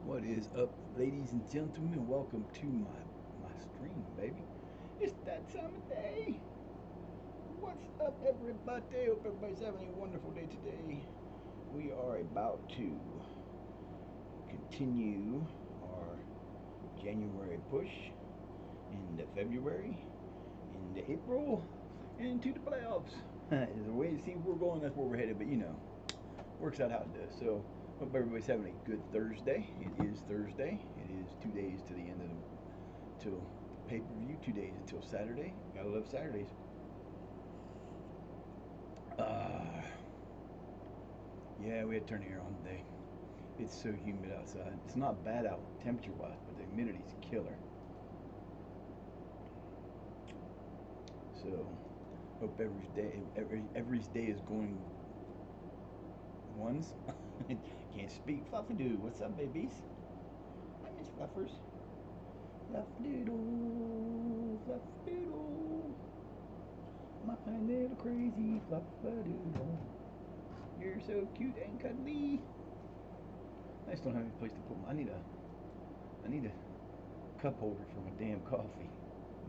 What is up, ladies and gentlemen? Welcome to my stream, baby. It's that time of day. What's up, everybody? Hope everybody's having a wonderful day today. We are about to continue our January push into February, into April, and into the playoffs. Is the way it seems we're going, that's where we're headed, but works out how it does. So, hope everybody's having a good Thursday. It is Thursday. It is 2 days to the end of till pay-per-view. 2 days until Saturday. Gotta love Saturdays. Yeah, we had to turn the air on today. It's so humid outside. It's not bad out temperature-wise, but the humidity's killer. So, hope every day is going ones. Can't speak. Fluffy-doo. What's up, babies? I miss Fluffers. Fluff-doodle. Fluff-doodle. My little crazy Fluff-doodle. You're so cute and cuddly. I just don't have any place to put my... I need a cup holder for my damn coffee.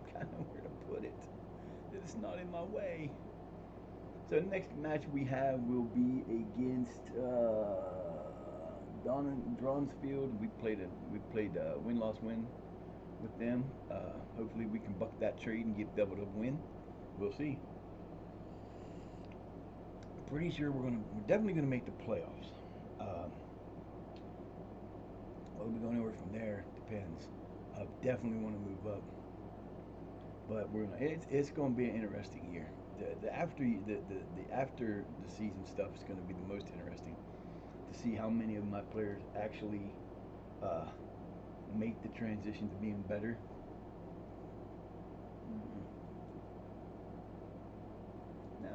I gotta know where to put it. It's not in my way. So the next match we have will be against Dronsfield. We played win-loss-win with them. Hopefully we can buck that trade and get double to win. We'll see. Pretty sure we're definitely gonna make the playoffs. Whether we go anywhere from there depends. I definitely want to move up, but it's gonna be an interesting year. The after the season stuff is going to be the most interesting to see how many of my players actually make the transition to being better. No.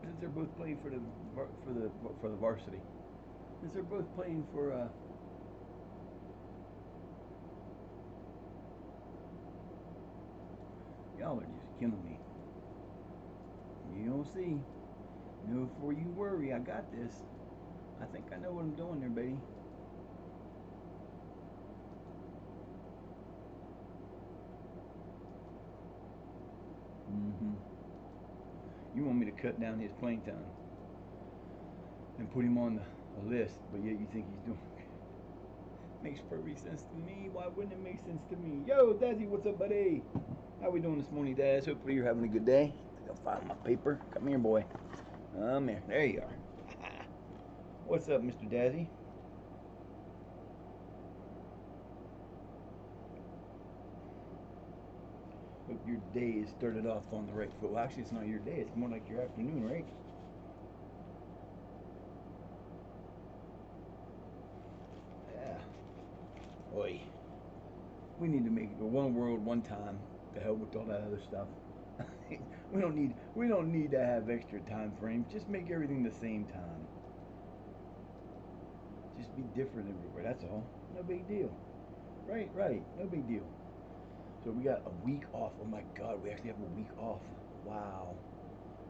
Since they're both playing for the varsity, since they're both playing for. Y'all are just killing me. You don't see. No, before you worry, I got this. I think I know what I'm doing there, baby. You want me to cut down his playing time and put him on a list, but yet you think he's doing makes perfect sense to me. Why wouldn't it make sense to me? Yo, Dazzy, what's up, buddy? How we doing this morning, Daz? Hopefully you're having a good day. I'll find my paper. Come here, boy. Come here. There you are. What's up, Mr. Dazzy? Hope your day is started off on the right foot. Well, actually, it's not your day. It's more like your afternoon, right? Yeah. Oi. We need to make it one world, one time. The hell with all that other stuff. we don't need to have extra time frames. Just make everything the same time. Just be different everywhere. That's all. No big deal. Right. No big deal. So we got a week off. Oh my God, we actually have a week off. Wow.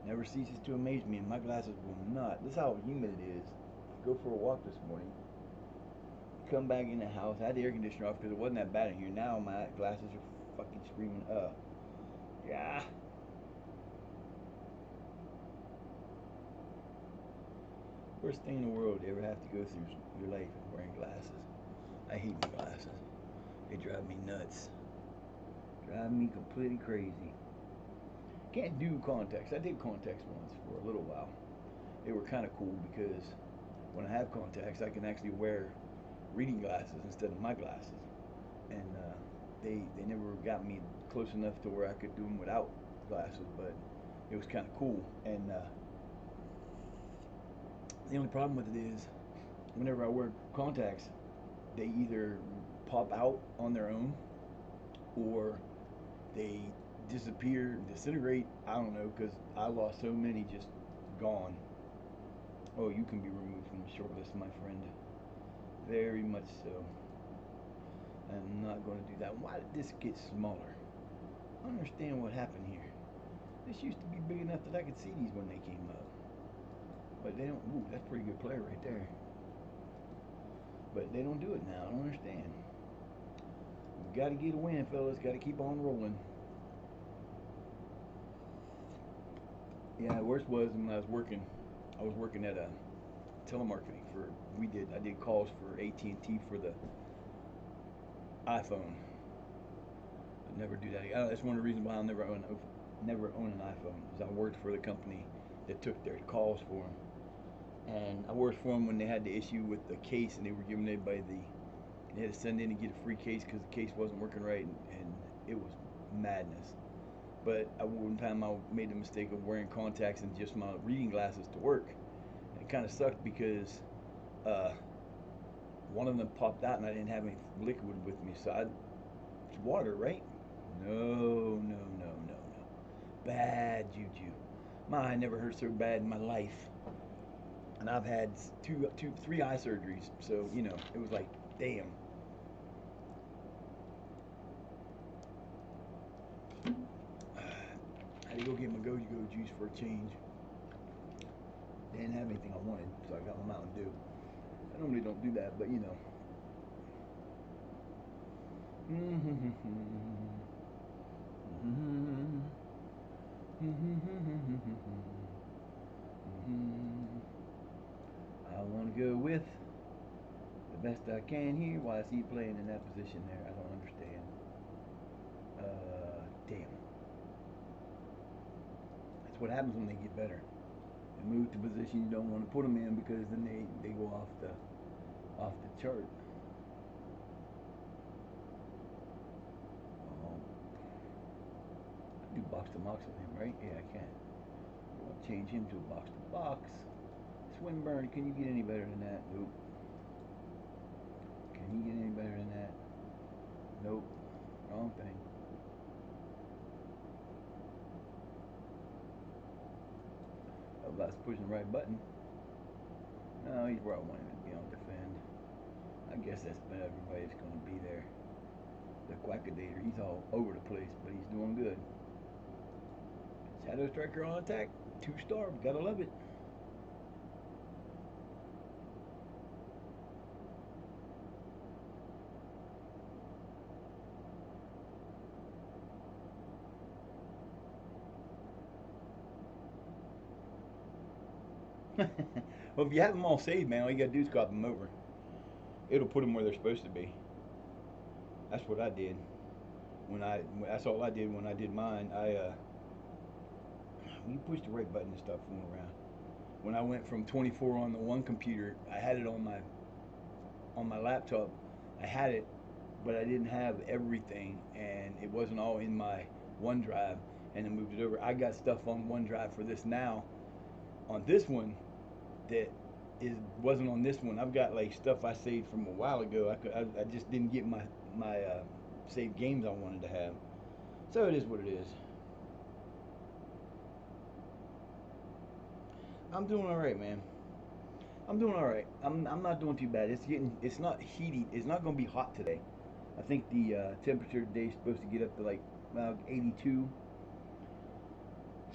Never ceases to amaze me, and my glasses will not. This is how humid it is. Go for a walk this morning. Come back in the house. I had the air conditioner off because it wasn't that bad in here. Now my glasses are fucking screaming. Yeah. Worst thing in the world to ever have to go through your life is wearing glasses. I hate my glasses. They drive me nuts. Drive me completely crazy. Can't do contacts. I did contacts once for a little while. They were kind of cool because when I have contacts, I can actually wear reading glasses instead of my glasses. And they never got me close enough to where I could do them without glasses, but it was kind of cool. And the only problem with it is whenever I wear contacts, they either pop out on their own or they disappear, disintegrate. I don't know, because I lost so many just gone. Oh, you can be removed from the short list, my friend. Very much so. I'm not going to do that. Why did this get smaller? I don't understand what happened here. This used to be big enough that I could see these when they came up. But they don't. Ooh, that's a pretty good player right there. But they don't do it now. I don't understand. We got to get a win, fellas. Got to keep on rolling. Yeah, the worst was when I was working. I was working at a telemarketing for. I did calls for AT&T for the iPhone. I'd never do that again. That's one of the reasons why I'll never own an iPhone. Is I worked for the company that took their calls for them, and I worked for them when they had the issue with the case, and they were giving everybody they had to send in and get a free case because the case wasn't working right, and it was madness. But one time I made the mistake of wearing contacts and just my reading glasses to work. And it kind of sucked because uh, one of them popped out and I didn't have any liquid with me, so it's water, right? No, no, no, no, no. Bad juju. I never hurt so bad in my life. And I've had three eye surgeries, so it was like, damn. I had to go get my Goji juice for a change. They didn't have anything I wanted, so I got my Mountain Dew. I normally don't do that, but I want to go with the best I can here. Why is he playing in that position there? I don't understand. Damn. That's what happens when they get better. They move to position you don't want to put them in because then they go off the chart. I do box to box with him, right? Yeah, I can. I'll change him to a box to box. Swinburne, can you get any better than that? Nope. Can you get any better than that? Nope. Wrong thing. I was pushing the right button. No, he's where I wanted him to be on defend. I guess that's about everybody's going to be there. The Quackadator, he's all over the place, but he's doing good. Shadow Striker on attack. 2-star. Gotta love it. Well, if you have them all saved, man, all you gotta do is copy them over. It'll put them where they're supposed to be. That's what I did. That's all I did when I did mine. When you push the right button and stop fooling around. When I went from 24 on the one computer, I had it on my laptop. I had it, but I didn't have everything, and it wasn't all in my OneDrive, and I moved it over. I got stuff on OneDrive for this now. On this one, that wasn't on this one. I've got like stuff I saved from a while ago. I just didn't get my saved games I wanted to have. So it is what it is. I'm doing all right, man. I'm doing all right. I'm not doing too bad. It's not heaty. It's not going to be hot today. I think the temperature today is supposed to get up to like about 82.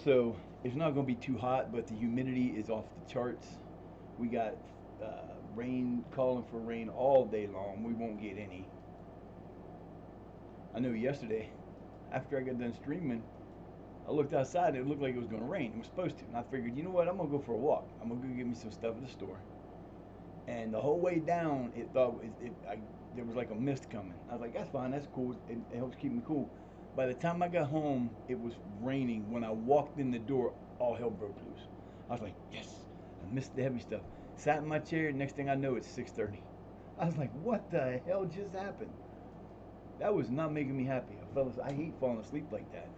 So it's not going to be too hot, but the humidity is off the charts. We got rain, calling for rain all day long. We won't get any. I know yesterday, after I got done streaming, I looked outside and it looked like it was going to rain. It was supposed to. And I figured, you know what? I'm going to go for a walk. I'm going to go get me some stuff at the store. And the whole way down, there was like a mist coming. I was like, that's fine. That's cool. It helps keep me cool. By the time I got home, it was raining. When I walked in the door, all hell broke loose. I was like, yes, I missed the heavy stuff. Sat in my chair. Next thing I know, it's 6:30. I was like, what the hell just happened? That was not making me happy. I hate falling asleep like that.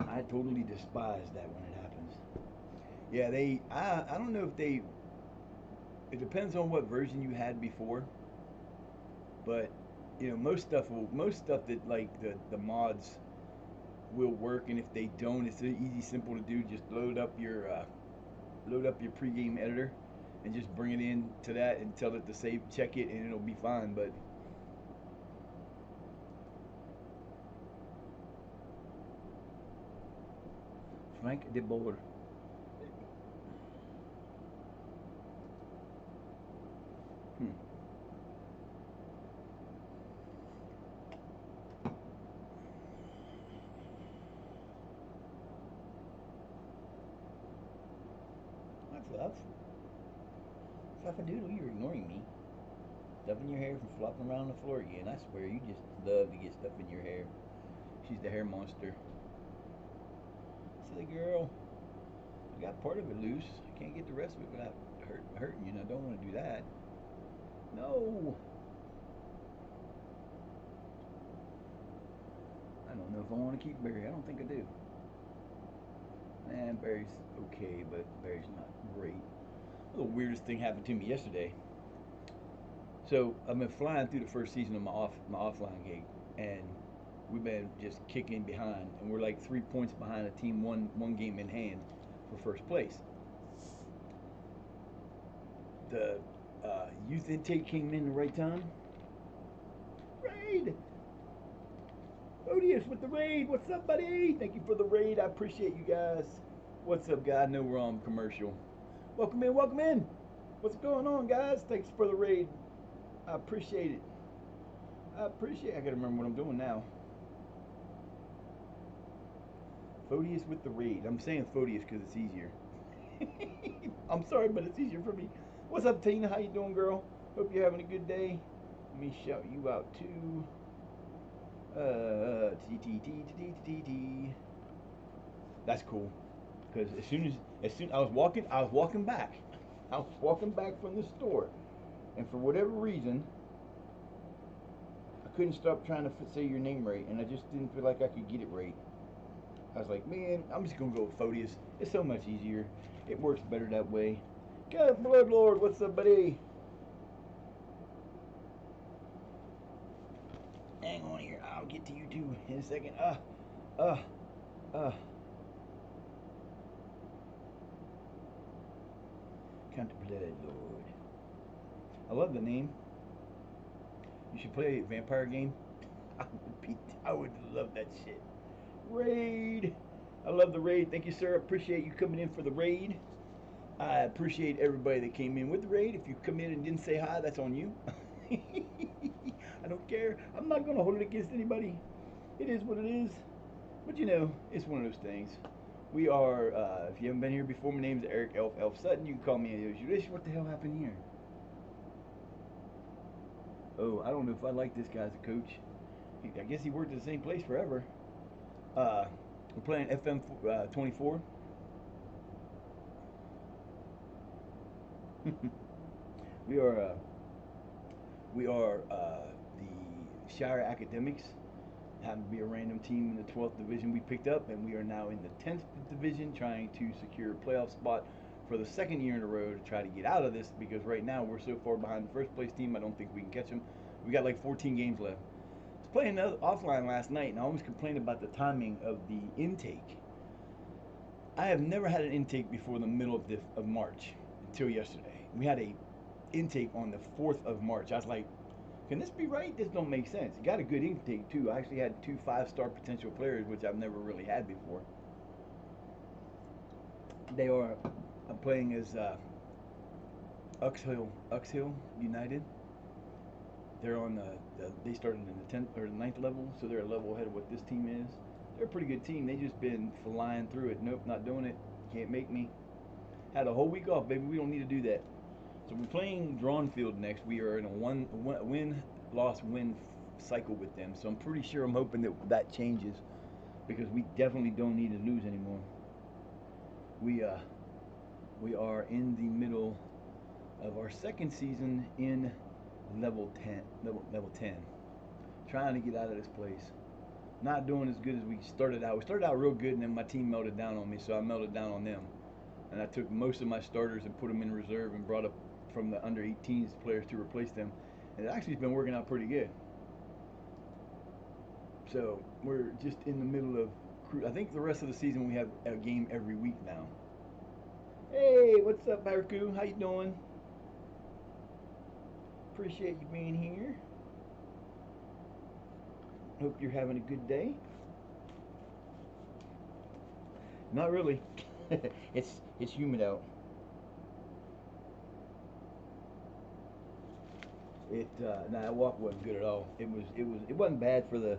I totally despise that when it happens. Yeah, I don't know if it depends on what version you had before, but most stuff that like the mods will work, and if they don't, it's easy, simple to do. Just load up your pregame editor and just bring it in to that and tell it to save, check it, and it'll be fine. But Frank de Boer, Hmm. Hi, Fluff. Fluffadoodle, you're ignoring me. Stuff in your hair from flopping around the floor again. I swear, you just love to get stuff in your hair. She's the hair monster. Silly girl. I got part of it loose. I can't get the rest of it without hurting you, and I don't want to do that. No. I don't know if I want to keep Barry. I don't think I do. Man, Barry's okay, but Barry's not great. The weirdest thing happened to me yesterday. So I've been flying through the first season of my offline gig, and we've been just kicking behind, and we're like 3 points behind a team one game in hand for first place. The youth intake came in the right time. Raid! Odious with the raid. What's up, buddy? Thank you for the raid. I appreciate you guys. What's up, guys? I know we're on commercial. Welcome in, welcome in. What's going on, guys? Thanks for the raid. I appreciate it. I gotta remember what I'm doing now. Photius with the raid. I'm saying Photius because it's easier. I'm sorry, but it's easier for me. What's up, Tina? How you doing, girl? Hope you're having a good day. Let me shout you out too. T. That's cool. Because as soon I was walking back. I was walking back from the store, and for whatever reason, I couldn't stop trying to say your name right, and I just didn't feel like I could get it right. I was like, man, I'm just gonna go with Photius. It's so much easier. It works better that way. God, Blood Lord, what's up, buddy? Hang on here. I'll get to you too in a second. Uh. Count the Blood Lord. I love the name. You should play a vampire game. I would love that shit. Raid. I love the raid. Thank you, sir. I appreciate you coming in for the raid. I appreciate everybody that came in with the raid. If you come in and didn't say hi, that's on you. I don't care. I'm not going to hold it against anybody. It is what it is. But you know, it's one of those things. We are, if you haven't been here before, my name is Eric Elf Sutton. You can call me Judish. What the hell happened here? Oh, I don't know if I like this guy as a coach. I guess he worked at the same place forever. We're playing FM 24. we are uh, we are the Shire Academics. Happened to be a random team in the 12th division we picked up, and we are now in the 10th division trying to secure a playoff spot for the second year in a row to try to get out of this, because right now we're so far behind the first place team, I don't think we can catch them. We got like 14 games left. I was playing offline last night, and I almost complained about the timing of the intake. I have never had an intake before the middle of March until yesterday. We had a intake on the 4th of March. I was like, can this be right? This don't make sense. Got a good intake too. I actually had 2 5-star potential players, which I've never really had before. They are I'm playing as Uxhill United. They're on they started in the 10th or the 9th level, so they're a level ahead of what this team is. They're a pretty good team. They just been flying through it. Nope, not doing it. Can't make me. Had a whole week off, baby. We don't need to do that. So we're playing Drawnfield next. We are in a win-loss-win cycle with them. So I'm pretty sure, I'm hoping that changes, because we definitely don't need to lose anymore. We are in the middle of our second season in level 10. Trying to get out of this place. Not doing as good as we started out. We started out real good, and then my team melted down on me, so I melted down on them. And I took most of my starters and put them in reserve and brought up from the under 18s players to replace them. And it actually has been working out pretty good. So we're just in the middle of, I think the rest of the season we have a game every week now. Hey, what's up, Baraku? How you doing? Appreciate you being here. Hope you're having a good day. Not really. it's humid out. Nah, that walk wasn't good at all. It wasn't bad for the.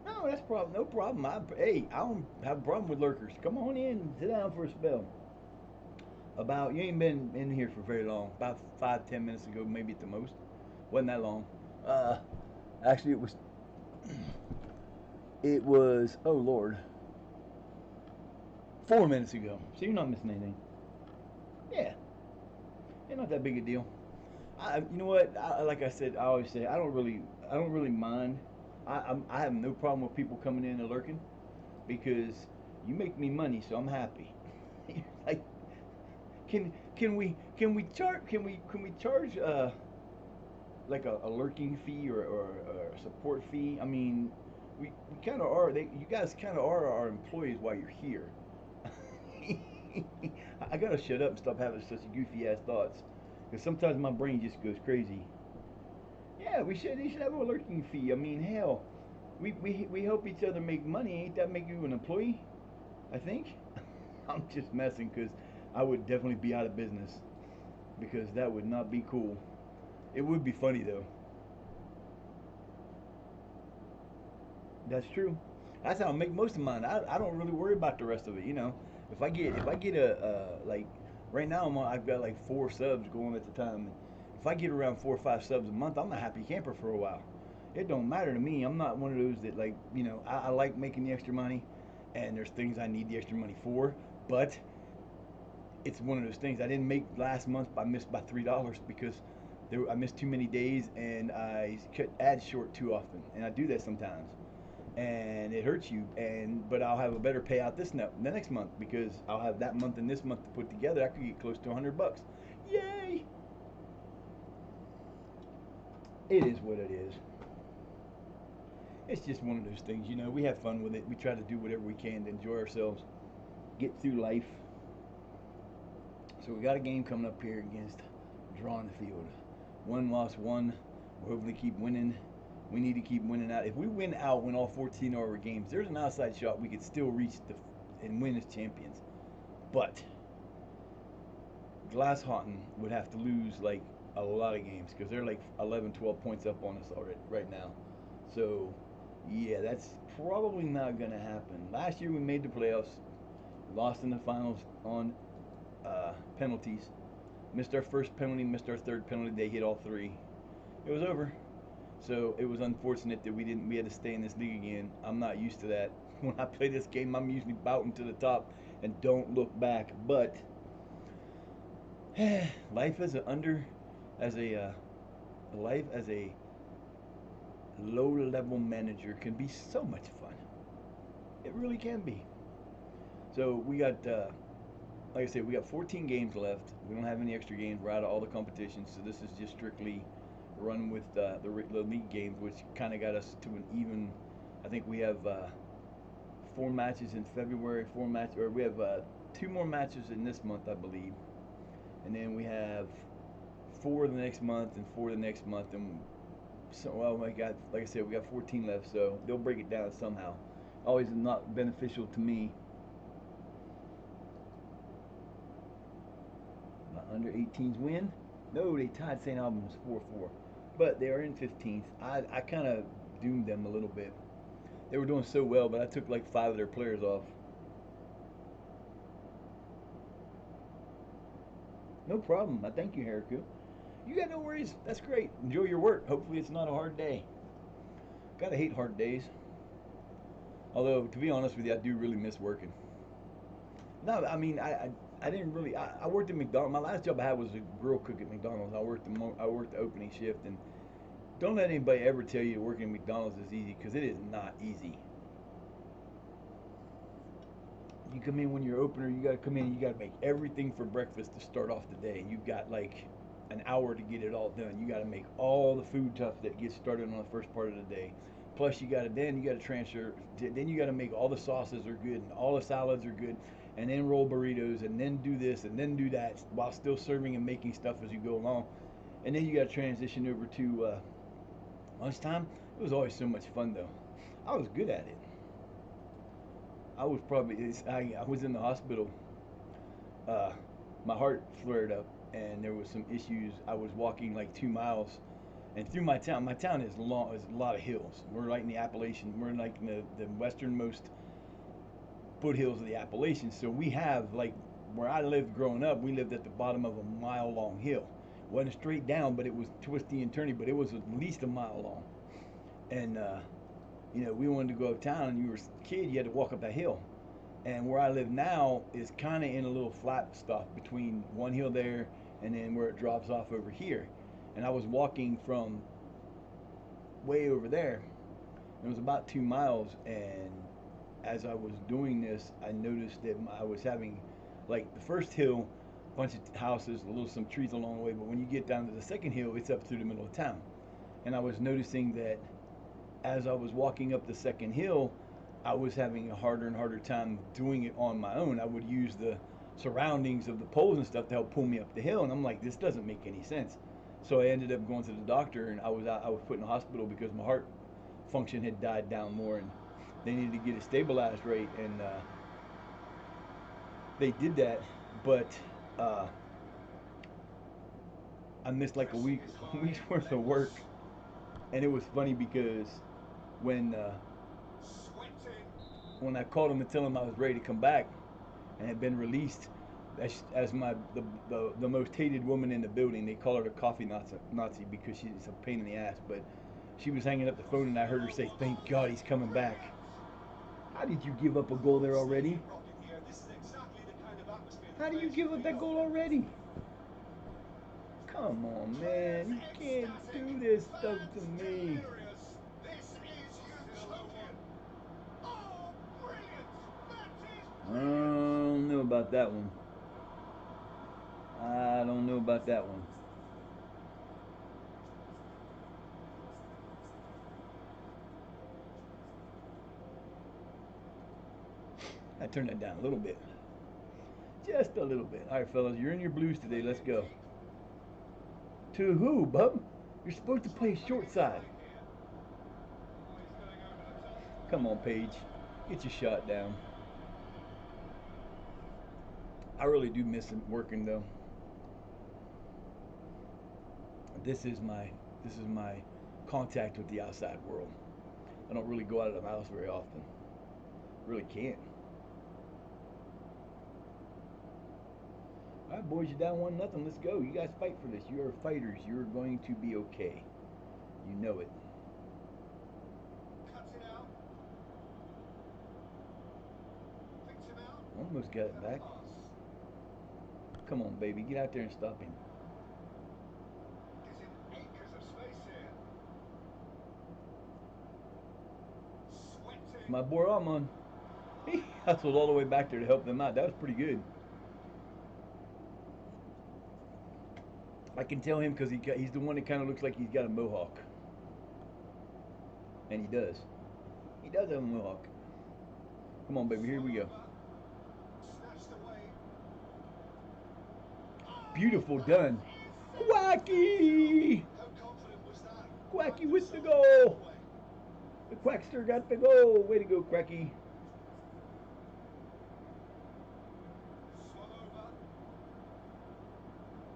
No, that's problem. No problem. Hey, I don't have a problem with lurkers. Come on in and sit down for a spell. About you ain't been in here for very long. About 5, 10 minutes ago, maybe at the most. Wasn't that long. Uh, Actually, it was. Oh Lord, 4 minutes ago. So you're not missing anything. Yeah, it's not that big a deal. You know what? Like I said, I always say I don't really mind. I have no problem with people coming in and lurking because you make me money, so I'm happy. Like, can we charge like a lurking fee or a support fee? I mean, we kind of are. You guys kind of are our employees while you're here. I gotta shut up and stop having such goofy ass thoughts, because sometimes my brain just goes crazy. Yeah, we should. They should have a lurking fee. I mean, hell, we help each other make money. Ain't that make you an employee? I think. I'm just messing, because I would definitely be out of business, because that would not be cool. It would be funny though. That's true. That's how I make most of mine. I don't really worry about the rest of it. If I get a like right now I've got like 4 subs going at the time. If I get around 4 or 5 subs a month, I'm a happy camper for a while. It don't matter to me. I'm not one of those that like I like making the extra money, and there's things I need the extra money for. But it's one of those things. I didn't make last month. I missed by $3 because I missed too many days and I cut ads short too often, and I do that sometimes, and it hurts you. But I'll have a better payout the next month, because I'll have that month and this month to put together. I could get close to $100. Yay! It is what it is. It's just one of those things. We have fun with it. We try to do whatever we can to enjoy ourselves, get through life. So we got a game coming up here against Drawing the Field. One loss, one. We're hoping to keep winning. We need to keep winning out. If we win all 14 of our games, there's an outside shot we could still reach and win as champions. But Glasshoughton would have to lose like a lot of games, because they're like 11, 12 points up on us already right now. So yeah, that's probably not gonna happen. Last year we made the playoffs, lost in the finals on penalties. Missed our first penalty, missed our third penalty. They hit all 3. It was over. So it was unfortunate that we had to stay in this league again. I'm not used to that. When I play this game, I'm usually bouting to the top and don't look back. But life as a life as a low-level manager can be so much fun. It really can be. So we got, like I said, we got 14 games left. We don't have any extra games. We're out of all the competitions, so this is just strictly run with the league games, which kind of got us to an even. I think we have 4 matches in February. We have 2 more matches in this month, I believe, and then we have 4 the next month and 4 the next month, and so like I said, we got 14 left, so they'll break it down somehow. Always not beneficial to me. My under 18s win. No, they tied St. Albans 4-4, but they are in 15th. I kind of doomed them a little bit. They were doing so well, but I took like 5 of their players off. No problem. I thank you, Haraku. You got no worries. That's great. Enjoy your work. Hopefully it's not a hard day. Gotta hate hard days. Although, to be honest with you, I do really miss working. No, I mean, I didn't really. I worked at McDonald's. My last job I had was a grill cook at McDonald's. I worked the opening shift, and don't let anybody ever tell you working at McDonald's is easy, because it is not easy. You come in when you're opener. You gotta come in. You gotta make everything for breakfast to start off the day. You've got like an hour to get it all done. You gotta make all the food stuff that gets started on the first part of the day. Plus, you gotta transfer. Then you gotta make all the sauces are good and all the salads are good, and then roll burritos, and then do this and then do that, while still serving and making stuff as you go along. And then you gotta transition over to lunchtime. It was always so much fun though. I was good at it. I was probably I was in the hospital. Uh, my heart flared up. and there was some issues. I was walking like 2 miles, and through my town. My town is long, is a lot of hills. We're like in the Appalachian. We're like in the westernmost foothills of the Appalachians. So we have like where I lived growing up. We lived at the bottom of a mile-long hill. It wasn't straight down, but it was twisty and turny. But it was at least a mile long. And you know, we wanted to go uptown, and you were a kid. You had to walk up that hill. And where I live now is kind of in a little flat stuff between one hill there and then where it drops off over here. And I was walking from way over there. It was about 2 miles, and as I was doing this, I noticed that I was having, like, the first hill, a bunch of houses, a little some trees along the way, but when you get down to the second hill, it's up through the middle of town. And I was noticing that as I was walking up the second hill, I was having a harder and harder time doing it on my own. I would use the surroundings of the poles and stuff to help pull me up the hill, and I'm like, this doesn't make any sense. So I ended up going to the doctor, and I was put in the hospital because my heart function had died down more, and they needed to get it stabilized right, and they did that, but I missed like a week's worth of work, and it was funny because when when I called him to tell him I was ready to come back and had been released as the most hated woman in the building. They call her the coffee Nazi because she's a pain in the ass. But she was hanging up the phone, and I heard her say, "Thank God he's coming back." How did you give up a goal there already? How do you give up that goal already? Come on, man. You can't do this stuff to me. I don't know about that one. I don't know about that one. I turned that down a little bit. Just a little bit. All right, fellas, you're in your blues today. Let's go. To who, bub? You're supposed to play short side. Come on, Paige. Get your shot down. I really do miss him working though. This is my contact with the outside world. I don't really go out of the house very often. Really can't. All right, boys, you're down 1-0. Let's go. You guys fight for this. You are fighters. You're going to be okay. You know it. Almost got it back. Come on, baby. Get out there and stop him. My boy Armand, he hustled all the way back there to help them out. That was pretty good. I can tell him because he's the one that kind of looks like he's got a mohawk. And he does. He does have a mohawk. Come on, baby. Here we go. Beautiful done. Quacky! Quacky with the goal. The Quackster got the goal. Way to go, Quacky.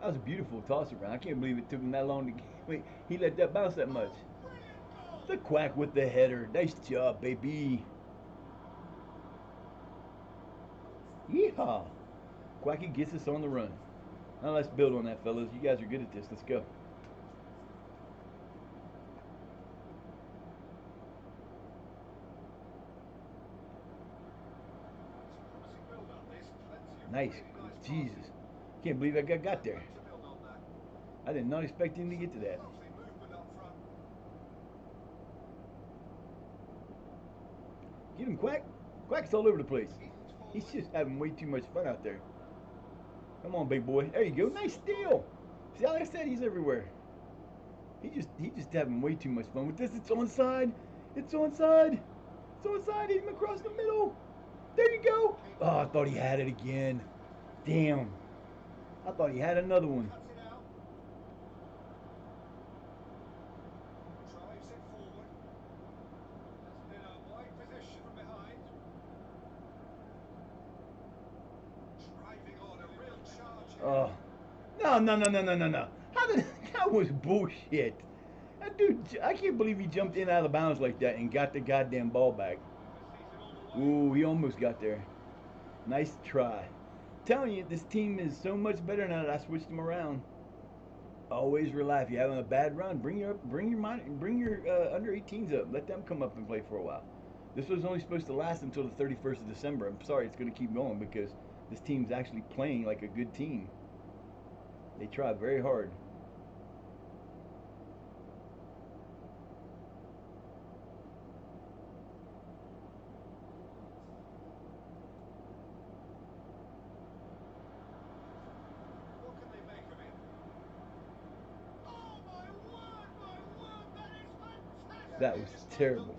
That was a beautiful toss around. I can't believe it took him that long to get. Wait, he let that bounce that much. The Quack with the header. Nice job, baby. Yeehaw. Quacky gets us on the run. Now let's build on that, fellas. You guys are good at this. Let's go. Nice. Jesus. Can't believe I got there. I did not expect him to get to that. Get him, Quack. Quack's all over the place. He's just having way too much fun out there. Come on, big boy. There you go. Nice steal. See, like I said, he's everywhere. He just having way too much fun with this. It's onside. It's onside. It's onside. Hit him across the middle. There you go. Oh, I thought he had it again. Damn. I thought he had another one. Oh, Oh, no, no, no, no, no, no. How did that was bullshit. That dude, I can't believe he jumped in out of bounds like that and got the goddamn ball back. Ooh, he almost got there. Nice try. Telling you, this team is so much better now that I switched them around. Always rely. If you're having a bad run, bring your under 18s up. Let them come up and play for a while. This was only supposed to last until the 31st of December. I'm sorry, it's going to keep going because this team's actually playing like a good team. They try very hard. That was terrible.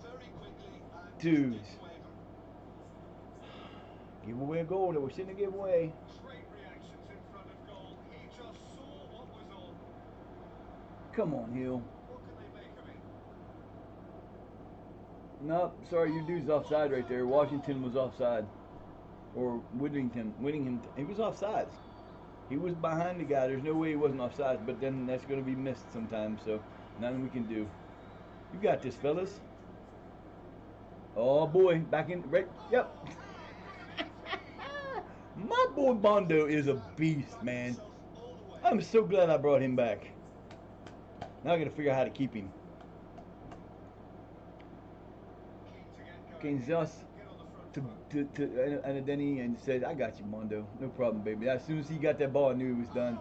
Dudes. Give away a goal that we shouldn't have given away. Come on, Hill. Nope, sorry, your dude's offside right there. Washington was offside. Or Whittington, he was offsides. He was behind the guy. There's no way he wasn't offsides, but then that's going to be missed sometimes, so nothing we can do. You got this, fellas. Oh, boy, back in, right, yep. My boy Bondo is a beast, man. I'm so glad I brought him back. Now I got to figure out how to keep him. Came just to Denny and said, "I got you, Mondo. No problem, baby." As soon as he got that ball, I knew he was done.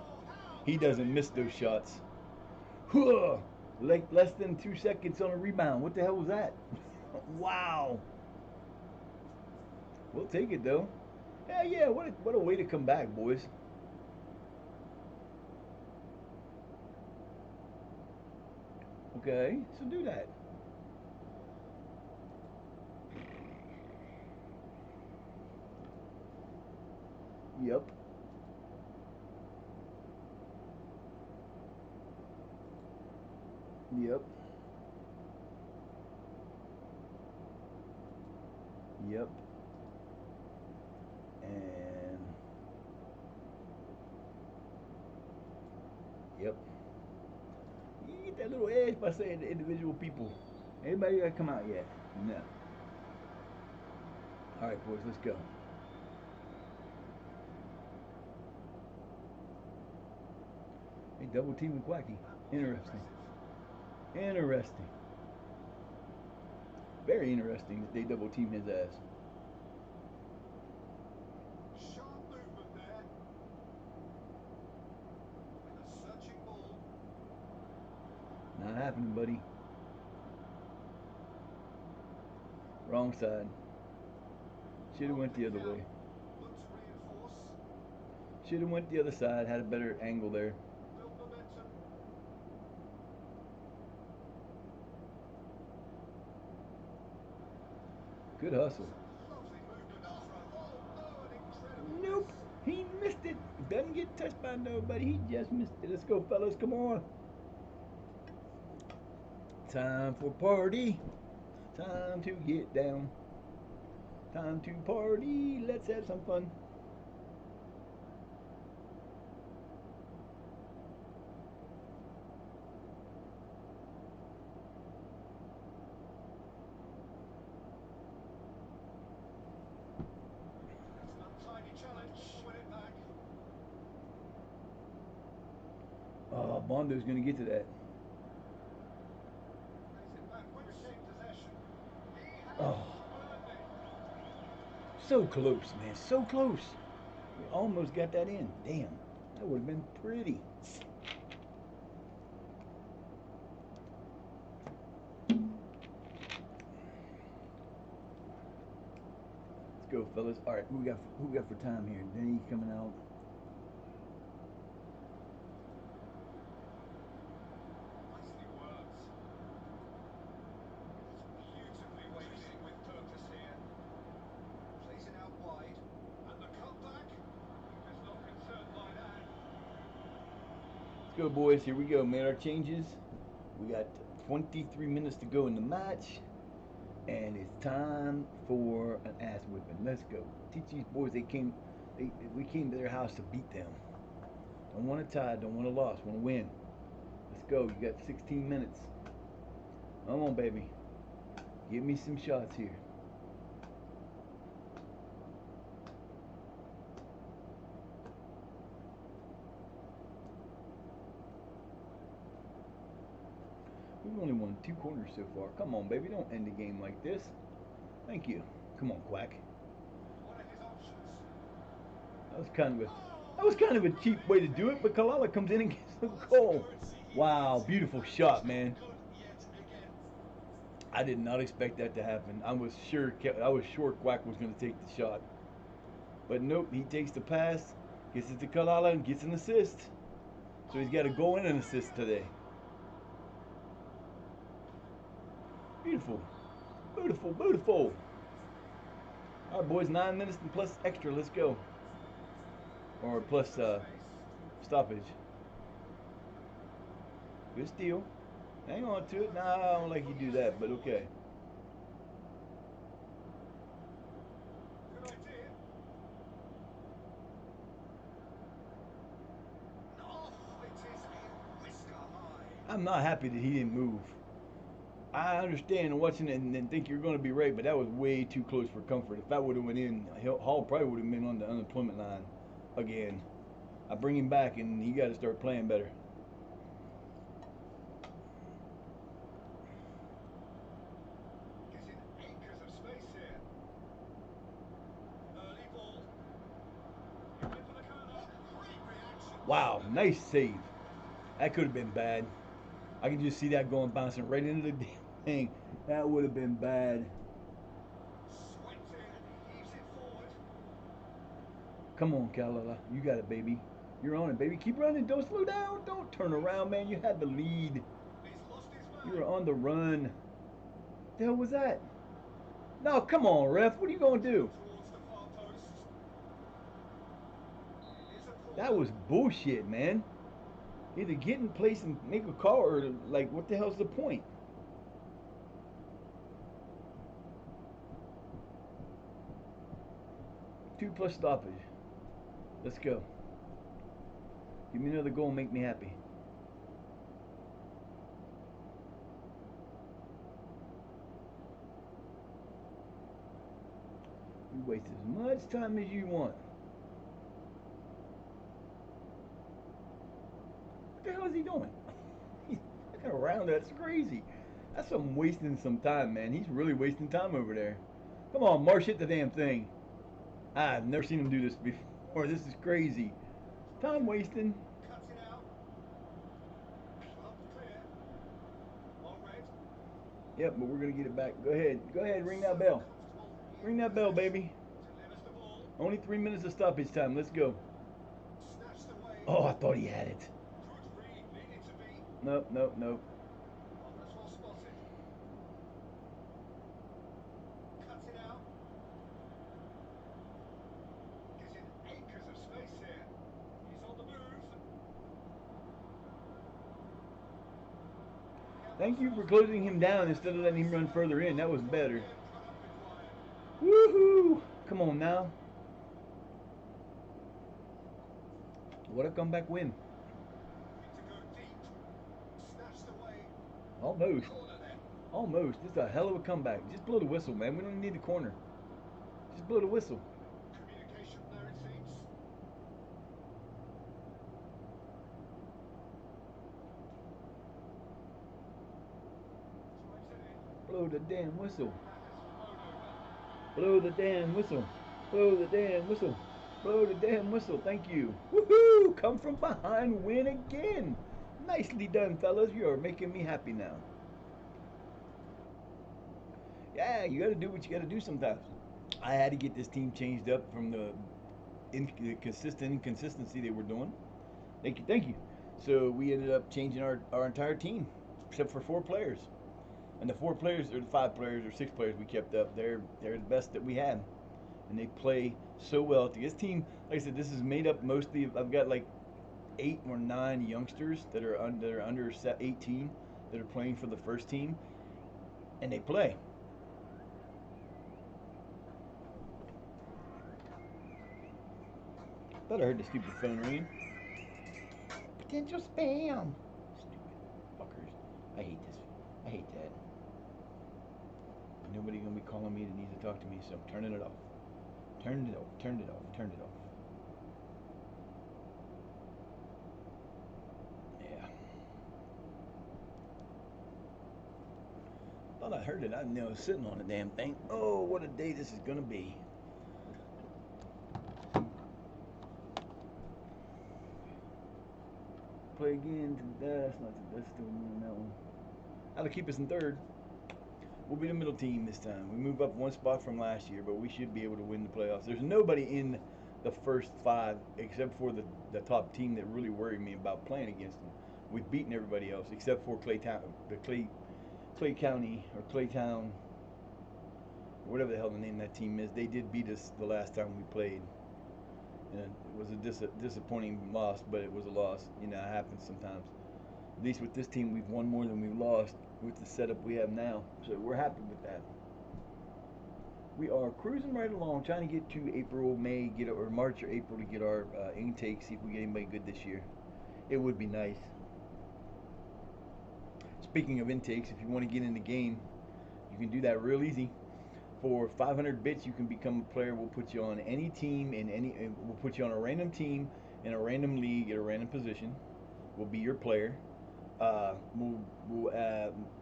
He doesn't miss those shots. Like less than 2 seconds on a rebound. What the hell was that? Wow. We'll take it though. Yeah, yeah. What a way to come back, boys. Okay, so do that. Yep. Yep. Yep. And yep. You get that little edge by saying the individual people. Anybody got to come out yet? No. All right, boys, let's go. They double teaming Quacky. Interesting. Interesting. Very interesting that they double team his ass. Not happening, buddy. Wrong side. Should have went the other way. Should have went the other side. Had a better angle there. Good hustle. Nope. He missed it. Doesn't get touched by nobody. He just missed it. Let's go, fellas. Come on. Time for party. Time to get down. Time to party. Let's have some fun. Oh, Bondo's going to get to that. Oh, so close, man. So close. We almost got that in. Damn. That would have been pretty. Let's go, fellas. All right, who we got for time here? Denny coming out. Let's go, boys. Here we go. Made our changes. We got 23 minutes to go in the match. And it's time for an ass whipping. Let's go. Teach these boys we came to their house to beat them. Don't want a tie. Don't want a loss. Want to win. Let's go. You got 16 minutes. Come on, baby. Give me some shots here. We've only won 2 corners so far. Come on, baby. Don't end the game like this. Thank you. Come on, Quack. That was kind of a cheap way to do it, but Kalala comes in and gets the goal. Wow, beautiful shot, man. I did not expect that to happen. I was sure Quack was going to take the shot. But nope, he takes the pass, gets it to Kalala, and gets an assist. So he's got a goal and an assist today. Beautiful. Beautiful, beautiful. All right, boys, 9 minutes and plus extra. Let's go. Or plus stoppage. Good steal. Hang on to it. Nah, I don't like you do that, but okay. I'm not happy that he didn't move. I understand watching it and think you're going to be right, but that was way too close for comfort. If that would have went in, Hall probably would have been on the unemployment line again. I bring him back, and he got to start playing better. Wow, nice save. That could have been bad. I can just see that going bouncing right into the damn thing. That would have been bad. Come on, Kalala. You got it, baby. You're on it, baby. Keep running. Don't slow down. Don't turn around, man. You had the lead. You were on the run. What the hell was that? No, come on, ref. What are you going to do? That was bullshit, man. Either get in place and make a call or, like, what the hell's the point? Two plus stoppage. Let's go. Give me another goal and make me happy. You waste as much time as you want. What the hell is he doing? He's looking around. That's crazy. That's wasting some time, man. He's really wasting time over there. Come on, Marsh, hit the damn thing. I've never seen him do this before. This is crazy. Time wasting. Yep, but we're going to get it back. Go ahead. Go ahead. Ring that bell. Ring that bell, baby. Only 3 minutes of stoppage time. Let's go. Oh, I thought he had it. Nope, nope, nope. Thank you for closing him down instead of letting him run further in. That was better. Woohoo! Come on now. What a comeback win. Almost. Almost. This is a hell of a comeback. Just blow the whistle, man. We don't need the corner. Just blow the whistle. Blow the damn whistle. Blow the damn whistle. Blow the damn whistle. Blow the damn whistle. Thank you. Woohoo! Come from behind, win again. Nicely done, fellas. You are making me happy now. Yeah, you got to do what you got to do sometimes. I had to get this team changed up from the inconsistency they were doing. Thank you, thank you. So we ended up changing our entire team, except for 4 players. And the 4 players, or the 5 players, or 6 players we kept up, they're the best that we had. And they play so well. This team, like I said, this is made up mostly of, I've got like 8 or 9 youngsters that are under 18 that are playing for the first team, and they play. Thought I heard the stupid phone ringing. Potential spam. Stupid fuckers. I hate this. I hate that. Nobody gonna be calling me that needs to talk to me, so I'm turning it off. Turned it off. Turned it off. Turned it off. Yeah. Thought I heard it. I didn't know I was sitting on the damn thing. Oh, what a day this is gonna be. Play again. That's not. That's still in that one. That'll keep us in third. We'll be the middle team this time. We move up one spot from last year, but we should be able to win the playoffs. There's nobody in the first five except for the top team that really worried me about playing against them. We've beaten everybody else except for Clay County or Claytown, whatever the hell the name of that team is. They did beat us the last time we played. And it was a disappointing loss, but it was a loss. You know, it happens sometimes. At least with this team, we've won more than we've lost with the setup we have now. So we're happy with that. We are cruising right along, trying to get to April, May, or March or April to get our intake, see if we get anybody good this year. It would be nice. Speaking of intakes, if you want to get in the game, you can do that real easy. For 500 bits, you can become a player. We'll put you on any team we'll put you on a random team in a random league at a random position. We'll be your player. We'll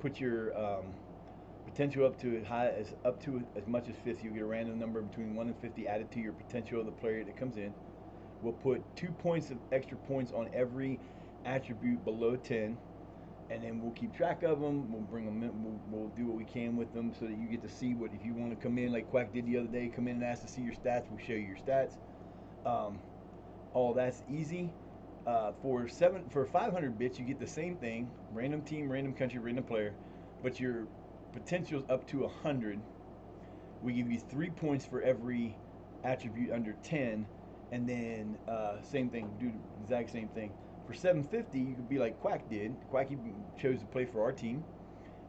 put your potential up to as much as 50. You get a random number between 1 and 50 added to your potential of the player that comes in. We'll put 2 points of extra points on every attribute below 10, and then we'll keep track of them. We'll bring them in. We'll do what we can with them so that you get to see what, if you want to come in like Quack did the other day, come in and ask to see your stats. We'll show you your stats. All that's easy. For 500 bits, you get the same thing: random team, random country, random player, but your potential's up to 100. We give you 3 points for every attribute under 10, and then same thing, do the exact same thing. For 750, you could be like Quack did. Quack chose to play for our team.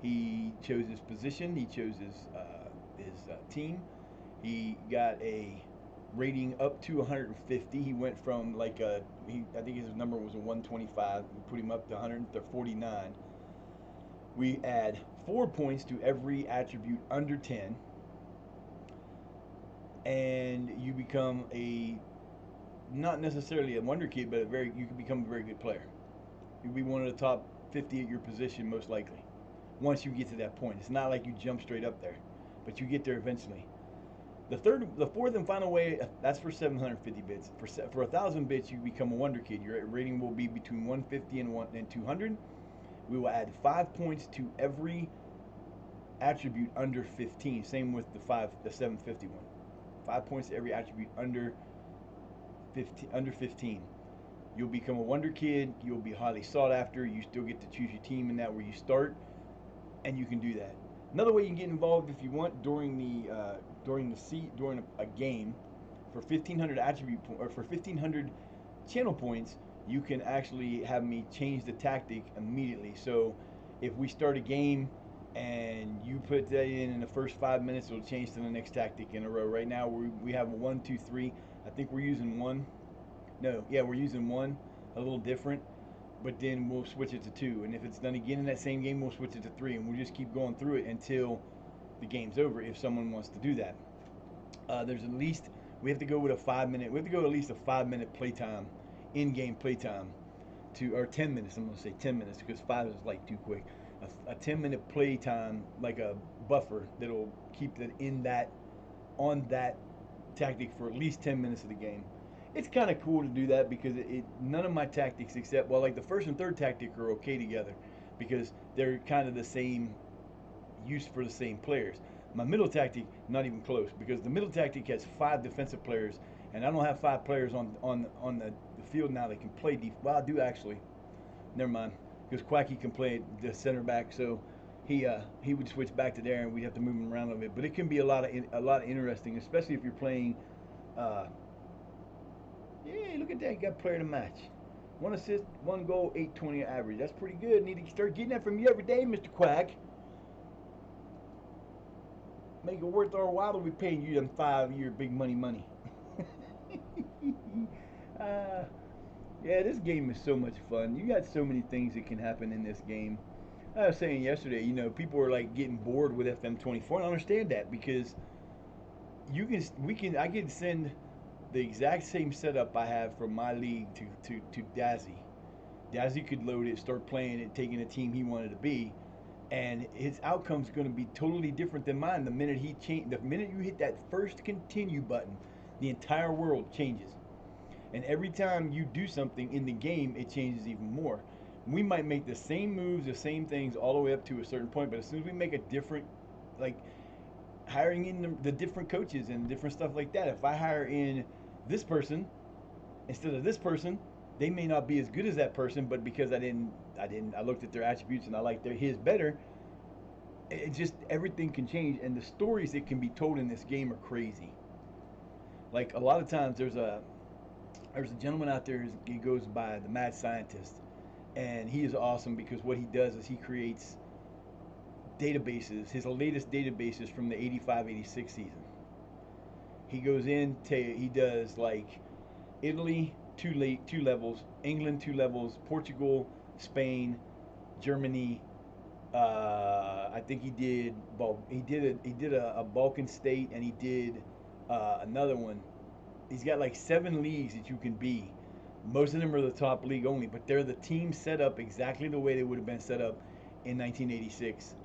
He chose his position. He chose his team. He got a rating up to 150. He went from I think his number was a 125. We put him up to 149. We add 4 points to every attribute under 10, and you become not necessarily a wonder kid, but you can become a very good player. You'll be one of the top 50 at your position most likely. Once you get to that point, it's not like you jump straight up there, but you get there eventually. The fourth and final way, that's for 750 bits. For 1,000 bits, you become a wonder kid. Your rating will be between 150 and 200. We will add 5 points to every attribute under 15. Same with the 750 one. 5 points to every attribute under 15. You'll become a wonder kid. You'll be highly sought after. You still get to choose your team in that where you start, and you can do that. Another way you can get involved if you want during a game, for 1,500 for 1,500 channel points, you can actually have me change the tactic immediately. So if we start a game and you put that in the first 5 minutes, it'll change to the next tactic in a row. Right now we have a 1, 2, 3. I think we're using 1. No, yeah, we're using 1, a little different. But then we'll switch it to 2, and if it's done again in that same game, we'll switch it to 3, and we'll just keep going through it until the game's over. If someone wants to do that, we have to go with a 5 minute. We have to go at least a 5 minute playtime, in-game playtime, or 10 minutes. I'm gonna say 10 minutes because 5 is like too quick. A 10-minute playtime, like a buffer that'll keep it on that tactic for at least 10 minutes of the game. It's kind of cool to do that because none of my tactics except, well, like the first and third tactic are okay together because they're kind of the same use for the same players. My middle tactic, not even close, because the middle tactic has 5 defensive players, and I don't have 5 players on the field now that can play defense. Well, I do actually. Never mind, because Quacky can play the center back, so he would switch back to there, and we'd have to move him around a little bit. But it can be a lot of interesting, especially if you're playing. Yeah, look at that. You got player to match. 1 assist, 1 goal, 820 average. That's pretty good. Need to start getting that from you every day, Mr. Quack. Make it worth our while to be paying you them 5-year big money. Yeah, this game is so much fun. You got so many things that can happen in this game. I was saying yesterday, people are like getting bored with FM24, and I understand that because I can send the exact same setup I have from my league to Dazzy. Dazzy could load it, start playing it, taking a team he wanted to be, and his outcome's going to be totally different than mine. The minute you hit that first continue button, the entire world changes. And every time you do something in the game, it changes even more. We might make the same moves, the same things all the way up to a certain point, but as soon as we make a different, like hiring in the different coaches and different stuff like that, if I hire in this person instead of this person, they may not be as good as that person, but because I looked at their attributes and I liked his better. It just everything can change, and the stories that can be told in this game are crazy. Like a lot of times, there's a gentleman out there. He goes by the Mad Scientist, and he is awesome because what he does is he creates databases. His latest databases from the 85-86 season. He goes in. He does like Italy two levels, England 2 levels, Portugal, Spain, Germany. I think he did a Balkan state, and he did another one. He's got like 7 leagues that you can be. Most of them are the top league only, but they're the teams set up exactly the way they would have been set up in 1986.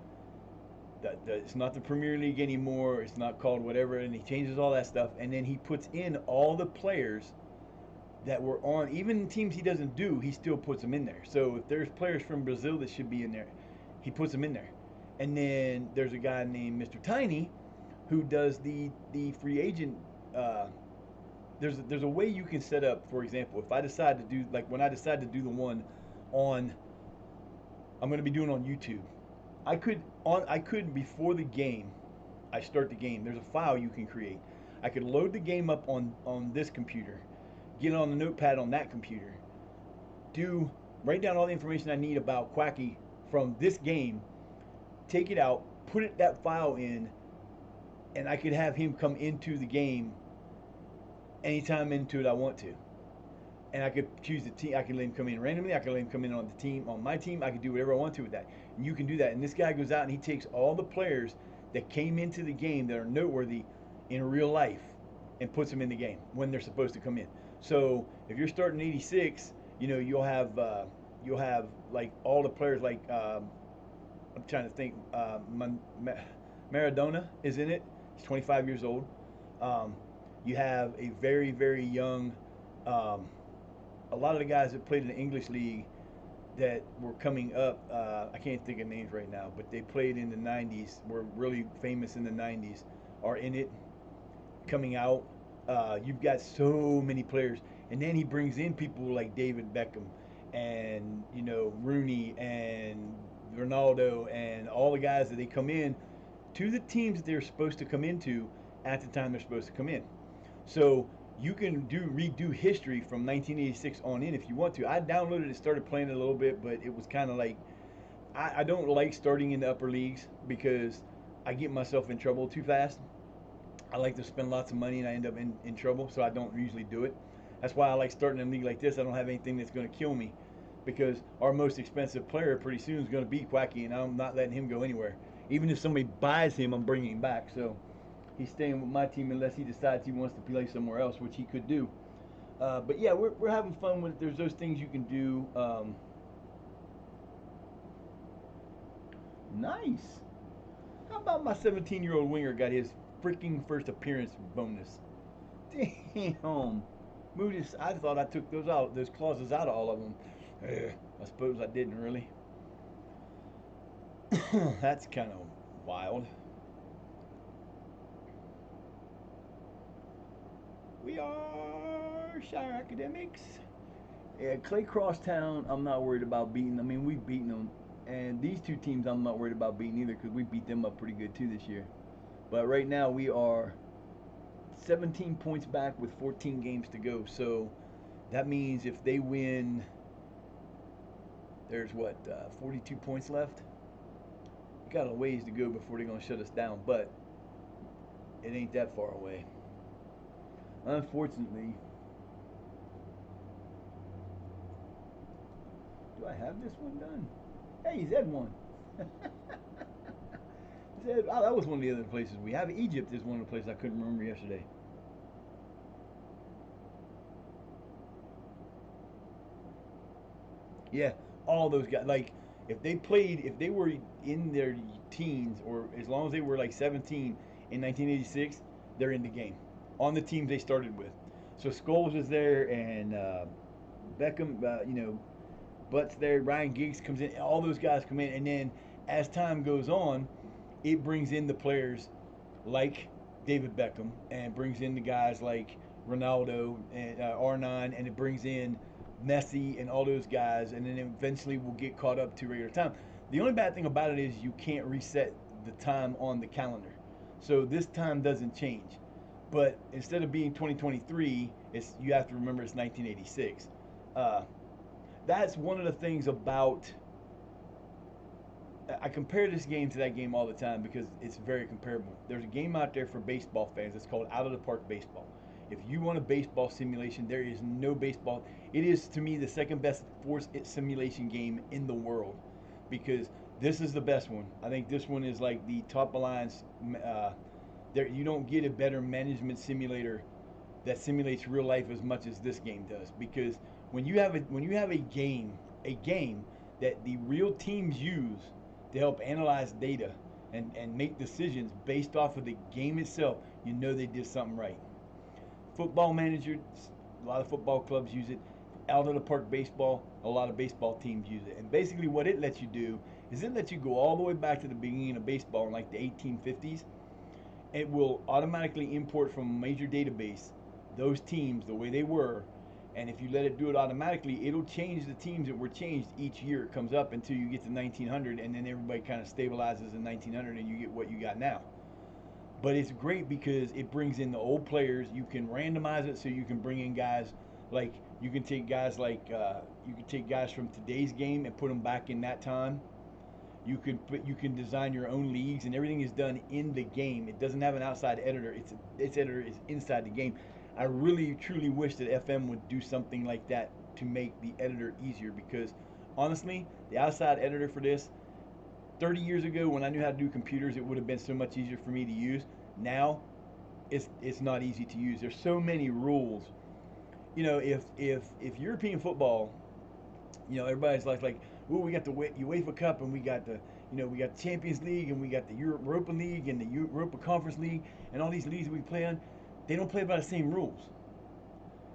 It's not the Premier League anymore. It's not called whatever, and he changes all that stuff, and then he puts in all the players that were on, even teams he doesn't do, he still puts them in there. So if there's players from Brazil that should be in there, he puts them in there. And then there's a guy named Mr. Tiny who does the free agent. There's a way you can set up. For example, if I decide to do like when I decide to do the one on, I'm going to be doing on YouTube. I could before the game, I start the game. There's a file you can create. I could load the game up on this computer, get it on the notepad on that computer, write down all the information I need about Quacky from this game, take it out, that file in, and I could have him come into the game anytime into it I want to. And I could choose the team. I can let him come in randomly. I can let him come in on my team. I can do whatever I want to with that. And you can do that. And this guy goes out and he takes all the players that came into the game that are noteworthy in real life and puts them in the game when they're supposed to come in. So if you're starting 86, you'll have like all the players like I'm trying to think. Maradona is in it. He's 25 years old. You have a very, very young. A lot of the guys that played in the English league that were coming up, I can't think of names right now, but they played in the 90s, were really famous in the 90s, are in it, coming out. You've got so many players. And then he brings in people like David Beckham and, Rooney and Ronaldo and all the guys that they come in to the teams that they're supposed to come into at the time they're supposed to come in. So you can redo history from 1986 on in if you want to. I downloaded it, started playing it a little bit, but it was kind of like I don't like starting in the upper leagues because I get myself in trouble too fast. I like to spend lots of money and I end up in trouble, so I don't usually do it. That's why I like starting in a league like this. I don't have anything that's going to kill me because our most expensive player pretty soon is going to be Quacky, and I'm not letting him go anywhere. Even if somebody buys him, I'm bringing him back. So he's staying with my team unless he decides he wants to play somewhere else, which he could do. But yeah, we're having fun with it. There's those things you can do. Nice. How about my 17-year-old winger got his freaking first appearance bonus? Damn. Moody's, I thought I took those clauses out of all of them. I suppose I didn't really. That's kind of wild. We are Shire Academics. Yeah, Clay Crosstown, I'm not worried about beating. I mean, we've beaten them. And these two teams, I'm not worried about beating either because we beat them up pretty good too this year. But right now, we are 17 points back with 14 games to go. So that means if they win, there's 42 points left. We got a ways to go before they're going to shut us down, but it ain't that far away. Unfortunately, I have this one done? Hey, Zed won. Zed, oh, that was one of the other places we have. Egypt is one of the places I couldn't remember yesterday. Yeah, all those guys. Like, if they played, if they were in their teens, or as long as they were like 17 in 1986, they're in the game on the team they started with. So Scholes was there, and Beckham, Butts there. Ryan Giggs comes in. All those guys come in, and then as time goes on, it brings in the players like David Beckham, and brings in the guys like Ronaldo and R9, and it brings in Messi and all those guys, and then eventually we'll get caught up to regular time. The only bad thing about it is you can't reset the time on the calendar, so this time doesn't change. But instead of being 2023, it's you have to remember it's 1986. Uh, that's one of the things about I compare this game to that game all the time because it's very comparable. There's a game out there for baseball fans. It's called Out of the Park Baseball. If you want a baseball simulation, there is no baseball. It is to me the second best sports simulation game in the world because this is the best one. I think this one is like the top of lines. There, you don't get a better management simulator that simulates real life as much as this game does because when you have a game that the real teams use to help analyze data and make decisions based off of the game itself, you know they did something right. Football manager, a lot of football clubs use it. Out of the park baseball, a lot of baseball teams use it. And basically what it lets you do is it lets you go all the way back to the beginning of baseball in like the 1850s. It will automatically import from a major database those teams the way they were, and if you let it do it automatically, it'll change the teams that were changed each year. It comes up until you get to 1900, and then everybody kind of stabilizes in 1900, and you get what you got now. But it's great because it brings in the old players. You can randomize it so you can bring in guys like you can take guys like you can take guys from today's game and put them back in that time. You can design your own leagues, and everything is done in the game. It doesn't have an outside editor. Its editor is inside the game. I really truly wish that FM would do something like that to make the editor easier because honestly, the outside editor for this 30 years ago when I knew how to do computers, it would have been so much easier for me to use. Now, it's not easy to use. There's so many rules. If European football, everybody's like, oh, we got the UEFA Cup, and we got we got the Champions League, and we got the Europa League, and the Europa Conference League, and all these leagues we play on. They don't play by the same rules.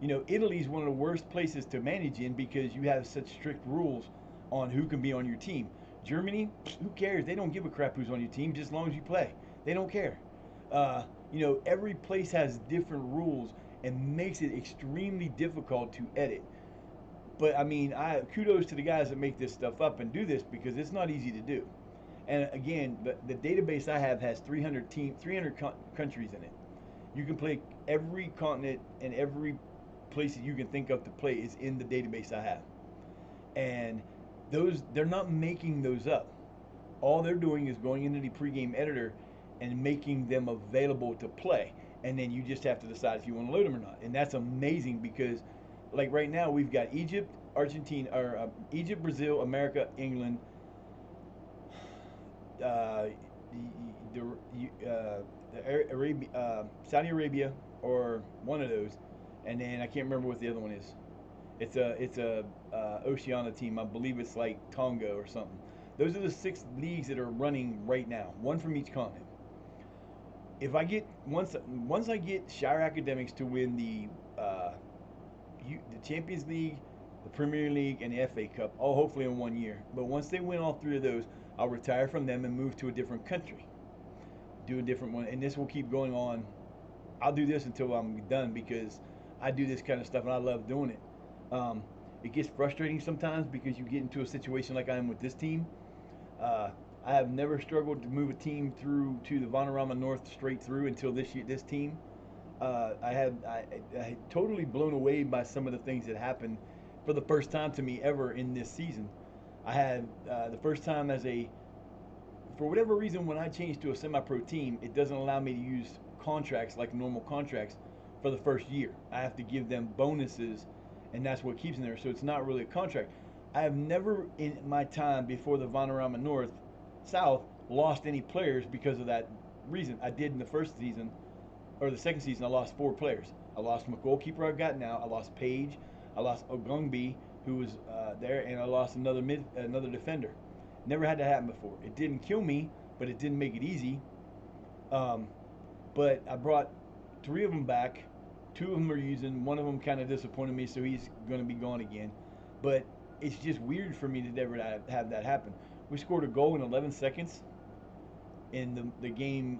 Italy is one of the worst places to manage in because you have such strict rules on who can be on your team. Germany, who cares? They don't give a crap who's on your team, just as long as you play. They don't care. Every place has different rules and makes it extremely difficult to edit. But I mean, I kudos to the guys that make this stuff up and do this because it's not easy to do. And again, the database I have has 300 countries in it. You can play every continent and every place that you can think of to play is in the database I have. And they're not making those up. All they're doing is going into the pregame editor and making them available to play. And then you just have to decide if you want to load them or not. And that's amazing because like right now we've got Egypt, Argentina, or Egypt, Brazil, America, England, uh, Arabia, Saudi Arabia, or one of those, and then I can't remember what the other one is. It's a Oceania team. I believe it's like Tonga or something. Those are the 6 leagues that are running right now, one from each continent. If I get once I get Shire Academics to win the Champions League, the Premier League, and the FA Cup, all hopefully in one year. But once they win all 3 of those, I'll retire from them and move to a different country, do a different one, and this will keep going on. I'll do this until I'm done because I do this kind of stuff and I love doing it. It gets frustrating sometimes because you get into a situation like I am with this team. Uh, I have never struggled to move a team through to the Vanarama North straight through until this team. I had totally blown away by some of the things that happened for the first time to me ever in this season. I had the first time for whatever reason, when I changed to a semi-pro team, it doesn't allow me to use contracts like normal contracts for the first year. I have to give them bonuses, and that's what keeps them there. So it's not really a contract. I have never in my time before the Vanarama North South lost any players because of that reason. I did in the first season or the second season. I lost 4 players. I lost my goalkeeper I've got now. I lost Page. I lost Ogungbi, who was there, and I lost another defender. Never had that happen before. It didn't kill me, but it didn't make it easy. Um, but I brought 3 of them back. 2 of them are using. One of them kind of disappointed me, so he's going to be gone again. But it's just weird for me to never have that happen. We scored a goal in 11 seconds in the game.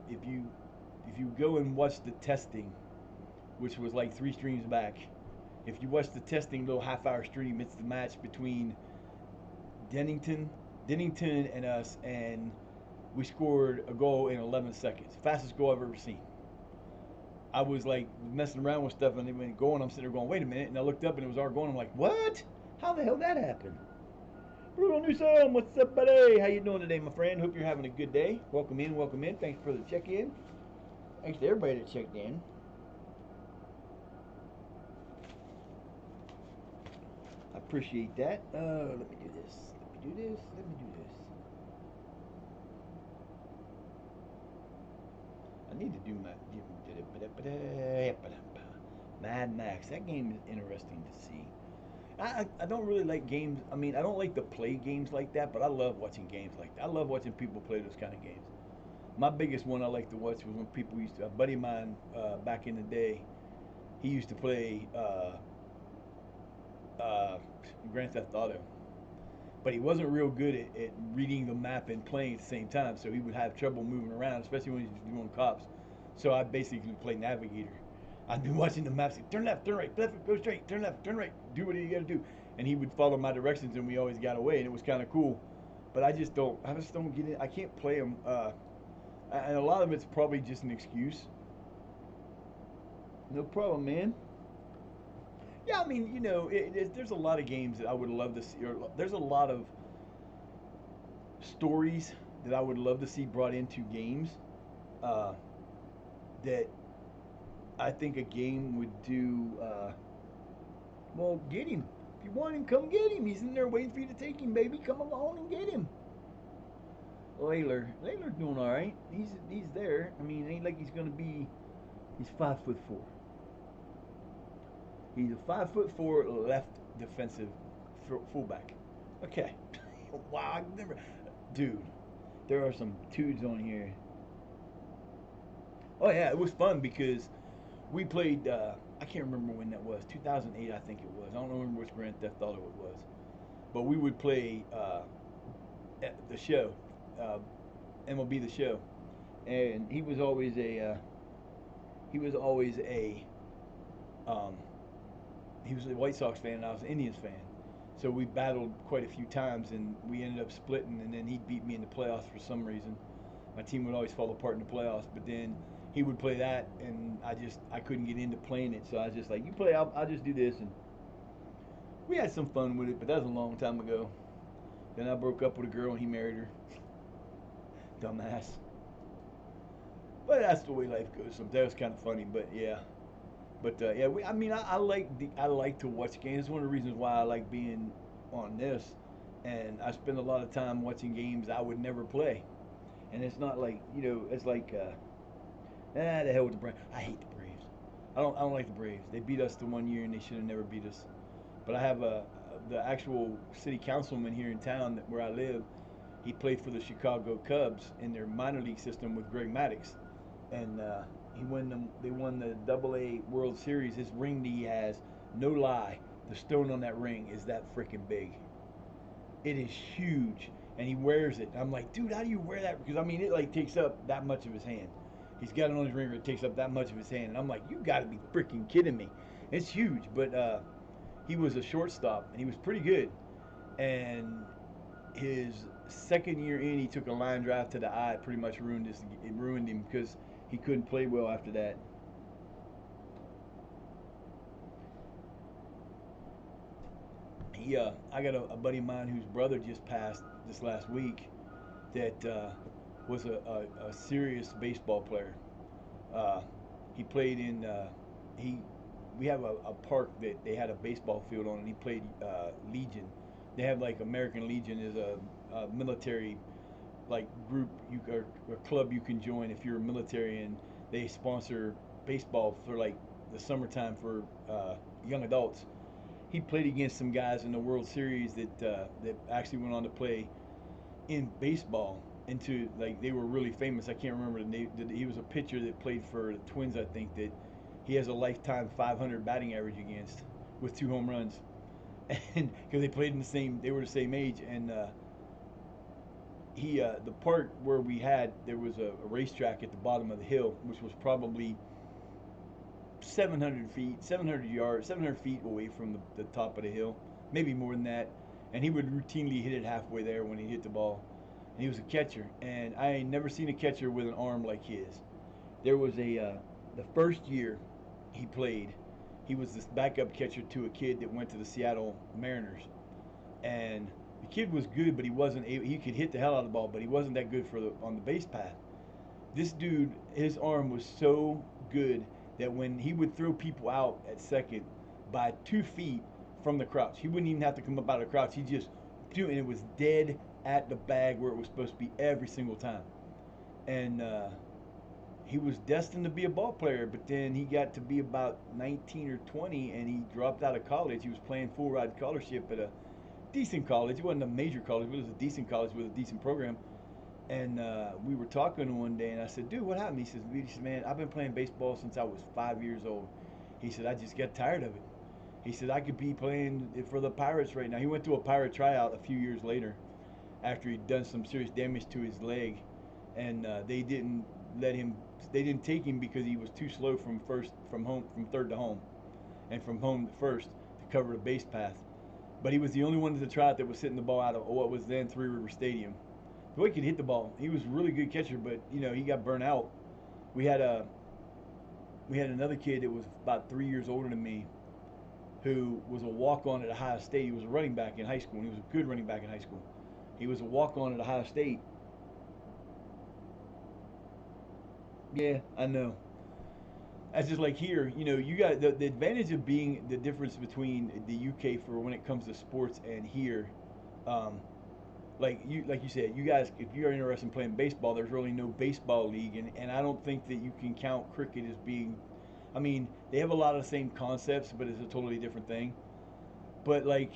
If you go and watch the testing, which was like 3 streams back, if you watch the testing little half-hour stream, it's the match between Dennington and us, and we scored a goal in 11 seconds. Fastest goal I've ever seen. I was like messing around with stuff and they went going. I'm sitting there going, wait a minute. And I looked up and it was our goal. I'm like, what? How the hell that happened? Bruno Newsom, what's up, buddy? How you doing today, my friend? Hope you're having a good day. Welcome in, welcome in. Thanks for the check-in. Thanks to everybody that checked in. I appreciate that. Let me do this. Let me do this. Let me do this. I need to do my Mad Max. That game is interesting to see. I don't really like games. I mean, I don't like to play games like that, but I love watching games like that. I love watching people play those kind of games. My biggest one I like to watch was when people used to. A buddy of mine back in the day, he used to play Grand Theft Auto, but he wasn't real good at reading the map and playing at the same time. So he would have trouble moving around, especially when he was doing cops. So I basically play navigator. I'd be watching the map, say, turn left, turn right, left, go straight, turn left, turn right, do what you got to do, and he would follow my directions, and we always got away, and it was kind of cool. But I just don't get it. I can't play them, and a lot of it's probably just an excuse. No problem, man. Yeah, I mean, there's a lot of games that I would love to see. Or there's a lot of stories that I would love to see brought into games uh, that I think a game would do. Well, get him. If you want him, come get him. He's in there waiting for you to take him, baby. Come along and get him. Layler's doing all right. He's there. I mean, it ain't like he's gonna be. He's 5'4". He's a 5'4" left defensive fullback. Okay. Wow, I've never. Dude, there are some dudes on here. Oh yeah, it was fun because we played. I can't remember when that was. 2008, I think it was. I don't remember which Grand Theft Auto it was, but we would play at the show, uh, MLB the Show, and he was always a um, he was a White Sox fan and I was an Indians fan. So we battled quite a few times and we ended up splitting, and then he beat me in the playoffs for some reason. My team would always fall apart in the playoffs, but then he would play that and I couldn't get into playing it, so I was just like, you play, I'll just do this, and we had some fun with it, but that was a long time ago. Then I broke up with a girl and he married her. Dumbass. But that's the way life goes. So that was kind of funny, but yeah. But yeah, I mean, I like to watch games. It's one of the reasons why I like being on this, and I spend a lot of time watching games I would never play. And it's not like it's like the hell with the Braves. I hate the Braves. I don't like the Braves. They beat us the one year and they should have never beat us. But I have the actual city councilman here in town where I live. He played for the Chicago Cubs in their minor league system with Greg Maddux, and they won the Double-A World Series. His ring that he has, no lie, the stone on that ring is that freaking big. It is huge, and he wears it. I'm like, dude, how do you wear that? Because I mean, it like takes up that much of his hand. He's got it on his ring, it takes up that much of his hand, and I'm like, you got to be freaking kidding me. It's huge, but he was a shortstop, and he was pretty good. And his second year in, he took a line drive to the eye. Pretty much ruined him because he couldn't play well after that. I got a buddy of mine whose brother just passed this last week that was a serious baseball player. He played in he we have a park that they had a baseball field on, and he played Legion, They have like American Legion is a military like group or club you can join if you're a military, and they sponsor baseball for like the summertime for young adults. He played against some guys in the World Series that actually went on to play in baseball into like they were really famous. I can't remember the name. He was a pitcher that played for the Twins, I think. That he has a lifetime 500 batting average against with 2 home runs, and because they were the same age, and the park where we had there was a racetrack at the bottom of the hill, which was probably 700 feet, 700 yards, 700 feet away from the top of the hill, maybe more than that. And he would routinely hit it halfway there when he hit the ball. And he was a catcher, and I ain't never seen a catcher with an arm like his. There was the first year he played, he was this backup catcher to a kid that went to the Seattle Mariners, and the kid was good, but he wasn't able, he could hit the hell out of the ball, but he wasn't that good on the base path. This dude, his arm was so good that when he would throw people out at second by 2 feet from the crouch, he wouldn't even have to come up out of the crouch. He just do it, and it was dead at the bag where it was supposed to be every single time. And he was destined to be a ball player, but then he got to be about 19 or 20, and he dropped out of college. He was playing full ride scholarship at a decent college. It wasn't a major college, but it was a decent college with a decent program. And we were talking one day, and I said, "Dude, what happened?" He said, "Man, I've been playing baseball since I was 5 years old." He said, "I just got tired of it." He said, "I could be playing for the Pirates right now." He went to a Pirate tryout a few years later after he'd done some serious damage to his leg, and they didn't let him. They didn't take him because he was too slow from third to home, and from home to first to cover the base path. But he was the only one at the tryout that was hitting the ball out of what was then Three River Stadium. The way he could hit the ball, he was a really good catcher, but he got burnt out. We had a we had another kid that was about 3 years older than me, who was a walk-on at Ohio State. He was a running back in high school, and he was a good running back in high school. He was a walk-on at Ohio State. Yeah, I know. That's just like here. You got the advantage of being the difference between the UK for when it comes to sports and here. Um, like you said, you guys, if you're interested in playing baseball, there's really no baseball league, and I don't think that you can count cricket as being. I mean, they have a lot of the same concepts, but it's a totally different thing. But like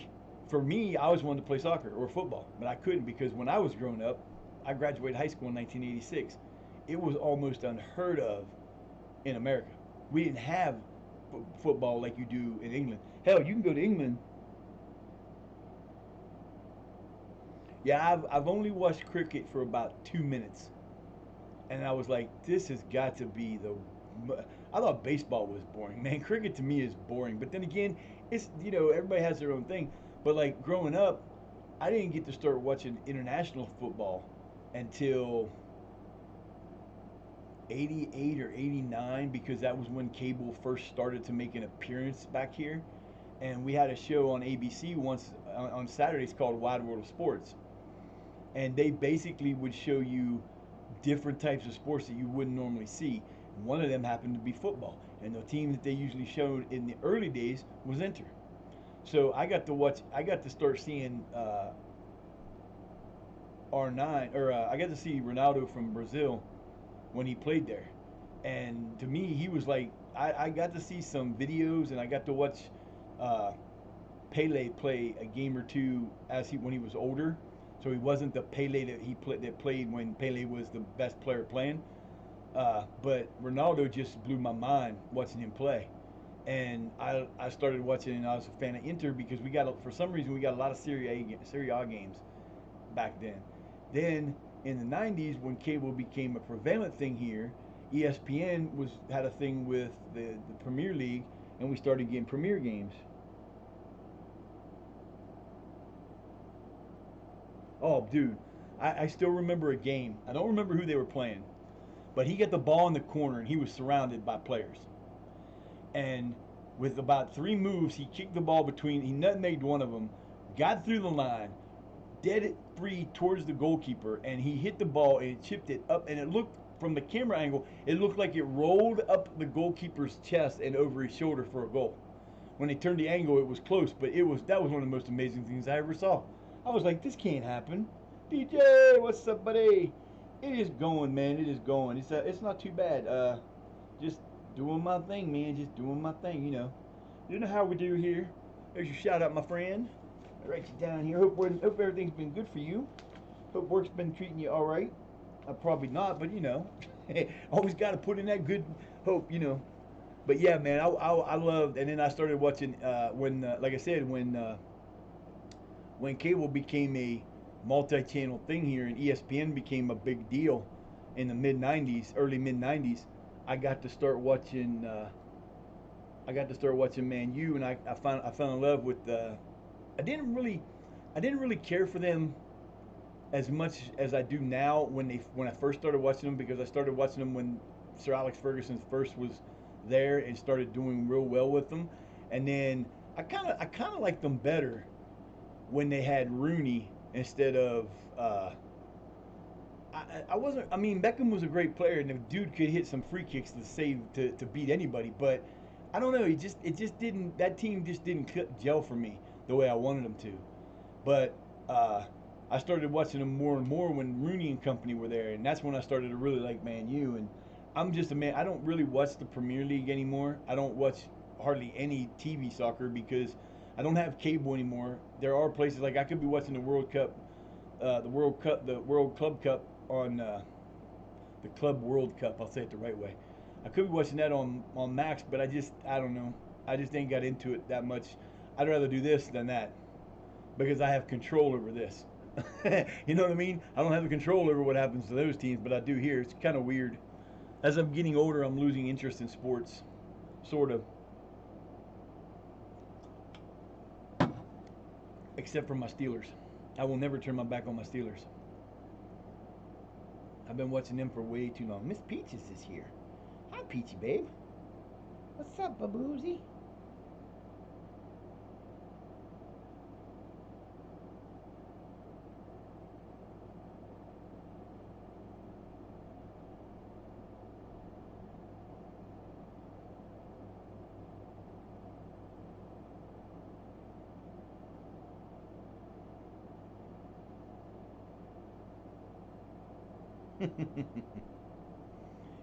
for me, I always wanted to play soccer or football, but I couldn't because when I was growing up, I graduated high school in 1986. It was almost unheard of in America. We didn't have football like you do in England. Hell, you can go to England. Yeah, I've only watched cricket for about 2 minutes, and I was like, this has got to be the. I thought baseball was boring. Man, cricket to me is boring. But then again, it's everybody has their own thing. But like growing up, I didn't get to start watching international football until 88 or 89 because that was when cable first started to make an appearance back here. And we had a show on ABC once on Saturdays called Wide World of Sports. And they basically would show you different types of sports that you wouldn't normally see. One of them happened to be football, and the team that they usually showed in the early days was Inter. So I got to watch. I got to start seeing R9, or I got to see Ronaldo from Brazil when he played there, and to me he was like I got to see some videos, and I got to watch uh, Pele play a game or two when he was older. So he wasn't the Pele that played when Pele was the best player playing. But Ronaldo just blew my mind watching him play, and I started watching, and I was a fan of Inter because for some reason we got a lot of Serie A games back then. Then in the 90s when cable became a prevalent thing here, ESPN had a thing with the Premier League, and we started getting Premier games. Oh, dude, I still remember a game. I don't remember who they were playing, but he got the ball in the corner and he was surrounded by players. And with about 3 moves, he kicked the ball he nutmegged one of them, got through the line, dead it free towards the goalkeeper, and he hit the ball and chipped it up. And it looked, from the camera angle, it looked like it rolled up the goalkeeper's chest and over his shoulder for a goal. when they turned the angle, it was close, but that was one of the most amazing things I ever saw. I was like, this can't happen. DJ, what's up, buddy? It is going, man. It is going. It's not too bad. Just doing my thing, man. Just doing my thing. You know how we do here. There's your shout out, my friend. I write you down here. Hope everything's been good for you. Hope work's been treating you all right. Probably not, but always got to put in that good hope. But yeah, man, I loved, and then I started watching when, like I said, when cable became a multi-channel thing here, and ESPN became a big deal in the mid '90s, early mid '90s. I got to start watching. Man U, and I fell in love with. I didn't really care for them as much as I do now when I first started watching them, because I started watching them when Sir Alex Ferguson first was there and started doing real well with them, and then I kind of liked them better when they had Rooney instead of. I wasn't. I mean, Beckham was a great player, and the dude could hit some free kicks to save to beat anybody. But I don't know. It just didn't. That team just didn't gel for me the way I wanted them to. But I started watching them more and more when Rooney and company were there, and that's when I started to really like Man U. And I'm just a man. I don't really watch the Premier League anymore. I don't watch hardly any TV soccer because I don't have cable anymore. There are places like I could be watching the World Cup, the World Club Cup on the Club World Cup. I'll say it the right way. I could be watching that on Max, but I don't know. I just ain't got into it that much. I'd rather do this than that because I have control over this. You know what I mean? I don't have the control over what happens to those teams, but I do here. It's kind of weird. As I'm getting older, I'm losing interest in sports, sort of. Except for my Steelers. I will never turn my back on my Steelers. I've been watching them for way too long. Miss Peaches is here. Hi, Peachy babe. What's up, baboozy?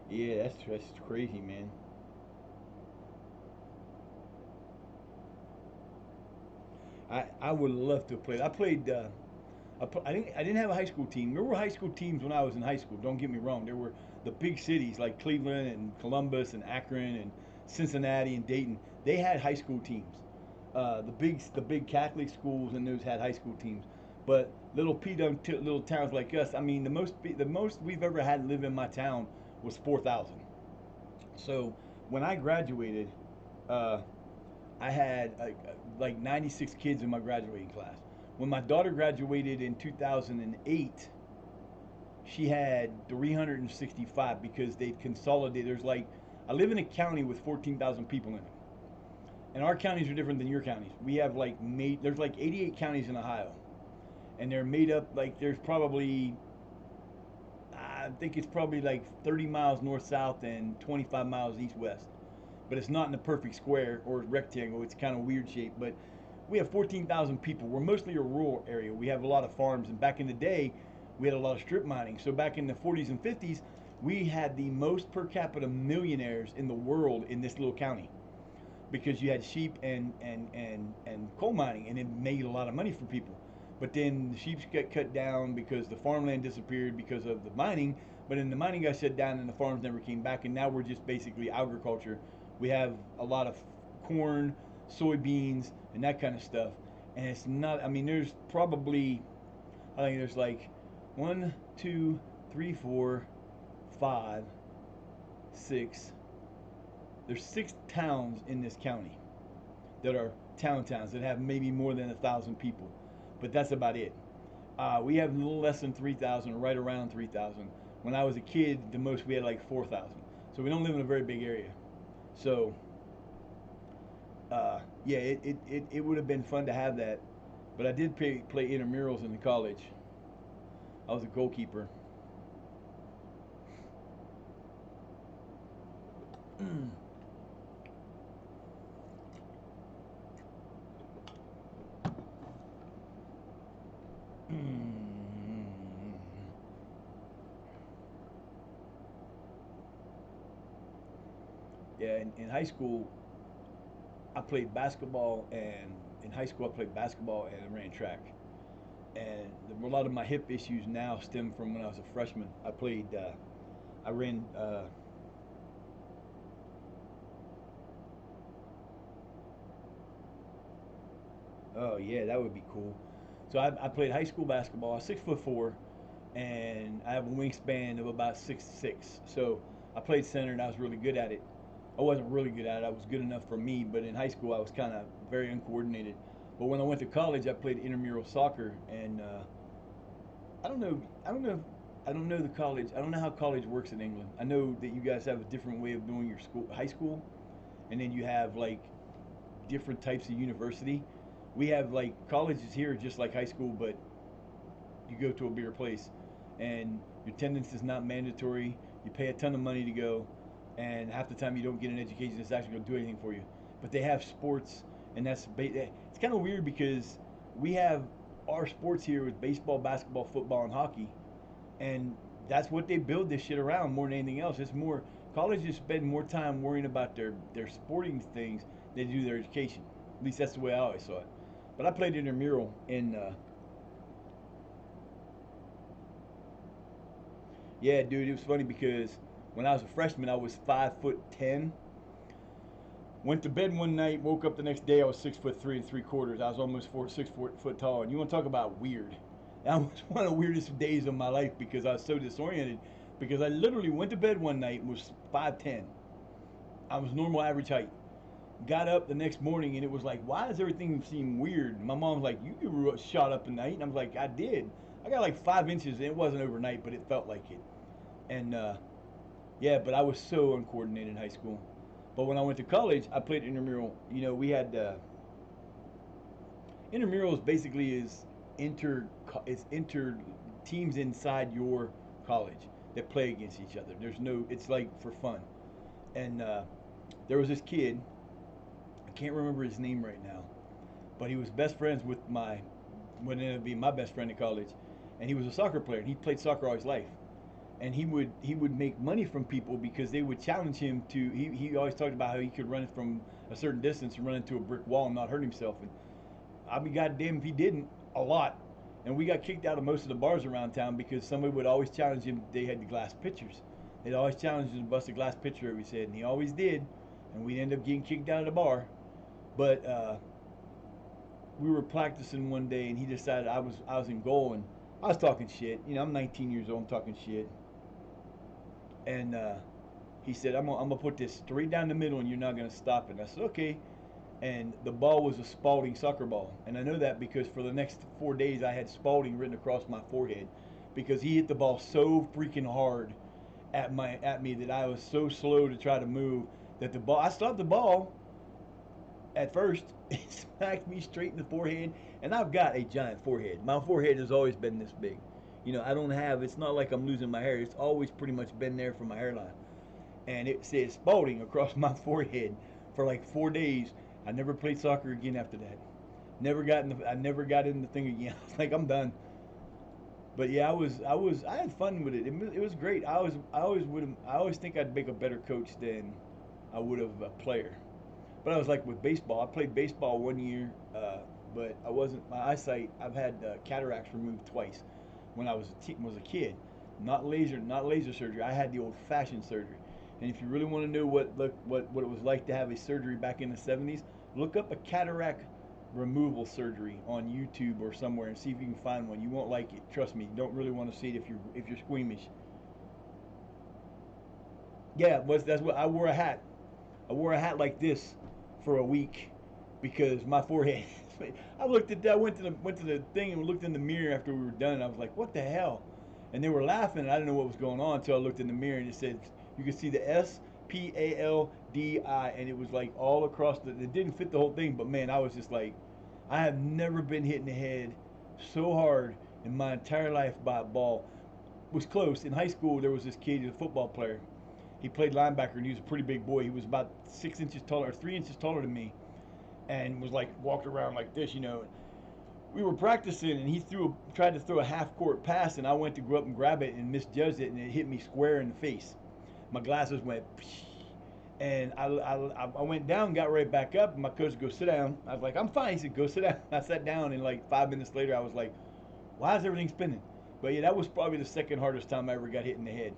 Yeah, that's crazy, man. I would love to have played. I didn't have a high school team. There were high school teams when I was in high school. Don't get me wrong. There were the big cities like Cleveland and Columbus and Akron and Cincinnati and Dayton. They had high school teams. The big Catholic schools and those had high school teams. But little towns like us. I mean, the most we've ever had live in my town was 4,000. So when I graduated, uh, I had like 96 kids in my graduating class. When my daughter graduated in 2008, she had 365 because they'd consolidated. I live in a county with 14,000 people in it. And our counties are different than your counties. We have there's like 88 counties in Ohio. And they're made up, there's probably, I think it's probably like 30 miles north south and 25 miles east west. But it's not in a perfect square or rectangle. It's kind of weird shape. But we have 14,000 people. We're mostly a rural area. We have a lot of farms. And back in the day, we had a lot of strip mining. So back in the 40s and 50s, we had the most per capita millionaires in the world in this little county because you had sheep and coal mining, and it made a lot of money for people. But then the sheep got cut down because the farmland disappeared because of the mining. But then the mining got shut down and the farms never came back. And now we're just basically agriculture. We have a lot of corn, soybeans, and that kind of stuff. And it's not. I mean, there's probably. I think there's like 1, 2, 3, 4, 5, 6. There's 6 towns in this county that are towns that have maybe more than 1,000 people, but that's about it. We have a little less than 3,000, or right around 3,000. When I was a kid, the most we had like 4,000. So we don't live in a very big area. So yeah, it would have been fun to have that, but I did play intramurals in the college. I was a goalkeeper. Mm. Yeah, in high school, I played basketball, and in high school, I played basketball and ran track. And a lot of my hip issues now stem from when I was a freshman. I ran. Oh yeah, that would be cool. So I played high school basketball. I was 6'4", and I have a wingspan of about 6'6". So I played center, and I was really good at it. I wasn't really good at it. I was good enough for me, but in high school, I was kind of very uncoordinated. But when I went to college, I played intramural soccer, and I don't know. I don't know. I don't know the college. I don't know how college works in England. I know that you guys have a different way of doing your school, high school, and then you have like different types of university. We have like colleges here, just like high school, but you go to a bigger place, and your attendance is not mandatory. You pay a ton of money to go, and half the time you don't get an education that's actually going to do anything for you. But they have sports, and it's kind of weird because we have our sports here with baseball, basketball, football, and hockey, and that's what they build this shit around more than anything else. It's more colleges spend more time worrying about their sporting things than they do their education. At least that's the way I always saw it. But I played intramural in yeah, dude. It was funny because when I was a freshman, I was 5'10". Went to bed one night, woke up the next day, I was 6'3 3/4". I was almost 6 foot tall. And you want to talk about weird? That was one of the weirdest days of my life because I was so disoriented. Because I literally went to bed one night and was 5'10". I was normal average height. Got up the next morning and it was like, why does everything seem weird? And my mom was like, you were shot up at night. And I was like, I did. I got like 5 inches and it wasn't overnight, but it felt like it. And yeah, but I was so uncoordinated in high school. But when I went to college, I played intramural. You know, we had intramurals basically is inter teams inside your college that play against each other. There's no, it's like for fun. And there was this kid, I can't remember his name right now, but he was best friends with what ended up being my best friend in college, and he was a soccer player. And he played soccer all his life, and he would make money from people because they would challenge him to. He always talked about how he could run from a certain distance and run into a brick wall and not hurt himself. And I'd be goddamn if he didn't a lot. And we got kicked out of most of the bars around town because somebody would always challenge him. They had the glass pitchers. They'd always challenge him to bust a glass pitcher every said, and he always did. And we'd end up getting kicked out of the bar. But we were practicing one day, and he decided I was in goal, and I was talking shit. You know, I'm 19 years old, I'm talking shit, and he said, I'm gonna put this straight down the middle, and you're not gonna stop it. And I said, okay. And the ball was a Spalding soccer ball, and I know that because for the next 4 days I had Spalding written across my forehead because he hit the ball so freaking hard at me that I was so slow to try to move that the ball I stopped the ball at first. It smacked me straight in the forehead, and I've got a giant forehead. My forehead has always been this big. You know, I don't have. It's not like I'm losing my hair. It's always pretty much been there from my hairline, and it said Spalding across my forehead for like 4 days. I never played soccer again after that. I never got in the thing again. I was like, I'm done. But yeah, I had fun with it. It was great. I always think I'd make a better coach than I would have a player. But I was like with baseball. I played baseball one year, but I wasn't. My eyesight. I've had cataracts removed twice when I was a kid. Not laser surgery. I had the old-fashioned surgery. And if you really want to know what it was like to have a surgery back in the 70s, look up a cataract removal surgery on YouTube or somewhere and see if you can find one. You won't like it. Trust me. You don't really want to see it if you're squeamish. Yeah, that's what I wore a hat. I wore a hat like this for a week because my forehead. I looked at that. I went to the thing and looked in the mirror after we were done. And I was like, "What the hell?" And they were laughing. And I didn't know what was going on until I looked in the mirror and it said, "You could see the Spaldi," and it was like all across the. It didn't fit the whole thing, but man, I was just like, I have never been hit in the head so hard in my entire life by a ball. It was close in high school. There was this kid, he was a football player. He played linebacker and he was a pretty big boy. He was about 6 inches taller, or 3 inches taller than me, and was like walked around like this, you know. we were practicing, and he tried to throw a half court pass, and I went to go up and grab it and misjudged it, and it hit me square in the face. My glasses went, and I went down, got right back up, and my coach go sit down. I was like, I'm fine. He said, go sit down. I sat down, and like 5 minutes later, I was like, why is everything spinning? But yeah, that was probably the second hardest time I ever got hit in the head.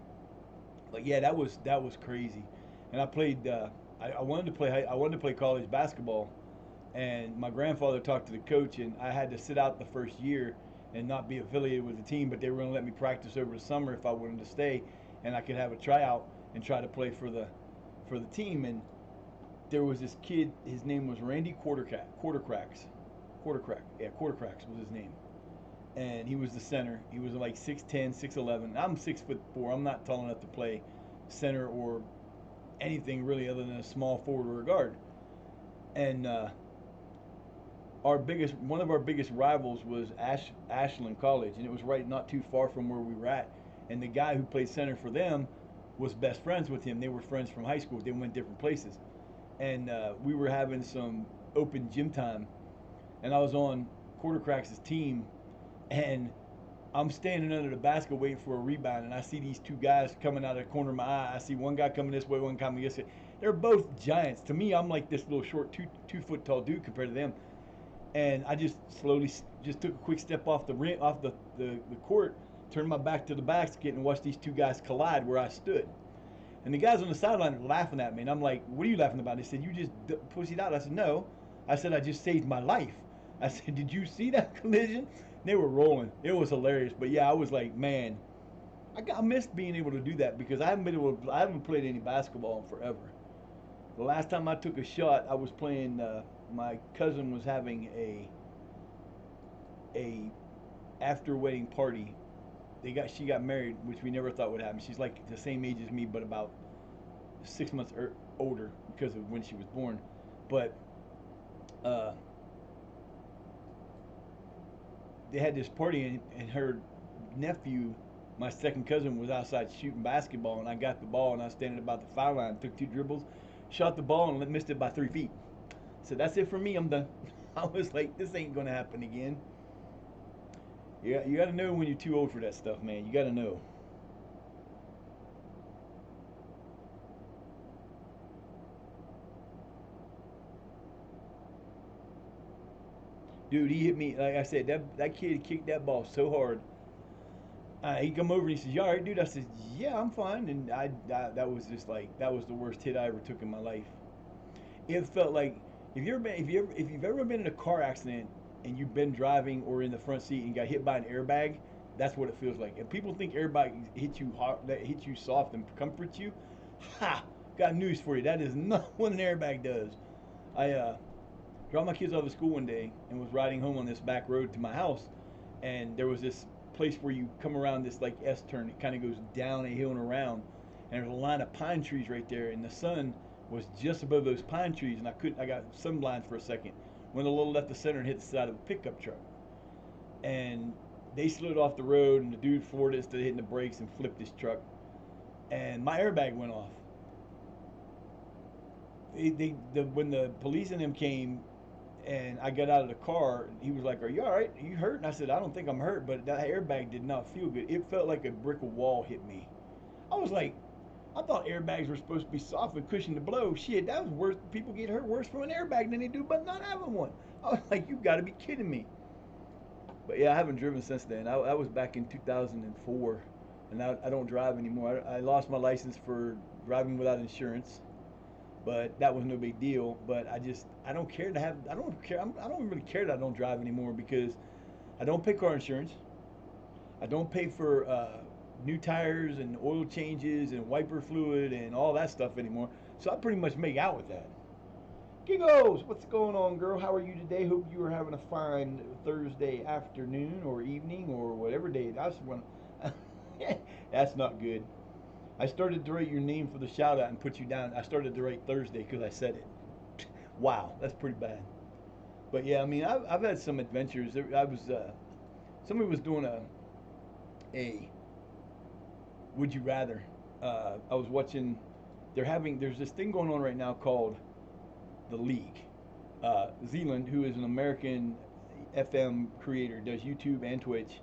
But yeah, that was crazy. And I played. I wanted to play. I wanted to play college basketball, and my grandfather talked to the coach, and I had to sit out the first year and not be affiliated with the team, but they were going to let me practice over the summer if I wanted to stay, and I could have a tryout and try to play for the team. And there was this kid. His name was Randy Quartercracks was his name, and he was the center. He was like 6'10", 6'11". I'm 6'4". I'm not tall enough to play center or anything really other than a small forward or a guard. And one of our biggest rivals was Ashland College, and it was right not too far from where we were at. And the guy who played center for them was best friends with him. They were friends from high school. They went different places, and we were having some open gym time, and I was on Quartercracks' team, and I'm standing under the basket waiting for a rebound, and I see these two guys coming out of the corner of my eye. I see one guy coming this way, one coming this way. They're both giants. To me, I'm like this little short 2 foot tall dude compared to them. And I just slowly just took a quick step off the rim, off the court, turned my back to the basket, and watched these two guys collide where I stood. And the guys on the sideline are laughing at me, and I'm like, "What are you laughing about?" They said, "You just pussied out." I said, "No." I said, "I just saved my life." I said, "Did you see that collision?" They were rolling. It was hilarious. But yeah, I was like, man, I missed being able to do that because I haven't played any basketball in forever. The last time I took a shot, I was playing. My cousin was having a after wedding party. She got married, which we never thought would happen. She's like the same age as me, but about 6 months older because of when she was born. But uh, they had this party, and her nephew, my second cousin, was outside shooting basketball, and I got the ball, and I was standing about the foul line, took 2 dribbles, shot the ball, and missed it by 3 feet. So that's it for me. I'm done. I was like, this ain't gonna happen again. Yeah, you gotta know when you're too old for that stuff, man. You gotta know. Dude, he hit me. Like I said, that kid kicked that ball so hard. He come over and he says, "You all right, dude?" I said, "Yeah, I'm fine." And that was just like that was the worst hit I ever took in my life. It felt like if you've ever been in a car accident and you've been driving or in the front seat and got hit by an airbag, that's what it feels like. And people think airbags hit you hard, that hit you soft and comfort you. Ha! Got news for you. That is not what an airbag does. I dropped my kids off at school one day and was riding home on this back road to my house, and there was this place where you come around this like S turn. It kind of goes down a hill and around, and there's a line of pine trees right there, and the sun was just above those pine trees, and I got sunblind for a second. Went a little left of center and hit the side of a pickup truck, and they slid off the road, and the dude floored it instead of hitting the brakes and flipped his truck, and my airbag went off. When the police and them came, and I got out of the car, he was like, "Are you all right? Are you hurt?" And I said, "I don't think I'm hurt, but that airbag did not feel good. It felt like a brick wall hit me." I was like, I thought airbags were supposed to be soft and cushion the blow. Shit, that was worse. People get hurt worse from an airbag than they do by not having one. I was like, you got to be kidding me. But yeah, I haven't driven since then. I was back in 2004, and I don't drive anymore. I lost my license for driving without insurance, but that was no big deal. But I don't care to have, I don't care, I don't really care that I don't drive anymore because I don't pay car insurance. I don't pay for new tires and oil changes and wiper fluid and all that stuff anymore. So I pretty much make out with that. Giggles, what's going on, girl? How are you today? Hope you are having a fine Thursday afternoon or evening or whatever day. That's when. That's not good. I started to write your name for the shout out and put you down. I started to write Thursday because I said it. Wow, that's pretty bad. But yeah, I mean, I've had some adventures. I was somebody was doing a would you rather. I was watching. There's this thing going on right now called the League. Zealand, who is an American, FM creator, does YouTube and Twitch,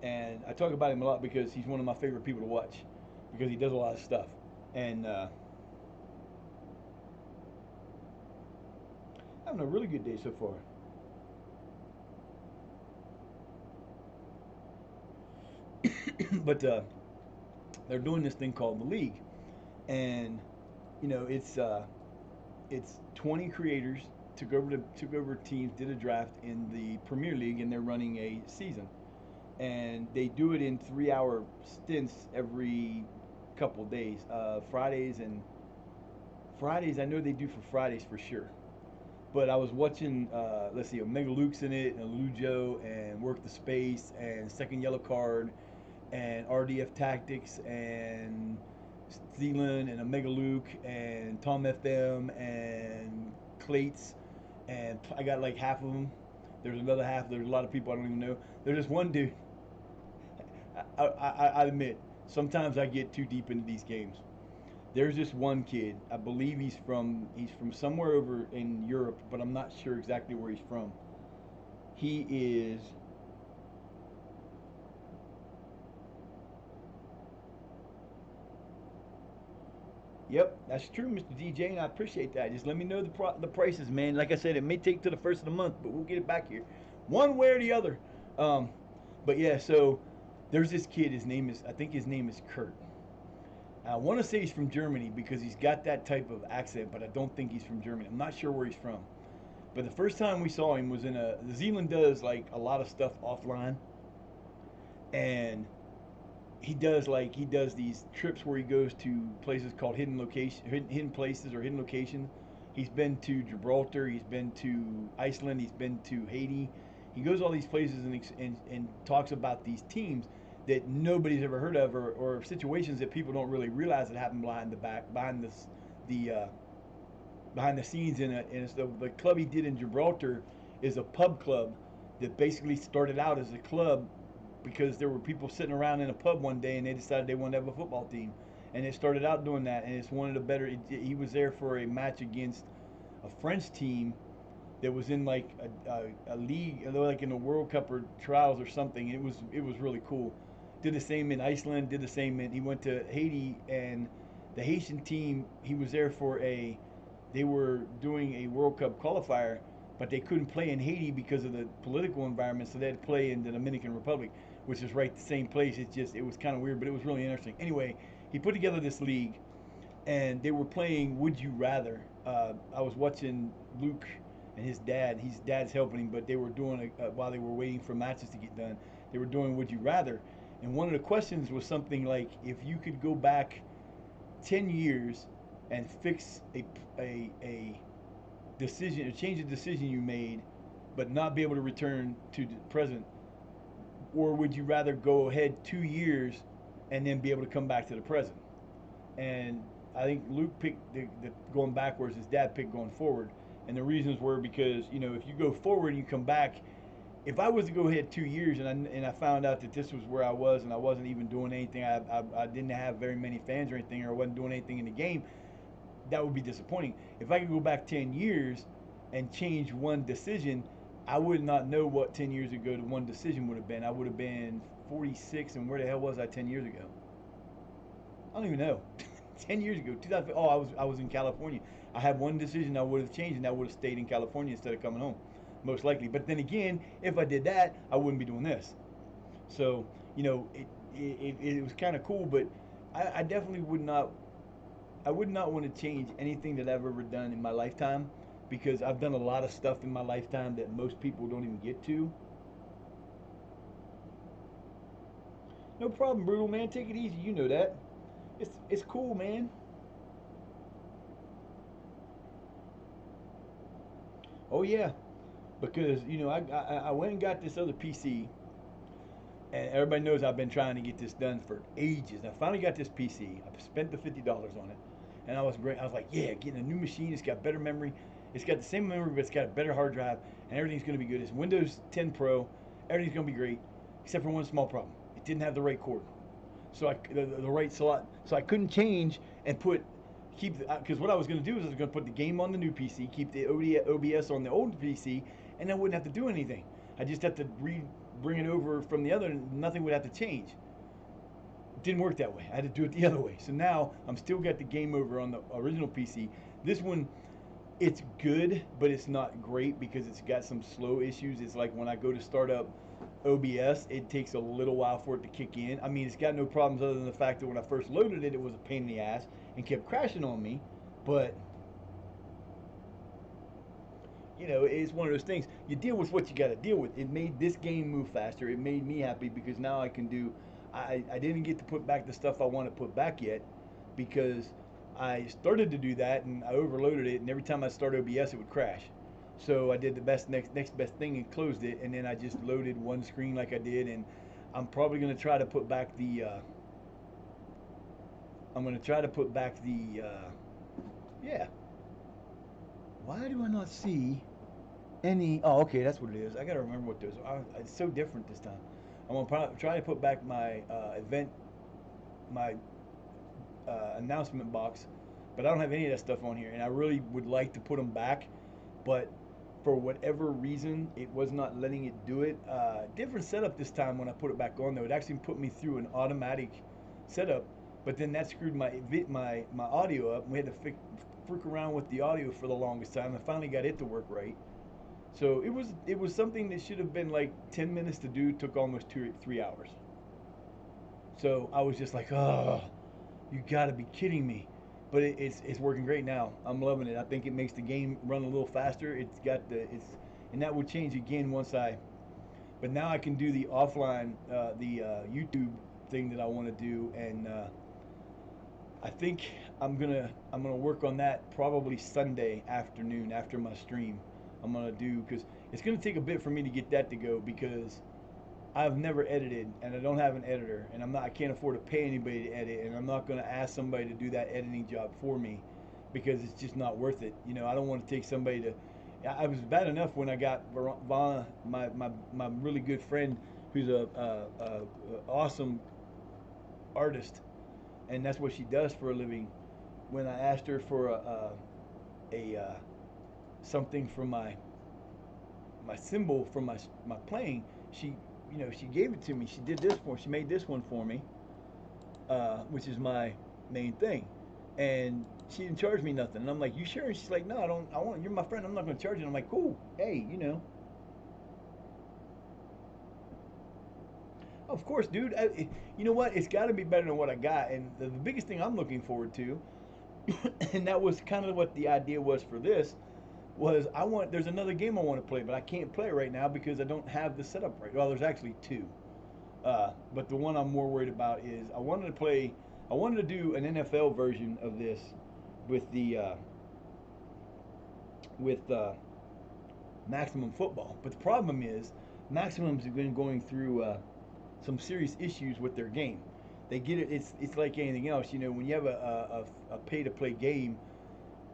and I talk about him a lot because he's one of my favorite people to watch because he does a lot of stuff. And having a really good day so far. But they're doing this thing called the league, and it's 20 creators took over teams, did a draft in the Premier League, and they're running a season, and they do it in 3 hour stints every couple days. Fridays I know they do for Fridays for sure. But I was watching, let's see, Omega Luke's in it, and Lujo, and Work the Space, and Second Yellow Card, and RDF Tactics, and Zealand, and Omega Luke, and Tom FM, and Clates, and I got like half of them. There's another half. There's a lot of people I don't even know. There's this one dude. I admit, sometimes I get too deep into these games. There's this one kid. I believe he's from somewhere over in Europe, but I'm not sure exactly where he's from. He is. Yep, that's true, Mr. DJ, and I appreciate that. Just let me know the prices, man. Like I said, it may take to the first of the month, but we'll get it back here, one way or the other. Um, but yeah, so there's this kid. I think his name is Kurt. I want to say he's from Germany because he's got that type of accent, but I don't think he's from Germany. I'm not sure where he's from. But the first time we saw him was the Zealand does like a lot of stuff offline, and he does these trips where he goes to places called hidden places or hidden locations. He's been to Gibraltar, he's been to Iceland, he's been to Haiti. He goes all these places and talks about these teams that nobody's ever heard of, or situations that people don't really realize that happen the behind the scenes in it. And so the club he did in Gibraltar is a pub club that basically started out as a club because there were people sitting around in a pub one day and they decided they wanted to have a football team, and it started out doing that. And it's one of the better. He was there for a match against a French team that was in like a league, like in the World Cup or trials or something. It was really cool. Did the same in Iceland. Did the same he went to Haiti, and the Haitian team he was there for a. They were doing a World Cup qualifier, but they couldn't play in Haiti because of the political environment, so they had to play in the Dominican Republic, which is right the same place. It was kind of weird, but it was really interesting. Anyway, he put together this league, and they were playing Would You Rather. I was watching Luke and his dad. His dad's helping him, but they were doing while they were waiting for matches to get done. They were doing Would You Rather, and one of the questions was something like, if you could go back 10 years and fix a decision or change a decision you made, but not be able to return to the present, or would you rather go ahead 2 years and then be able to come back to the present? And I think Luke picked the going backwards. His dad picked going forward, and the reasons were because if you go forward and you come back, if I was to go ahead 2 years and I found out that this was where I was and I wasn't even doing anything, I didn't have very many fans or anything, or I wasn't doing anything in the game, that would be disappointing. If I could go back 10 years and change one decision, I would not know what 10 years ago the one decision would have been. I would have been 46, and where the hell was I 10 years ago? I don't even know. 10 years ago, 2000. Oh, I was in California. I had one decision I would have changed, and I would have stayed in California instead of coming home, most likely. But then again, if I did that, I wouldn't be doing this. So it was kind of cool, but I definitely would not. I would not want to change anything that I've ever done in my lifetime, because I've done a lot of stuff in my lifetime that most people don't even get to. No problem, Brutal, man. Take it easy. You know that. It's cool, man. Oh yeah, because I went and got this other PC, and everybody knows I've been trying to get this done for ages. I finally got this PC. I spent the $50 on it, and I was great. I was like, yeah, getting a new machine. It's got better memory. It's got the same memory, but it's got a better hard drive, and everything's going to be good. It's Windows 10 Pro. Everything's going to be great, except for one small problem. It didn't have the right cord, so the right slot. So I couldn't change and keep because what I was going to do is I was going to put the game on the new PC, keep the OBS on the old PC, and I wouldn't have to do anything. I just have to bring it over from the other, and nothing would have to change. It didn't work that way. I had to do it the other way. So now I'm still got the game over on the original PC. This one, it's good, but it's not great because it's got some slow issues. It's like when I go to start up OBS, it takes a little while for it to kick in. I mean, it's got no problems other than the fact that when I first loaded it, it was a pain in the ass and kept crashing on me. But you know, it's one of those things. You deal with what you got to deal with. It made this game move faster. It made me happy because now I can do. I didn't get to put back the stuff I want to put back yet because I started to do that and I overloaded it, and every time I start OBS, it would crash. So I did the next best thing and closed it, and then I just loaded one screen like I did, and I'm probably gonna try to put back the. I'm gonna try to put back the. Yeah. Why do I not see any? Oh, okay, that's what it is. I gotta remember what those are. It's so different this time. I'm gonna try to put back my my announcement box, but I don't have any of that stuff on here, and I really would like to put them back, but for whatever reason, it was not letting it do it. Different setup this time when I put it back on though. It actually put me through an automatic setup, but then that screwed my audio up. We had to freak around with the audio for the longest time. I finally got it to work right. So it was something that should have been like 10 minutes to do. Took almost 2 or 3 hours. So I was just like, oh, you got to be kidding me. But it's working great now. I'm loving it. I think it makes the game run a little faster. It's got and that will change again once I. But now I can do the offline, the YouTube thing that I want to do, and I think I'm gonna work on that probably Sunday afternoon after my stream. I'm gonna do because it's gonna take a bit for me to get that to go because I've never edited and I don't have an editor and I can't afford to pay anybody to edit, and I'm not going to ask somebody to do that editing job for me because it's just not worth it. You know, I don't want to take somebody to. I was bad enough when I got Vana, my really good friend, who's a awesome artist, and that's what she does for a living. When I asked her for a something for my symbol for my playing, she she gave it to me. She did this for. She made this one for me, which is my main thing, and she didn't charge me nothing. And I'm like, you sure? And she's like, no, I don't. I want. You're my friend. I'm not going to charge you. I'm like, cool. Hey, of course, dude. You know what? It's got to be better than what I got. And the biggest thing I'm looking forward to, and that was kind of what the idea was for this, was there's another game I want to play, but I can't play it right now because I don't have the setup right. Well, there's actually two, but the one I'm more worried about is I wanted to do an NFL version of this with the with Maximum Football, but the problem is Maximum's been going through some serious issues with their game. They get it. It's like anything else, when you have a pay to play game,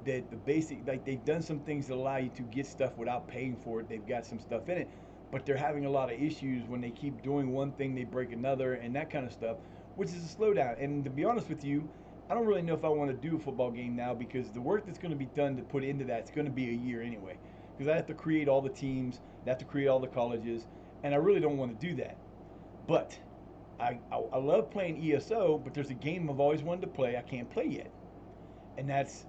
that the basic, like, they've done some things that allow you to get stuff without paying for it. They've got some stuff in it, but they're having a lot of issues when they keep doing one thing, they break another, and that kind of stuff, which is a slowdown. And to be honest with you, I don't really know if I want to do a football game now because the work that's going to be done to put into that is going to be a year anyway. Because I have to create all the teams, I have to create all the colleges, and I really don't want to do that. But I love playing ESO, but there's a game I've always wanted to play I can't play yet, and that's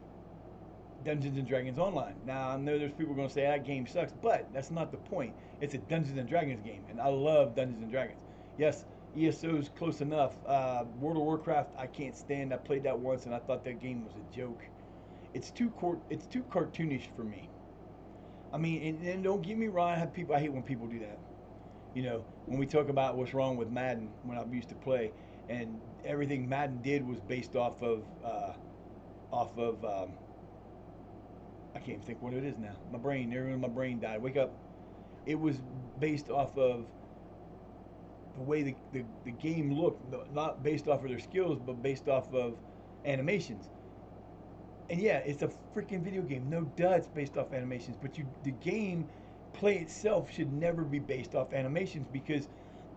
Dungeons and Dragons Online. Now I know there's people going to say that game sucks, but that's not the point. It's a Dungeons and Dragons game, and I love Dungeons and Dragons. Yes, ESO's close enough. World of Warcraft I can't stand. I played that once and I thought that game was a joke. It's too cartoonish for me. I mean, and don't get me wrong. I hate when people do that. When we talk about what's wrong with Madden when I used to play, and everything Madden did was based off of I can't even think what it is now. My brain died. Wake up. It was based off of the way the game looked, not based off of their skills, but based off of animations. And yeah, it's a freaking video game. No duh, it's based off animations. But the game play itself should never be based off animations because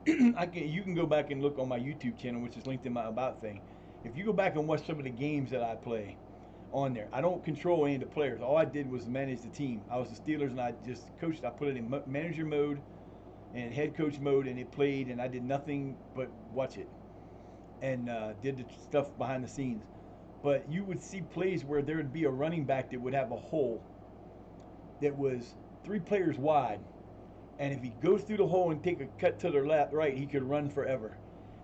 you can go back and look on my YouTube channel, which is linked in my about thing. If you go back and watch some of the games that I play on there, I don't control any of the players. All I did was manage the team. I was the Steelers and I just coached. I put it in manager mode, and head coach mode, and it played, and I did nothing but watch it and did the stuff behind the scenes. But you would see plays where there would be a running back that would have a hole that was 3 players wide, and if he goes through the hole and take a cut to the left, right, he could run forever.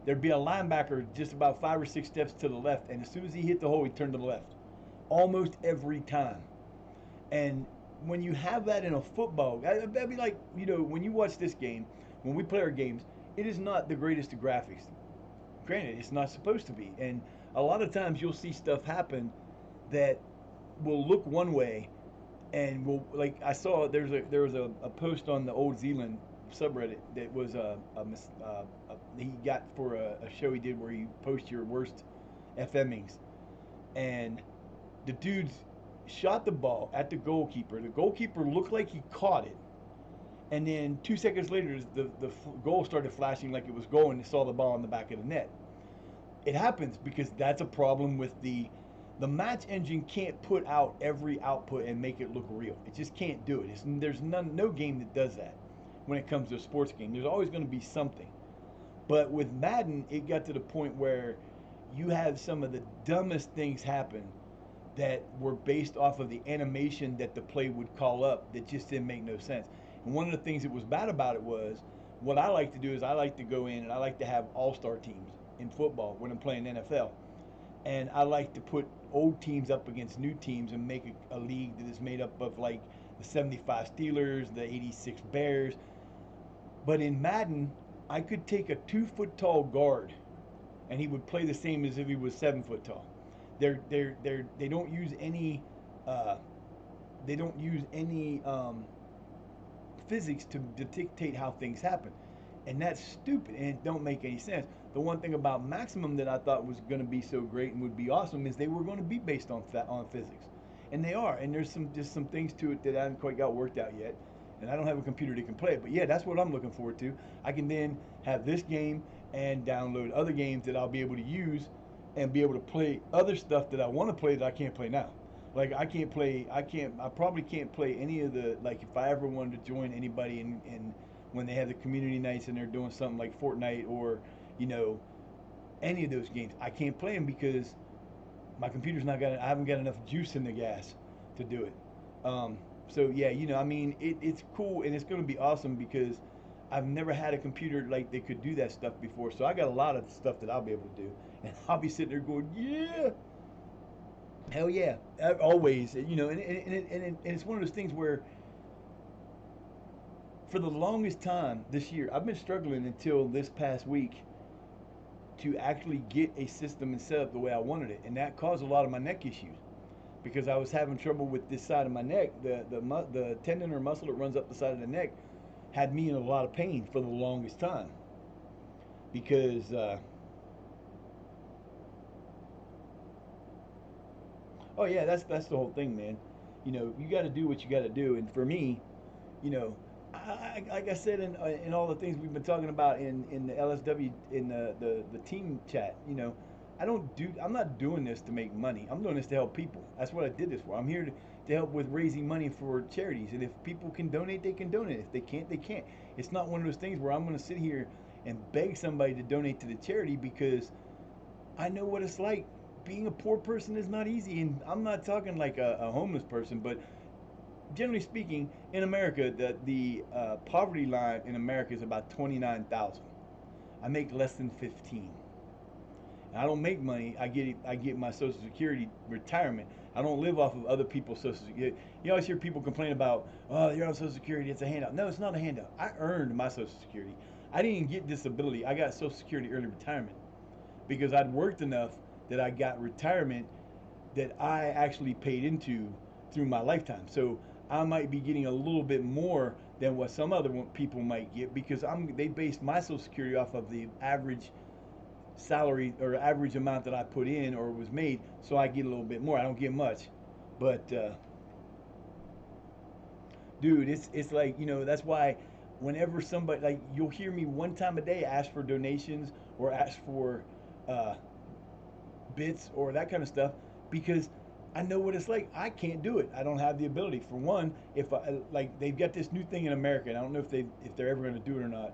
There'd be a linebacker just about 5 or 6 steps to the left, and as soon as he hit the hole, he'd turn to the left, almost every time. And when you have that in a football, that'd be like, when you watch this game, when we play our games, it is not the greatest of graphics. Granted, it's not supposed to be, and a lot of times you'll see stuff happen that will look one way, and will, like, I saw there was a post on the Old Zealand subreddit that was he got for a show he did where you post your worst FMings, and the dudes shot the ball at the goalkeeper. The goalkeeper looked like he caught it, and then 2 seconds later, the goal started flashing like it was goal, and he saw the ball in the back of the net. It happens because that's a problem with the match engine can't put out every output and make it look real. It just can't do it. There's no game that does that when it comes to a sports game. There's always going to be something. But with Madden, it got to the point where you have some of the dumbest things happen that were based off of the animation that the play would call up that just didn't make no sense. And one of the things that was bad about it was, what I like to do is I like to go in and I like to have all-star teams in football when I'm playing NFL. And I like to put old teams up against new teams and make a league that is made up of like the 75 Steelers, the 86 Bears. But in Madden, I could take a 2 foot tall guard and he would play the same as if he was 7 foot tall. They don't use any uh, they don't use any physics to dictate how things happen, and that's stupid and it don't make any sense. The one thing about Maximum that I thought was going to be so great and would be awesome is they were going to be based on physics, and they are. And there's some things to it that I haven't quite got worked out yet, and I don't have a computer that can play it. But yeah, that's what I'm looking forward to. I can then have this game and download other games that I'll be able to use and be able to play other stuff that I want to play that I can't play now. Like I probably can't play any of the, like, if I ever wanted to join anybody in when they have the community nights and they're doing something like Fortnite or, you know, any of those games, I can't play them because my computer's not got, I haven't got enough juice in the gas to do it. So yeah, I mean, it's cool and it's going to be awesome because I've never had a computer like they could do that stuff before. So I got a lot of stuff that I'll be able to do, and I'll be sitting there going, yeah, hell yeah, always, and it's one of those things where for the longest time this year, I've been struggling until this past week to actually get a system and set up the way I wanted it, and that caused a lot of my neck issues because I was having trouble with this side of my neck. The tendon or muscle that runs up the side of the neck had me in a lot of pain for the longest time because oh yeah, that's the whole thing, man. You got to do what you got to do, and for me, you know, like I said in all the things we've been talking about in the LSW in the team chat, I'm not doing this to make money. I'm doing this to help people. That's what I did this for. I'm here to help with raising money for charities, and if people can donate, they can donate. If they can't, they can't. It's not one of those things where I'm going to sit here and beg somebody to donate to the charity because I know what it's like. Being a poor person is not easy, and I'm not talking like a homeless person, but generally speaking, in America, the poverty line in America is about 29,000. I make less than 15. And I don't make money. I get my Social Security retirement. I don't live off of other people's Social Security. You always hear people complain about, oh, you're on Social Security, it's a handout. No, it's not a handout. I earned my Social Security. I didn't get disability. I got Social Security early retirement because I'd worked enough that I got retirement that I actually paid into through my lifetime. So I might be getting a little bit more than what some other people might get because they based my Social Security off of the average salary or average amount that I put in or was made. So I get a little bit more. I don't get much, but dude, it's like, that's why whenever somebody, like, you'll hear me one time a day ask for donations or ask for uh, bits or that kind of stuff because I know what it's like. I can't do it. I don't have the ability. For one, if I, like they've got this new thing in America, and I don't know if they're ever going to do it or not,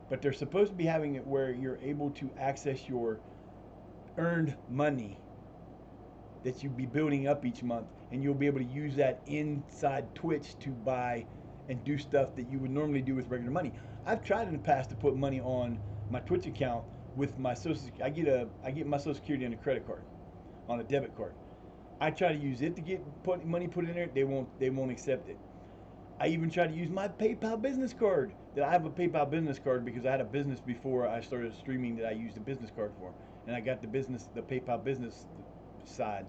but they're supposed to be having it where you're able to access your earned money that you'll be building up each month, and you'll be able to use that inside Twitch to buy and do stuff that you would normally do with regular money. I've tried in the past to put money on my Twitch account with my social. I get my Social Security on a credit card, on a debit card. I try to use it to get money put in there. They won't accept it. I even try to use my PayPal business card. That I have a PayPal business card because I had a business before I started streaming that I used a business card for, and I got the PayPal business side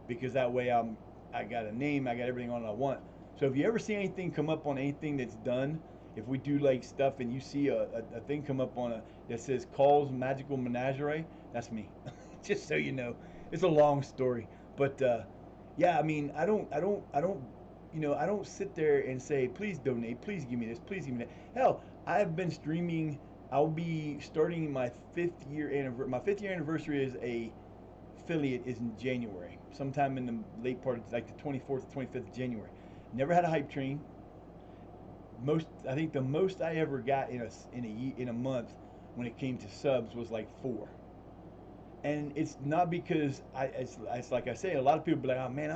because that way I got a name, I got everything on I want. So if you ever see anything come up on anything that's done, if we do like stuff and you see a thing come up on a that says calls magical menagerie, that's me. Just so you know, it's a long story, but yeah, I mean, I don't, I don't sit there and say, please donate, please give me this, please give me that. Hell, I've been streaming. I'll be starting my 5th year anniversary. My 5th year anniversary as a affiliate is in January, sometime in the late part, like the 24th, 25th of January. Never had a hype train. I think the most I ever got in a month when it came to subs was like 4. And it's not because it's like I say, a lot of people be like, oh man,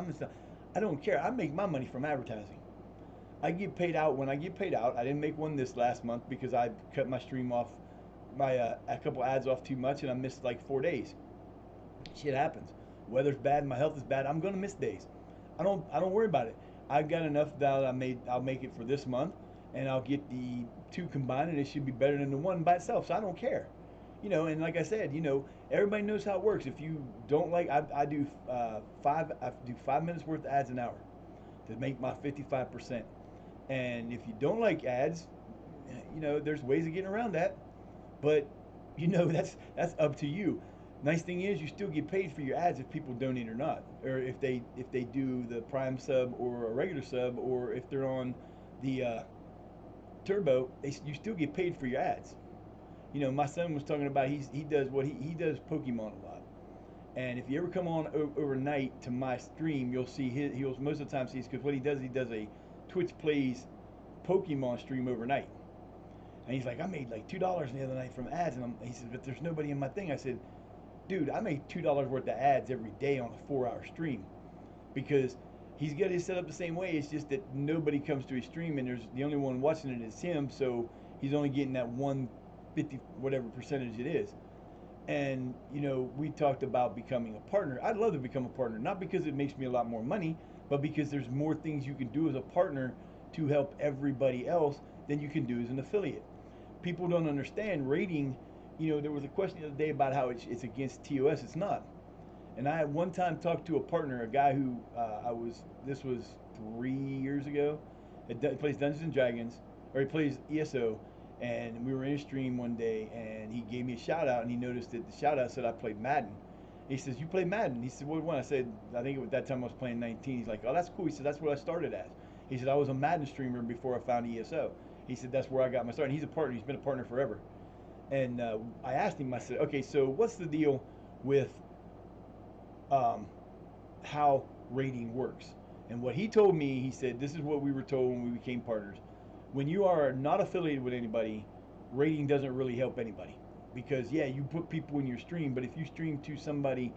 I don't care. I make my money from advertising. I get paid out when I get paid out. I didn't make one this last month because I cut my stream off, my a couple ads off too much, and I missed like 4 days. Shit happens. Weather's bad, my health is bad. I'm gonna miss days. I don't worry about it. I've got enough that I'll make it for this month, and I'll get the two combined, and it should be better than the one by itself. So I don't care. And like I said, everybody knows how it works. If you don't like, I do 5 minutes worth of ads an hour to make my 55%. And if you don't like ads, there's ways of getting around that. But that's up to you. Nice thing is you still get paid for your ads if people donate or not, or if they do the Prime sub or a regular sub, or if they're on the Turbo, you still get paid for your ads. My son was talking about he does he does Pokemon a lot, and if you ever come on overnight to my stream, you'll see he'll most of the time see because what he does a Twitch plays Pokemon stream overnight, and he's like, I made like $2 the other night from ads, and he said, but there's nobody in my thing. I said, dude, I make $2 worth of ads every day on a 4-hour stream because he's got it set up the same way. It's just that nobody comes to his stream, and the only one watching it is him, so he's only getting that 150 whatever percentage it is. And we talked about becoming a partner. I'd love to become a partner, not because it makes me a lot more money, but because there's more things you can do as a partner to help everybody else than you can do as an affiliate. People don't understand rating. There was a question the other day about how it's against TOS. It's not. And I had one time talked to a partner, a guy who this was 3 years ago. He plays Dungeons and Dragons, or he plays ESO. And we were in a stream one day, and he gave me a shout out, and he noticed that the shout out said I played Madden. He says, you play Madden? He said, what one? I said, I think at that time I was playing 19. He's like, oh, that's cool. He said, that's what I started as. He said, I was a Madden streamer before I found ESO. He said, that's where I got my start. And he's a partner. He's been a partner forever. And I asked him, I said, okay, so what's the deal with how rating works? And what he told me, he said, this is what we were told when we became partners. When you are not affiliated with anybody, rating doesn't really help anybody. Because, yeah, you put people in your stream, but if you stream to somebody,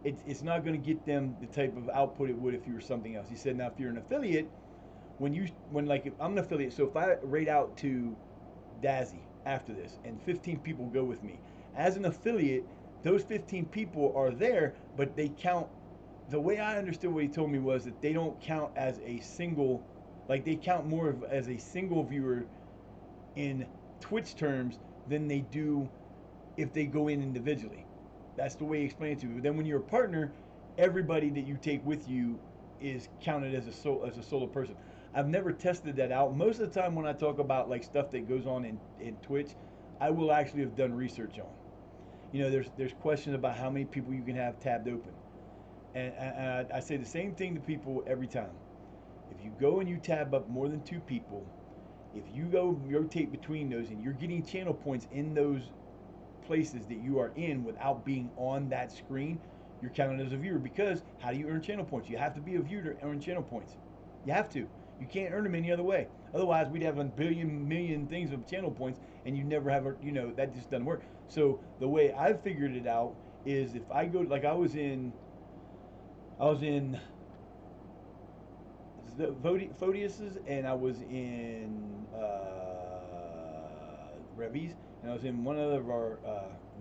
it's not going to get them the type of output it would if you were something else. He said, now, if you're an affiliate, if I'm an affiliate, so if I rate out to Dazzy after this, and 15 people go with me. As an affiliate, those 15 people are there, but they count. The way I understood what he told me was that they don't count as a single, like they count more as a single viewer in Twitch terms than they do if they go in individually. That's the way he explained it to me. But then when you're a partner, everybody that you take with you is counted as a solo person. I've never tested that out. Most of the time when I talk about like stuff that goes on in Twitch, I will actually have done research on. There's questions about how many people you can have tabbed open. And I say the same thing to people every time. If you go and you tab up more than 2 people, if you go rotate between those and you're getting channel points in those places that you are in without being on that screen, you're counted as a viewer. Because how do you earn channel points? You have to be a viewer to earn channel points. You have to. You can't earn them any other way. Otherwise, we'd have a billion, million things of channel points, and you never have a, that just doesn't work. So the way I've figured it out is if I go, like I was in Photius's, and I was in Revy's, and I was in one of our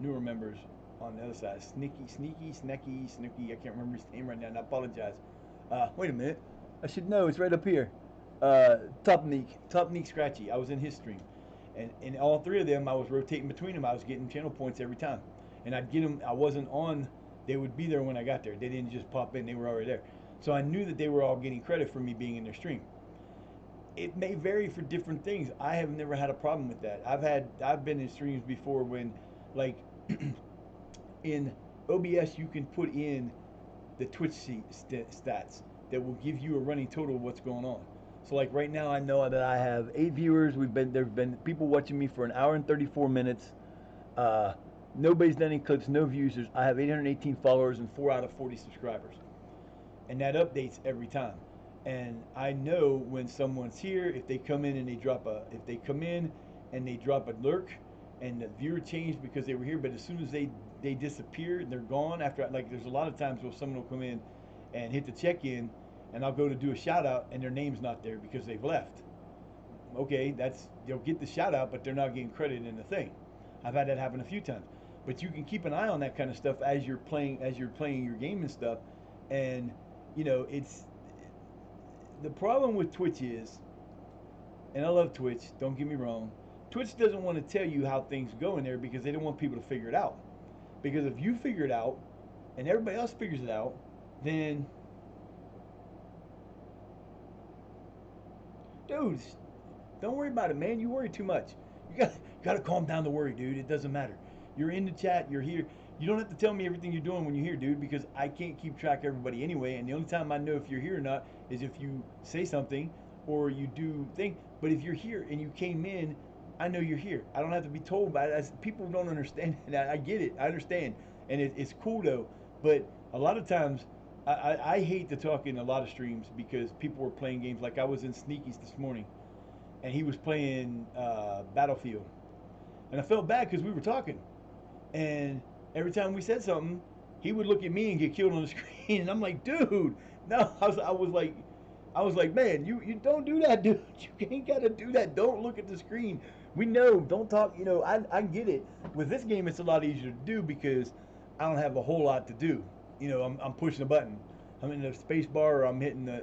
newer members on the other side, Sneaky. I can't remember his name right now, and I apologize. Wait a minute. I should know. It's right up here. Topneek Scratchy. I was in his stream, and in all three of them, I was rotating between them. I was getting channel points every time, and I'd get them. I wasn't on. They would be there when I got there. They didn't just pop in. They were already there. So I knew that they were all getting credit for me being in their stream. It may vary for different things. I have never had a problem with that. I've been in streams before when, like, in OBS you can put in the Twitch stats that will give you a running total of what's going on. So like right now I know that I have 8 viewers. There's been people watching me for an hour and 34 minutes. Nobody's done any clips, no views. I have 818 followers and 4 out of 40 subscribers. And that updates every time. And I know when someone's here, if they come in and they drop a lurk, and the viewer changed because they were here, but as soon as they disappear and they're gone after, like, there's a lot of times where someone will come in and hit the check-in, and I'll go to do a shout out and their name's not there because they've left. Okay, they'll get the shout out, but they're not getting credit in the thing. I've had that happen a few times. But you can keep an eye on that kind of stuff as you're playing your game and stuff. And it's the problem with Twitch is, and I love Twitch, don't get me wrong, Twitch doesn't want to tell you how things go in there because they don't want people to figure it out. Because if you figure it out and everybody else figures it out, then dudes, don't worry about it, man. You worry too much. You got to calm down the worry, dude. It doesn't matter. You're in the chat, you're here. You don't have to tell me everything you're doing when you're here, dude, because I can't keep track of everybody anyway, and the only time I know if you're here or not is if you say something or you do thing. But if you're here and you came in, I know you're here. I don't have to be told by it. People don't understand that. I get it. I understand. And it's cool though. But a lot of times I hate to talk in a lot of streams because people were playing games. Like I was in Sneaky's this morning and he was playing Battlefield. And I felt bad because we were talking. And every time we said something, he would look at me and get killed on the screen. And I'm like, dude, no. I was like, man, you don't do that, dude. You ain't got to do that. Don't look at the screen. We know, don't talk. I get it. With this game, it's a lot easier to do because I don't have a whole lot to do. I'm pushing a button. I'm in the space bar or I'm hitting the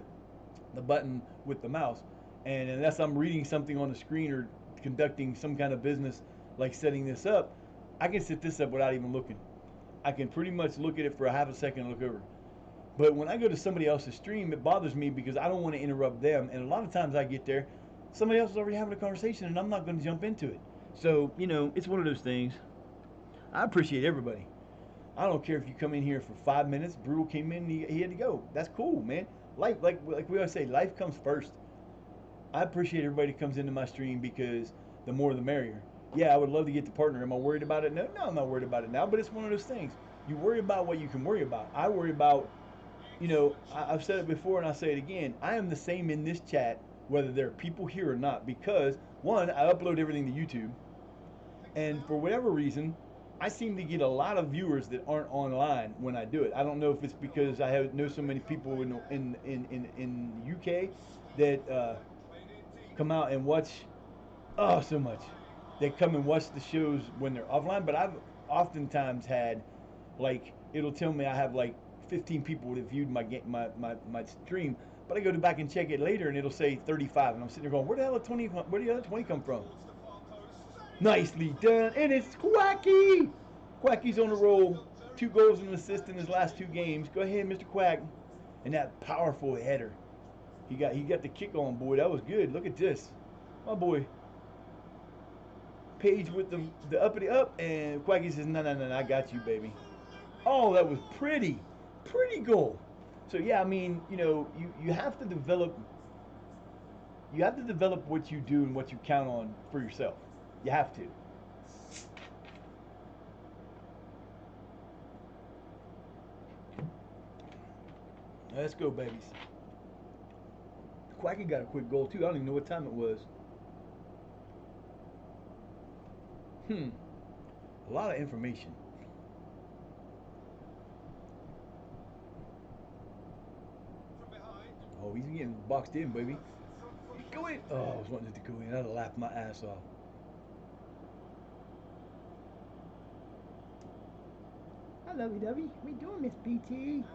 button with the mouse. And unless I'm reading something on the screen or conducting some kind of business like setting this up, I can set this up without even looking. I can pretty much look at it for a half a second and look over. But when I go to somebody else's stream, it bothers me because I don't want to interrupt them. And a lot of times I get there, somebody else is already having a conversation and I'm not going to jump into it. So, it's one of those things. I appreciate everybody. I don't care if you come in here for 5 minutes. Brutal came in, he had to go. That's cool, man. Life, like we always say, life comes first. I appreciate everybody who comes into my stream because the more the merrier. Yeah, I would love to get the partner. Am I worried about it? No, I'm not worried about it now, but it's one of those things. You worry about what you can worry about. I worry about, I've said it before and I'll say it again. I am the same in this chat, whether there are people here or not, because one, I upload everything to YouTube, and for whatever reason, I seem to get a lot of viewers that aren't online when I do it. I don't know if it's because I know so many people in the UK that come out and watch. Oh, so much. They come and watch the shows when they're offline, but I've oftentimes had, like, it'll tell me I have like 15 people that viewed my stream, but I go back and check it later and it'll say 35, and I'm sitting there going, where the other 20 come from? Nicely done, and it's Quacky. Quacky's on the roll, 2 goals and an assist in his last 2 games. Go ahead, Mr. Quack, and that powerful header. He got the kick on, boy. That was good. Look at this, my boy. Page with the uppity up, and Quacky says, no, I got you, baby. Oh, that was pretty goal. So yeah, I mean, you have to develop what you do and what you count on for yourself. You have to. Let's go, babies. Quacky got a quick goal, too. I don't even know what time it was. A lot of information. Oh, he's getting boxed in, baby. Go in. Oh, I was wanting it to go in. I'd have laughed my ass off. I love you, Debbie. What you doing, Miss Peachy?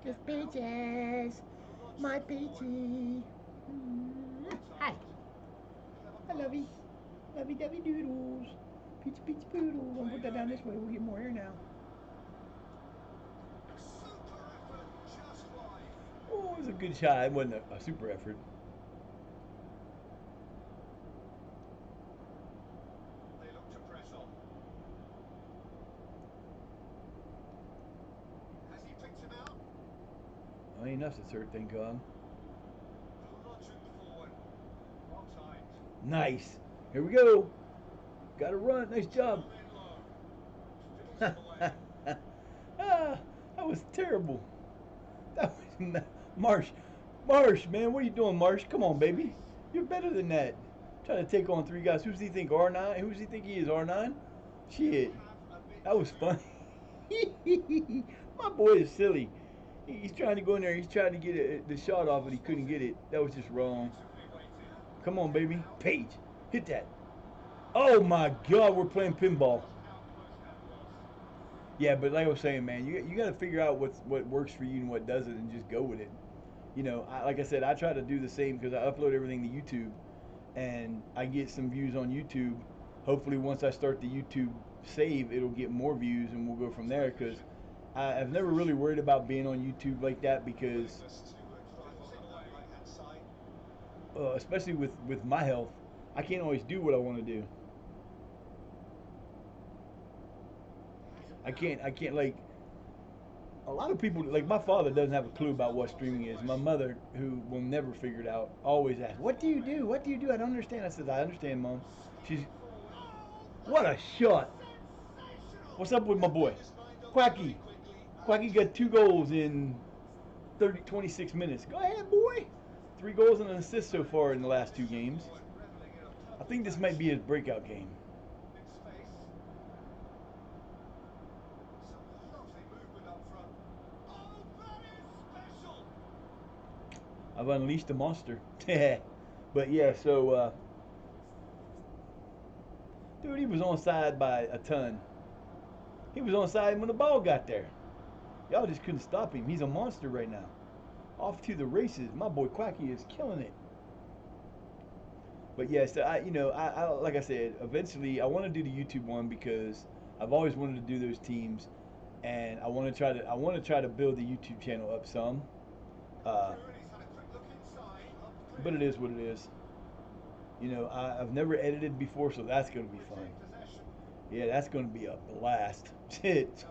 Miss Peaches. My Peachy. Hi. I love you. Lovey Dovey Doodles. Peachy Peachy Poodle. Don't put that down this way. We'll get more air now. Oh, it was a good shot. It wasn't a super effort. They look to press on. Has he picked him out? Well, ain't enough to third thing gone. Bludgeoned forward. Well timed. Nice. Here we go. Got to run. Nice job. Ah, that was terrible. That was Marsh. Marsh, man, what are you doing, Marsh? Come on, baby. You're better than that. Trying to take on three guys. Who's he think R9? Who's he think he is R9? Shit. That was funny. My boy is silly. He's trying to go in there. He's trying to get the shot off, but he couldn't get it. That was just wrong. Come on, baby. Paige, hit that. Oh my God, we're playing pinball. Yeah, but like I was saying, man, you got to figure out what works for you and what doesn't, and just go with it. You know, like I said, I try to do the same because I upload everything to YouTube, and I get some views on YouTube. Hopefully, once I start the YouTube save, it'll get more views, and we'll go from there. Because I've never really worried about being on YouTube like that because, especially with my health, I can't always do what I want to do. I can't like a lot of people like my father doesn't have a clue about what streaming is. My mother, who will never figure it out, always asks, "What do you do? What do you do?" I don't understand. I said, "I understand, Mom." She's what a shot! What's up with my boy, Quacky? Quacky got 2 goals in 26 minutes. Go ahead, boy. 3 goals and an assist so far in the last 2 games. I think this might be his breakout game. I've unleashed a monster. But yeah, so dude, he was on side by a ton. He was on side when the ball got there. Y'all just couldn't stop him. He's a monster right now. Off to the races. My boy Quacky is killing it. But yeah, so I like I said, eventually I want to do the YouTube one because I've always wanted to do those teams, and I want to try to build the YouTube channel up some. Uh, but it is what it is. You know, I've never edited before, so that's going to be fun. Yeah, that's going to be a blast. Shit.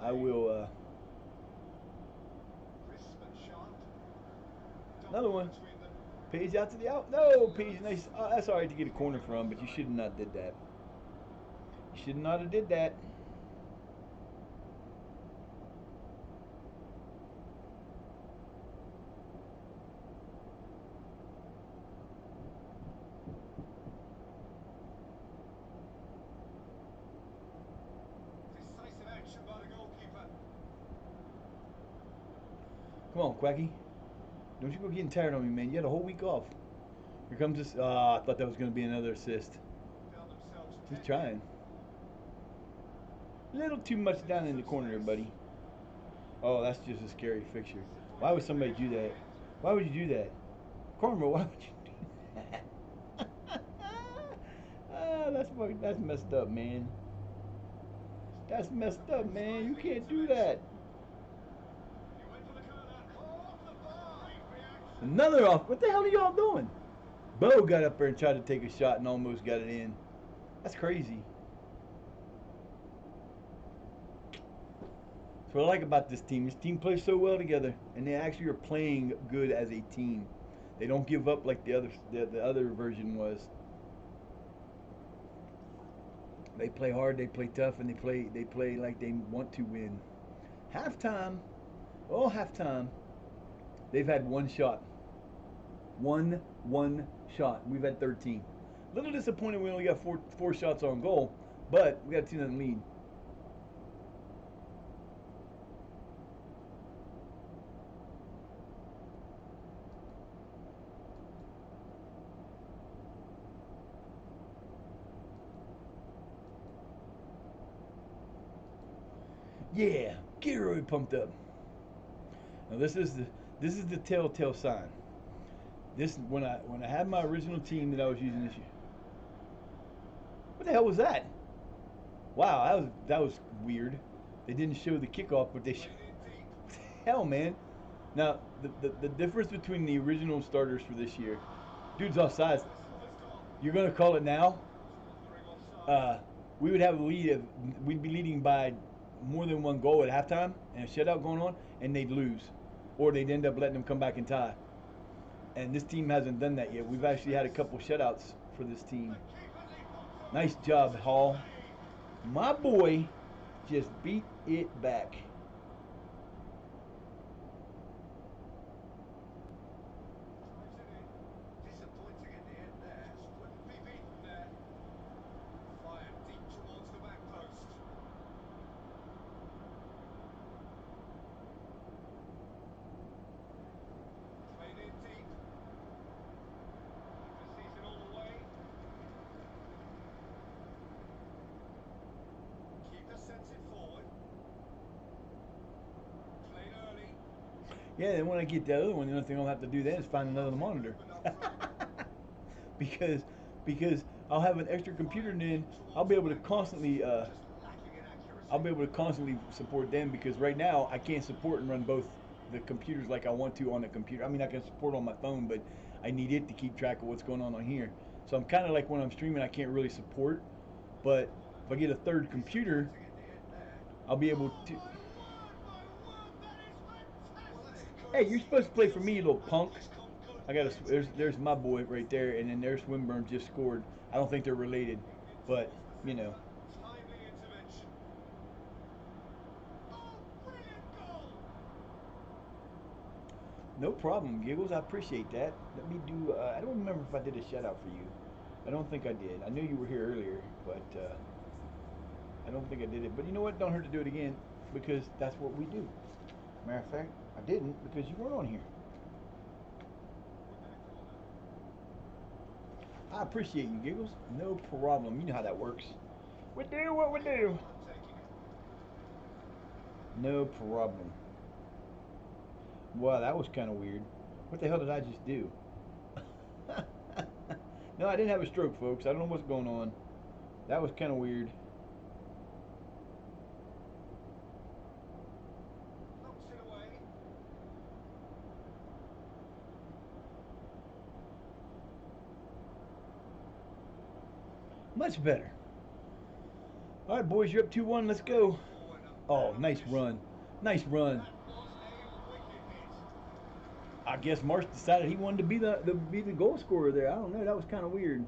I will. Another one. Page out to the out. No, Page. Nice. That's all right to get a corner from, but you should have not did that. You should not have did that. Decisive action by the goalkeeper. Come on, Quacky. Don't you go getting tired on me, man. You had a whole week off. Here comes this. I thought that was going to be another assist. He's trying. A little too much down in the corner there, buddy. Oh, that's just a scary fixture. Why would somebody do that? Why would you do that? Karma, why would you do that? That's messed up, man. That's messed up, man. You can't do that. Another off. What the hell are y'all doing? Bo got up there and tried to take a shot and almost got it in. That's crazy. That's what I like about this team. This team plays so well together, and they actually are playing good as a team. They don't give up like the other version was. They play hard, they play tough, and they play like they want to win. Halftime, all halftime, they've had one shot. One shot. We've had 13. A little disappointed we only got four shots on goal, but we got a 2-0 lead. Yeah, get really pumped up. Now this is the telltale sign. This when I had my original team that I was using this year. What the hell was that? Wow, that was weird. They didn't show the kickoff, but they Played in deep. what the hell, man. Now the difference between the original starters for this year, dude's offsides. This one has gone. You're gonna call it now? Wandering offside. We would have a lead of we'd be leading by more than one goal at halftime and a shutout going on, and they'd lose, or they'd end up letting them come back and tie. And this team hasn't done that yet. We've actually had a couple shutouts for this team. The keeper leaps up. Nice job, Hall. My boy just beat it back. Drives it in. Disappointing in the end there. Wouldn't be beaten there. Fired deep towards the back post. Played in deep. Keeper sees it all the way. Keeper sends it forward. Played early. Yeah, then when I get the other one, the only thing I'll have to do then is find another monitor. because I'll have an extra computer, and then I'll be able to constantly Just lacking in accuracy. I'll be able to constantly support them, because right now I can't support and run both the computers like I want to on the computer. I mean, I can support on my phone, but I need it to keep track of what's going on here. So I'm kind of like when I'm streaming, I can't really support. But if I get a third computer, Disappointing in the end there. I'll be able to. My word, that is fantastic. Well, that's a Hey, you're supposed to play for me, you little And punk. he's come good I got into there's the there's game. my boy right there, and then there's Swinburne just scored. I don't think they're related, but you know. Timely intervention. Oh, brilliant goal! No problem, Giggles. I appreciate that. Let me do. I don't remember if I did a shutout for you. I don't think I did. I knew you were here earlier, but I don't think I did it. But you know what? Don't hurt to do it again, because that's what we do. Matter of fact, I didn't because you weren't on here. Woodland corner. I appreciate you, Giggles. No problem. You know how that works. We do what we do. Milan taking it. No problem. Wow, that was kind of weird. What the hell did I just do? No, I didn't have a stroke, folks. I don't know what's going on. That was kind of weird. Knocks it away. Much better. All right, boys, you're up 2-1. Let's go. Forward, a Oh, bad nice position. run. Nice run. That was a wicked hit. I guess Marsh decided he wanted to be the goal scorer there. I don't know. That was kind of weird.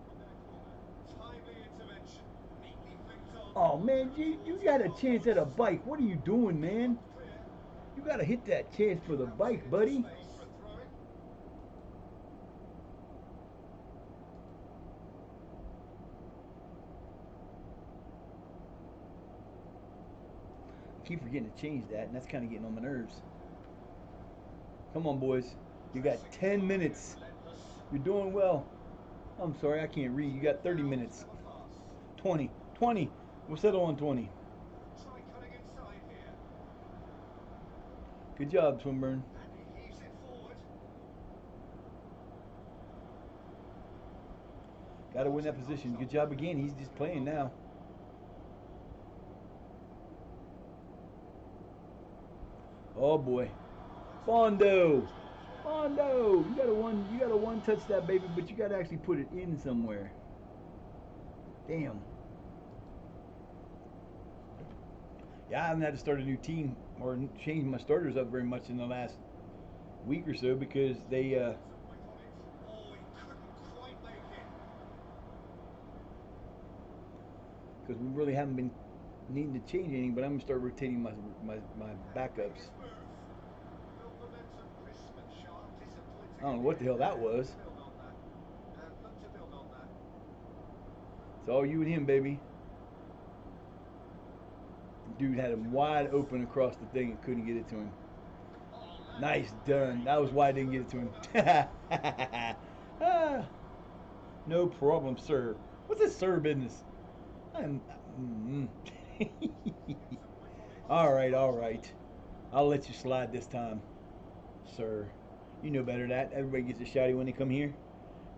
Woodland corner. Timely intervention. Neatly flicked on. Oh man, you got a chance at a bike. What are you doing, man? Clear. You got to hit that chance for the Bounced it bike, into buddy. space for a throw-in. I keep forgetting to change that, and that's kind of getting on my nerves. Come on, boys. You got 10 minutes. Relentless. You're doing well. I'm sorry, I can't read. You got 30 minutes. 20. 20. We'll settle on 20. Try cutting inside here. Good job, Swinburne. And he heaves it forward. Got to win that position. Good job again. He's just playing now. Oh boy. Bondo. Bondo. You got to one touch that baby, but you got to actually put it in somewhere. Damn. Yeah, I haven't had to start a new team or change my starters up very much in the last week or so, because they It's a whip on it. Oh, he couldn't quite make it. because we really haven't been needing to change anything, but I'm gonna start rotating my backups. Biggest move. Built momentum crisp and sharp. Disappointing I don't in know the what the end hell that there. Look was. to build on that. And look to build on that. It's all you and him, baby. Dude had him wide open across the thing and couldn't get it to him. Oh, that Nice is done. That was great. why I didn't get it to him. Ah, no problem, sir. What's this sir business? I'm. Get some whip on it. All right, all right. I'll let you slide this time, sir. You know better than that. Everybody gets a shouty when they come here.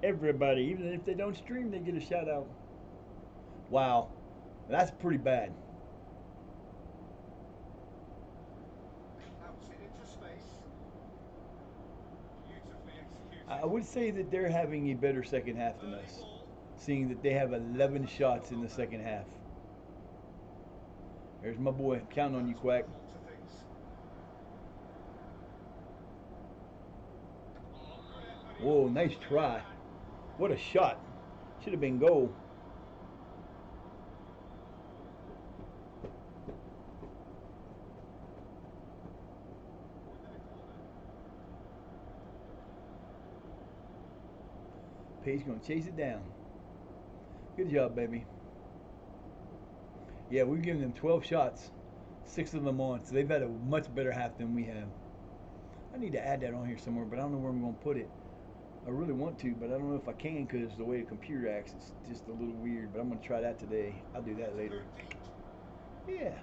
Everybody, even if they don't stream, they get a shout out. Wow, that's pretty bad. Outs it into space. Beautifully I executed. would say that they're having a better second half than Early us, ball. seeing that they have And 11 look to shots build in the on that. second half. There's my boy. I'm counting on you, That's going Quack. to alter things. Oh, good effort. He Whoa, almost nice cleared try. that. What a shot. Should have been goal. In their corner. Paige going to chase it down. Good job, baby. Yeah, we've given them 12 shots, 6 of them on, so they've had a much better half than we have. I need to add that on here somewhere, but I don't know where I'm going to put it. I really want to, but I don't know if I can because the way the computer acts, it's just a little weird. But I'm going to try that today. I'll do that To go later. deep. Yeah.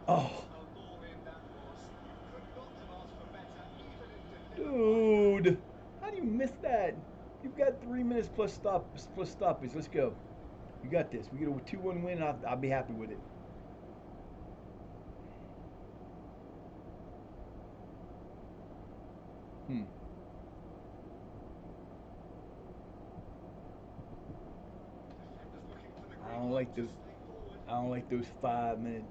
What Oh, a ball in that was. You could not have asked for better, even if delivered by hand. dude. How do you miss that? You've got 3 minutes plus stoppage. Let's go. You got this. We get a 2-1 win, I'll be happy with it. Hmm. Defenders looking for the I green don't light like to those. stay forward. I don't like those 5 minute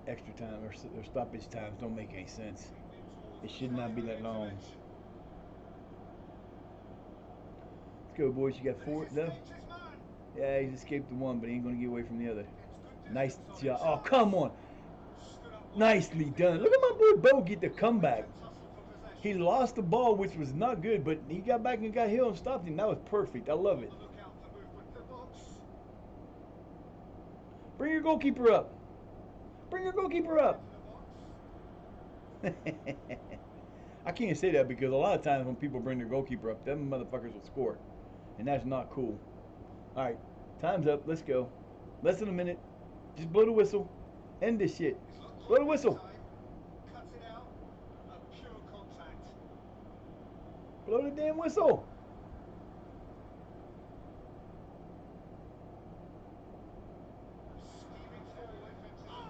extra time or stoppage times. Don't make any sense. Moving towards It the should not be timely that long. intervention. Let's go, boys. You got And he's 4 though. escaped his man. Yeah, he's escaped the one, but he ain't gonna get away from the other. Gets good Nice distance on it. job. Oh, come Chance. on. Stood up well to Nicely get done. things Look at my going. boy Bo get the Quick comeback. to tussle for He possession. lost the ball, which was not good, but he got back and got Hill and stopped him. That was perfect. I love On it. the lookout for movement in the box. Bring your goalkeeper up. Bring your goalkeeper Thrown up. into the box. I can't say that because a lot of times when people bring their goalkeeper up, them motherfuckers will score. And that's not cool. All right, time's up. Let's go. Less than a minute. Just blow the whistle. End this shit. It looked Blow the like this whistle. time. Cuts it out. A pure contact. Blow the damn whistle. Steaming forward.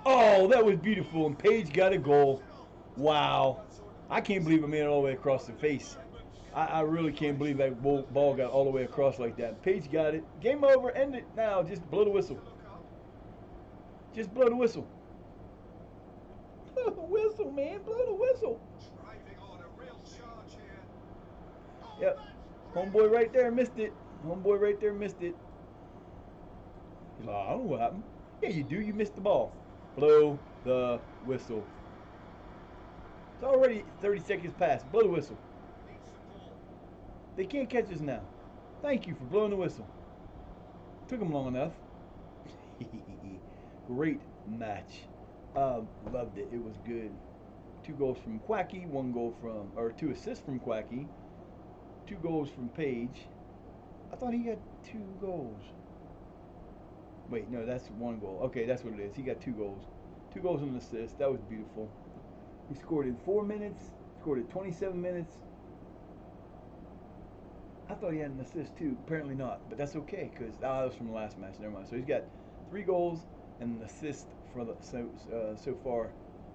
Oh, that was Oh! beautiful. And Paige got a goal. Sensational. Wow. I can't believe it made it all the way across the face. Defenders. I really can't believe that ball got all the way across like that. Paige got it. Game over. End it now. Just blow the Looking whistle. to look up. Just blow the whistle. Blow the whistle, man. Blow the whistle. Driving on a real charge here. Oh, Yep. that's Homeboy brilliant! right there missed it. Homeboy right there missed it. He's like, I don't know what happened. Yeah, you do. You missed the ball. Blow the whistle. It's already 30 seconds past. Blow the whistle. Needs support. They can't catch us now. Thank you for blowing the whistle. Took them long enough. Great match. Loved it. It was good. 2 goals from Quacky, 1 goal from, or 2 assists from Quacky, 2 goals from Page. I thought he got 2 goals. Wait, no, that's 1 goal. Okay, that's what it is. He got 2 goals. 2 goals and an assist. That was beautiful. He scored in 4 minutes, scored in 27 minutes. I thought he had an assist too. Apparently not, but that's okay because that was from the last match. Never mind. So he's got 3 goals and an assist for the so far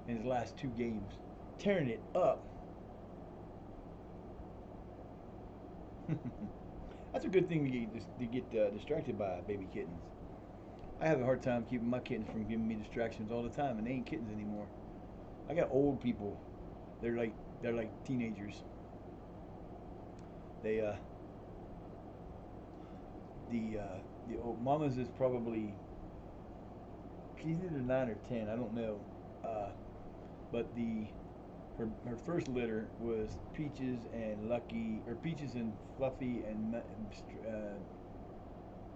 in his last 2 games, tearing it up. That's a good thing to get distracted by baby kittens. I have a hard time keeping my kittens from giving me distractions all the time, and they ain't kittens anymore. I got old people. They're like teenagers. They the old mamas is probably She's either 9 or 10. I don't know. Uh, but her first litter was Peaches and Lucky, or Peaches and Fluffy and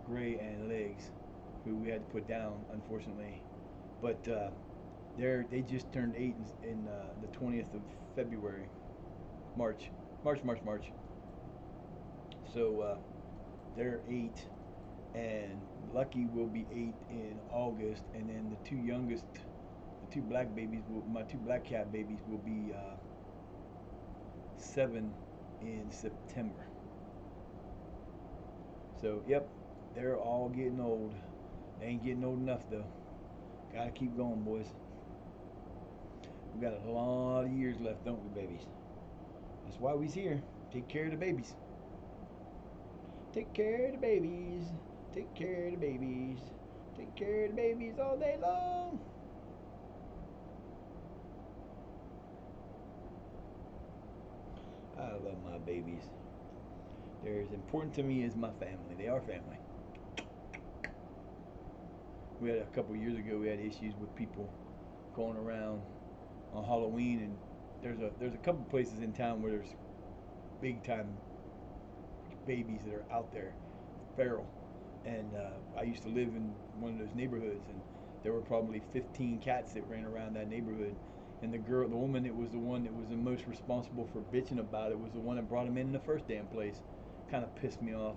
Gray and Legs, who we had to put down, unfortunately. But they just turned 8 in the 20th of February, March. So they're 8, and Lucky will be 8 in August, and then the two youngest, my two black cat babies will be 7 in September. So yep, they're all getting old. They ain't getting old enough though. Gotta keep going, boys. We got a lot of years left, don't we, babies? That's why we's here. Take care of the babies. Take care of the babies. Take care of the babies. Take care of the babies all day long. I love my babies. They're as important to me as my family. They are family. We had a couple years ago. We had issues with people going around on Halloween, and there's a couple places in town where there's big time babies that are out there, feral. And I used to live in one of those neighborhoods, and there were probably 15 cats that ran around that neighborhood. And the woman that was the one that was the most responsible for bitching about it was the one that brought them in the first damn place. Kind of pissed me off.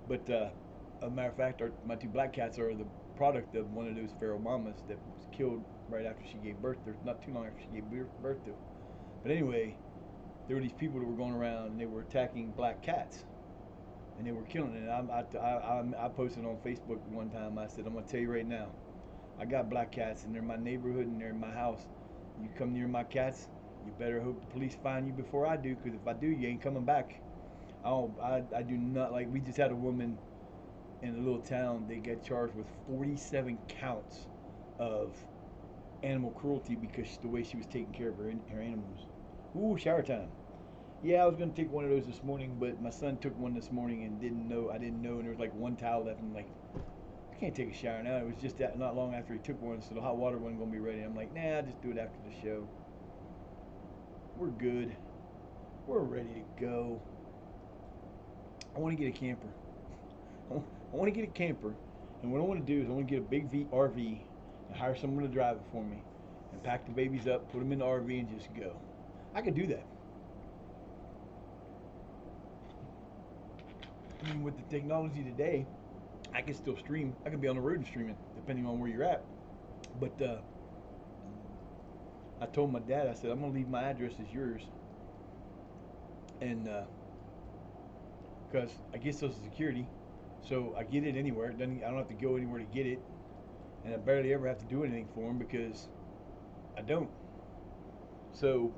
But a matter of fact, my two black cats are the product of one of those feral mamas that was killed right after she gave birth. There's not too long after she gave birth to. But anyway, there were these people that were going around and they were attacking black cats, and they were killing it. And I posted on Facebook one time. I said, I'm gonna tell you right now, I got black cats and they're in my neighborhood and they're in my house. You come near my cats, you better hope the police find you before I do, because if I do, you ain't coming back. I do not like. We just had a woman in a little town. They got charged with 47 counts of animal cruelty because the way she was taking care of her animals. Ooh, shower time. Yeah, I was gonna take one of those this morning, but my son took one this morning and didn't know. I didn't know, and there was like one towel left, and I'm like, I can't take a shower now. It was just that not long after he took one, so the hot water wasn't gonna be ready. I'm like, nah, just do it after the show. We're good. We're ready to go. I want to get a camper. I want to get a camper, and what I want to do is I want to get a big RV and hire someone to drive it for me, and pack the babies up, put them in the RV, and just go. I could do that. I mean, with the technology today, I can still stream. I can be on the road and streaming, depending on where you're at. But I told my dad, I said, I'm gonna leave my address as yours, and because I get Social Security, so I get it anywhere. I don't have to go anywhere to get it, and I barely ever have to do anything for them because I don't. So,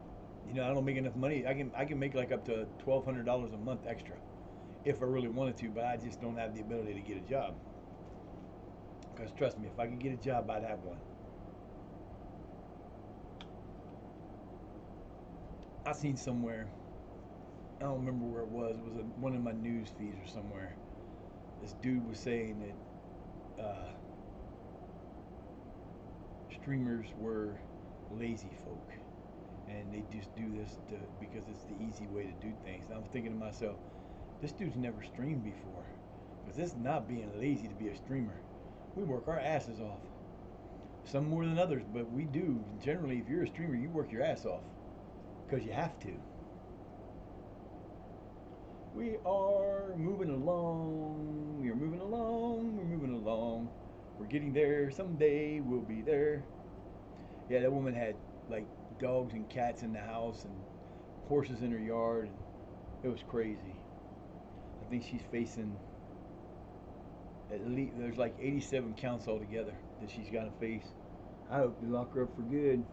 I don't make enough money. I can make like up to $1,200 a month extra if I really wanted to, but I just don't have the ability to get a job. Because trust me, if I could get a job, I'd have one. I seen somewhere, I don't remember where it was. It was one of my news feeds or somewhere. This dude was saying that streamers were lazy folk, and they just do this because it's the easy way to do things. And I'm thinking to myself, this dude's never streamed before, because this is not being lazy to be a streamer. We work our asses off. Some more than others, but we do. Generally, if you're a streamer, you work your ass off because you have to. We are moving along. We are moving along. We're moving along. We're getting there. Someday we'll be there. Yeah, that woman had like dogs and cats in the house and horses in her yard, and it was crazy. I think she's facing at least, there's like 87 counts altogether that she's got to face. I hope they lock her up for good.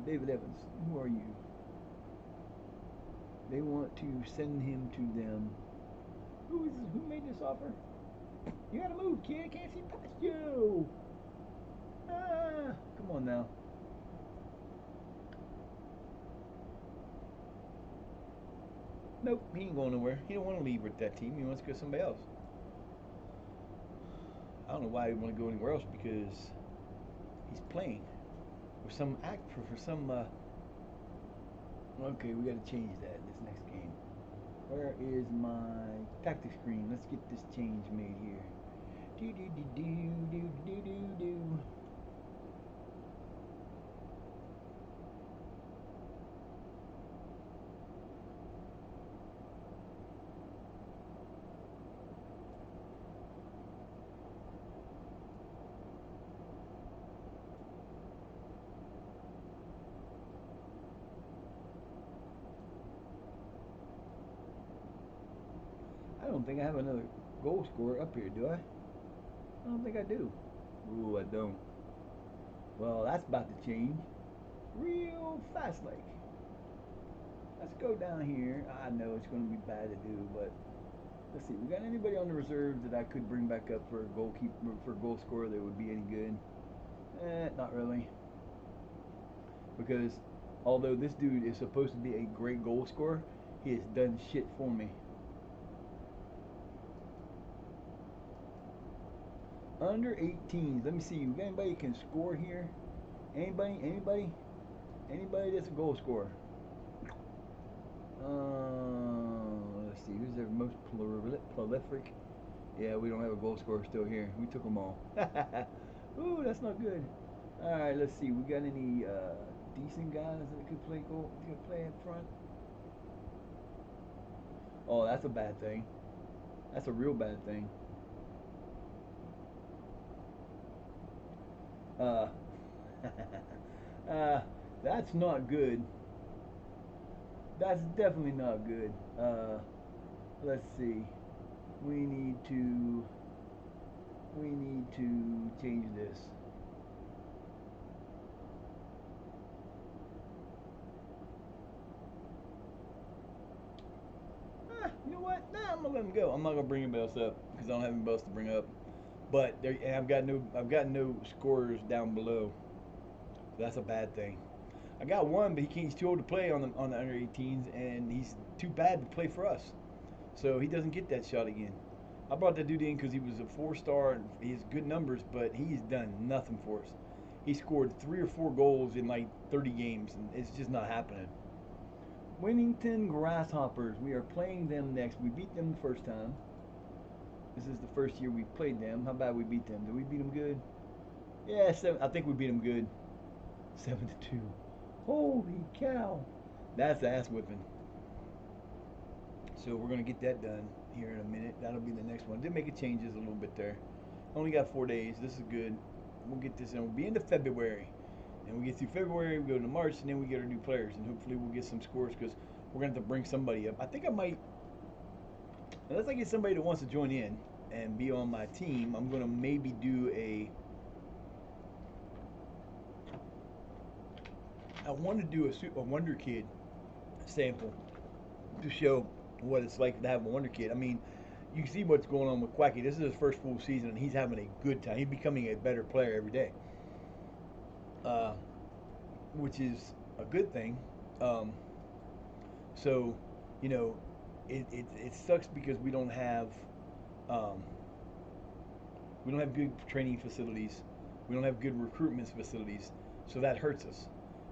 David Evans, who are you? They want to send him to them. Who is this? Who made this offer? You gotta move, kid. I can't see past you. Ah, come on now. Nope, he ain't going nowhere. He don't want to leave with that team. He wants to go somebody else. don't know why he want to go anywhere else, because he's playing for some act for some. Okay, we got to change that this next game. Where is my tactic screen? Let's get this change made here. Do do do do do do do do. I don't think I have another goal scorer up here, do I? I don't think I do. Ooh, I don't. Well, that's about to change real fast like. Let's go down here. I know it's going to be bad to do, but let's see. We got anybody on the reserve that I could bring back up for a goalkeeper, for a goal scorer that would be any good? Not really. Because although this dude is supposed to be a great goal scorer, he has done shit for me. Under 18s. Let me see. You got anybody can score here? Anybody? Anybody? Anybody that's a goal scorer? Let's see. Who's their most prolific? Yeah, we don't have a goal scorer still here. We took them all. Ooh, that's not good. All right, let's see. We got any decent guys that could play goal? Could play in front? Oh, that's a bad thing. That's a real bad thing. Uh, that's not good. That's definitely not good. Let's see. We need to change this. You know what? Nah, I'm gonna let him go. I'm not gonna bring anybody else up because I don't have anybody else to bring up. But there, and I've got no scorers down below. That's a bad thing. I got one, but he's too old to play on the under 18s, and he's too bad to play for us. So he doesn't get that shot again. I brought that dude in because he was a 4-star and he has good numbers, but he's done nothing for us. He scored 3 or 4 goals in like 30 games, and it's just not happening. Winnington Grasshoppers. We are playing them next. We beat them the first time. This is the first year we played them. How bad we beat them? Did we beat them good? Yeah, I think we beat them good. 7-2. Holy cow! That's ass whipping. So we're gonna get that done here in a minute. That'll be the next one. Did make it changes a little bit there. Only got 4 days. This is good. We'll get this in. We'll be into February. And we get through February, we go to March, and then we get our new players. And hopefully we'll get some scores because we're going to have to bring somebody up. I think I might, unless I get somebody that wants to join in and be on my team, I'm going to maybe do I want to do a Wonder Kid sample to show what it's like to have a Wonder Kid. I mean, you see what's going on with Quacky. This is his first full season, and he's having a good time. He's becoming a better player every day. Which is a good thing. Um, so, you know, it sucks because um, we don't have good training facilities, we don't have good recruitment facilities, so that hurts us.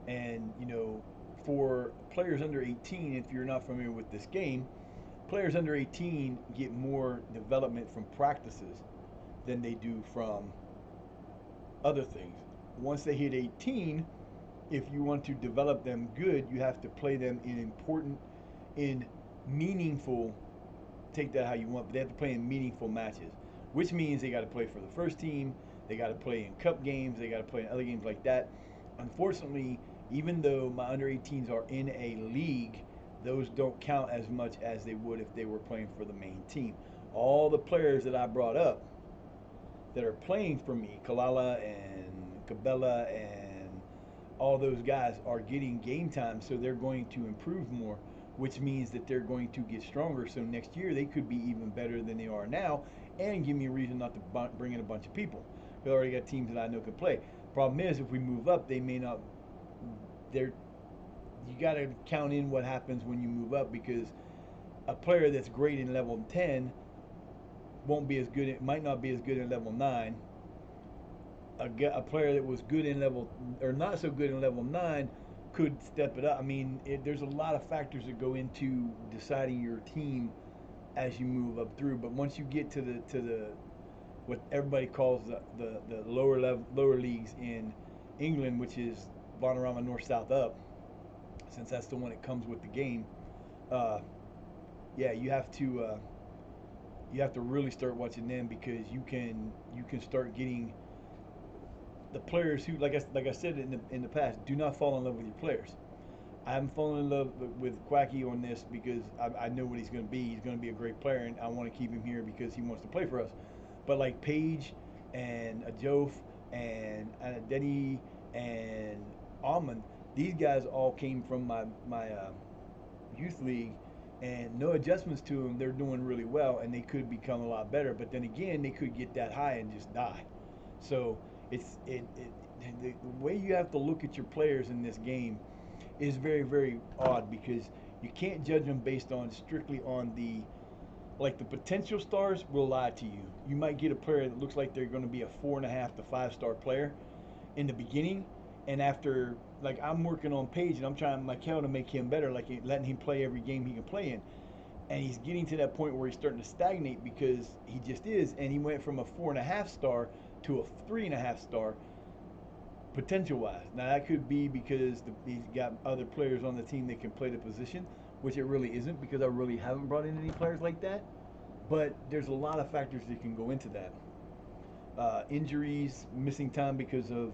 And you know, for players under 18, if you're not familiar with this game, players under 18 get more development from practices than they do from other things. Once they hit 18, if you want to develop them good, you have to play them in meaningful, take that how you want, but they have to play in meaningful matches, which means they got to play for the first team, they got to play in cup games, they got to play in other games like that. Unfortunately, even though my under 18s are in a league, those don't count as much as they would if they were playing for the main team. All the players that I brought up that are playing for me, Kalala and Cabela and all those guys are getting game time, so they're going to improve more, which means that they're going to get stronger. So next year they could be even better than they are now, and give me a reason not to bring in a bunch of people. We already got teams that I know can play. Problem is, if we move up, they may not. They're you got to count in what happens when you move up, because a player that's great in level 10 won't be as good. It might not be as good in level 9. A player that was good in level or not so good in level 9 could step it up. I mean, there's a lot of factors that go into deciding your team as you move up through. But once you get to the what everybody calls the lower leagues in England, which is Vanarama North South Up, since that's the one that comes with the game. Yeah, you have to really start watching them, because you can start getting the players who, like I said in the past, do not fall in love with your players. I haven't fallen in love with Quacky on this, because I know what he's going to be. He's going to be a great player, and I want to keep him here because he wants to play for us. But like Page and Ajof and Denny and Almond, these guys all came from my youth league, and no adjustments to them. They're doing really well, and they could become a lot better. But then again, they could get that high and just die. So the way you have to look at your players in this game is very, very odd, because you can't judge them based on strictly on the potential stars will lie to you. You might get a player that looks like they're going to be a 4.5 to 5 star player in the beginning, and after, like, I'm working on Page and I'm trying my hell to make him better, like letting him play every game he can play in, and he's getting to that point where he's starting to stagnate, because he just is, and he went from a 4.5 star to a 3.5 star potential wise. Now that could be because he's got other players on the team that can play the position, which it really isn't, because I really haven't brought in any players like that. But there's a lot of factors that can go into that. Injuries, missing time because of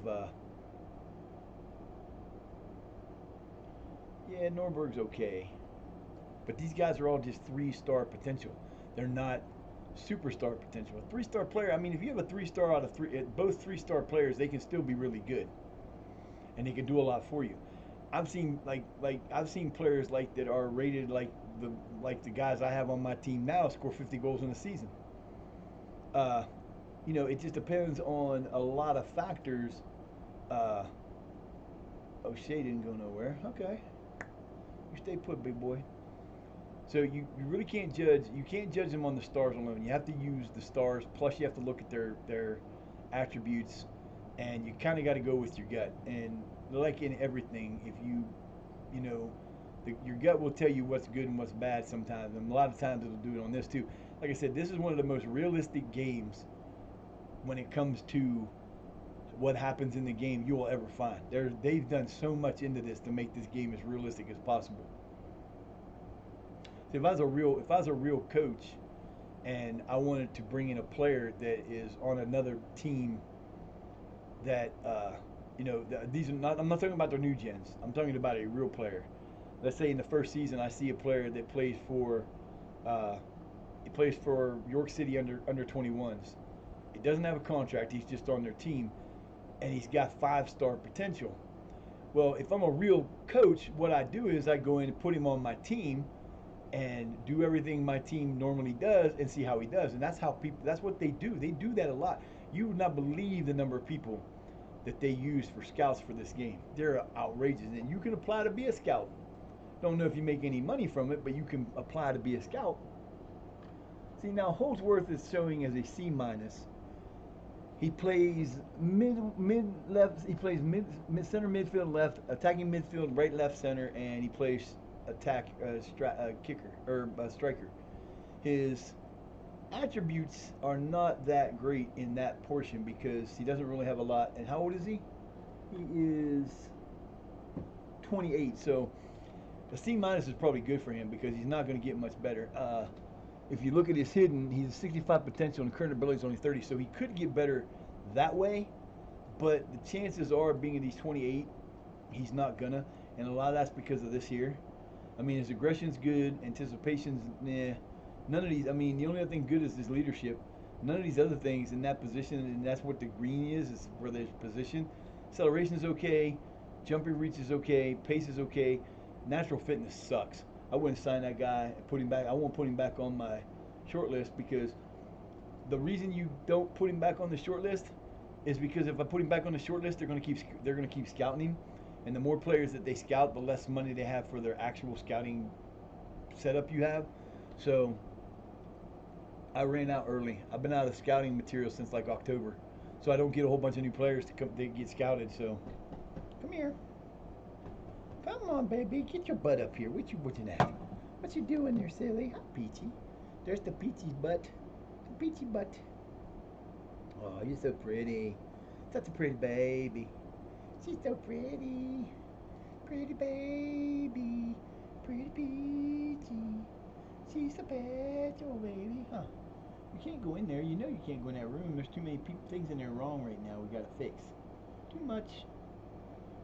yeah, Norberg's okay, but these guys are all just 3 star potential. They're not superstar potential. A 3 star player, I mean, if you have a 3 star out of three, both 3 star players, they can still be really good, and they can do a lot for you. I've seen I've seen players like that are rated like the guys I have on my team now score 50 goals in a season. Uh, it just depends on a lot of factors. Uh, O'Shea didn't go nowhere. Okay, you stay put, big boy. So you really can't judge. You can't judge them on the stars alone. You have to use the stars. Plus, you have to look at their attributes, and you kind of got to go with your gut. And like in everything, if you know, your gut will tell you what's good and what's bad sometimes, and a lot of times it'll do it on this too. Like I said, this is one of the most realistic games when it comes to what happens in the game you will ever find. They've done so much into this to make this game as realistic as possible. So if I was a real coach, and I wanted to bring in a player that is on another team that these are not. I'm not talking about the new gens. I'm talking about a real player. Let's say in the first season, I see a player that uh, plays for York City under 21s. He doesn't have a contract. He's just on their team, and he's got 5 star potential. Well, if I'm a real coach, what I do is I go in and put him on my team and do everything my team normally does and see how he does. And that's what they do. They do that a lot. You would not believe the number of people that they use for scouts for this game. They're outrageous. And you can apply to be a scout. Don't know if you make any money from it, but you can apply to be a scout. See, now Holdsworth is showing as a C minus. He plays mid left. He plays center midfield left, attacking midfield right left center, and he plays kicker or striker. His attributes are not that great in that portion because he doesn't really have a lot. And how old is he? He is 28. So a C minus is probably good for him because he's not going to get much better. If you look at his hidden, he's 65 potential and current ability is only 30. So he could get better that way. But the chances are, being at he's 28, he's not gonna. And a lot of that's because of this here. I mean, his aggression's good, anticipation's nah. None of these. I mean, the only other thing good is his leadership. None of these other things in that position, and that's what the green is for their position. Acceleration is okay, jumping reach is okay, pace is okay. Natural fitness sucks. I wouldn't sign that guy and put him back. I won't put him back on my short list because the reason you don't put him back on the short list is because if I put him back on the short list, they're going to keep scouting him, and the more players that they scout, the less money they have for their actual scouting setup you have. So I ran out early. I've been out of scouting material since like October, so I don't get a whole bunch of new players to come to get scouted. So come here, come on, baby, get your butt up here. What you looking at? What you doing there, silly? Huh, Peachy. There's the Peachy's butt. The Peachy butt. Oh, you're so pretty. Such a pretty baby. She's so pretty. Pretty baby. Pretty Peachy. She's a special baby. Huh. You can't go in there. You know you can't go in that room. There's too many things in there wrong right now. We gotta fix. Too much.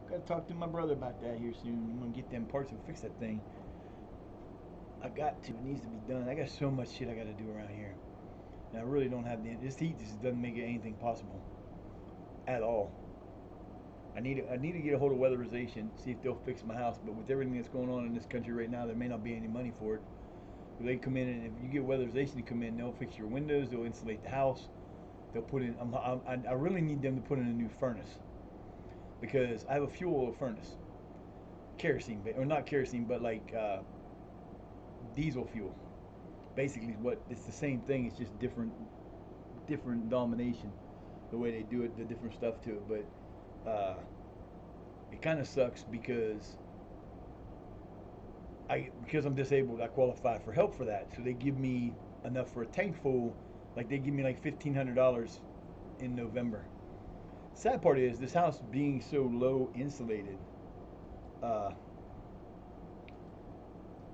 Gotta talk to my brother about that here soon. I'm gonna get them parts and fix that thing. I got to. It needs to be done. I got so much shit I gotta do around here. And I really don't have the. This heat just doesn't make it anything possible. At all. I need to get a hold of weatherization, see if they'll fix my house. But with everything that's going on in this country right now, there may not be any money for it. They come in, and if you get weatherization to come in, they'll fix your windows, they'll insulate the house, they'll put in. I really need them to put in a new furnace because I have a fuel oil furnace, kerosene, or not kerosene, but like diesel fuel. Basically, what it's the same thing. It's just different domination, the way they do it, the different stuff to it. But it kind of sucks because I'm disabled, I qualify for help for that. So they give me enough for a tank full. Like they give me like $1,500 in November. Sad part is this house being so low insulated, uh,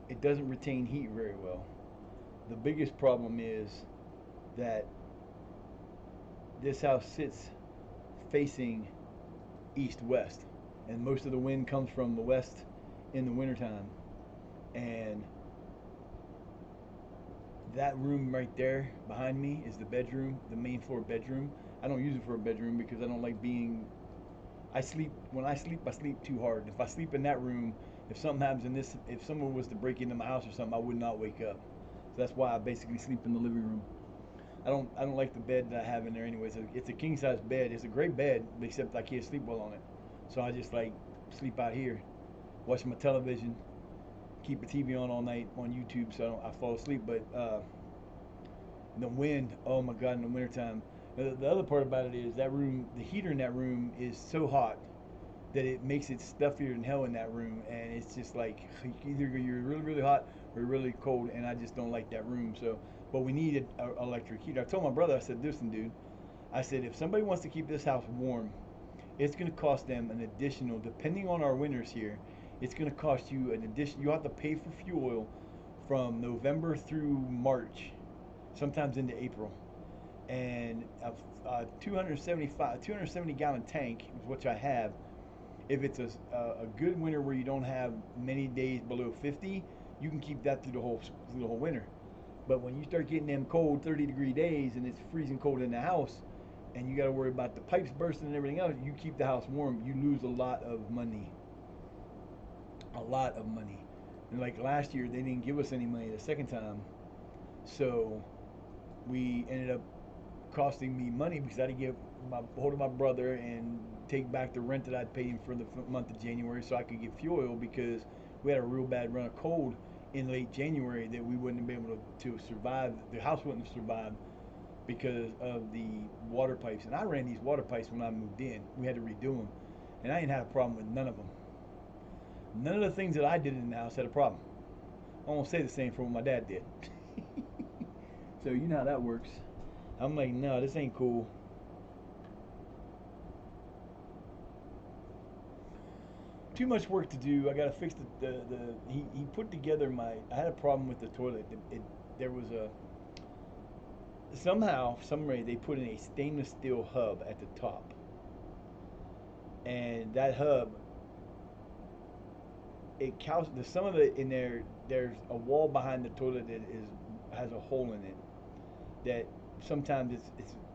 it doesn't retain heat very well. The biggest problem is that this house sits facing east-west, and most of the wind comes from the west in the wintertime. And that room right there behind me is the bedroom, the main floor bedroom. I don't use it for a bedroom because I don't like being. When I sleep, I sleep too hard. If I sleep in that room, if something happens in this, if someone was to break into my house or something, I would not wake up. So that's why I basically sleep in the living room. I don't like the bed that I have in there anyways. It's a king size bed. It's a great bed, except I can't sleep well on it. So I just like sleep out here, watch my television, keep the TV on all night on YouTube so I fall asleep. But the wind, oh my God, in the wintertime. The other part about it is that room, the heater in that room is so hot that it makes it stuffier than hell in that room. And it's just like either you're really, really hot or really cold. And I just don't like that room. So, but we need an electric heater. I told my brother, I said, listen, dude, I said, if somebody wants to keep this house warm, it's going to cost them an additional, depending on our winters here, it's going to cost you an addition. You have to pay for fuel oil from November through March, sometimes into April. And a 270 gallon tank, which I have, if it's a good winter where you don't have many days below 50, you can keep that through the whole winter. But when you start getting them cold 30-degree days and it's freezing cold in the house, and you got to worry about the pipes bursting and everything else, you keep the house warm, you lose a lot of money. A lot of money. And like last year, they didn't give us any money the second time, so we ended up costing me money because I had to give hold of my brother and take back the rent that I'd paid him for the month of January so I could get fuel oil because we had a real bad run of cold in late January that we wouldn't have been able to survive. The house wouldn't have survived because of the water pipes. And I ran these water pipes when I moved in. We had to redo them. And I didn't have a problem with none of them. None of the things that I did in the house had a problem. I won't say the same for what my dad did. So you know how that works. I'm like, no, this ain't cool. Too much work to do. I gotta fix he put together I had a problem with the toilet. There was somehow, some way they put in a stainless steel hub at the top. And that hub, there's some of it in there. There's a wall behind the toilet that has a hole in it that sometimes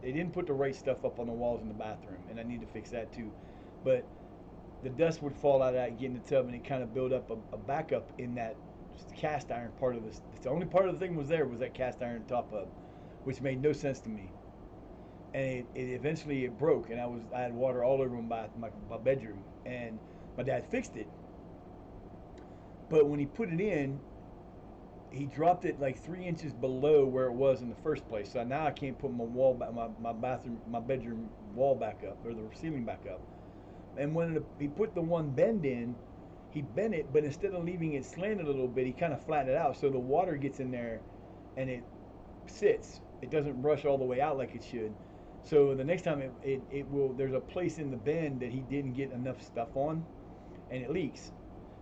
they didn't put the right stuff up on the walls in the bathroom, and I need to fix that too. But the dust would fall out of that and get in the tub, and it kind of build up a backup in that cast iron part of this. The only part of the thing was that cast iron top hub, which made no sense to me. And it eventually it broke, and I had water all over my bedroom, and my dad fixed it. But when he put it in, he dropped it like 3 inches below where it was in the first place. So now I can't put my wall back, my bathroom, my bedroom wall back up, or the ceiling back up. And when he put the one bend in, he bent it, but instead of leaving it slanted a little bit, he kind of flattened it out so the water gets in there and it sits. It doesn't rush all the way out like it should. So the next time it will, there's a place in the bend that he didn't get enough stuff on, and it leaks.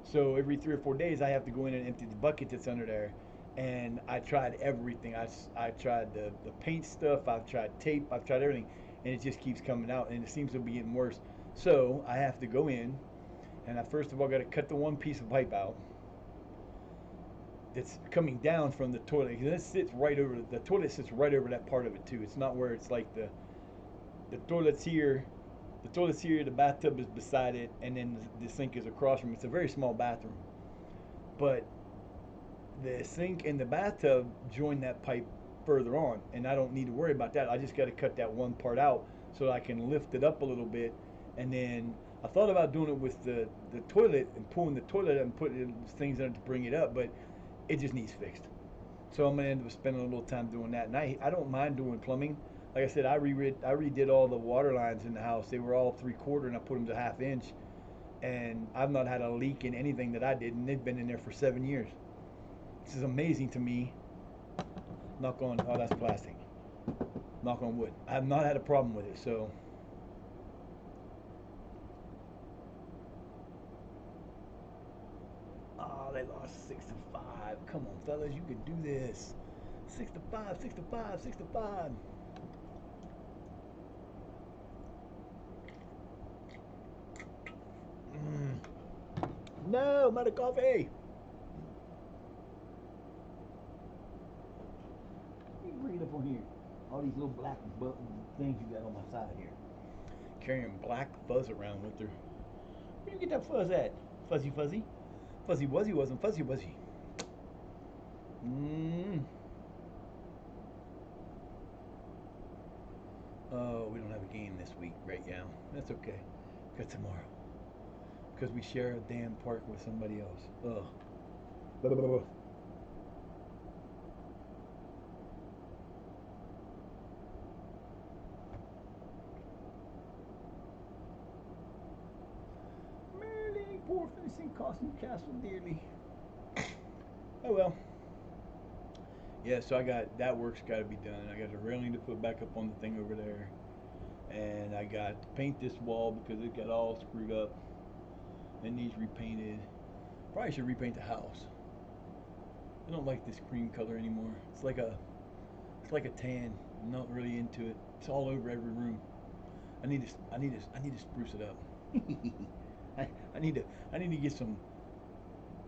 So every 3 or 4 days, I have to go in and empty the bucket that's under there. And I tried everything. I tried the paint stuff. I've tried tape. I've tried everything, and it just keeps coming out, and it seems to be getting worse. So I have to go in, and I first of all got to cut the one piece of pipe out that's coming down from the toilet. It sits right over the toilet sits right over that part of it too. It's not where it's like the toilet's here. The toilet's here, the bathtub is beside it, and then the sink is across from it. It's a very small bathroom. But the sink and the bathtub join that pipe further on, and I don't need to worry about that. I just got to cut that one part out so that I can lift it up a little bit. And then I thought about doing it with the toilet and pulling the toilet up and putting things in it to bring it up, but it just needs fixed. So I'm gonna end up spending a little time doing that. And I don't mind doing plumbing. Like I said, I redid all the water lines in the house. They were all 3/4, and I put them to 1/2 inch. And I've not had a leak in anything that I did, and they've been in there for 7 years. This is amazing to me. Knock on, oh, that's plastic. Knock on wood. I have not had a problem with it. So oh, they lost 6-5. Come on, fellas, you can do this. 6-5, 6-5, 6-5. No, I'm out of coffee. You bring it up on here. All these little black things you got on my side here. Carrying black fuzz around with her. Where you get that fuzz at? Fuzzy fuzzy? Fuzzy wuzzy wasn't fuzzy wuzzy. Oh, we don't have a game this week right now. That's okay. Got tomorrow. Because we share a damn park with somebody else. Ugh. Blah, blah, blah, blah. Merely poor finishing costume castle dearly. Oh well. Yeah, so I got that work's got to be done. I got a railing to put back up on the thing over there, and I got to paint this wall because it got all screwed up. It needs repainted. Probably should repaint the house. I don't like this cream color anymore. It's like a tan. I'm not really into it. It's all over every room. I need to spruce it up. I need to get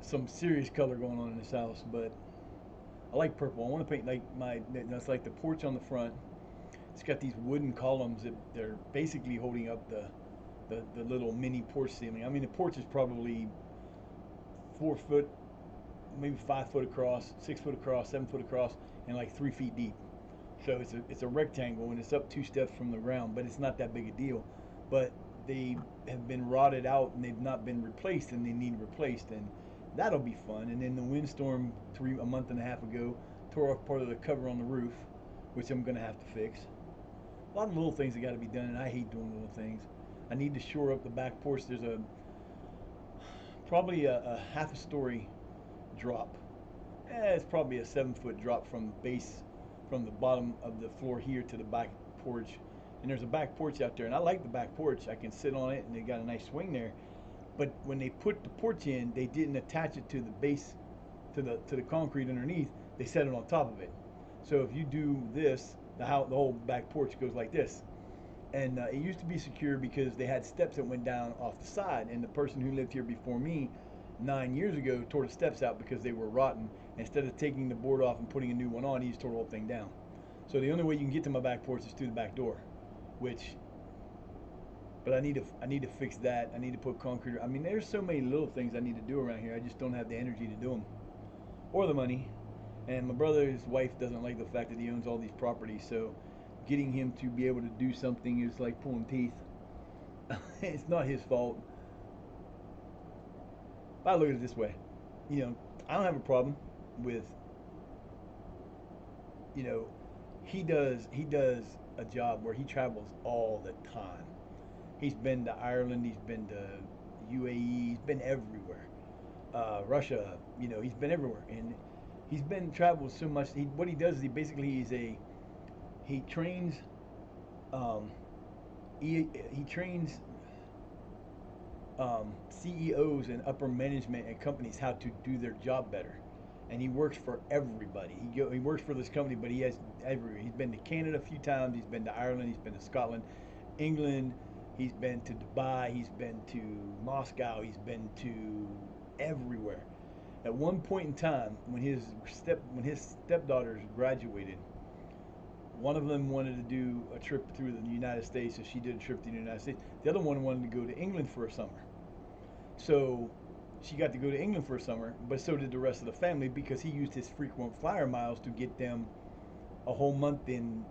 some serious color going on in this house, but I like purple. I want to paint that's like the porch on the front. It's got these wooden columns that they're basically holding up the little mini porch ceiling. I mean, the porch is probably 4 foot, maybe 5 foot across, 6 foot across, 7 foot across, and like 3 feet deep. So it's a rectangle, and it's up 2 steps from the ground, but it's not that big a deal. But they have been rotted out, and they've not been replaced, and they need replaced, and that'll be fun. And then the windstorm a month and a half ago tore off part of the cover on the roof, which I'm gonna have to fix. A lot of little things that got to be done, and I hate doing little things. I need to shore up the back porch. There's probably a half a story drop. It's probably a 7 foot drop from the base, from the bottom of the floor here to the back porch. And there's a back porch out there, and I like the back porch. I can sit on it, and they got a nice swing there. But when they put the porch in, they didn't attach it to the base, to the concrete underneath. They set it on top of it. So if you do this, the whole back porch goes like this. And it used to be secure because they had steps that went down off the side. And the person who lived here before me 9 years ago tore the steps out because they were rotten. Instead of taking the board off and putting a new one on, he just tore the whole thing down. So the only way you can get to my back porch is through the back door, which. But I need to fix that. I need to put concrete. I mean, there's so many little things I need to do around here. I just don't have the energy to do them, or the money. And my brother's wife doesn't like the fact that he owns all these properties. So getting him to be able to do something is like pulling teeth. It's not his fault. But I look at it this way. I don't have a problem with you know, he does a job where he travels all the time. He's been to Ireland, he's been to UAE, he's been everywhere. Russia, he's been everywhere, and he's been traveled so much. What he does is he trains um, he trains CEOs and upper management and companies how to do their job better. And he works for everybody. He works for this company, but he has everywhere. He's been to Canada a few times. He's been to Ireland. He's been to Scotland, England. He's been to Dubai. He's been to Moscow. He's been to everywhere. At one point in time, when his stepdaughters graduated, one of them wanted to do a trip through the United States, so she did a trip to the United States. The other one wanted to go to England for a summer. So she got to go to England for a summer, but so did the rest of the family because he used his frequent flyer miles to get them a whole month in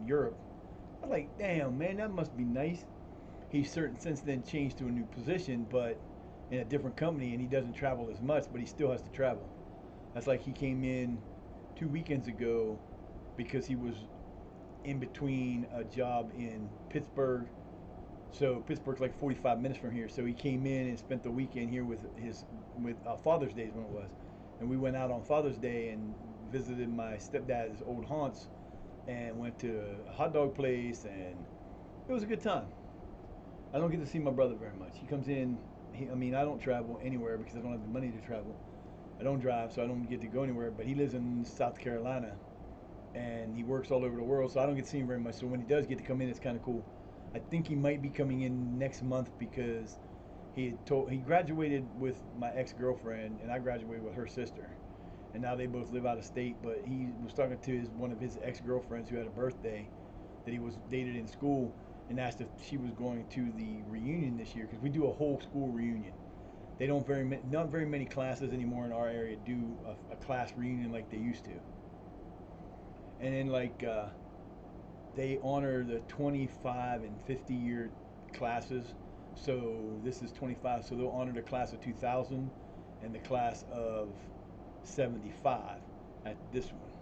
Europe. I'm like, damn, man, that must be nice. He's certain since then changed to a new position, but in a different company, and he doesn't travel as much, but he still has to travel. That's like he came in 2 weekends ago because he was in between a job in Pittsburgh. So Pittsburgh's like 45 minutes from here. So he came in and spent the weekend here with Father's Day is when it was, and we went out on Father's Day and visited my stepdad's old haunts and went to a hot dog place, and it was a good time. I don't get to see my brother very much. He comes in. I mean, I don't travel anywhere because I don't have the money to travel. I don't drive, so I don't get to go anywhere. But he lives in South Carolina, and he works all over the world, so I don't get to see him very much. So when he does get to come in, it's kind of cool. I think he might be coming in next month because he graduated with my ex girlfriend, and I graduated with her sister, and now they both live out of state. But he was talking to one of his ex girlfriends who had a birthday that he was dated in school, and asked if she was going to the reunion this year because we do a whole school reunion. They don't not very many classes anymore in our area do a class reunion like they used to. And then they honor the 25 and 50-year classes. So this is 25, so they'll honor the class of 2000 and the class of 75 at this one.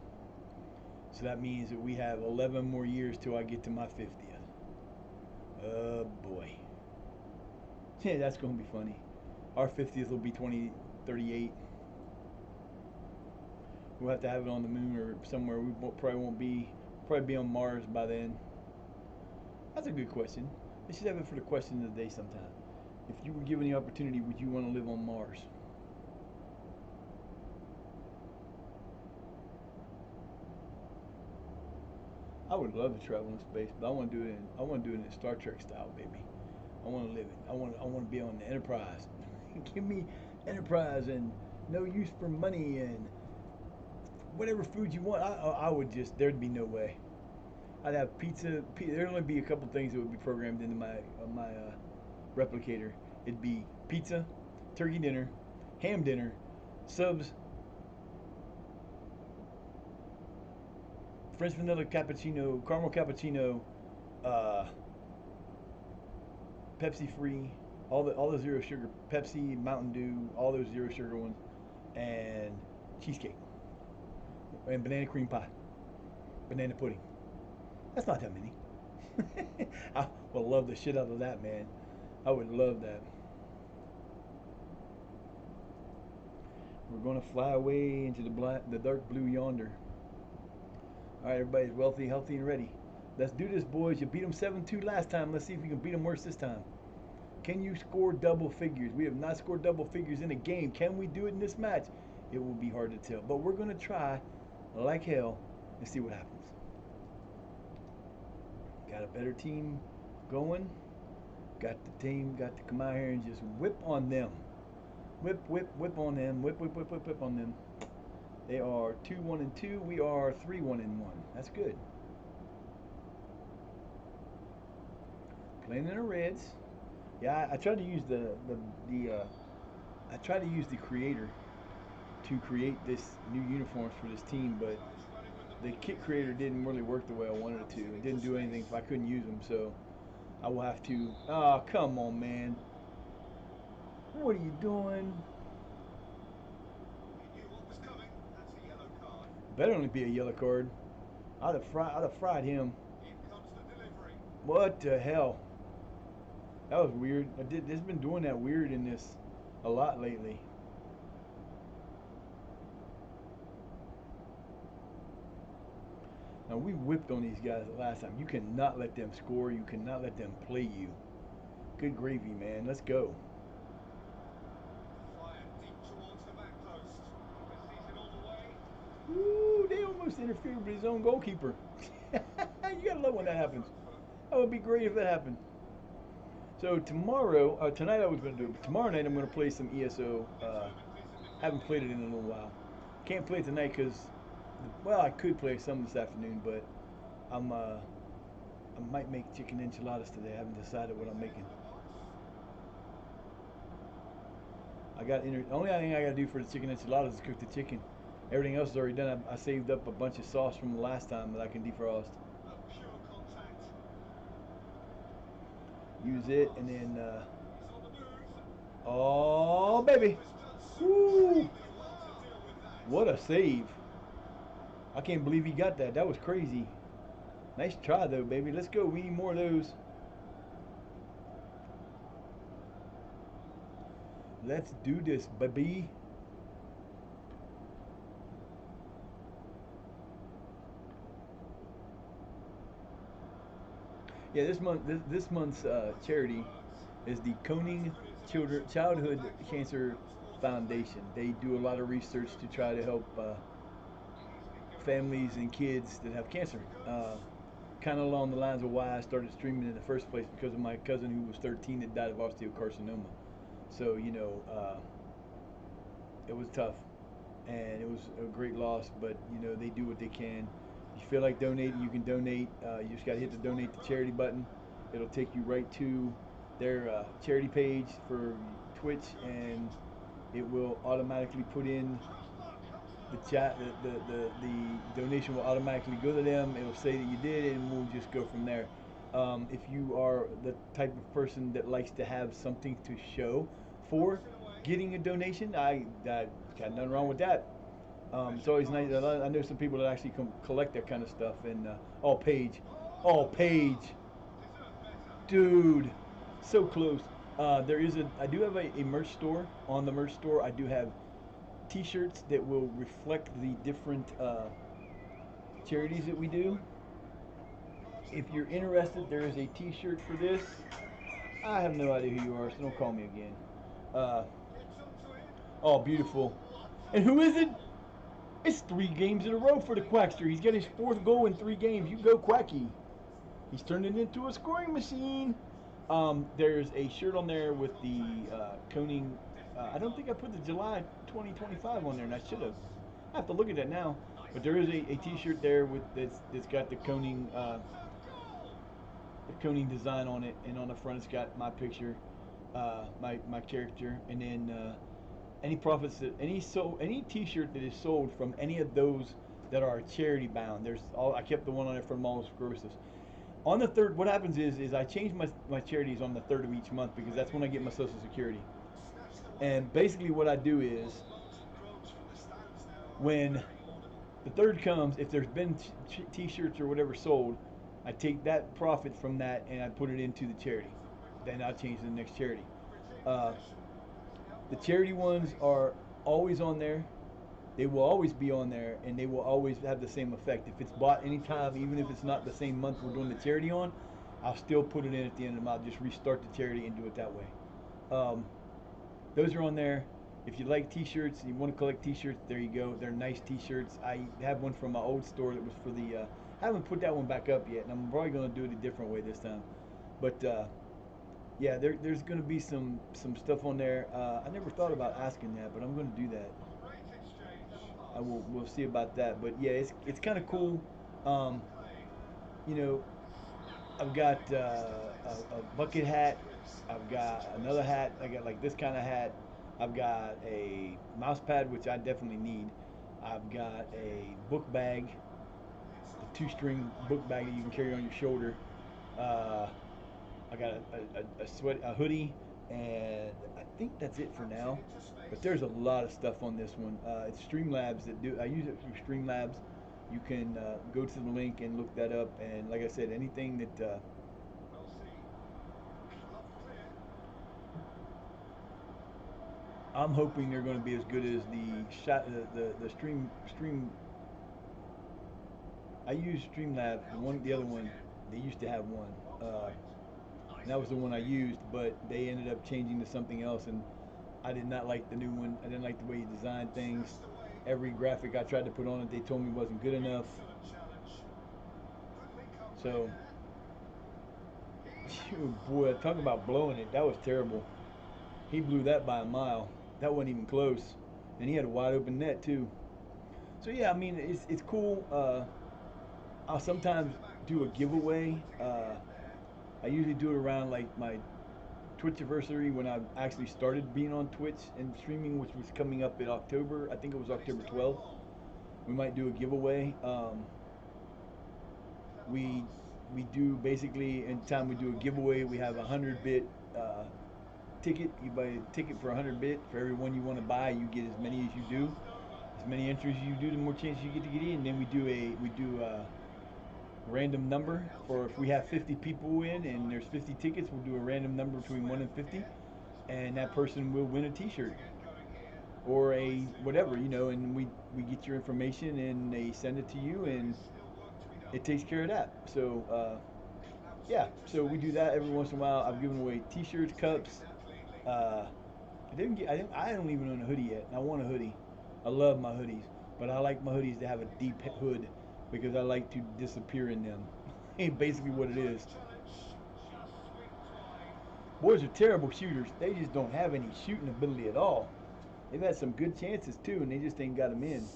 So that means that we have 11 more years till I get to my 50th. Oh boy. Yeah, that's going to be funny. Our 50th will be 2038. We'll have to have it on the moon or somewhere. Probably be on Mars by then. That's a good question. We should have it for the question of the day sometime. If you were given the opportunity, would you want to live on Mars? I would love to travel in space, but I want to do it in Star Trek style, baby. I want to live it. I want to be on the Enterprise. Give me Enterprise and no use for money and whatever food you want. I would just there'd be no way. I'd have pizza. There'd only be a couple things that would be programmed into my replicator. It'd be pizza, turkey dinner, ham dinner, subs, French vanilla cappuccino, caramel cappuccino, uh, Pepsi free, all the zero sugar, Pepsi, Mountain Dew, all those zero sugar ones, and cheesecake and banana cream pie, banana pudding. That's not that many. I would love the shit out of that, man. I would love that. We're gonna fly away into the dark blue yonder. All right, everybody's wealthy, healthy, and ready. Let's do this, boys. You beat them 7-2 last time. Let's see if you can beat them worse this time. Can you score double figures? We have not scored double figures in a game. Can we do it in this match? It will be hard to tell, but we're gonna try like hell and see what happens. Got a better team going. Got the team got to come out here and just whip on them. Whip, whip, whip on them. Whip, whip, whip, whip, whip on them. They are 2-1-2. We are 3-1-1. That's good. Playing in the Reds. Yeah, I tried to use I tried to use the creator to create this new uniforms for this team, but the kit creator didn't really work the way I wanted it to. It didn't do anything if I couldn't use them, so I will have to. Oh, come on, man. What are you doing? He knew what was coming. That's a yellow card. Better only be a yellow card. I'd have fried him. In comes the delivery. What the hell? That was weird. It's been doing that weird in this a lot lately. Now we whipped on these guys the last time. You cannot let them score. You cannot let them play you. Good gravy, man. Let's go. Fired deep towards the back post. Defeated all the way. Ooh, they almost interfered with his own goalkeeper. You gotta love when that happens. That would be great if that happened. So tonight I was gonna do it, but tomorrow night I'm gonna play some ESO. Haven't played it in a little while. Can't play it tonight because, well, I could play some this afternoon, but I might make chicken enchiladas today. I haven't decided what I'm making. The only thing I gotta do for the chicken enchiladas is cook the chicken. Everything else is already done. I saved up a bunch of sauce from the last time that I can defrost. A pure contact. Use it and then. He's on the move. Oh baby! Has done Woo! supremely well to deal with that. What a save! I can't believe he got that. That was crazy. Nice try though, baby. Let's go. We need more of those. Let's do this, baby. Yeah, this month's charity is the Koning Childhood Cancer Foundation. They do a lot of research to try to help families and kids that have cancer. Kind of along the lines of why I started streaming in the first place, because of my cousin who was 13 that died of osteocarcinoma. So it was tough, and it was a great loss. But they do what they can. If you feel like donating, you can donate. You just got to hit the donate to charity button. It'll take you right to their charity page for Twitch, and it will automatically put in the chat. The donation will automatically go to them. It'll say that you did it, and we'll just go from there. If you are the type of person that likes to have something to show for getting a donation, I got nothing wrong with that. It's always nice. I know some people that actually collect that kind of stuff. And Paige, dude, so close. I do have a merch store. On the merch store, I do have T-shirts that will reflect the different charities that we do. If you're interested, there is a T-shirt for this. I have no idea who you are, so don't call me again. Oh, beautiful. And who is it? It's 3 games in a row for the Quackster. He's got his 4th goal in 3 games. You go, Quacky. He's turned it into a scoring machine. There's a shirt on there with the Koning. I don't think I put the July 2025 on there, and I should have. I have to look at that now. But there is a T-shirt there that's got the Koning design on it, and on the front it's got my picture, my character, and then any profits that any T-shirt that is sold from any of those that are charity bound. I kept the one on there from all sclerosis. On the 3rd, what happens is I change my charities on the 3rd of each month, because that's when I get my Social Security. And basically what I do is, when the 3rd comes, if there's been T-shirts or whatever sold, I take that profit from that and I put it into the charity. Then I'll change to the next charity. The charity ones are always on there. They will always be on there, and they will always have the same effect. If it's bought anytime, even if it's not the same month we're doing the charity on, I'll still put it in at the end of the month. Just restart the charity and do it that way. Those are on there. If you like T-shirts and you want to collect T-shirts, there you go. They're nice T-shirts. I have one from my old store that was for the. I haven't put that one back up yet, and I'm probably going to do it a different way this time. But yeah, there's going to be some stuff on there. I never thought about asking that, but I'm going to do that. We'll see about that. But yeah, it's kind of cool. I've got a bucket hat. I've got another hat. I got like this kind of hat. I've got a mouse pad, which I definitely need. I've got a book bag, the 2-string book bag that you can carry on your shoulder. I got a hoodie, and I think that's it for now. But there's a lot of stuff on this one. It's Streamlabs that do. I use it through Streamlabs. You can go to the link and look that up. And like I said, anything that We'll see. Club clear. I'm hoping they're going to be as good as the shot, the stream. I use Streamlabs. The other one, they used to have one. And that was the one I used, but they ended up changing to something else, and I did not like the new one. I didn't like the way he designed things. Every graphic I tried to put on it, they told me wasn't good enough. Excellent challenge. Good link up So, there. boy, talk about blowing it. That was terrible. He blew that by a mile. That wasn't even close, and he had a wide open net too. So yeah, I mean it's cool. I'll sometimes do a giveaway. I usually do it around like my Twitch anniversary when I actually started being on Twitch and streaming, which was coming up in October. I think it was October 12th. We might do a giveaway. We do basically, anytime we do a giveaway, we have a 100-bit ticket. You buy a ticket for 100 bit. For every one you want to buy, you get as many as you do. As many entries you do, the more chances you get to get in. And then we do a random number for if we have 50 people in and there's 50 tickets, we'll do a random number between 1 and 50, and that person will win a t-shirt or a whatever, you know, and we get your information and they send it to you and it takes care of that. So yeah, so we do that every once in a while. I've given away t-shirts, cups. I don't even own a hoodie yet, and I want a hoodie. I love my hoodies, but I like my hoodies to have a deep hood because I like to disappear in them. Basically what it is. Boys are terrible shooters. They just don't have any shooting ability at all. They've had some good chances too, and they just ain't got them in.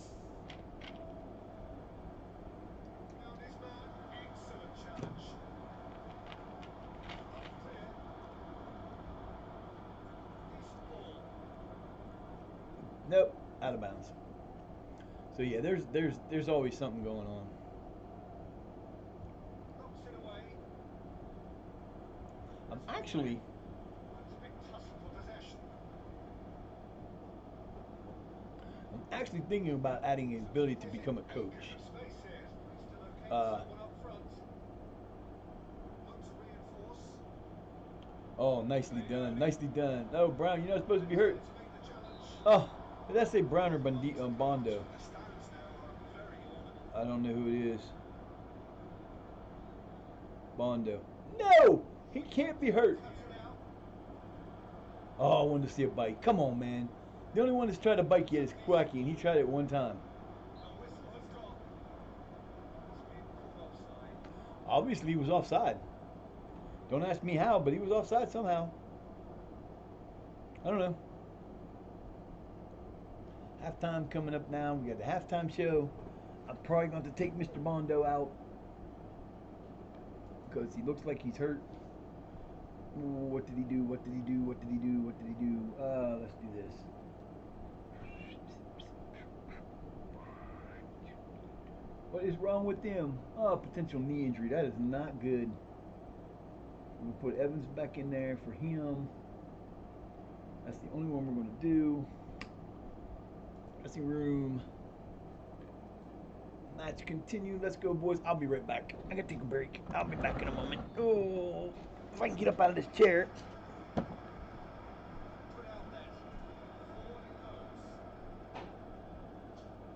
Excellent challenge. Clear. Decent ball. Nope, out of bounds. So yeah, there's always something going on. Knocks it away. I'm actually That's a big tussle for possession. I'm actually thinking about adding an ability to become a coach. Acres of space here. Still okay for Uh, someone up front. Look to reinforce. Oh, nicely done, nicely done. No, Brown, you're not supposed to be hurt. To make the challenge. Oh, did I say Brown or Bondo? The stands now are very audible. I don't know who it is. Bondo. No! He can't be hurt. Cuts it out. Oh, I wanted to see a bite. Come on, man. The only one that's tried to bite yet is Quacky, and he tried it one time. The whistle has gone. It's been called offside. Obviously, he was offside. Don't ask me how, but he was offside somehow. I don't know. Halftime coming up now. We got the halftime show. I'm probably going to take Mr. Bondo out because he looks like he's hurt. Ooh, what did he do? What did he do? What did he do? What did he do? Let's do this. What is wrong with them? Oh, potential knee injury. That is not good. We'll put Evans back in there for him. That's the only one we're going to do. Dressing room. Match continue. Let's go, boys. I'll be right back. I gotta take a break. I'll be back in a moment. Oh, if I can get up out of this chair. Put out net. Forward it goes.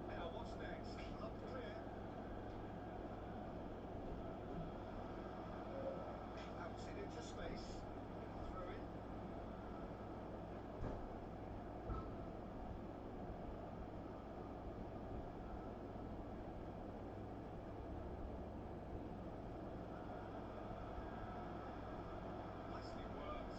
Now what's next? Up clear. Outs it into space. Throw in. Nicely worked.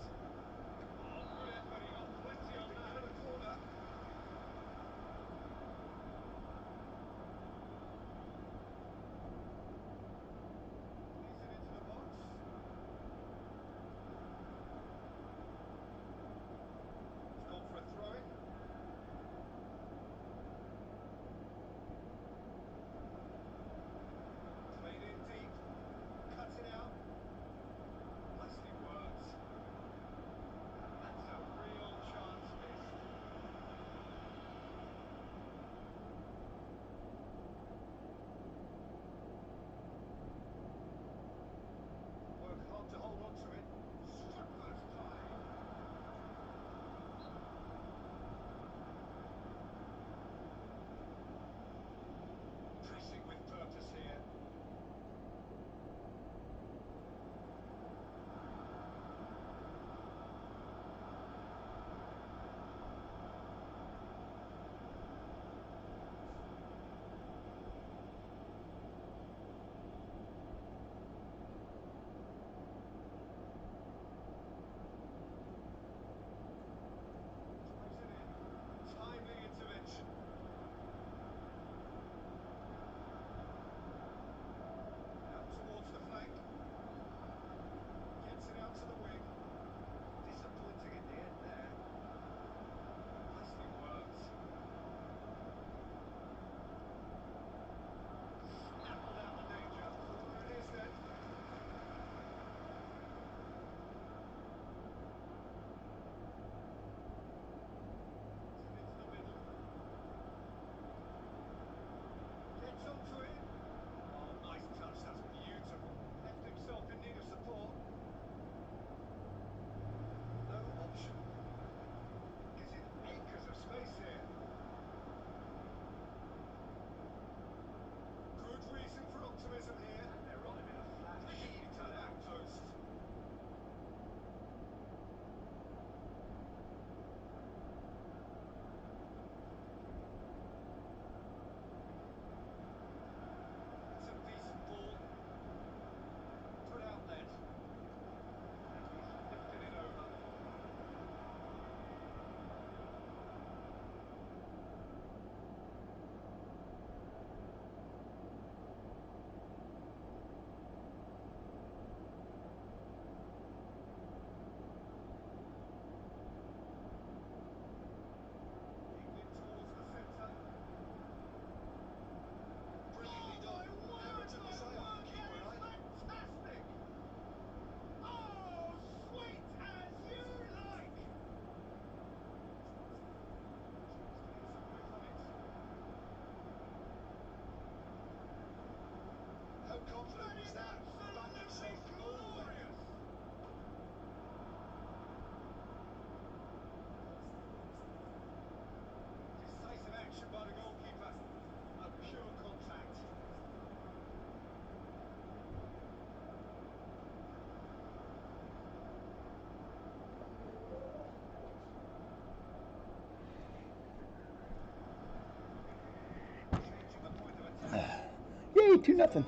Hey, 2-0.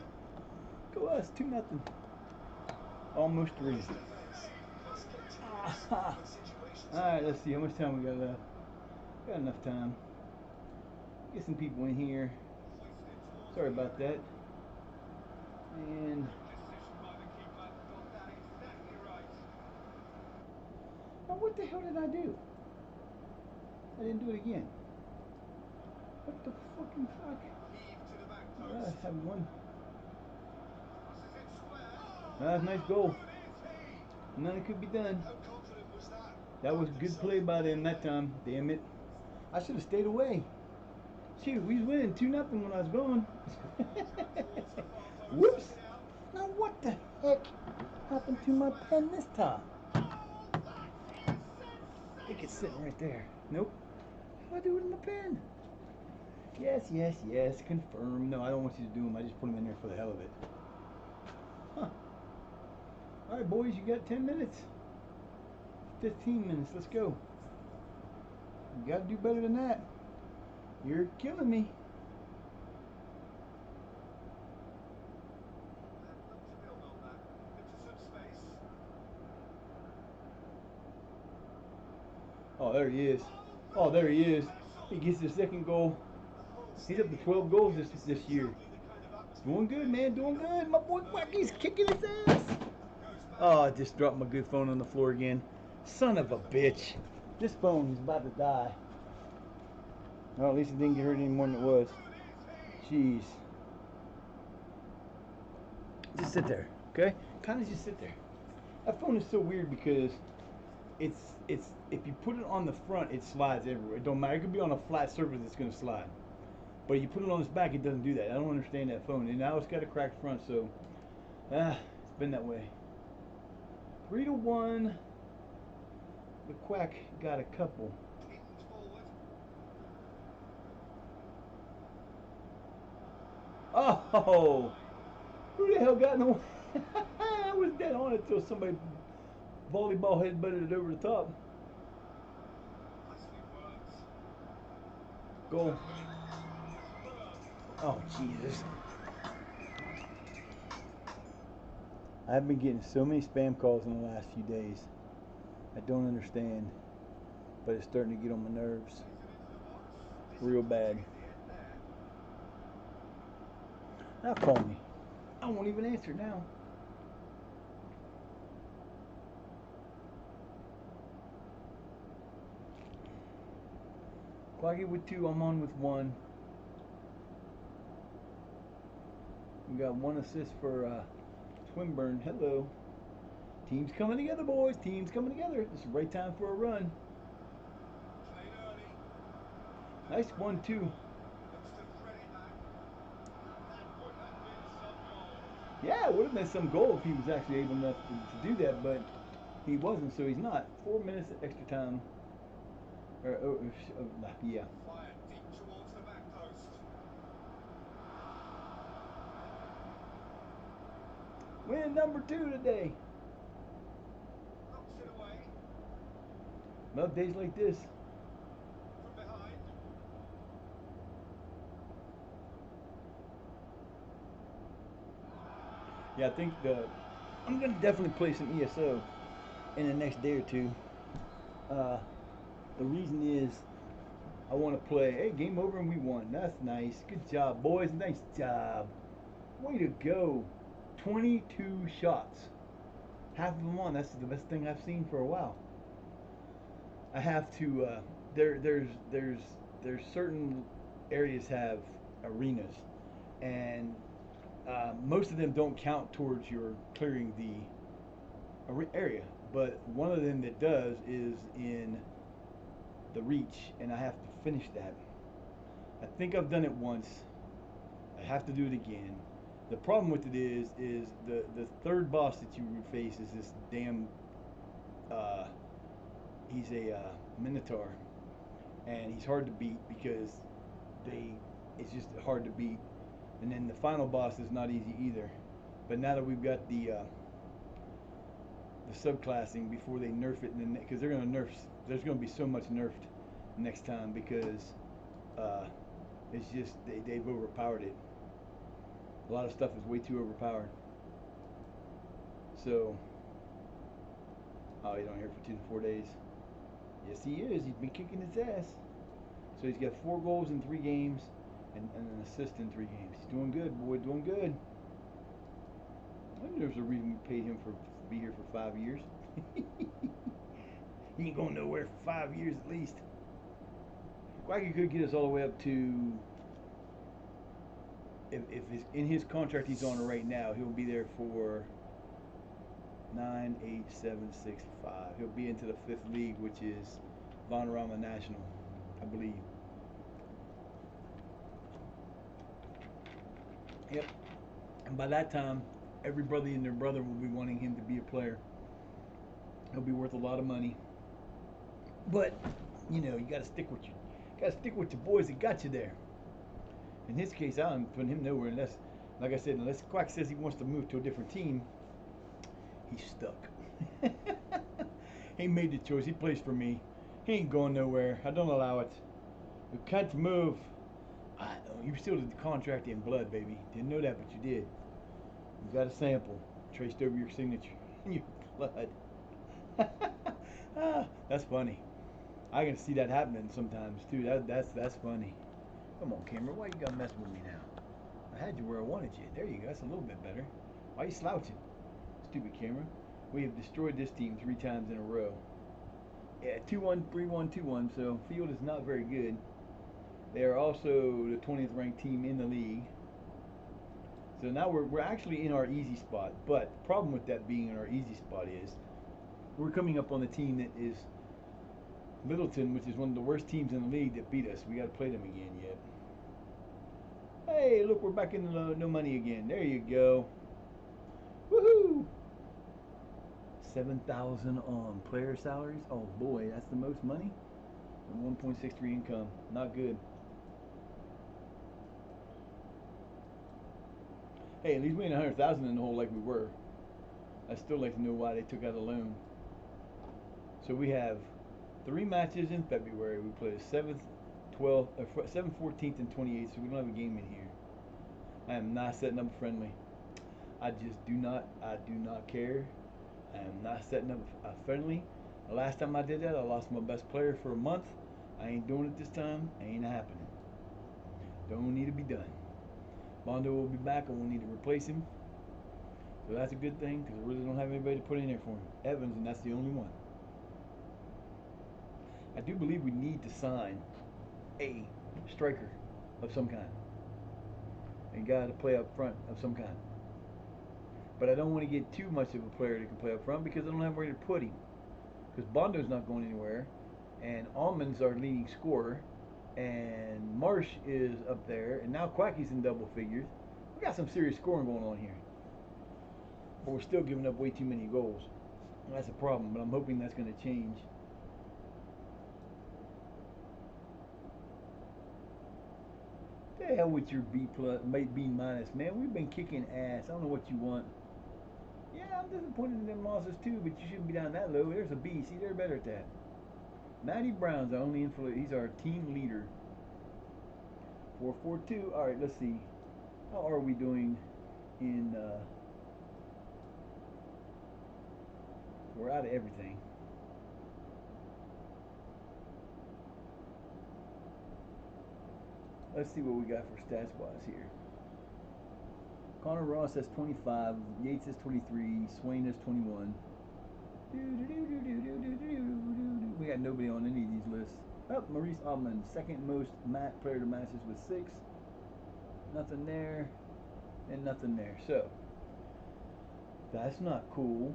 Go us, 2-0. Almost 3. Alright, let's see how much time we got left. Got enough time. Get some people in here. Sorry about that. And now what the hell did I do? I didn't do it again. What the fucking fuck? I have one. That's a nice goal. Nothing could be done. That was good play by them that time. Damn it. I should have stayed away. Shoot, we was winning 2-0 when I was going. Whoops. Now what the heck happened to my pen this time? I think it's sitting right there. Nope. How do I do it in my pen? Yes, yes, yes. Confirm. No, I don't want you to do them. I just put them in there for the hell of it. Huh. Alright, boys, you got 10 minutes. 15 minutes. Let's go. You got to do better than that. You're killing me. Oh, there he is. Oh, there he is. He gets the second goal. He's up to 12 goals this year. Doing good, man. Doing good. My boy Quacky's kicking his ass. Oh, I just dropped my good phone on the floor again. Son of a bitch. This phone is about to die. Well, at least it didn't get hurt any more than it was. Jeez. Just sit there, okay? Kind of just sit there. That phone is so weird because it's if you put it on the front, it slides everywhere. It don't matter. It could be on a flat surface, it's gonna slide. But you put it on its back, it doesn't do that. I don't understand that phone. And now it's got a cracked front, so it's been that way. 3-1. The Quack got a couple. Oh, who the hell got in the way? I was dead on it until somebody volleyball headbutted it over the top. Goal. Oh, Jesus. I've been getting so many spam calls in the last few days. I don't understand, but it's starting to get on my nerves real bad. Now call me. I won't even answer now. Quaggy with 2, I'm on with 1. We got 1 assist for Swinburne. Hello. Team's coming together, boys. Team's coming together. This is the right time for a run. Nice 1-2. Yeah, it would have been some goal if he was actually able enough to do that, but he wasn't, so he's not. 4 minutes extra time. Yeah. Win number 2 today. Love days like this. Yeah, I think I'm gonna definitely play some ESO in the next day or two. The reason is I want to play. Hey, game over and we won. That's nice. Good job, boys. Nice job. Way to go. 22 shots. Half of them on. That's the best thing I've seen for a while. I have to. There's certain areas have arenas, and most of them don't count towards your clearing the area. But one of them that does is in the reach, and I have to finish that. I think I've done it once. I have to do it again. The problem with it is the third boss that you face is this damn. He's a Minotaur, and he's hard to beat because it's just hard to beat. And then the final boss is not easy either. But now that we've got the subclassing before they nerf it, because they're going to nerf. There's going to be so much nerfed next time because it's just they've overpowered it. A lot of stuff is way too overpowered. So, oh, he's on here for 2 to 4 days. Yes, he is. He's been kicking his ass. So he's got 4 goals in 3 games and an assist in 3 games. He's doing good, boy, doing good. I think there's a reason we paid him for be here for 5 years. He ain't going nowhere for 5 years at least. Quacky could get us all the way up to, if it's in his contract he's on right now, he'll be there for 9, 8, 7, 6, 5. He'll be into the 5th league, which is Vanarama National, I believe. Yep. And by that time, everybody and their brother will be wanting him to be a player. He'll be worth a lot of money. But, you know, you gotta stick with your boys that got you there. In his case, I don't put him nowhere unless, like I said, unless Quack says he wants to move to a different team, he's stuck. He made the choice. He plays for me. He ain't going nowhere. I don't allow it. You can't move. I know. You still did the contract in blood, baby. Didn't know that, but you did. You got a sample traced over your signature in your blood. That's funny. I can see that happening sometimes too. That's funny. Come on, camera. Why you gotta mess with me now? I had you where I wanted you. There you go. That's a little bit better. Why you slouching? Stupid camera. We have destroyed this team 3 times in a row. Yeah, 2-1, 3-1, 2-1. So field is not very good. They are also the 20th ranked team in the league. So now we're actually in our easy spot. But the problem with that being in our easy spot is we're coming up on the team that is Littleton, which is one of the worst teams in the league, that beat us. We got to play them again yet. Hey, look, we're back in the no money again. There you go. Woohoo! 7,000 on player salaries. Oh boy, that's the most money. And 1.63 income. Not good. Hey, at least we ain't 100,000 in the hole like we were. I'd still like to know why they took out a loan. So we have 3 matches in February. We play the 7th, 12th, 7th, 14th, and 28th. So we don't have a game in here. I am not setting up friendly. I do not care. I am not setting up a friendly. The last time I did that, I lost my best player for a month. I ain't doing it this time. Ain't happening. Don't need to be done. Bondo will be back. I won't need to replace him. So that's a good thing because I really don't have anybody to put in there for him. Evans, and that's the only one. I do believe we need to sign a striker of some kind. A guy to play up front of some kind. But I don't want to get too much of a player that can play up front because I don't have where to put him. Because Bondo's not going anywhere, and Almond's our leading scorer, and Marsh is up there, and now Quacky's in double figures. We got some serious scoring going on here. But we're still giving up way too many goals. And that's a problem, but I'm hoping that's going to change. The hell with your B plus, B minus, man. We've been kicking ass. I don't know what you want. Yeah, I'm disappointed in them losses too, but you shouldn't be down that low. There's a B. See, they're better at that. Matty Brown's our only influence. He's our team leader. 4-4-2. All right, let's see. How are we doing in? We're out of everything. Let's see what we got for stats wise here. Connor Ross has 25. Yates has 23. Swain has 21. We got nobody on any of these lists. Oh, Maurice Altman, second most player to matches with 6. Nothing there, and nothing there. So, that's not cool.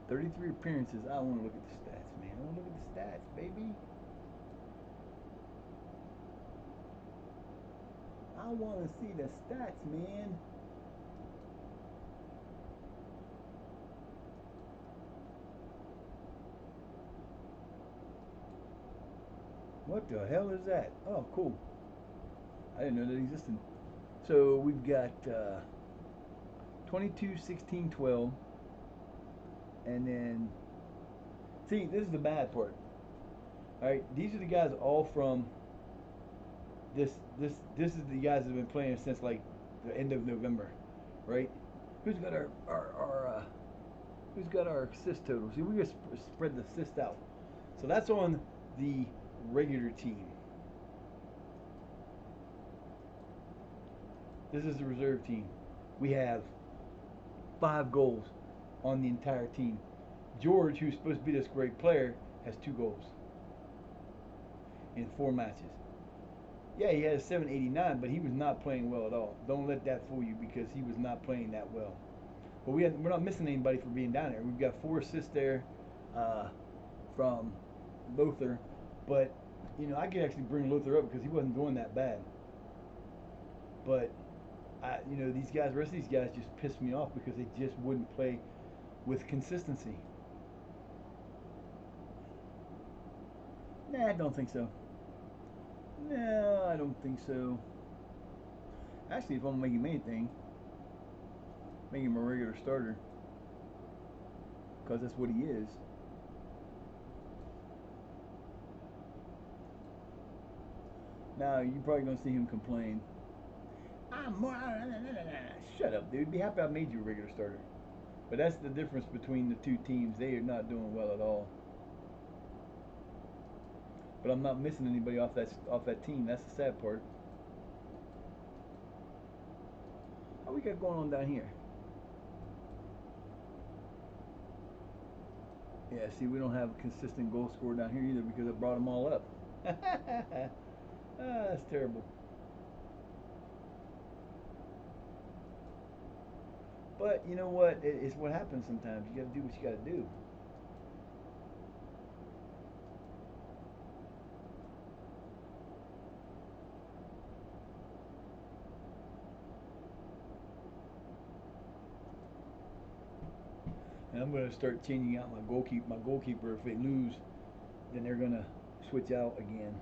"33 appearances." I want to look at the stats, man. I want to look at the stats, baby. I want to see the stats, man. What the hell is that? Oh, cool. I didn't know that existed. So we've got 22, 16, 12. And then, see, this is the bad part. All right, these are the guys all from This is the guys that have been playing since like the end of November, right? Who's got our who's got our assist total? See, we just spread the assist out. So that's on the regular team. This is the reserve team. We have 5 goals on the entire team. George, who's supposed to be this great player, has 2 goals in 4 matches. Yeah, he had a 789, but he was not playing well at all. Don't let that fool you because he was not playing that well. But we're not missing anybody for being down there. We've got 4 assists there uh, from Lothar, but I could actually bring Lothar up because he wasn't doing that bad. But these guys, the rest of these guys just pissed me off because they just wouldn't play with consistency. Nah, I don't think so. No, I don't think so. Actually, if I'm gonna make him anything, make him a regular starter because that's what he is. Now you're probably gonna see him complain. I'm more. Shut up, dude. Be happy I made you a regular starter. But that's the difference between the two teams. They are not doing well at all. But I'm not missing anybody off that team. That's the sad part. How we got going on down here? Yeah, see, we don't have a consistent goal scorer down here either because I brought them all up. That's terrible. But you know what? It's what happens sometimes. You got to do what you got to do. And I'm going to start changing out my goalkeeper. My goalkeeper, if they lose, then they're going to switch out again.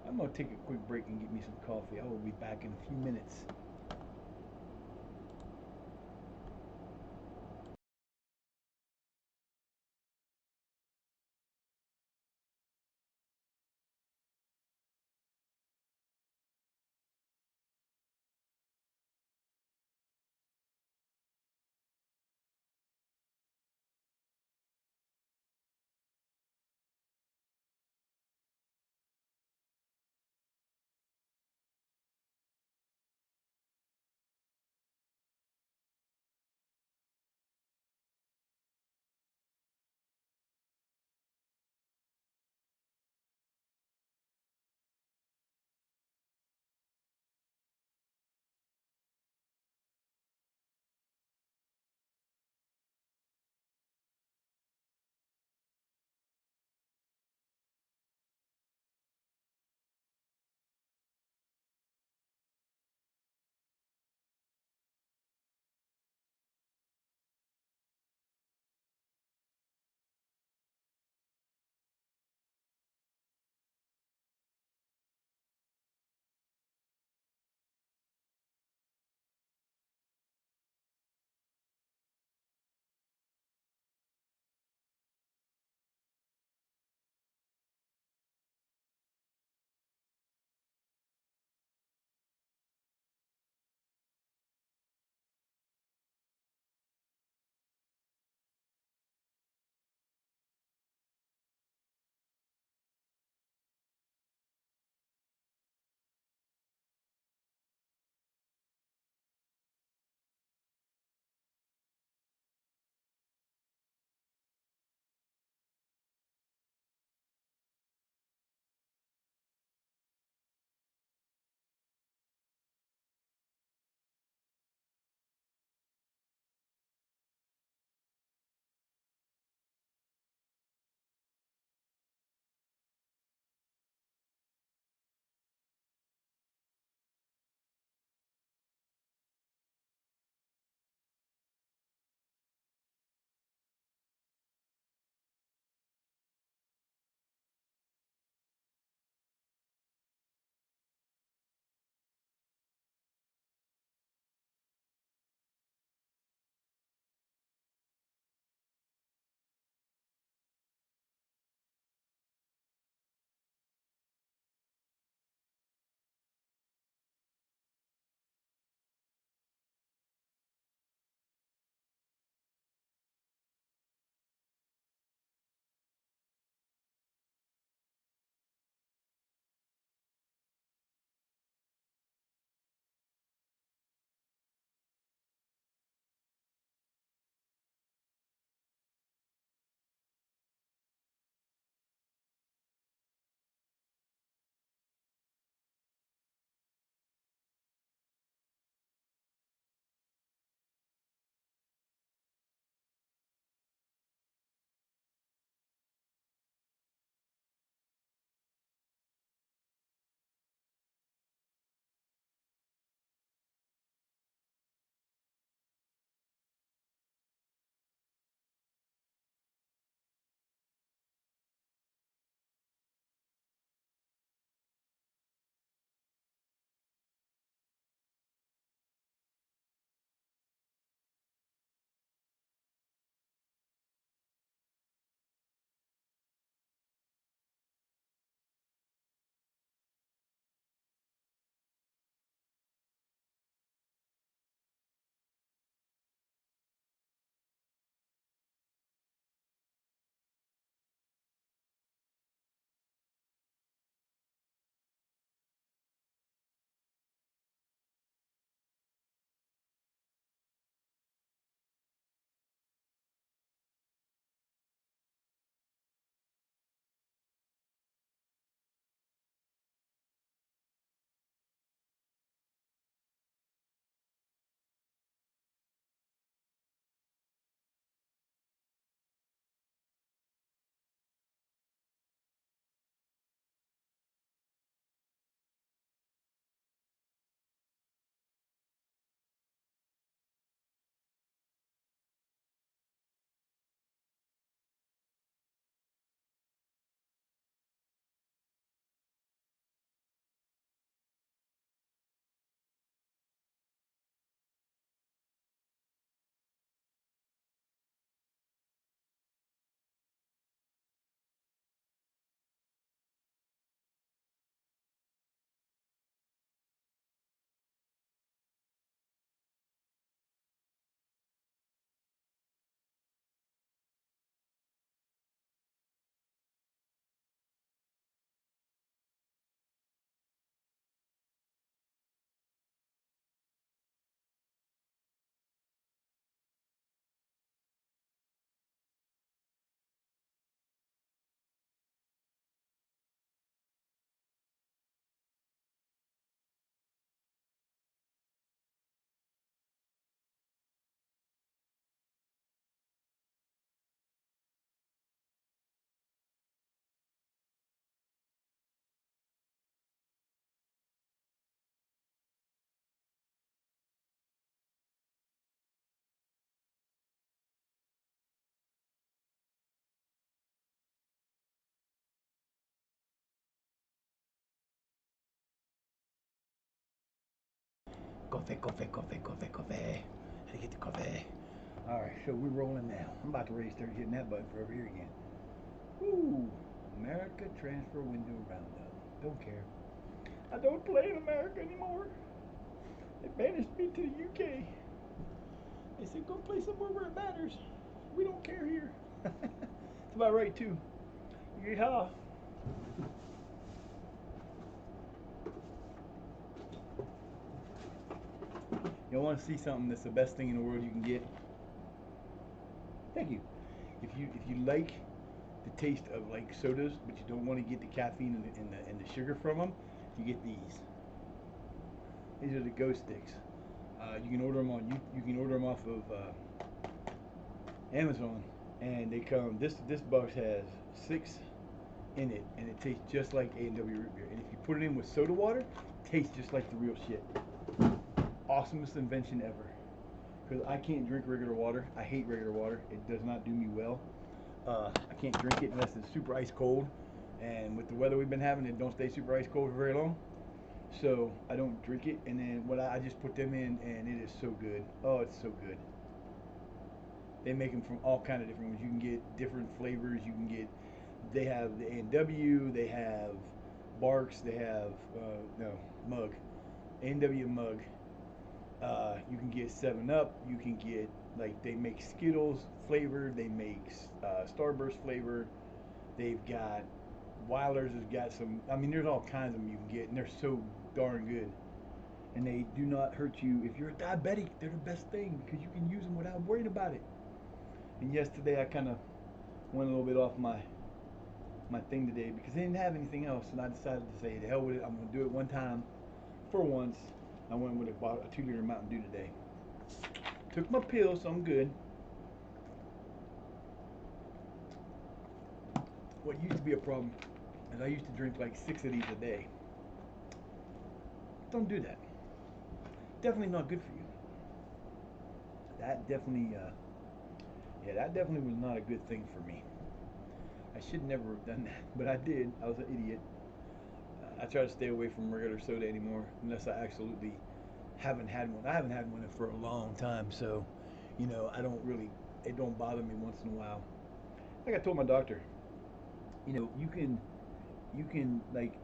I'm going to take a quick break and get me some coffee. I will be back in a few minutes. Coffee. Gotta get the coffee. All right, so we're rolling now. I'm about to ready to start hitting that button for over here again. Woo! America transfer window roundup. Don't care. I don't play in America anymore. They banished me to the UK. They said go play somewhere where it matters. We don't care here. It's about right too. Yeehaw. You want to see something that's the best thing in the world you can get? Thank you. If you like the taste of like sodas, but you don't want to get the caffeine and the sugar from them, you get these. These are the Ghost Sticks. You can order them on you can order them off of Amazon, and they come. This box has 6 in it, and it tastes just like A&W root beer. And if you put it in with soda water, it tastes just like the real shit. Awesomest invention ever. Because I can't drink regular water. I hate regular water. It does not do me well. I can't drink it unless it's super ice cold. And with the weather we've been having, it don't stay super ice cold for very long. So I don't drink it. And then I just put them in, and it is so good. Oh, it's so good. They make them from all kind of different ones. You can get different flavors. You can get. They have the A&W. They have Barks. They have Mug. A&W Mug. You can get 7-Up. You can get, like, they make Skittles flavor. They make Starburst flavor. They've got Weiler's has got some. I mean, there's all kinds of them you can get, and they're so darn good. And they do not hurt you. If you're a diabetic, they're the best thing because you can use them without worrying about it. And yesterday I kind of went a little bit off my thing today because they didn't have anything else, and I decided to say, the hell with it. I'm going to do it one time for once. I went with a 2-liter Mountain Dew today. Took my pills, so I'm good. What used to be a problem is I used to drink like 6 of these a day. Don't do that. Definitely not good for you. That definitely, that definitely was not a good thing for me. I should never have done that, but I did. I was an idiot. I try to stay away from regular soda anymore unless I absolutely haven't had one. I haven't had one for a long time, so I don't really. It don't bother me once in a while. Like I told my doctor, you can like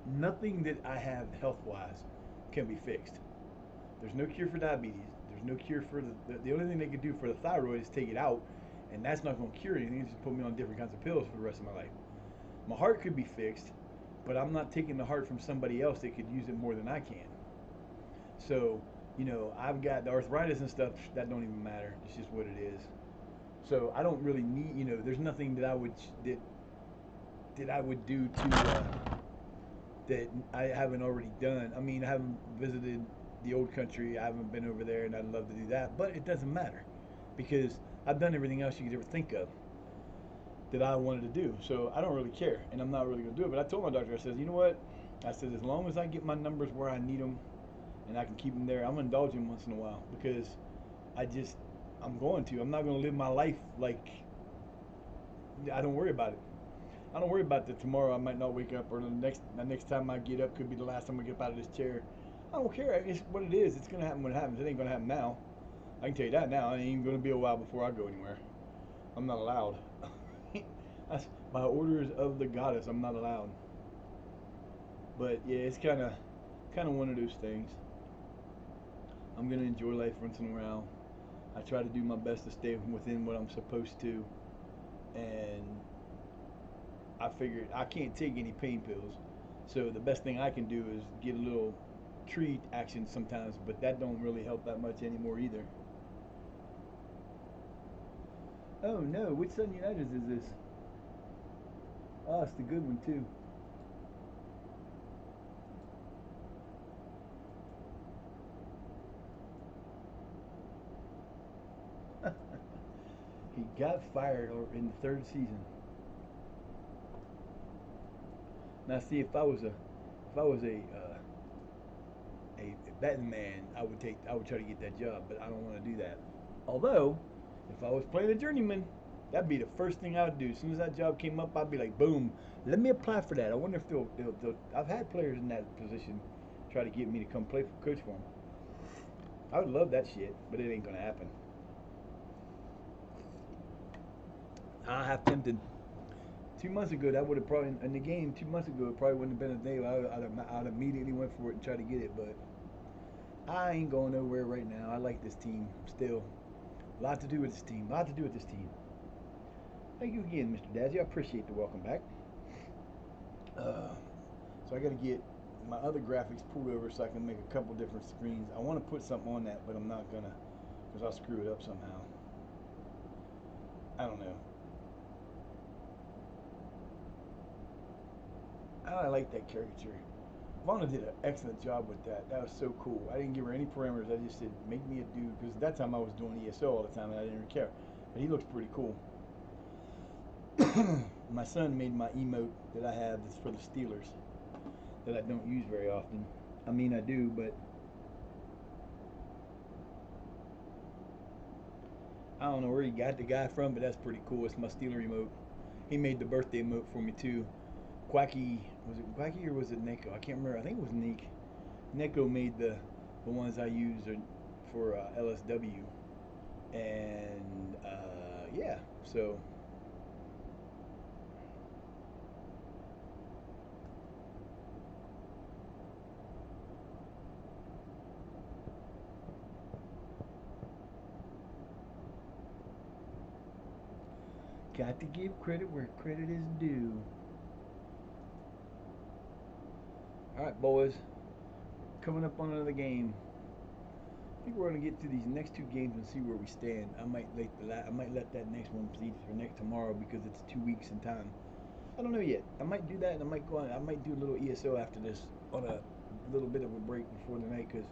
nothing that I have health wise can be fixed. There's no cure for diabetes. There's no cure for the only thing they could do for the thyroid is take it out, and that's not going to cure anything. It's just put me on different kinds of pills for the rest of my life. My heart could be fixed, but I'm not taking the heart from somebody else that could use it more than I can. So, I've got the arthritis and stuff that don't even matter. It's just what it is. So I don't really need, there's nothing that I would do to that I haven't already done. I mean, I haven't visited the old country. I haven't been over there, and I'd love to do that. But it doesn't matter because I've done everything else you could ever think of that I wanted to do. So I don't really care, and I'm not really going to do it. But I told my doctor, I said, you know what? I said, as long as I get my numbers where I need them and I can keep them there, I'm going to indulge them once in a while because I'm going to. I'm not going to live my life like I don't worry about it. I don't worry about that tomorrow I might not wake up or the next time I get up could be the last time I get up out of this chair. I don't care. It's what it is. It's going to happen when it happens. It ain't going to happen now. I can tell you that now. It ain't even going to be a while before I go anywhere. I'm not allowed. That's by orders of the goddess. I'm not allowed. But yeah, it's kind of one of those things. I'm going to enjoy life once in a while. I try to do my best to stay within what I'm supposed to. And I figured I can't take any pain pills. So the best thing I can do is get a little treat action sometimes, but that don't really help that much anymore either. Oh no, which Sun United is this? Oh, it's the good one too. He got fired in the 3rd season. Now, see, if I was a betting man, I would try to get that job, but I don't want to do that. Although, if I was playing a journeyman, that'd be the first thing I would do. As soon as that job came up, I'd be like, boom, let me apply for that. I wonder if they'll I've had players in that position try to get me to come play for coach for them. I would love that shit, but it ain't gonna happen. I have tempted. 2 months ago, that would have probably in the game. 2 months ago, it probably wouldn't have been a day. I'd immediately went for it and tried to get it, but I ain't going nowhere right now. I like this team still. A lot to do with this team. A lot to do with this team. Thank you again, Mr. Dazzy. I appreciate the welcome back. So I got to get my other graphics pulled over so I can make a couple different screens. I want to put something on that, but I'm not gonna because I'll screw it up somehow. I don't know. I like that caricature. Vonna did an excellent job with that. That was so cool. I didn't give her any parameters. I just said, make me a dude. Because at that time I was doing ESO all the time and I didn't really care. But he looks pretty cool. My son made my emote that I have that's for the Steelers that I don't use very often. I mean, I do, but I don't know where he got the guy from, but that's pretty cool. It's my Steeler emote. He made the birthday emote for me too. Quacky, was it Quacky or was it Neko? I can't remember. I think it was Nick. Neko made the ones I use for LSW, and yeah, so got to give credit where credit is due. All right, boys, coming up on another game. I think we're gonna get through these next two games and see where we stand. I might let that next one proceed for next tomorrow because it's 2 weeks in time. I don't know yet. I might do that, and I might go on. I might do a little ESO after this on a little bit of a break before the night because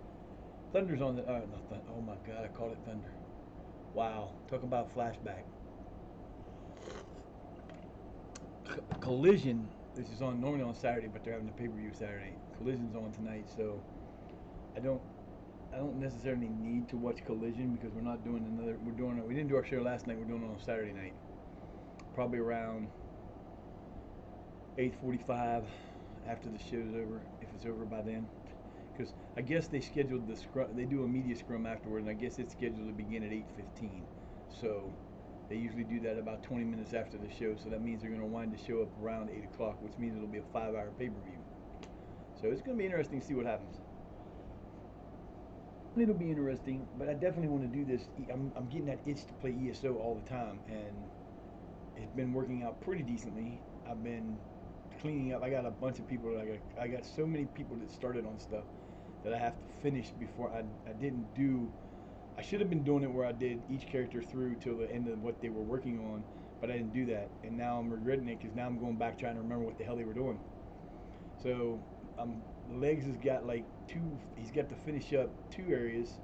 Thunder's on the. Not Thunder. Oh my God, I called it Thunder. Wow, talk about flashback. Collision. This is on normally on Saturday, but they're having the pay-per-view Saturday. Collision's on tonight, so I don't. I don't necessarily need to watch Collision because we're not doing another. We're doing. We didn't do our show last night. We're doing it on Saturday night, probably around 8:45 after the show's over, if it's over by then. Because I guess they scheduled the scrum. They do a media scrum afterward, and I guess it's scheduled to begin at 8:15. So they usually do that about 20 minutes after the show. So that means they're going to wind the show up around 8 o'clock, which means it'll be a 5-hour pay-per-view. So it's going to be interesting to see what happens. It'll be interesting, but I definitely want to do this. I'm getting that itch to play ESO all the time, and it's been working out pretty decently. I've been cleaning up. I got a bunch of people. I got so many people that started on stuff that I have to finish before I didn't do. I should have been doing it where I did each character through till the end of what they were working on, but I didn't do that, and now I'm regretting it because now I'm going back trying to remember what the hell they were doing. So Legs has got like two. He's got to finish up two areas.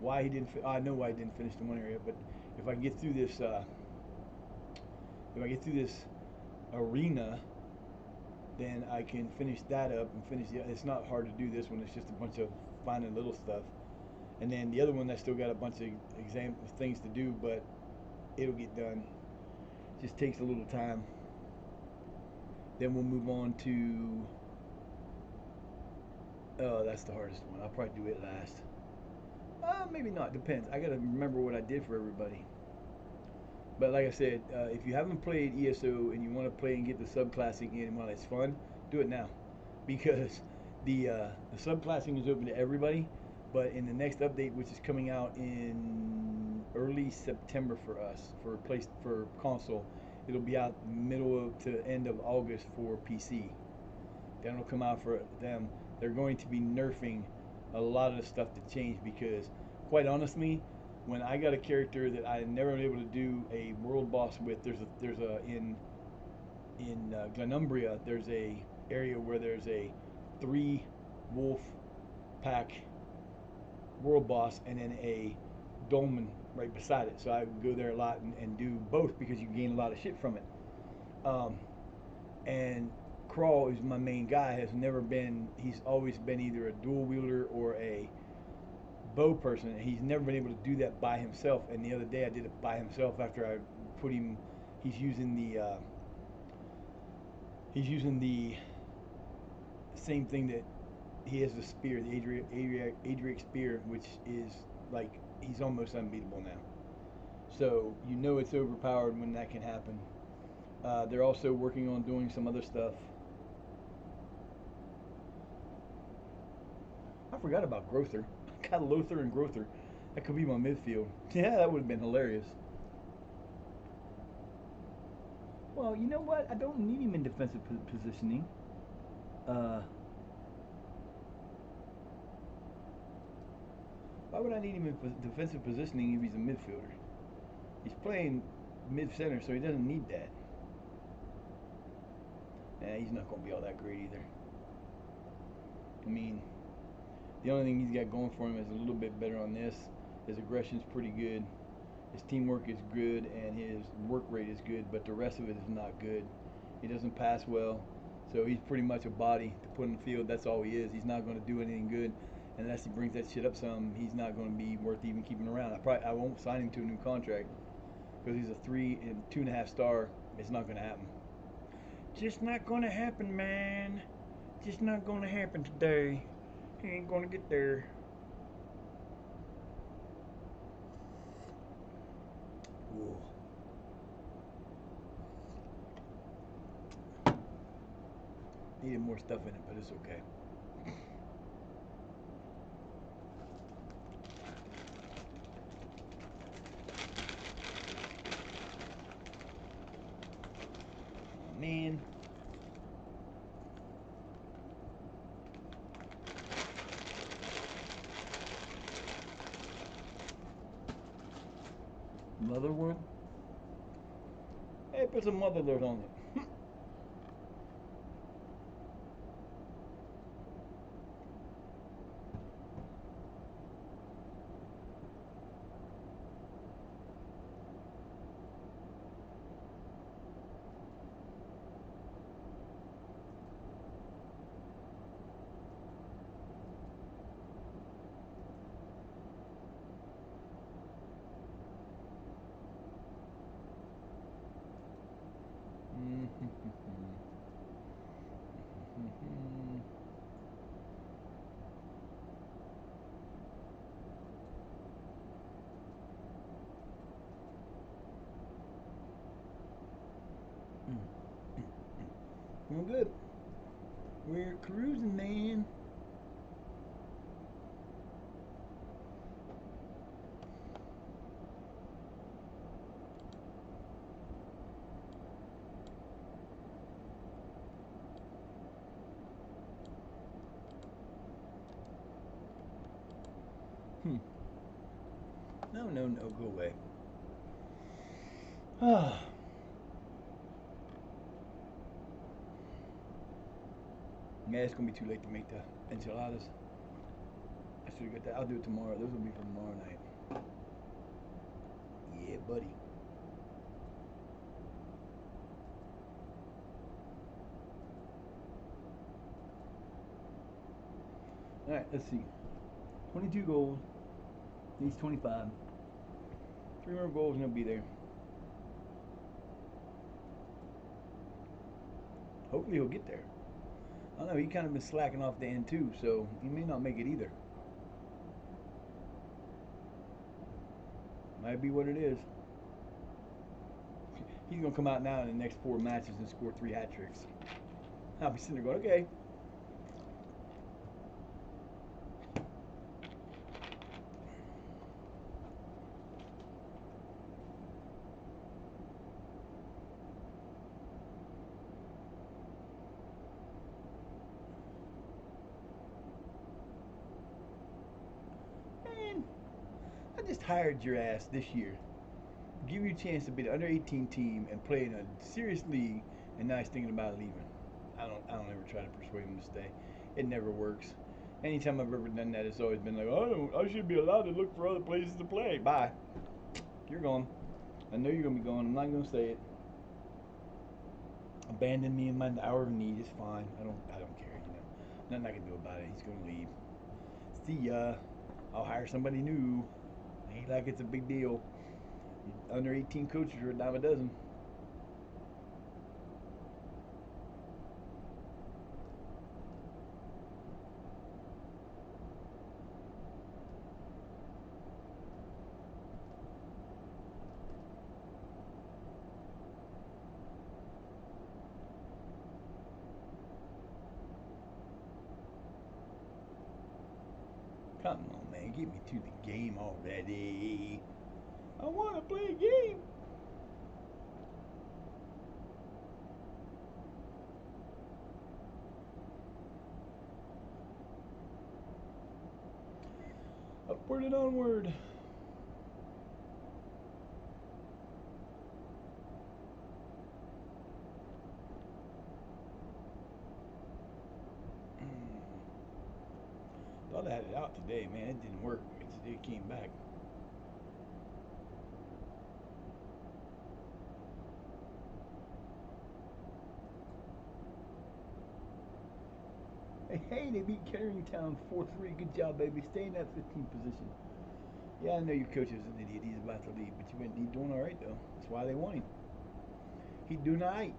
Why he didn't? I know why he didn't finish the one area, but if I get through this, if I get through this arena, then I can finish that up and finish the. It's not hard to do this one. It's just a bunch of finding little stuff, and then the other one I still got a bunch of things to do, but it'll get done. Just takes a little time. Then we'll move on to. Oh, that's the hardest one. I'll probably do it last. Maybe not. Depends. I gotta remember what I did for everybody. But like I said, if you haven't played ESO and you want to play and get the subclassing in while it's fun, do it now, because the subclassing is open to everybody. But in the next update, which is coming out in early September for us for console, it'll be out middle to end of August for PC. Then it'll come out for them. They're going to be nerfing a lot of the stuff to change because, quite honestly, when I got a character that I had never been able to do a world boss with, there's a in Glenumbria there's a area where there's a 3 wolf pack world boss and then a dolmen right beside it. So I would go there a lot and do both because you gain a lot of shit from it. And Crawl is my main guy. He's always been either a dual wielder or a bow person. He's never been able to do that by himself. And the other day I did it by himself after I put him. He's using the same thing that he has the spear, the Adriatic spear, which is like he's almost unbeatable now. So you know it's overpowered when that can happen. They're also working on doing some other stuff. I forgot about Grother. I got Lothar and Grother. That could be my midfield. Yeah, that would have been hilarious. Well, you know what? I don't need him in defensive positioning. Uh, why would I need him in defensive positioning if he's a midfielder? He's playing mid center, so he doesn't need that. He's not going to be all that great either. I mean, the only thing he's got going for him is a little bit better on this. His aggression's pretty good. His teamwork is good, and his work rate is good, but the rest of it is not good. He doesn't pass well, so he's pretty much a body to put in the field. That's all he is. He's not going to do anything good unless he brings that shit up some. He's not going to be worth even keeping around. I won't sign him to a new contract because he's a 3 and 2.5 star. It's not going to happen. Just not going to happen, man. Just not going to happen today. He ain't going to get there. Ooh. Needed more stuff in it, but it's okay. Oh, man. Motherward? Hey, put some motherward on it. Well, good. We're cruising, man. No, go away. Ah. Yeah, it's gonna be too late to make the enchiladas. I should have got that. I'll do it tomorrow. Those will be for tomorrow night. Yeah, buddy. All right, let's see. 22 goals. Needs 25. 3 more goals and he'll be there. Hopefully he'll get there. I don't know. He kind of been slacking off the end too, so he may not make it either. Might be what it is. He's gonna come out now in the next 4 matches and score 3 hat tricks. I'll be sitting there going, okay. Man, I just hired your ass this year. Give you a chance to be the under 18 team and play in a serious league, and now he's thinking about leaving. I don't ever try to persuade him to stay. It never works. Anytime I've ever done that, it's always been like, oh, I should be allowed to look for other places to play. Bye. You're gone. I know you're gonna be gone. I'm not gonna say it. Abandon me in my hour of need. It's fine. I don't care. You know, nothing I can do about it. He's gonna leave. See ya. I'll hire somebody new. Ain't like it's a big deal. Under 18 coaches are a dime a dozen. get me to the game already. I want to play a game. Upward and onward. Thought I had it out today, man. It didn't work. It came back. Hey, they beat Carringtown 4-3. Good job, baby. Stay in that 15th position. Yeah, I know your coach is an idiot. He's about to leave, but he's doing all right, though. That's why they want him. He's doing all right.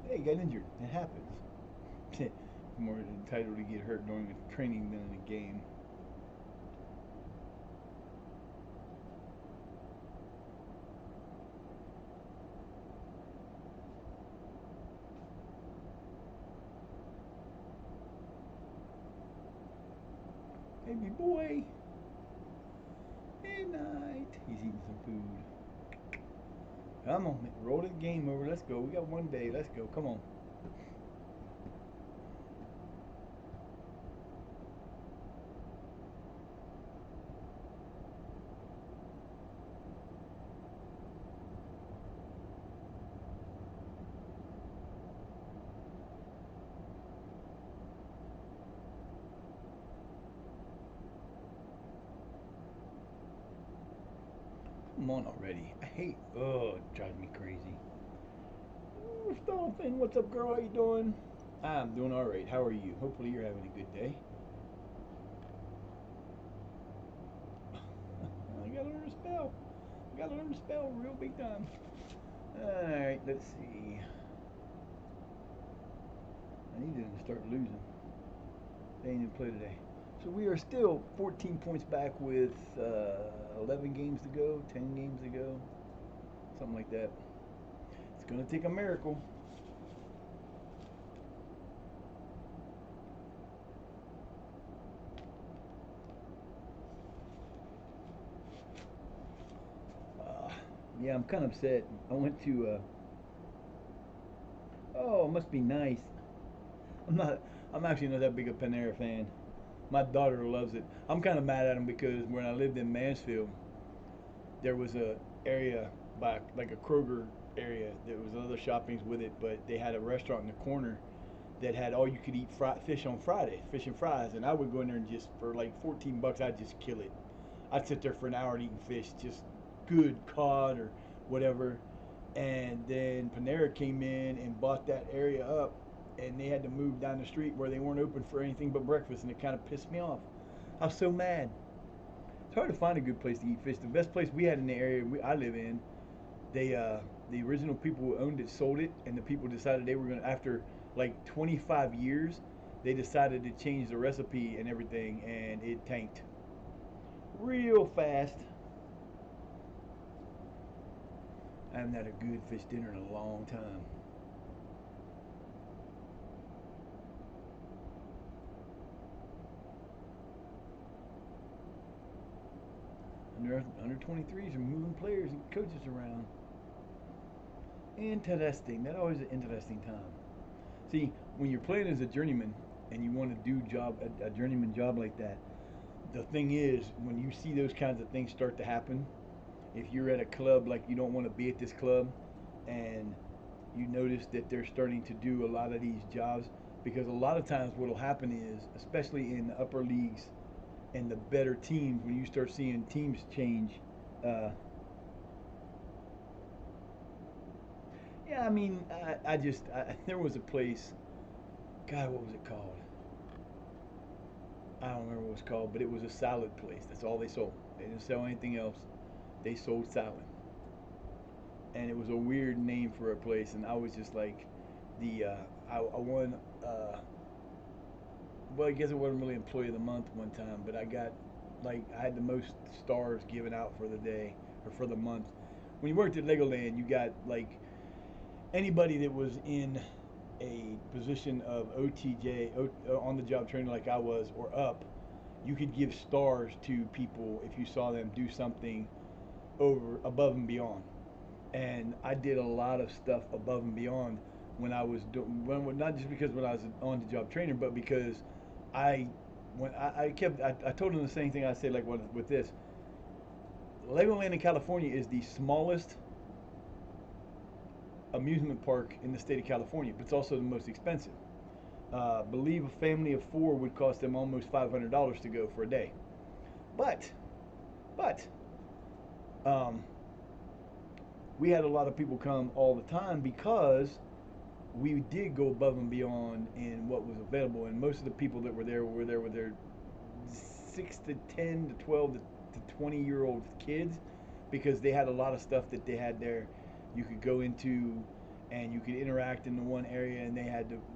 Hey, got injured. It happens. More entitled to get hurt during a training than in a game. Baby boy. Good night. He's eating some food. Come on, roll the game over. Let's go. We got one day. Let's go. Come on. Come on already. I hate. Oh, it drives me crazy. Ooh, Stolfin, what's up, girl? How you doing? I'm doing all right. How are you? Hopefully, you're having a good day. I gotta learn to spell. I gotta learn to spell real big time. All right, let's see. I need them to start losing. They ain't even play today. So we are still 14 points back with 11 games to go, 10 games to go, something like that. It's going to take a miracle. Yeah, I'm kind of upset. I went to, oh, it must be nice. I'm actually not that big a Panera fan. My daughter loves it. I'm kind of mad at them because when I lived in Mansfield, there was a area by like a Kroger area. There was other shoppings with it, but they had a restaurant in the corner that had all you could eat fish on Friday, fish and fries. And I would go in there and just for like 14 bucks, I'd just kill it. I'd sit there for an hour eating fish, just good cod or whatever. And then Panera came in and bought that area up, and they had to move down the street where they weren't open for anything but breakfast, and it kind of pissed me off. I was so mad. It's hard to find a good place to eat fish. The best place we had in the area I live in, they the original people who owned it sold it, and the people decided they were gonna after like 25 years, they decided to change the recipe and everything, and it tanked real fast. I haven't had a good fish dinner in a long time. Under 23s are moving players and coaches around. Interesting. That always an interesting time. See, when you're playing as a journeyman and you want to do a journeyman job like that, the thing is when you see those kinds of things start to happen, if you're at a club like you don't want to be at this club, and you notice that they're starting to do a lot of these jobs, because a lot of times what will happen is, especially in the upper leagues and the better teams, when you start seeing teams change, uh, Yeah, I mean, there was a place. God, what was it called? I don't remember what it was called, but it was a salad place. That's all they sold. They didn't sell anything else. They sold salad, and it was a weird name for a place. And I was just like, I won. Well, I guess it wasn't really Employee of the Month one time, but I had the most stars given out for the day or for the month. When you worked at Legoland, you got like anybody that was in a position of OTJ, on the job training like I was, or up, you could give stars to people if you saw them do something over above and beyond. And I did a lot of stuff above and beyond when I was doing, not just because when I was on the job trainer, but because I I told them the same thing I said like with this. Legoland in California is the smallest amusement park in the state of California, but it's also the most expensive. Believe a family of four would cost them almost $500 to go for a day. But, but, um, we had a lot of people come all the time because we did go above and beyond in what was available, and most of the people that were there with their 6 to 10 to 12 to 20-year-old kids, because they had a lot of stuff that they had there you could go into and you could interact in the one area, and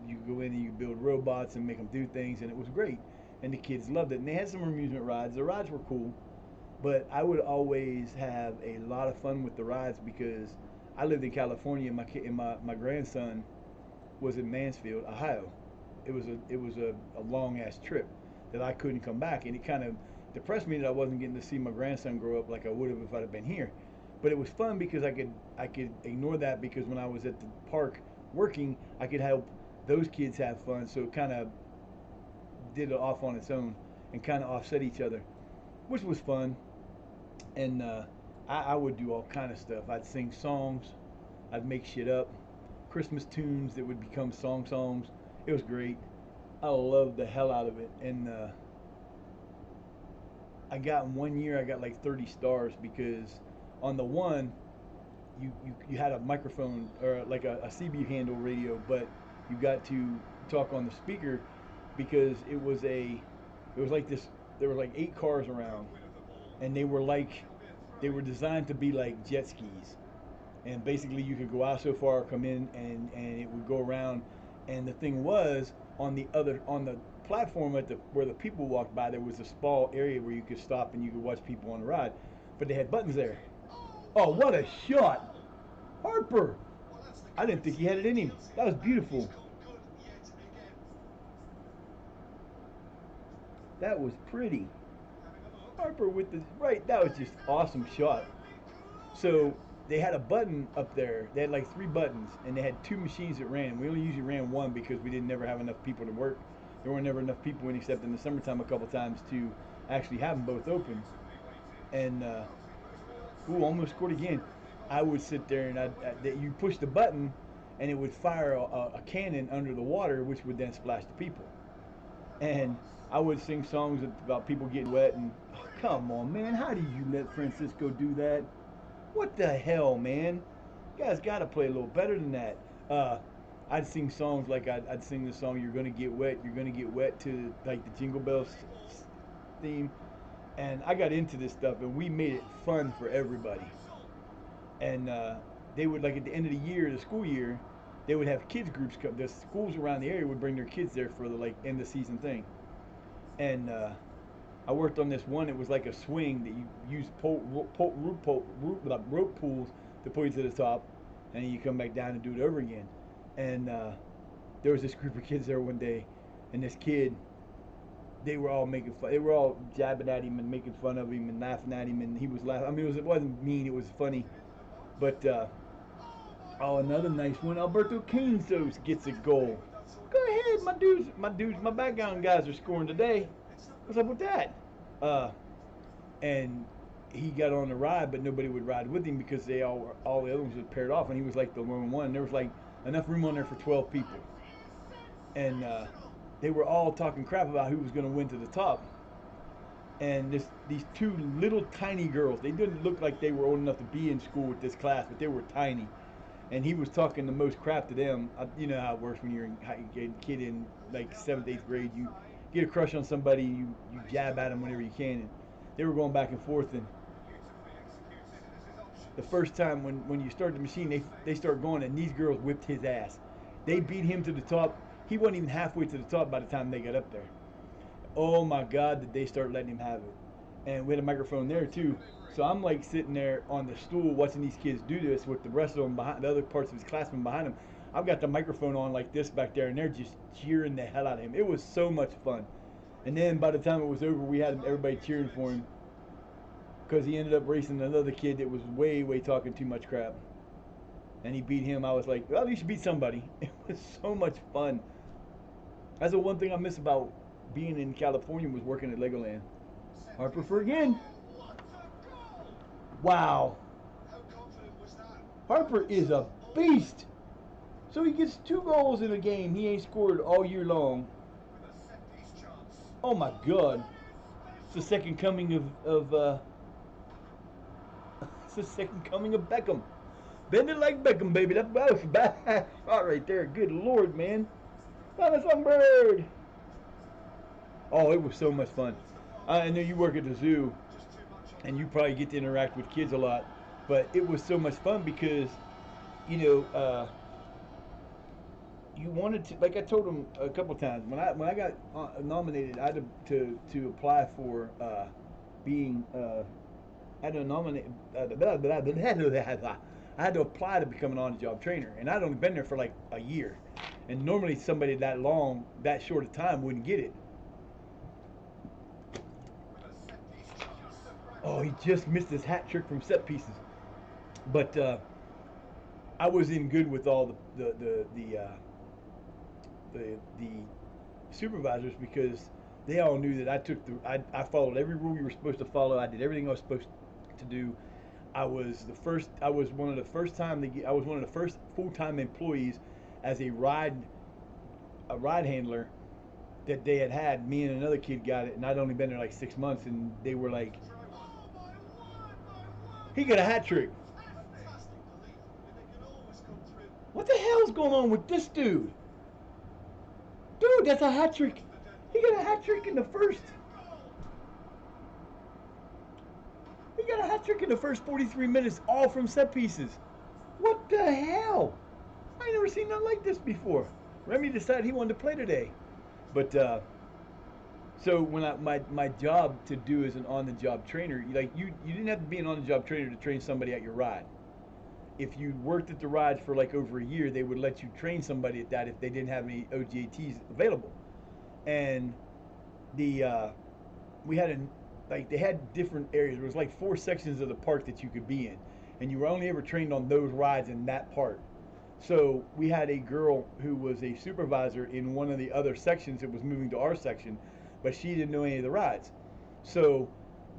you could go in and you build robots and make them do things, and it was great, and the kids loved it, and they had some amusement rides. The rides were cool, but I would always have a lot of fun with the rides because I lived in California, and my grandson was in Mansfield, Ohio. It was a long ass trip that I couldn't come back, and it kind of depressed me that I wasn't getting to see my grandson grow up like I would have if I'd have been here. But it was fun because I could ignore that, because when I was at the park working, I could help those kids have fun. So it kind of did it off on its own and kind of offset each other, which was fun. And I would do all kind of stuff. I'd sing songs, I'd make shit up, Christmas tunes that would become songs. It was great. I loved the hell out of it. And I got in one year, I got like 30 stars because on the one, you had a microphone or like a CB handle radio, but you got to talk on the speaker because it was like this. There were like 8 cars around, and they were designed to be like jet skis, and basically you could go out so far, come in, and it would go around. And the thing was, on the platform where the people walked by, there was a small area where you could stop and you could watch people on the ride, but they had buttons there. Oh, what a shot, Harper! I didn't think he had it in him. That was beautiful. That was pretty. Harper with the right. That was just awesome shot. So they had a button up there. They had like 3 buttons, and they had 2 machines that ran. We only usually ran one because we didn't never have enough people to work. There weren't never enough people in, except in the summertime a couple times, to actually have them both open. And ooh, almost scored again. I would sit there and you push the button, and it would fire a cannon under the water, which would then splash the people. And I would sing songs about people getting wet. And oh, come on, man, how did you let Francisco do that? What the hell, man? You guys got to play a little better than that. Uh, I'd sing songs like I'd sing the song "You're Gonna Get Wet, You're Gonna Get Wet" to like the Jingle Bells theme, and I got into this stuff, and we made it fun for everybody. And they would, like, at the end of the year, the school year, they would have kids groups come. The schools around the area would bring their kids there for the like end of season thing. And I worked on this one. It was like a swing that you use rope pulls to pull you to the top, and then you come back down and do it over again. And there was this group of kids there one day, and this kid, they were all making fun. They were all jabbing at him and making fun of him and laughing at him, and he was laughing. I mean, it wasn't mean. It was funny. But oh, another nice one. Alberto Canzos gets a goal. Go ahead, my background guys are scoring today. What's up with that? Uh, and he got on the ride, but nobody would ride with him because all the other ones were paired off, and he was like the lone one. There was like enough room on there for 12 people, and they were all talking crap about who was going to win to the top. And these 2 little tiny girls, they didn't look like they were old enough to be in school with this class, but they were tiny. and he was talking the most crap to them. You know how it works when you're a kid in like seventh, eighth grade. You get a crush on somebody, you jab at them whenever you can. And they were going back and forth, and Beautifully executed. This is the options. first time when you start the machine, they start going, and these girls whipped his ass. They beat him to the top. He wasn't even halfway to the top by the time they got up there. Oh my God, did they start letting him have it? And we had a microphone there too. So I'm like sitting there on the stool watching these kids do this with the rest of them behind, the other parts of his classmen behind him. I've got the microphone on like this back there, and they're just cheering the hell out of him. It was so much fun. And then by the time it was over, we had everybody cheering for him because he ended up racing another kid that was way talking too much crap. And he beat him. I was like, well, you should beat somebody. It was so much fun. That's the one thing I miss about being in California was working at Legoland. Harper for again. Oh, what a goal! Wow. How confident was that? Harper is a beast. So he gets 2 goals in a game he ain't scored all year long. With a set piece chance. Oh my God. It's the second coming of it's the second coming of Beckham. Bend it like Beckham, baby. That was a bad shot right there. Good Lord, man. Not a songbird. Oh, it was so much fun. I know you work at the zoo, Just too much on and you that. probably get to interact with kids a lot, but it was so much fun because, you know, you wanted to, like I told them a couple times when I got nominated, I had to apply for being I had to nominate I had to apply to become an on-the-job trainer, and I'd only been there for like a year, and normally somebody that long, that short of time wouldn't get it. With a set piece chance. Oh, he just missed his hat trick from set pieces, but I was in good with all the supervisors because they all knew that I followed every rule you were supposed to follow. I did everything I was supposed to do. I was one of the first I was one of the first full-time employees as a ride handler that they had. Me and another kid got it, and I'd only been there like 6 months, and they were like, Try one. Oh my word, my word! he got a hat trick. Fantastic belief. I mean, they can always come through. What the hell's going on with this dude? Dude, that's a hat trick. He got a hat trick in the first. He got a hat trick in the first 43 minutes, all from set pieces. What the hell? I ain't never seen nothing like this before. Remy decided he wanted to play today. But, so when my job to do as an on-the-job trainer, you didn't have to be an on-the-job trainer to train somebody at your ride. If you worked at the rides for like over a year, they would let you train somebody at that if they didn't have any OJTs available. And we had they had different areas. There was like 4 sections of the park that you could be in, and you were only ever trained on those rides in that part. So we had a girl who was a supervisor in one of the other sections that was moving to our section, but she didn't know any of the rides. So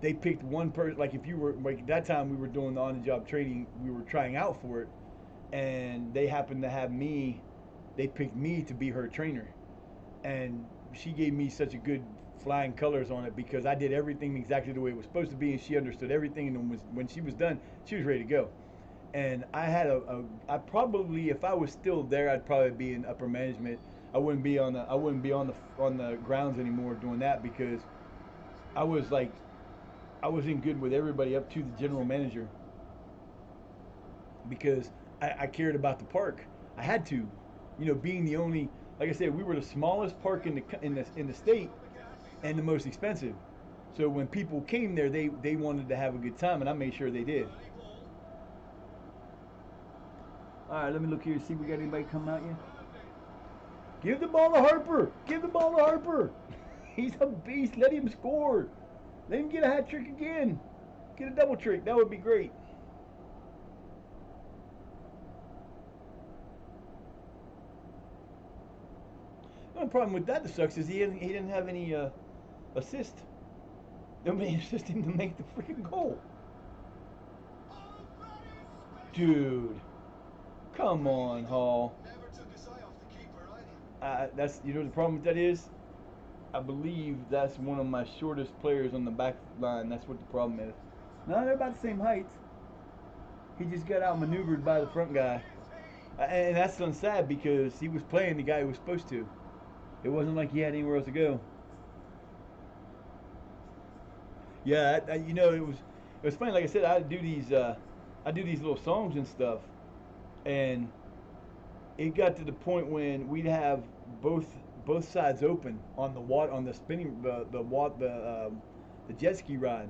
they picked one person. Like if you were like at that time we were doing the on-the-job training, we were trying out for it, and they happened to have me. They picked me to be her trainer, and she gave me such a good flying colors on it because I did everything exactly the way it was supposed to be, and she understood everything. And when she was done, she was ready to go. And I had I probably, if I was still there, I'd probably be in upper management. I wouldn't be on the grounds anymore doing that because I was like, I was in good with everybody up to the general manager because I cared about the park. I had to, being the only, like I said, we were the smallest park in the state and the most expensive. So when people came there, they wanted to have a good time, and I made sure they did. Early ball. All right, let me look here and see if we got anybody come out yet. Rounded. Give the ball to Harper. Give the ball to Harper. He's a beast. Let him score. Let him get a hat trick again. Get a double trick. That would be great. The only problem with that sucks is he didn't have any assist. Nobody assisted him to make the freaking goal. Oh, that is special. Dude, come on, Hall. Never took his eye off the keeper either. That's the problem with that is. I believe that's one of my shortest players on the back line. That's what the problem is. No, they're about the same height. He just got outmaneuvered by the front guy. It is And that's sad because he was playing the guy who was supposed to. It wasn't like he had anywhere else to go. Yeah, it was funny. Like I said, I do these little songs and stuff, and it got to the point when we'd have both both sides open on the spinning the jet ski ride,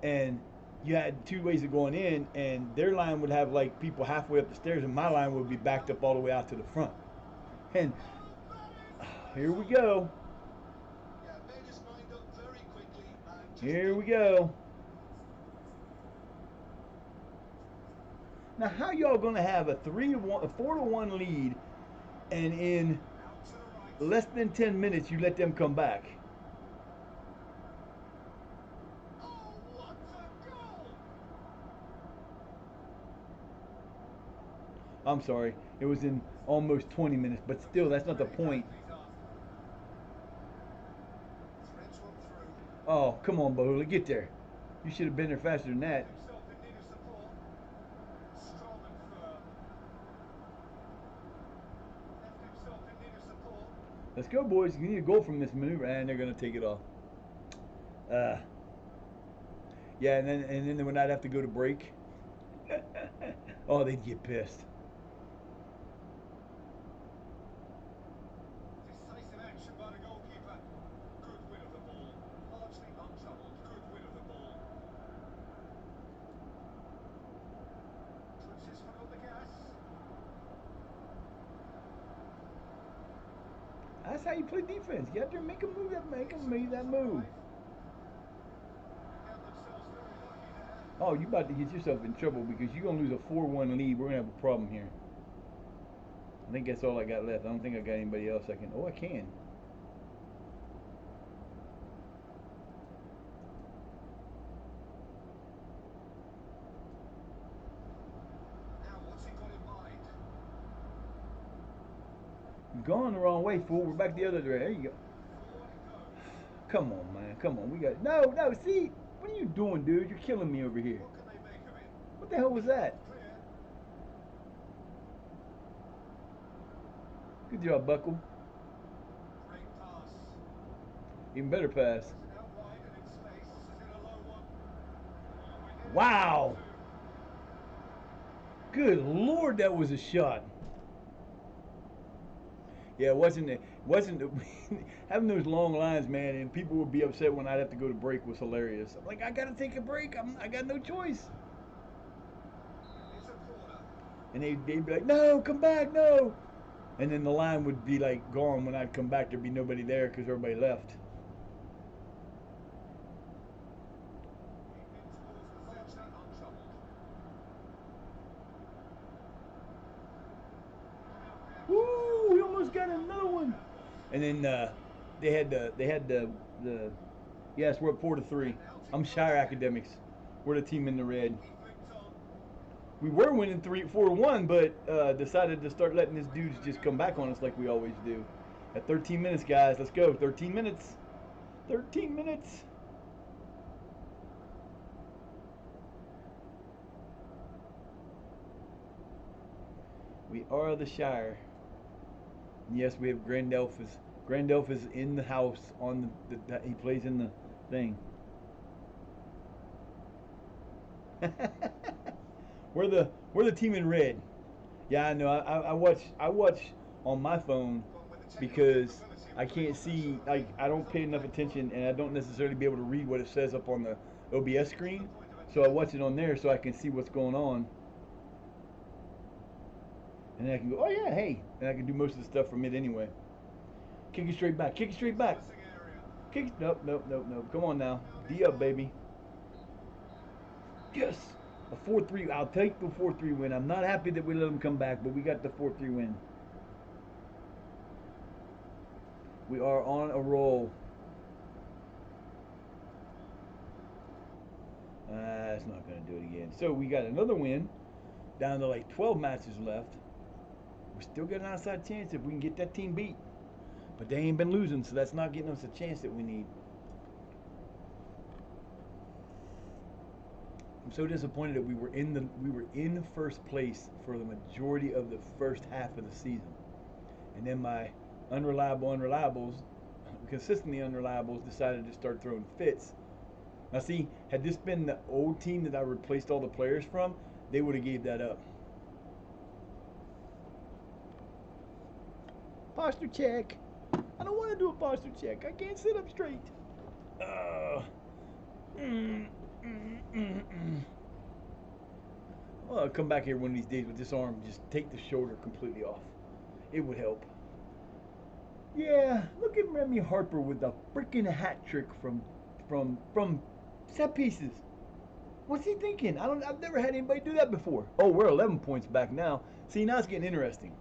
and you had two ways of going in, and their line would have like people halfway up the stairs, and my line would be backed up all the way out to the front. And Oh, that is here we nice. go. Yeah, made his mind up very quickly and just Here we didn't bother. go. Now, how y'all gonna have a 4-1 lead, and in Out to the right. less than 10 minutes you let them come back? Oh, what a goal! I'm sorry, it was in almost 20 minutes, but Looks still, like that's not the really point. badly done. Threads one through. Oh, come on, Bahula, get there. You should have been there faster than Left that. himself in need of support. Strong and firm. Left himself in need of support. Let's go, boys. You need a goal from this maneuver, and they're gonna take it off. Uh, yeah, and then when I'd have to go to break, oh, they'd get pissed. Decisive action by the goalkeeper. Good win of the ball. Largely untroubled. Good win of the ball. Puts his foot on the gas. That's how you play defense. You have to make them move make His them make that supports move. arrive. Found themselves very lucky there. Oh, you about to get yourself in trouble because you're gonna lose a 4-1 lead. We're gonna have a problem here. I think that's all I got left. I don't think I got anybody else I can. Oh, I can. Now, what's he got in mind? You're going the wrong way, fool. We're back the other way. There you go. Forward it goes. Come on, man. Come on. We got no. See, what are you doing, dude? You're killing me over here. What can they make of it? What the hell was that? Clear. Good job, Buckle. Great pass. Even better pass. Was it out wide and in space? Is it a low one? Oh, within a yard or Wow. two. Good Lord, that was a shot. Yeah, it wasn't having those long lines, man, and people would be upset when I'd have to go to break was hilarious. I'm like, I gotta take a break. I got no choice. It's a corner. And they'd be like, no, come back, no. And then the line would be like gone when I'd come back. There'd be nobody there because everybody left. Keeping towards the largely untroubled. Woo! We almost got another one. And then they had the yes, we're up 4-3. And out it I'm goes Shire again. Academics. We're the team in the red. He flicked on. We were winning 4-1, but decided to start letting these dudes just come back on us like we always do. At 13 minutes, guys, let's go. 13 minutes. 13 minutes. We are the Shire. Yes, we have Grandelphus. Grandelphus in the house on he plays in the thing. we're the team in red. Yeah, I know. I watch on my phone Gone with the technical because capability of I putting can't on that see sort of like thing. I don't He's pay on the enough right attention foot. and I don't necessarily be able to read what it says up on the OBS Gets to the screen. point of So I attack. watch it on there so I can see what's going on. And then I can go, oh yeah, hey, and I can do most of the stuff from it anyway. Kick it straight back. Kick it straight back. Menacing area. Kick. Nope. Come on now. Found his D up, goal. baby. Yes. A 4-3. I'll take the 4-3 win. I'm not happy that we let them come back, but we got the 4-3 win. We are on a roll. That's not going to do it again. So we got another win. Down to like 12 matches left. We still got an outside chance if we can get that team beat. But they ain't been losing, so that's not getting us a chance that we need. I'm so disappointed that we were in first place for the majority of the first half of the season, and then my unreliables, consistently unreliables, decided to start throwing fits. Now, see, had this been the old team that I replaced all the players from, they would have gave that up. Posture check. I don't want to do a posture check. I can't sit up straight. Uh, mm, mm, mm, mm. Well, I'll come back here one of these days with this arm. Just take the shoulder completely off. It would help. Yeah, look at Remy Harper with the freaking hat trick from set pieces. What's he thinking? I've never had anybody do that before. Oh, we're 11 points back now. See, now it's getting interesting.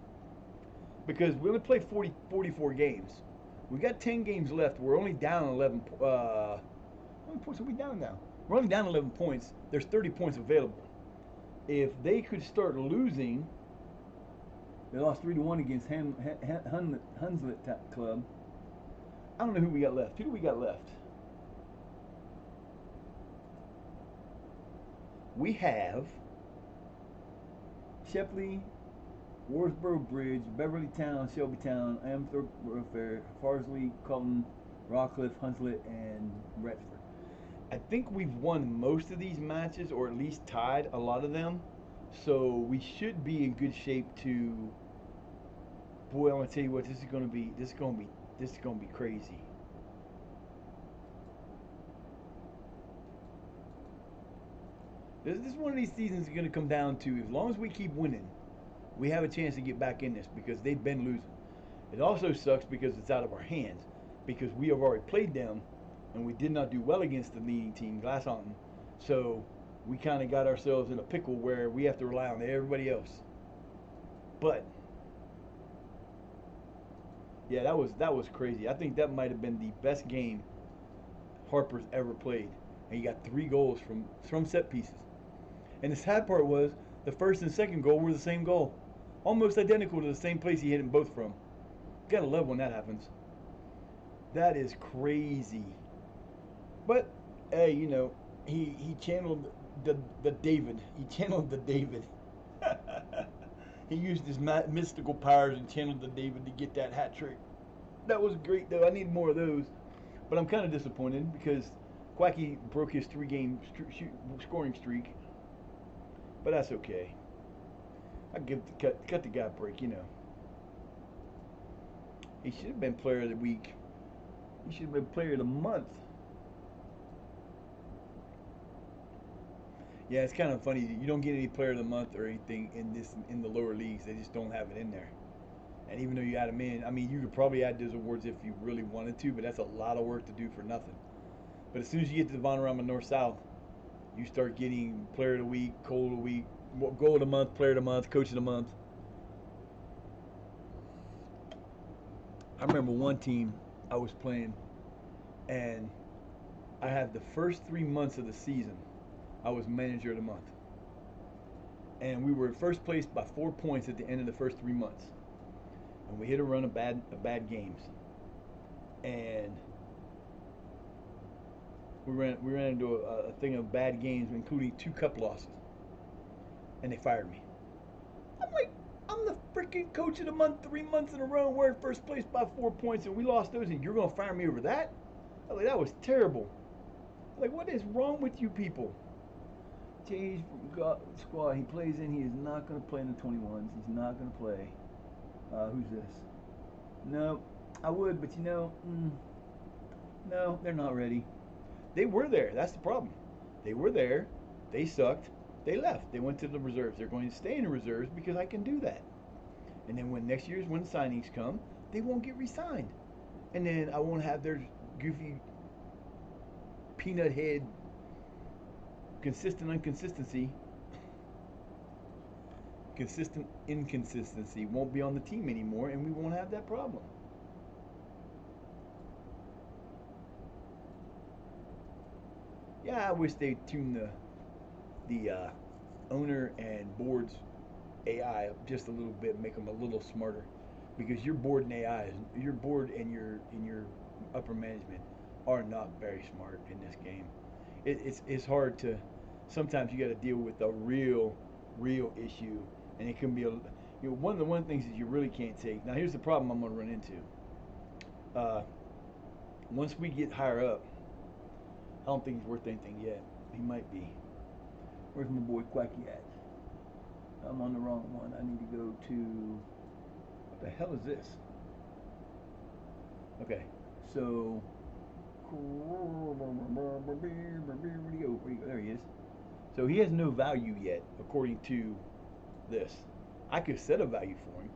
Because we only played 44 games. We got 10 games left. We're only down 11. How many points are we down now? We're only down 11 points. There's 30 points available. If they could start losing, they lost 3-1 against Hunslet Club. I don't know who we got left. Who do we got left? We have Shepley, Warsboro Bridge, Beverly Town, Shelbytown, Amthorpe Fair, Farsley, Colton, Rockcliffe, Hunslet, and Retford. I think we've won most of these matches, or at least tied a lot of them. So we should be in good shape to. Boy, I want to tell you what, this is going to be crazy. This is one of these seasons going to come down to, as long as we keep winning, we have a chance to get back in this, because they've been losing. It also sucks because it's out of our hands, because we have already played them and we did not do well against the leading team, Glasshaunton. So we kind of got ourselves in a pickle where we have to rely on everybody else. But yeah, that was crazy. I think that might have been the best game Harper's ever played, and he got 3 goals from set pieces. And the sad part was, the first and second goal were the same goal. Almost identical to the same place he hit them both from. Gotta love when that happens. That is crazy. But, hey, you know, he channeled the David. He channeled the David. He used his mystical powers and channeled the David to get that hat trick. That was great, though. I need more of those. But I'm kind of disappointed because Quacky broke his 3-game scoring streak. But that's okay. I cut the guy a break, you know. He should have been player of the week. He should have been player of the month. Yeah, it's kind of funny. You don't get any player of the month or anything in the lower leagues. They just don't have it in there. And even though you add them in, I mean, you could probably add those awards if you really wanted to, but that's a lot of work to do for nothing. But as soon as you get to the Vanarama North-South, you start getting player of the week, goal of the week, goal of the month, player of the month, coach of the month. I remember one team I was playing, and I had the first 3 months of the season, I was manager of the month. And we were in first place by 4 points at the end of the first 3 months. And we hit a run of bad games. And we ran into a thing of bad games, including 2 cup losses. And they fired me. I'm like, I'm the freaking coach of the month 3 months in a row. We're in first place by 4 points, and we lost those, and you're going to fire me over that? I was like, that was terrible. Like, what is wrong with you people? Change from squad he plays in. He is not going to play in the 21s. He's not going to play. Who's this? No, I would, but you know, no, they're not ready. They were there. That's the problem. They were there. They sucked. They left. They went to the reserves. They're going to stay in the reserves because I can do that. And then when next year's when signings come, they won't get re-signed. And then I won't have their goofy peanut head consistent inconsistency won't be on the team anymore, and we won't have that problem. Yeah, I wish they tuned the owner and board's AI up just a little bit, make them a little smarter, because your board and your board and your upper management are not very smart in this game. It's hard to sometimes you got to deal with a real issue, and it can be one of the things that you really can't take. Now here's the problem I'm going to run into. Uh, Once we get higher up, I don't think he's worth anything yet. He might be. Where's my boy Quacky at? I'm on the wrong one. I need to go to. What the hell is this? Okay, so. Where'd he go? There he is. So he has no value yet, according to this. I could set a value for him,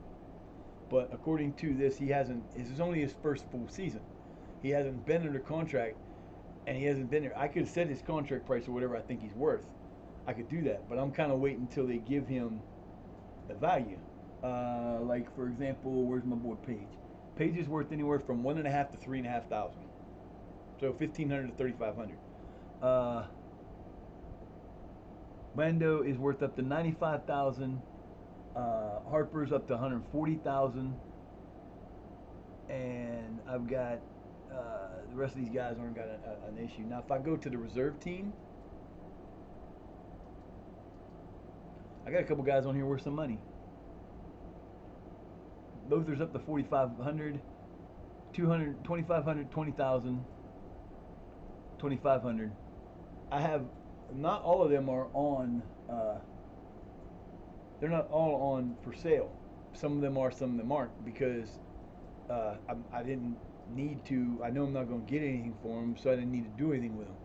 but according to this, he hasn't. This is only his first full season. He hasn't been under contract, and he hasn't been there. I could set his contract price or whatever I think he's worth. I could do that, but I'm kind of waiting until they give him the value. Like for example, where's my boy Page? Page is worth anywhere from 1.5 to 3.5 thousand. So 1,500 to 3,500. Bando is worth up to 95,000. Harper's up to 140,000. And I've got the rest of these guys aren't got an issue. Now, if I go to the reserve team, I got a couple guys on here worth some money. Lothar's up to 4,500, 200, 2,500, 20,000, 2,500. I have not all of them are on. They're not all on for sale. Some of them are, some of them aren't, because I didn't need to. I know I'm not going to get anything for them, so I didn't need to do anything with them.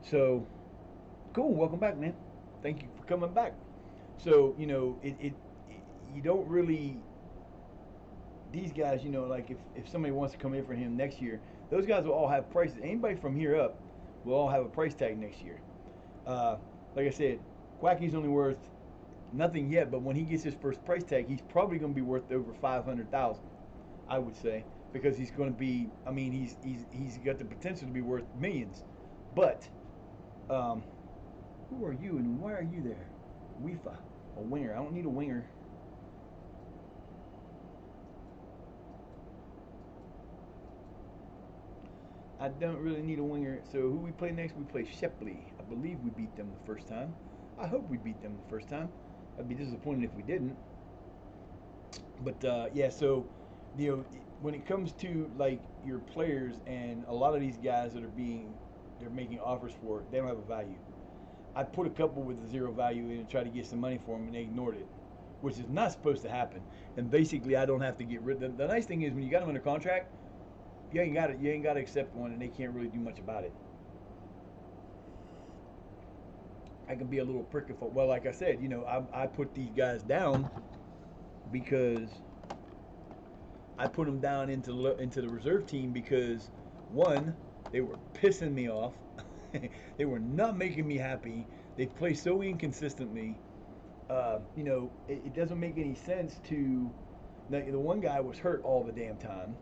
So, cool. Welcome back, man. Thank you for coming back. So, you don't really. These guys, like if somebody wants to come in for him next year, those guys will all have prices. Anybody from here up will all have a price tag next year. Like I said, Quacky's only worth nothing yet, but when he gets his first price tag, he's probably going to be worth over 500,000. I would say, because he's going to be. I mean, he's got the potential to be worth millions. But who are you and why are you there? Weefa, a winger. I don't need a winger. I don't really need a winger. So who we play next? We play Shepley. I believe we beat them the first time. I hope we beat them the first time. I'd be disappointed if we didn't. But yeah, so when it comes to like your players and a lot of these guys that they're making offers for, they don't have a value. I put a couple with a zero value in and tried to get some money for them, and they ignored it, which is not supposed to happen. And basically, I don't have to get rid. The nice thing is when you got them under contract, you ain't got it. You ain't got to accept one, and they can't really do much about it. I can be a little prick if, well, like I said, I put these guys down because I put them down into the reserve team because one, they were pissing me off. They were not making me happy. They play so inconsistently. It doesn't make any sense to. The one guy was hurt all the damn time,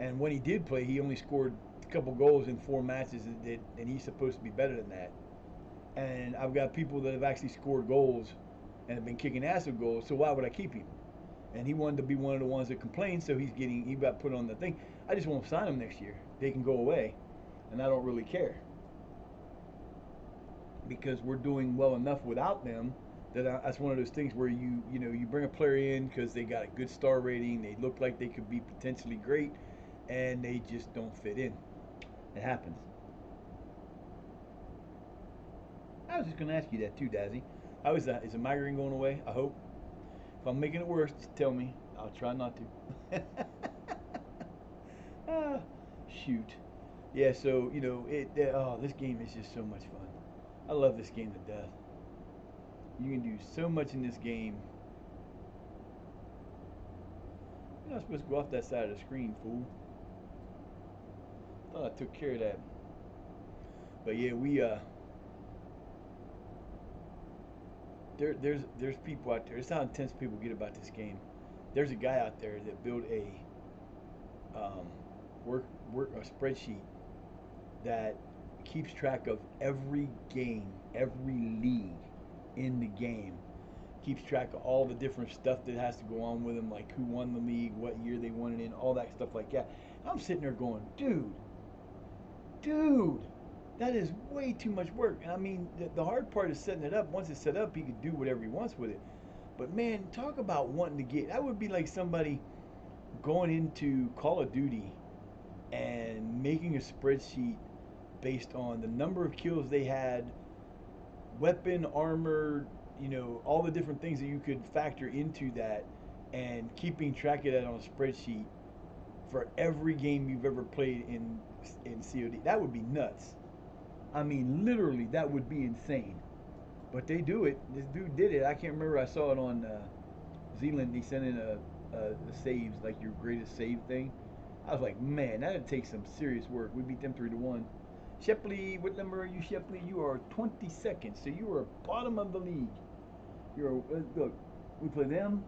and when he did play, he only scored a couple goals in 4 matches, and he's supposed to be better than that. And I've got people that have actually scored goals and have been kicking ass with goals. So why would I keep him? And he wanted to be one of the ones that complained, so he got put on the thing. I just won't sign him next year. They can go away, and I don't really care because we're doing well enough without them that's one of those things where you bring a player in because they got a good star rating, they look like they could be potentially great, and they just don't fit in. It happens. I was just going to ask you that too, Dazzy. How is that? Is the migraine going away? I hope. If I'm making it worse, just tell me. I'll try not to. ah, shoot. Yeah, so, this game is just so much fun. I love this game to death. You can do so much in this game. You're not supposed to go off that side of the screen, fool. Thought I took care of that. But yeah, there's people out there. It's how intense people get about this game. There's a guy out there that built a a spreadsheet that keeps track of every game, every league in the game. Keeps track of all the different stuff that has to go on with them, like who won the league, what year they won it in, all that stuff like that. I'm sitting there going, dude, That is way too much work. And I mean, the hard part is setting it up. Once it's set up, he can do whatever he wants with it. But man, talk about wanting to get. That would be like somebody going into Call of Duty and making a spreadsheet based on the number of kills they had, weapon, armor, all the different things that you could factor into that, and keeping track of that on a spreadsheet for every game you've ever played in COD. That would be nuts. I mean, literally, that would be insane. But they do it. This dude did it. I can't remember. I saw it on Zealand. He sent in a saves, like your greatest save thing. I was like, man, that'd take some serious work. We beat them 3-1. Shepley, what number are you, Shepley? You are 22nd, so you are bottom of the league. Look. We play them,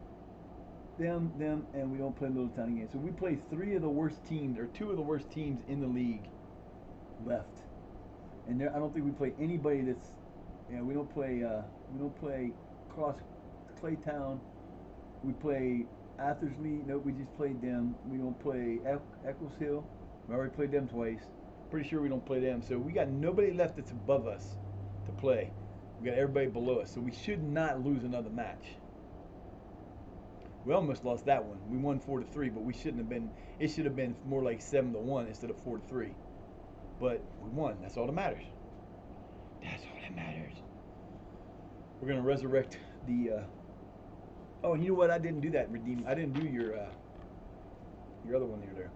and we don't play little tiny games. So we play three of the worst teams, or two of the worst teams in the league left. And I don't think we play anybody that's. We don't play Cross Claytown. We play Athersley. Nope, we just played them. We don't play Eccles Hill. We already played them twice. Pretty sure we don't play them. So we got nobody left that's above us to play. We got everybody below us. So we should not lose another match. We almost lost that one. We won 4-3, but we shouldn't have been. It should have been more like 7-1 instead of 4-3. But we won. That's all that matters. That's all that matters. We're gonna resurrect the. Oh, you know what? I didn't do that. Redeem. I didn't do your other one there.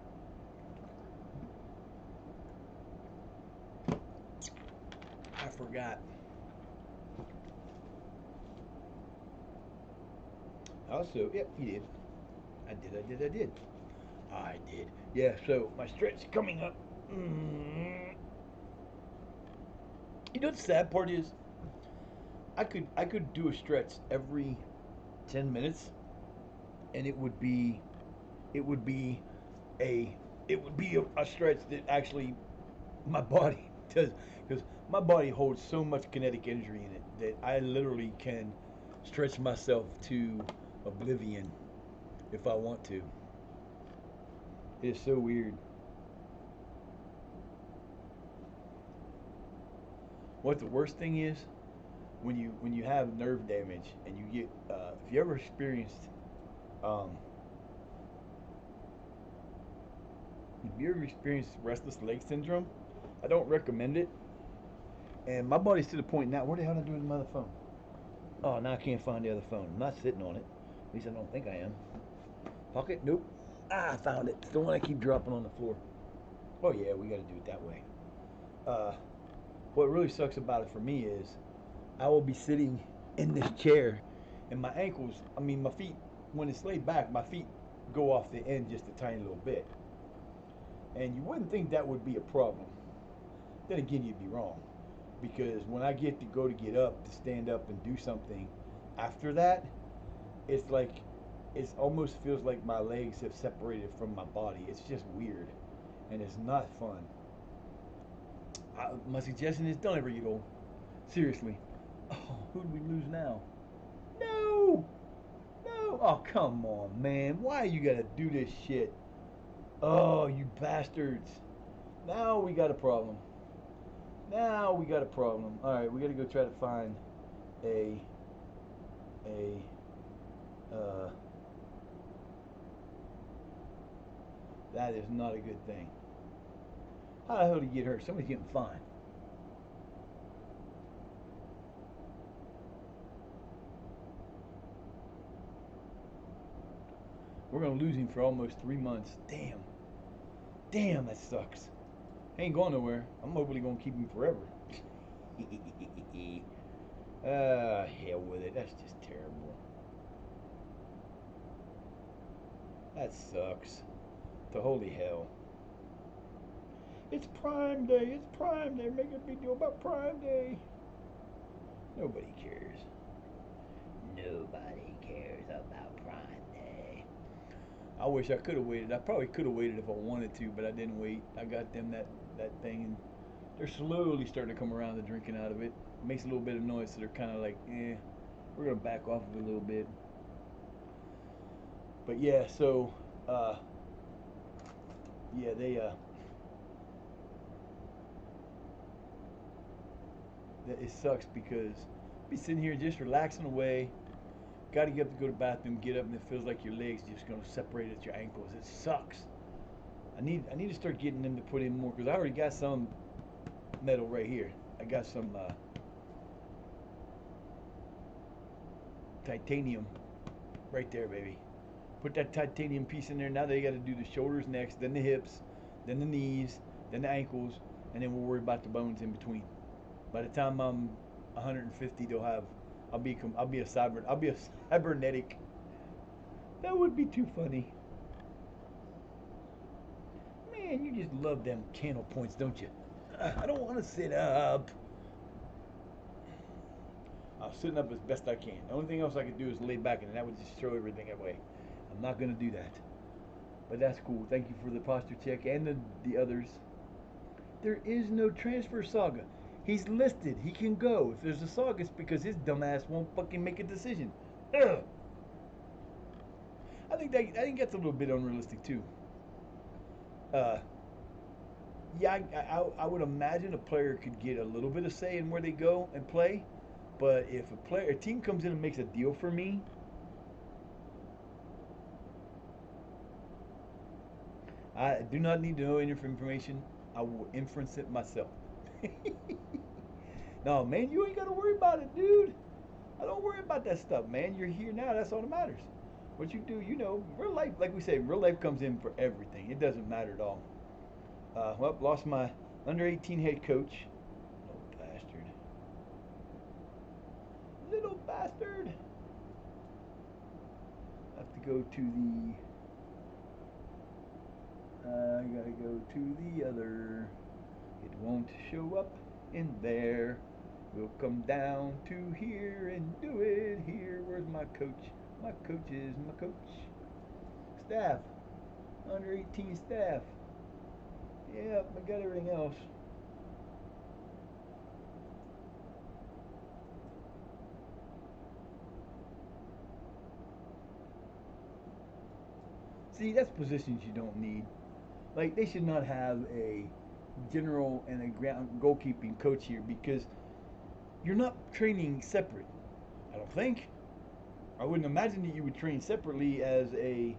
I forgot. Also, yep, you did. I did. Yeah. So my stretch coming up. You know what the sad part is? I could do a stretch every 10 minutes, and it would be a a stretch that actually my body does, because my body holds so much kinetic energy in it that I literally can stretch myself to oblivion if I want to. It's so weird. What the worst thing is, when you have nerve damage and you get if you ever experienced um, if you ever experienced restless leg syndrome, I don't recommend it. And my body's to the point now. Where the hell am I doing my other phone? Oh, now I can't find the other phone. I'm not sitting on it. At least I don't think I am. Pocket? Nope. Ah, I found it. It's the one I keep dropping on the floor. Oh yeah, we got to do it that way. Uh, what really sucks about it for me is I will be sitting in this chair, and my ankles, I mean, my feet, when it's laid back, my feet go off the end just a tiny little bit. And you wouldn't think that would be a problem. Then again, you'd be wrong. Because when I get to go to get up, to stand up and do something after that, it's like, it almost feels like my legs have separated from my body. It's just weird. And it's not fun. My suggestion is don't ever get old. Seriously. Oh, who do we lose now? No! No! Oh, come on, man. Why you gotta do this shit? Oh, you bastards. Now we got a problem. Alright, we gotta go try to find a uh that is not a good thing. How the hell did he get hurt? Somebody's getting fined. We're gonna lose him for almost 3 months. Damn, that sucks. He ain't going nowhere. I'm hopefully gonna keep him forever. Hell with it. That's just terrible. That sucks. The holy hell. It's Prime Day. It's Prime Day. Making a big deal about Prime Day. Nobody cares. Nobody cares about Prime Day. I wish I could have waited. I probably could have waited if I wanted to, but I didn't wait. I got them that thing, and they're slowly starting to come around to drinking out of it. It makes a little bit of noise, so they're kind of like, we're gonna back off of it a little bit. But yeah, so yeah, they it sucks because be sitting here just relaxing away. Got to get up to go to the bathroom, get up, and it feels like your legs just gonna separate at your ankles. It sucks. I need to start getting them to put in more because I already got some metal right here. I got some titanium right there, baby. Put that titanium piece in there. Now they got to do the shoulders next, then the hips, then the knees, then the ankles, and then we'll worry about the bones in between. By the time I'm 150, I'll be a cybernetic. That would be too funny. Man, you just love them candle points, don't you? I don't want to sit up. I'm sitting up as best I can. The only thing else I could do is lay back, and that would just throw everything away. I'm not going to do that. But that's cool. Thank you for the posture check and the others. There is no transfer saga. He's listed. He can go. If there's a saga, it's because his dumbass won't fucking make a decision. Ugh. I think that's a little bit unrealistic too. Yeah, I would imagine a player could get a little bit of say in where they go and play, but if a team comes in and makes a deal for me, I do not need to know any information. I will inference it myself. No, man, you ain't got to worry about it, dude. I don't worry about that stuff, man. You're here now. That's all that matters. What you do, real life, like we say, real life comes in for everything. It doesn't matter at all. Well, lost my under 18 head coach. Little bastard. Little bastard. I have to go to I gotta go to the other. It won't show up in there. We'll come down to here and do it here. Where's my coach? My coach is my coach. Staff. Under 18 staff. Yep, I got everything else. See, that's positions you don't need. Like, they should not have a general and a ground goalkeeping coach here because you're not training separate. I don't think. I wouldn't imagine that you would train separately as a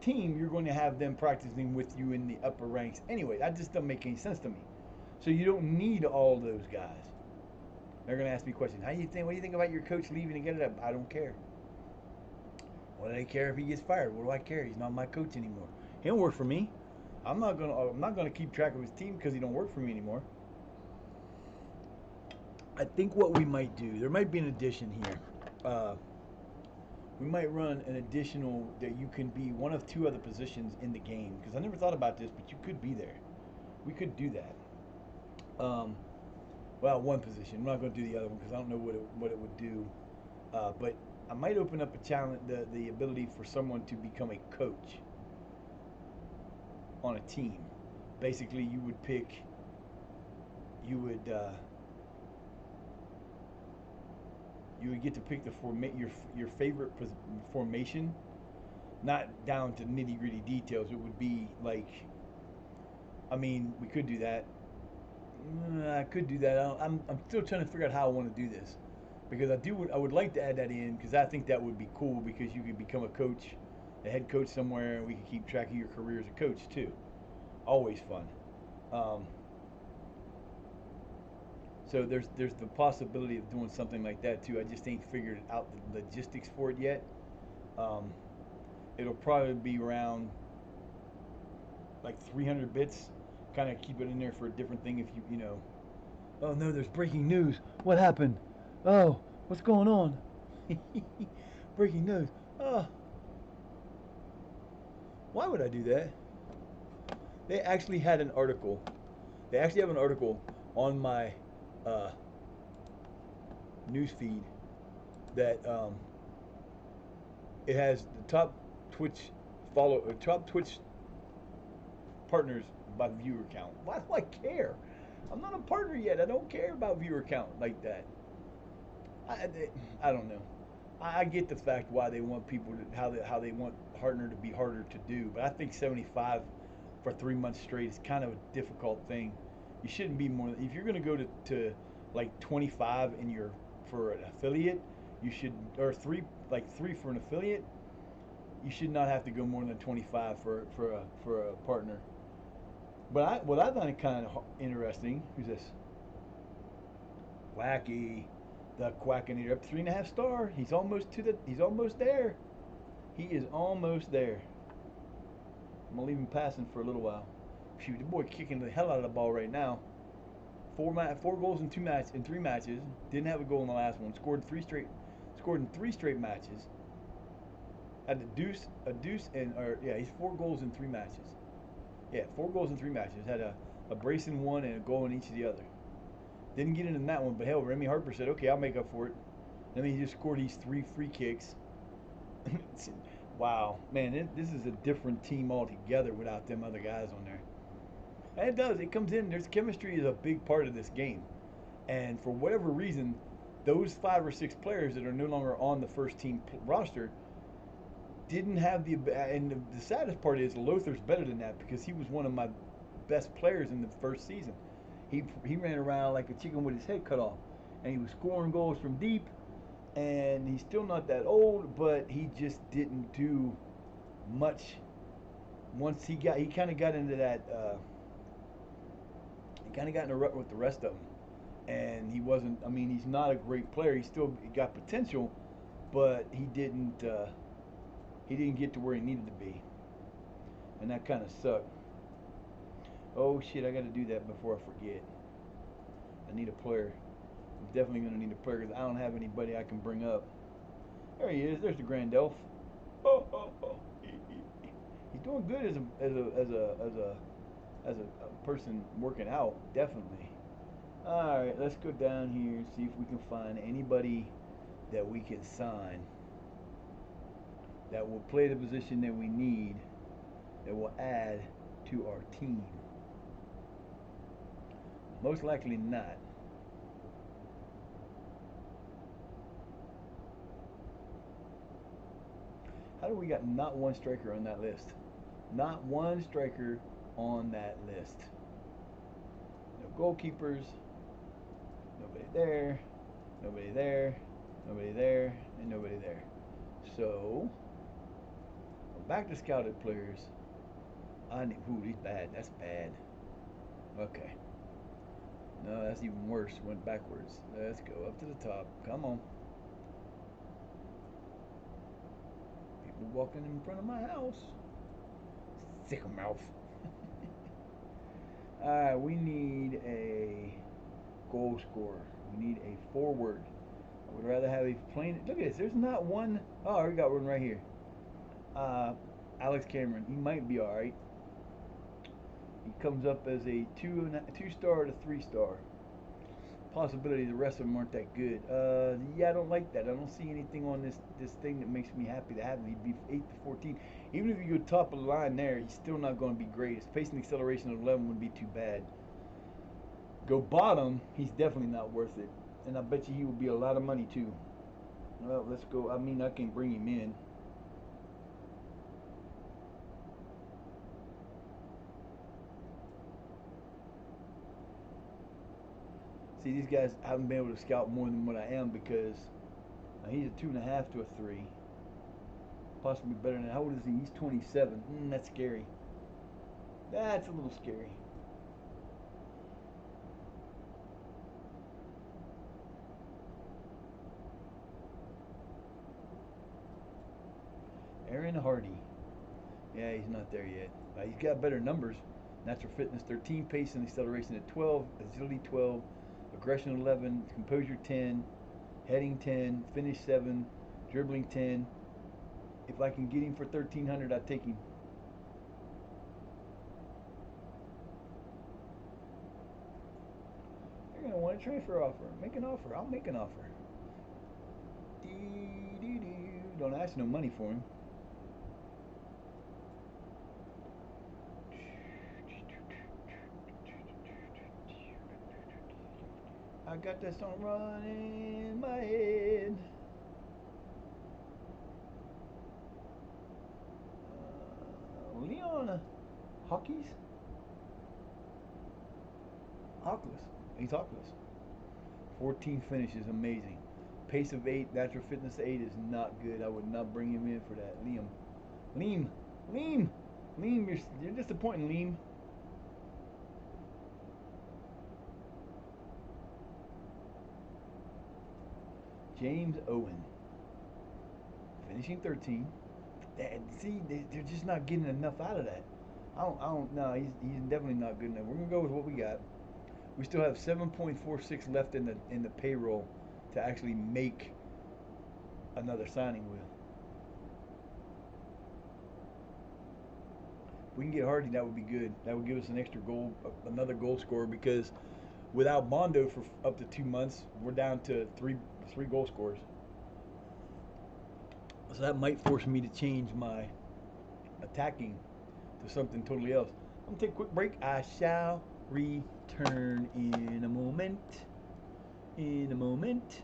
team. You're going to have them practicing with you in the upper ranks anyway. That just doesn't make any sense to me. So you don't need all those guys. They're going to ask me questions. What do you think about your coach leaving and getting up? I don't care. What do I care if he gets fired? What do I care? He's not my coach anymore. He don't work for me. I'm not gonna keep track of his team because he don't work for me anymore. I think what we might do, there might be an addition here. We might run an additional that you can be one of two other positions in the game because I never thought about this, but you could be there. We could do that. Well, one position. I'm not going to do the other one because I don't know what it would do. But I might open up a challenge, the ability for someone to become a coach on a team. Basically, you would get to pick your favorite formation, not down to nitty gritty details. It would be like, I mean, we could do that. I could do that. I'm still trying to figure out how I want to do this because I would like to add that in because I think that would be cool because you could become a coach, a head coach somewhere, and we could keep track of your career as a coach too. Always fun. So there's the possibility of doing something like that too. I just ain't figured out the logistics for it yet. It'll probably be around like 300 bits. Kind of keep it in there for a different thing if you know. Oh no, there's breaking news. What happened? Oh, what's going on? Breaking news. Oh, why would I do that? They actually had an article. They actually have an article on my news feed that it has the top top Twitch partners by viewer count. Why do I care? I'm not a partner yet. I don't care about viewer count like that. I don't know. I get the fact why they want people to how they want partner to be harder to do, but I think 75 for 3 months straight is kind of a difficult thing. You shouldn't be more. If you're going to go to like 25 in your for an affiliate, you should or three for an affiliate. You should not have to go more than 25 for a partner. But what I find kind of interesting. Who's this? Quacky, the Quackinator up 3.5 star. He's almost to the. He's almost there. He is almost there. I'm gonna leave him passing for a little while. Shoot, the boy kicking the hell out of the ball right now. Four goals in in 3 matches. Didn't have a goal in the last one. Scored in 3 straight matches. Had a deuce, and or yeah, he's 4 goals in 3 matches. Yeah, 4 goals in 3 matches. Had a brace in one and a goal in each of the other. Didn't get in that one, but hell, Remy Harper said, "Okay, I'll make up for it." And then he just scored these 3 free kicks. Wow, man, this is a different team altogether without them other guys on there. And it does. It comes in. There's chemistry is a big part of this game, and for whatever reason, those 5 or 6 players that are no longer on the first team roster didn't have the. And the saddest part is Lothar's better than that because he was one of my best players in the first season. He ran around like a chicken with his head cut off, and he was scoring goals from deep. And he's still not that old, but he just didn't do much. Once he kind of got into that. He kind of got in a rut with the rest of them, and he wasn't. I mean, he's not a great player. He still got potential, but he didn't. He didn't get to where he needed to be, and that kind of sucked. Oh shit! I got to do that before I forget. I need a player. I'm definitely gonna need a player because I don't have anybody I can bring up. There he is. There's the Grand Elf. Oh, oh, oh. He's doing good as a person working out. Definitely. All right, let's go down here and see if we can find anybody that we can sign that will play the position that we need, that will add to our team. Most likely not. How do we got not one striker on that list? Not one striker on that list. No goalkeepers. Nobody there. Nobody there. Nobody there. And nobody there. So, back to scouted players. I need. Ooh, he's bad. That's bad. Okay. No, that's even worse. Went backwards. Let's go up to the top. Come on. People walking in front of my house. Sick of mouth. Alright, we need a goal scorer. We need a forward. I would rather have a plain. Look at this. There's not one. Oh, we got one right here. Alex Cameron. He might be alright. He comes up as a 2 star to 3 star. Possibility the rest of them aren't that good. Yeah, I don't like that. I don't see anything on this thing that makes me happy to have him. He'd be 8 to 14. Even if you go top of the line there, he's still not going to be great. His pace and acceleration of 11 wouldn't be too bad. Go bottom, he's definitely not worth it. And I bet you he will be a lot of money too. Well, let's go. I mean, I can bring him in. See, these guys, I haven't been able to scout more than what I am because he's a 2.5 to a 3. Possibly better than that. How old is he? He's 27. That's scary. That's a little scary. Aaron Hardy. Yeah, he's not there yet. He's got better numbers. Natural fitness 13, pace and acceleration at 12, agility 12, aggression 11, composure 10, heading 10, finish 7, dribbling 10. If I can get him for 1,300, I'd take him. You're gonna want a transfer offer. Make an offer. I'll make an offer. Don't ask no money for him. I got that song running in my head. Leon Hawkins? Hawkless. He's Hawkless. 14 finishes, amazing. Pace of 8, natural fitness 8 is not good. I would not bring him in for that. Liam. Liam. Liam. Liam, you're disappointing, Liam. James Owen. Finishing 13. See, they're just not getting enough out of that. No, he's definitely not good enough. We're going to go with what we got. We still have 7.46 left in the payroll to actually make another signing with. If we can get Hardy, that would be good. That would give us an extra goal, another goal scorer, because without Bondo for up to 2 months, we're down to three goal scorers. So that might force me to change my attacking to something totally else. I'm gonna take a quick break. I shall return in a moment. In a moment.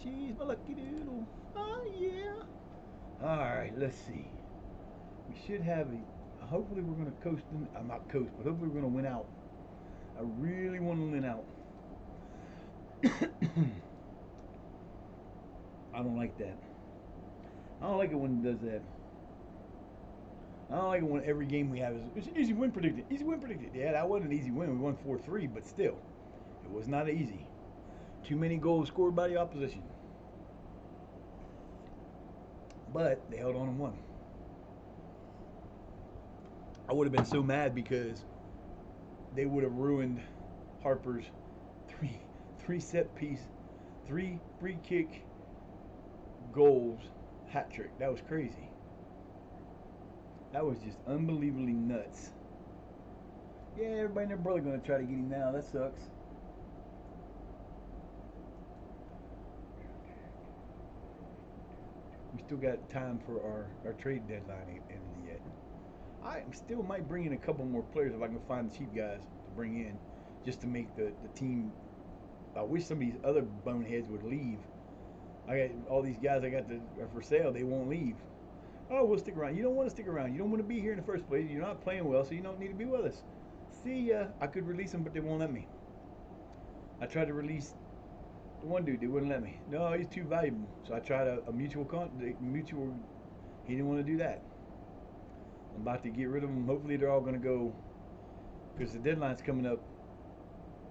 She's my lucky doodle. Oh yeah. All right, let's see. We should have a. Hopefully, we're gonna coast. I'm not coast, but hopefully, we're gonna win out. I really want to win out. I don't like that. I don't like it when it does that. I don't like it when every game we have is it's an easy win predicted. Easy win predicted. Yeah, that wasn't an easy win. We won 4-3, but still, it was not easy. Too many goals scored by the opposition. But they held on and won. I would have been so mad because they would have ruined Harper's three three set piece, 3 free kick goals hat trick. That was crazy. That was just unbelievably nuts. Yeah, everybody and their brother gonna try to get him now. That sucks. We still got time for our trade deadline ain't ended yet. I still might bring in a couple more players if I can find the cheap guys to bring in, just to make the team. I wish some of these other boneheads would leave. I got all these guys I got for sale. They won't leave. Oh, we'll stick around. You don't want to stick around. You don't want to be here in the first place. You're not playing well, so you don't need to be with us. See ya. I could release them, but they won't let me. I tried to release the one dude. They wouldn't let me. No, he's too valuable. So I tried a mutual. He didn't want to do that. I'm about to get rid of them. Hopefully, they're all going to go because the deadline's coming up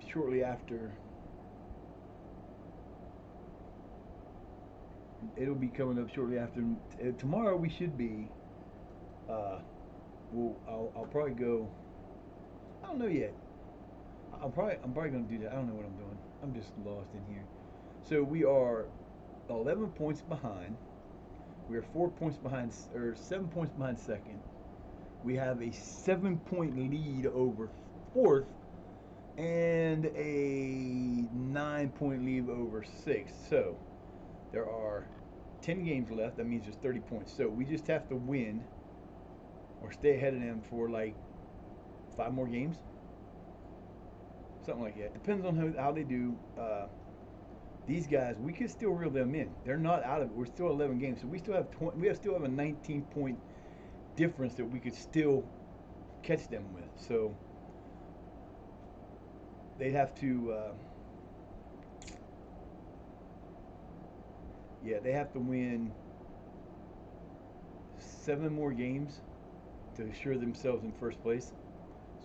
shortly after. It'll be coming up shortly after. Tomorrow we should be. I'll probably go. I don't know yet. I'm probably gonna do that. I don't know what I'm doing. I'm just lost in here. So we are 11 points behind. We are 4 points behind, or 7 points behind second. We have a 7 point lead over fourth, and a 9-point lead over 6. So there are 10 games left. That means there's 30 points. So we just have to win or stay ahead of them for like 5 more games, something like that. Depends on how they do. These guys, we could still reel them in. They're not out of it. We're still 11 games, so we still have still have a 19-point difference that we could still catch them with. So they'd have to, they have to win 7 more games to assure themselves in first place.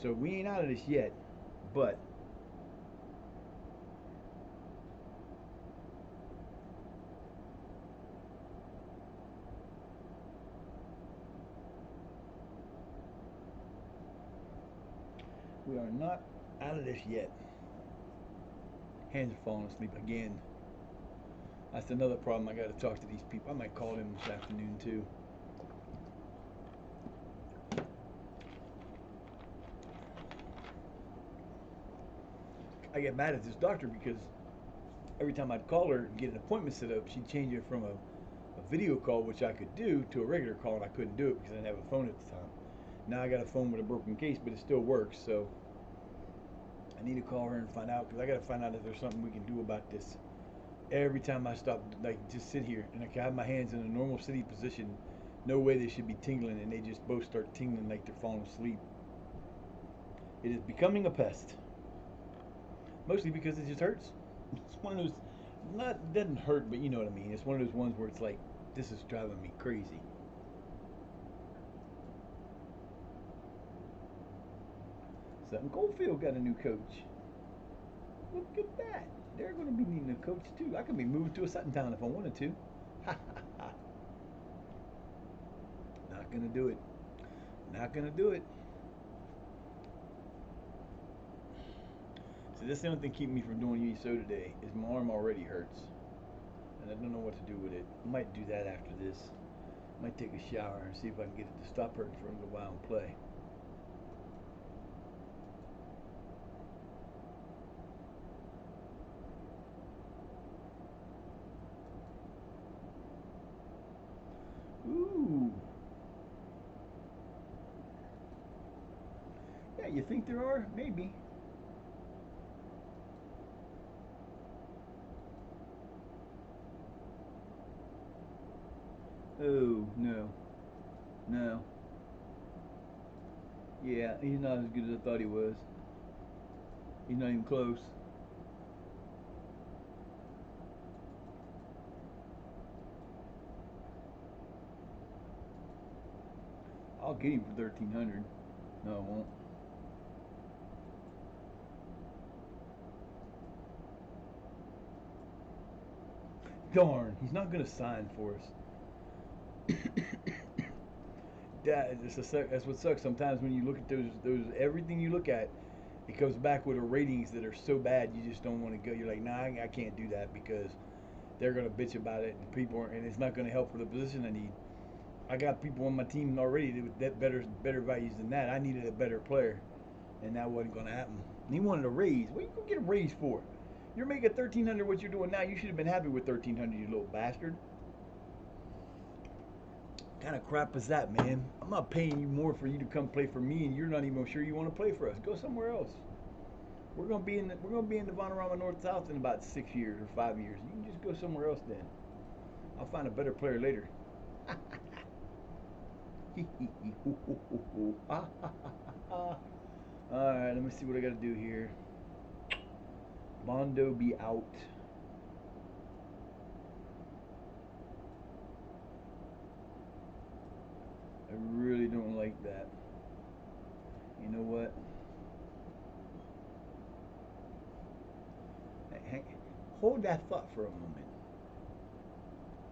So we ain't out of this yet, but we are not out of this yet. Hands are falling asleep again. That's another problem. I got to talk to these people. I might call them this afternoon too. I get mad at this doctor because every time I'd call her and get an appointment set up, she'd change it from a video call, which I could do, to a regular call, and I couldn't do it because I didn't have a phone at the time. Now I got a phone with a broken case, but it still works, so I need to call her and find out, because I got to find out if there's something we can do about this. Every time I stop, like, just sit here, and I can have my hands in a normal sitting position, no way they should be tingling, and they just both start tingling like they're falling asleep. It is becoming a pest. Mostly because it just hurts. It's one of those, doesn't hurt, but you know what I mean. It's one of those ones where it's like, this is driving me crazy. Sutton Coldfield got a new coach. Look at that. They're going to be needing a coach too. I could be moving to a Sutton town if I wanted to. Not going to do it. Not going to do it. So that's the only thing keeping me from doing USO today is my arm already hurts. And I don't know what to do with it. I might do that after this. I might take a shower and see if I can get it to stop hurting for a little while and play. Ooh. Yeah, you think there are? Maybe. Oh, no. No. Yeah, he's not as good as I thought he was. He's not even close. I'll get him for 1,300. No, I won't. Darn, he's not going to sign for us. That's what sucks sometimes when you look at those everything you look at, it comes back with a ratings that are so bad you just don't want to go. You're like, nah, I can't do that because they're gonna bitch about it, and and it's not gonna help for the position I need. I got people on my team already that better values than that. I needed a better player, and that wasn't gonna happen. And he wanted a raise. What are you gonna get a raise for? You're making 1,300. What you're doing now, you should have been happy with 1,300. You little bastard. What kind of crap is that, man? I'm not paying you more for you to come play for me, and you're not even sure you want to play for us. Go somewhere else. We're gonna be in the Vanarama North South in about 6 years or 5 years. You can just go somewhere else then. I'll find a better player later. All right, let me see what I got to do here. Bondo be out. I really don't like that. You know what? Hang, hold that thought for a moment.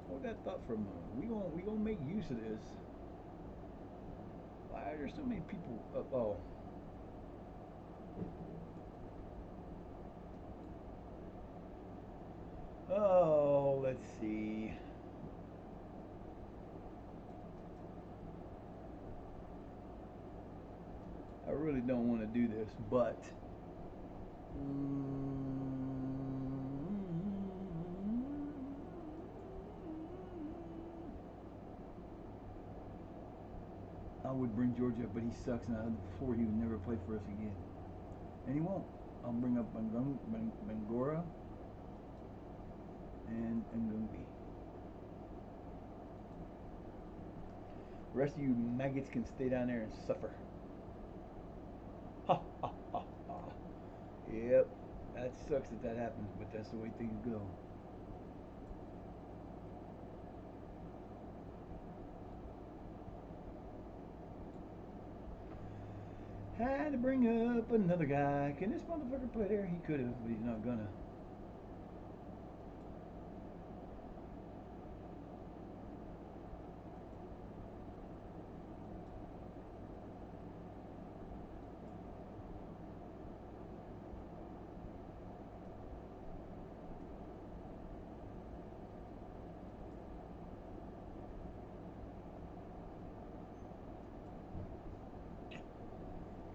Hold that thought for a moment. We gonna make use of this. Why are there so many people? Oh. Oh, let's see. I really don't want to do this, but I would bring Georgia, but he sucks, and I before he would never play for us again, and he won't. I'll bring up Bangora and Ngumbi. The rest of you maggots can stay down there and suffer. Ha ha ha ha. Yep, that sucks that happens, but that's the way things go. Had to bring up another guy. Can this motherfucker play there? He could have, but he's not gonna.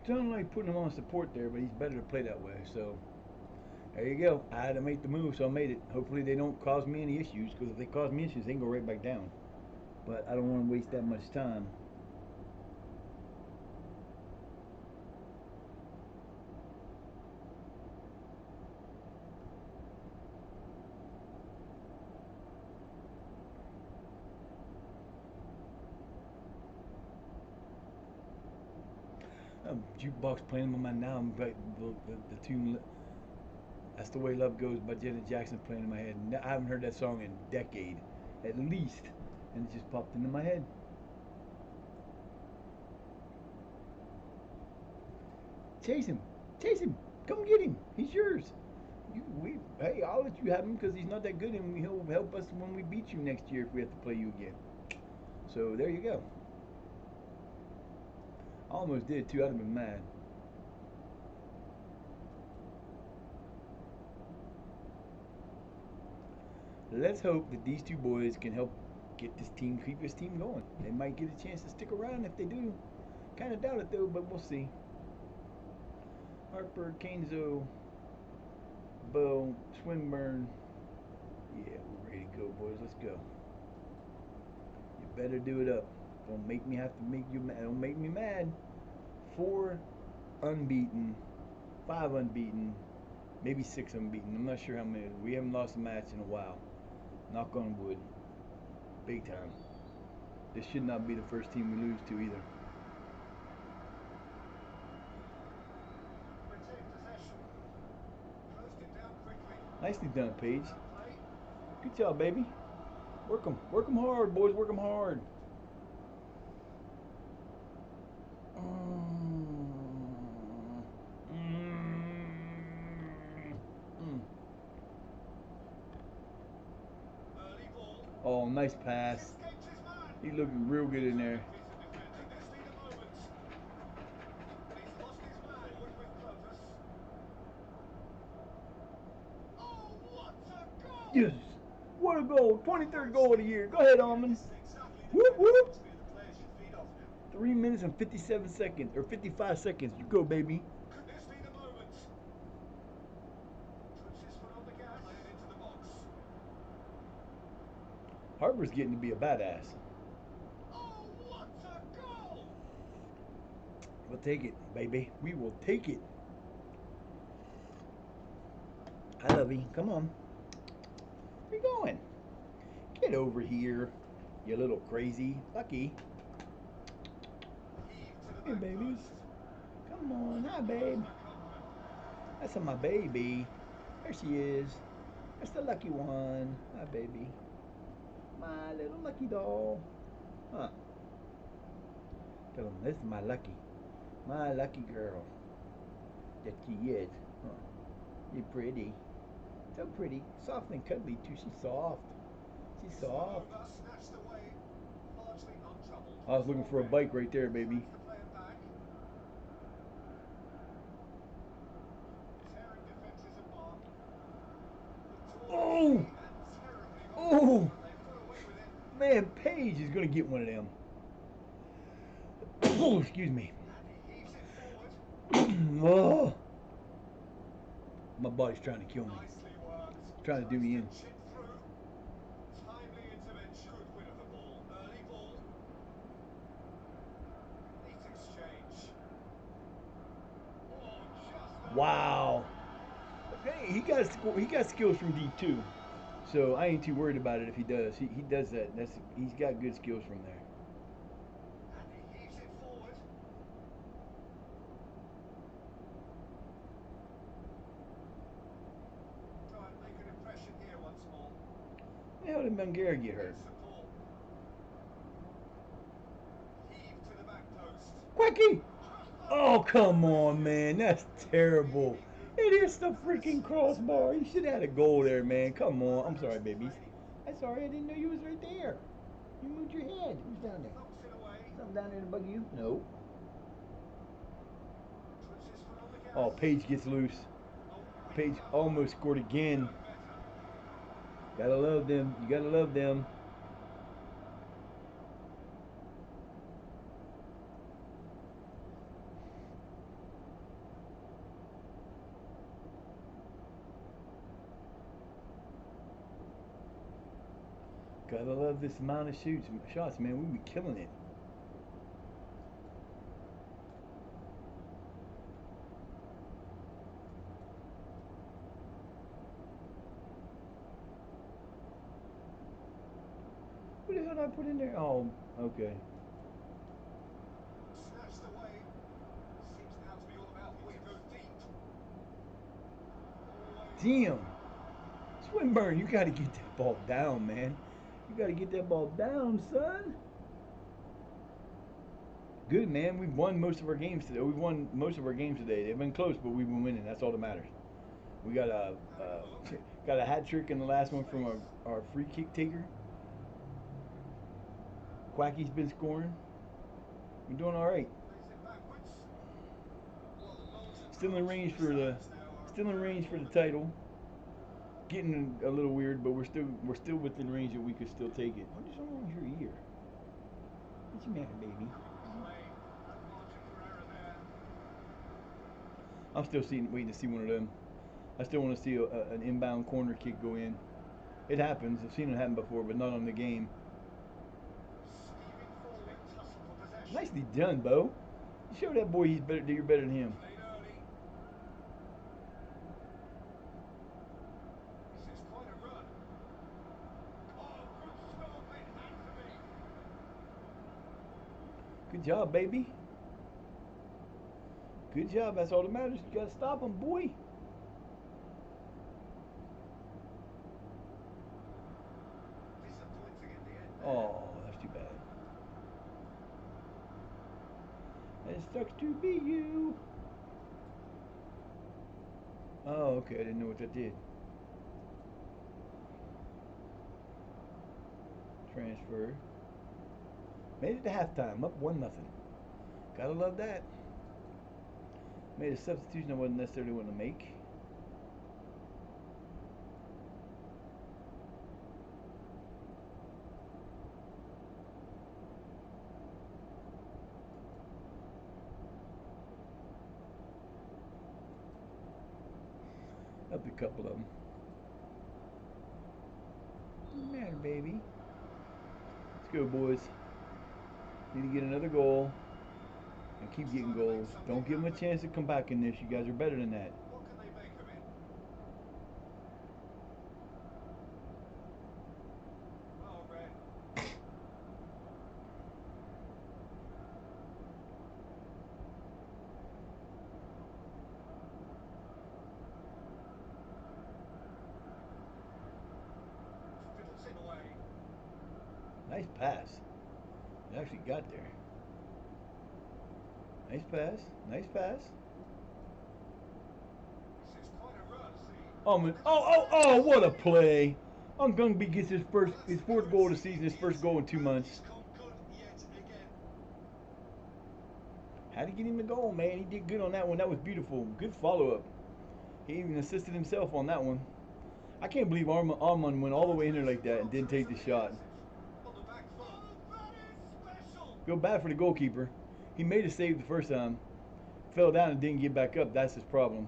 Sounded like putting him on support there, but he's better to play that way. So there you go. I had to make the move, so I made it. Hopefully they don't cause me any issues, because if they cause me issues, they can go right back down. But I don't want to waste that much time. Jukebox playing in my mind now. I'm like the tune. That's the Way Love Goes by Janet Jackson playing in my head. I haven't heard that song in a decade, at least, and it just popped into my head. Chase him, come get him. He's yours. Hey, I'll let you have him because he's not that good, and he'll help us when we beat you next year if we have to play you again. So there you go. I almost did too. I'd have been mad. Let's hope that these two boys can help get this team, keep this team going. They might get a chance to stick around if they do. Kind of doubt it though, but we'll see. Harper, Kanezo, Bo, Swinburne. Yeah, we're ready to go, boys. Let's go. You better do it up. Don't make me have to make you mad. Don't make me mad. 4 unbeaten, 5 unbeaten, maybe 6 unbeaten. I'm not sure how many. We haven't lost a match in a while. Knock on wood. Big time. This should not be the first team we lose to either. Nicely done, Paige. Good job, baby. Work them hard, boys. Work them hard. Oh, nice pass. He looking real good in there. Yes. What a goal. 23rd goal of the year. Go ahead, Almond. Whoop, whoop. 3 minutes and 57 seconds, or 55 seconds. You go, baby. Harper's getting to be a badass. We'll take it, baby. We will take it. I love you. Come on. Where you going? Get over here, you little crazy. Lucky. Hey, baby. Come on. Hi, babe. That's my baby. There she is. That's the lucky one. Hi, baby. My little lucky doll. Huh. Tell him this is my lucky girl. That she is. Huh. You're pretty. So pretty. Soft and cuddly too. She's soft. She's soft. I was looking for a bike right there, baby. Oh! Oh! Man, Paige is going to get one of them. Oh, excuse me. Oh. My body's trying to kill me. Nicely worked. Trying to do Tries me to in. chip through. Timely intervention. Good win of the ball. Early ball. Neat exchange. Oh, just over. Wow. Hey, he got skills from D2. So I ain't too worried about it if he does. He does that. He's got good skills from there. And he heaves it forward. Try and make an impression here once more. How did Mangera get hurt? Support. Heave to the back post. Quacky! Oh, come on, man. That's terrible. It is the freaking crossbar. You should have had a goal there, man. Come on. I'm sorry, babies. I'm sorry. I didn't know you was right there. You moved your head. Who's down there? Thumps it away. Something down there to bug you? No. Puts his foot on the gas. Oh, Paige gets loose. Oh, Paige almost scored again. Gotta love them. You gotta love them. Gotta love this amount of shots, man. We be killing it. What the hell did I put in there? Oh, okay. Snatched away. Seems now to be all about who can go deep. Damn. Swinburne, you gotta get that ball down, man. You gotta get that ball down, son. Good, man. We've won most of our games today. We've won most of our games today. They've been close, but we've been winning. That's all that matters. We got a got a hat trick in the last one from our free kick taker. Quacky's been scoring. We're doing all right. Still in range for the title. Getting a little weird, but we're still within range that we could still take it. What is wrong with your ear? What's the matter, baby? I'm still waiting to see one of them. I still want to see an inbound corner kick go in. It happens. I've seen it happen before, but not on the game. Nicely done, Bo. You show that boy you're better than him. Good job, baby. Good job. That's all that matters. You gotta stop him, boy. Oh, that's too bad. It sucks to be you. Oh, okay. I didn't know what that did. Transfer. Made it to halftime. Up 1-0. Gotta love that. Made a substitution I wasn't necessarily wanting to make. Up a couple of them. Doesn't matter, baby. Let's go, boys. Need to get another goal and keep getting goals. Don't give them a chance to come back in this. You guys are better than that. What can they make of it? Well read. Fiddles it away. Nice pass. You actually got there. Nice pass. Nice pass. This is quite a run, see? Oh, what a play. Ungungby gets his fourth goal of the season, his first goal in 2 months. He's come good yet again. How to get him the goal, man. He did good on that one. That was beautiful. Good follow-up. He even assisted himself on that one. I can't believe Armand went all the way in there like that and didn't take the shot. On the back foot. Oh, that is special. Feel bad for the goalkeeper. He made a save the first time. Fell down and didn't get back up. That's his problem.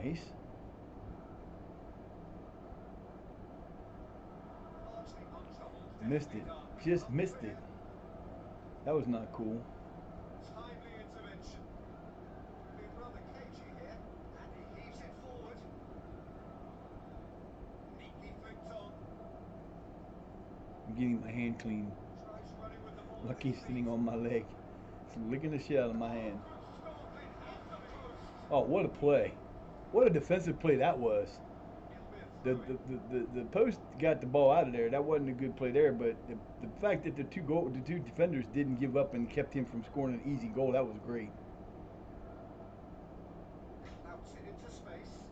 Nice. Largely untroubled, Missed deftly it. done. Just Up missed clear. it. That was not cool. Timely intervention. Being rather cagey here, and he heaves it forward. Neatly flicked on. I'm getting my hand clean. Tries running with the ball at Lucky's his feet. sitting on my leg. It's licking the shit out of my hand. Good stop, it hit the post. Oh, what a play. What a defensive play that was. It'll be a The, throw-in. the post got the ball out of there. That wasn't a good play there, but the fact that the two defenders didn't give up and kept him from scoring an easy goal, that was great. Outs it into space.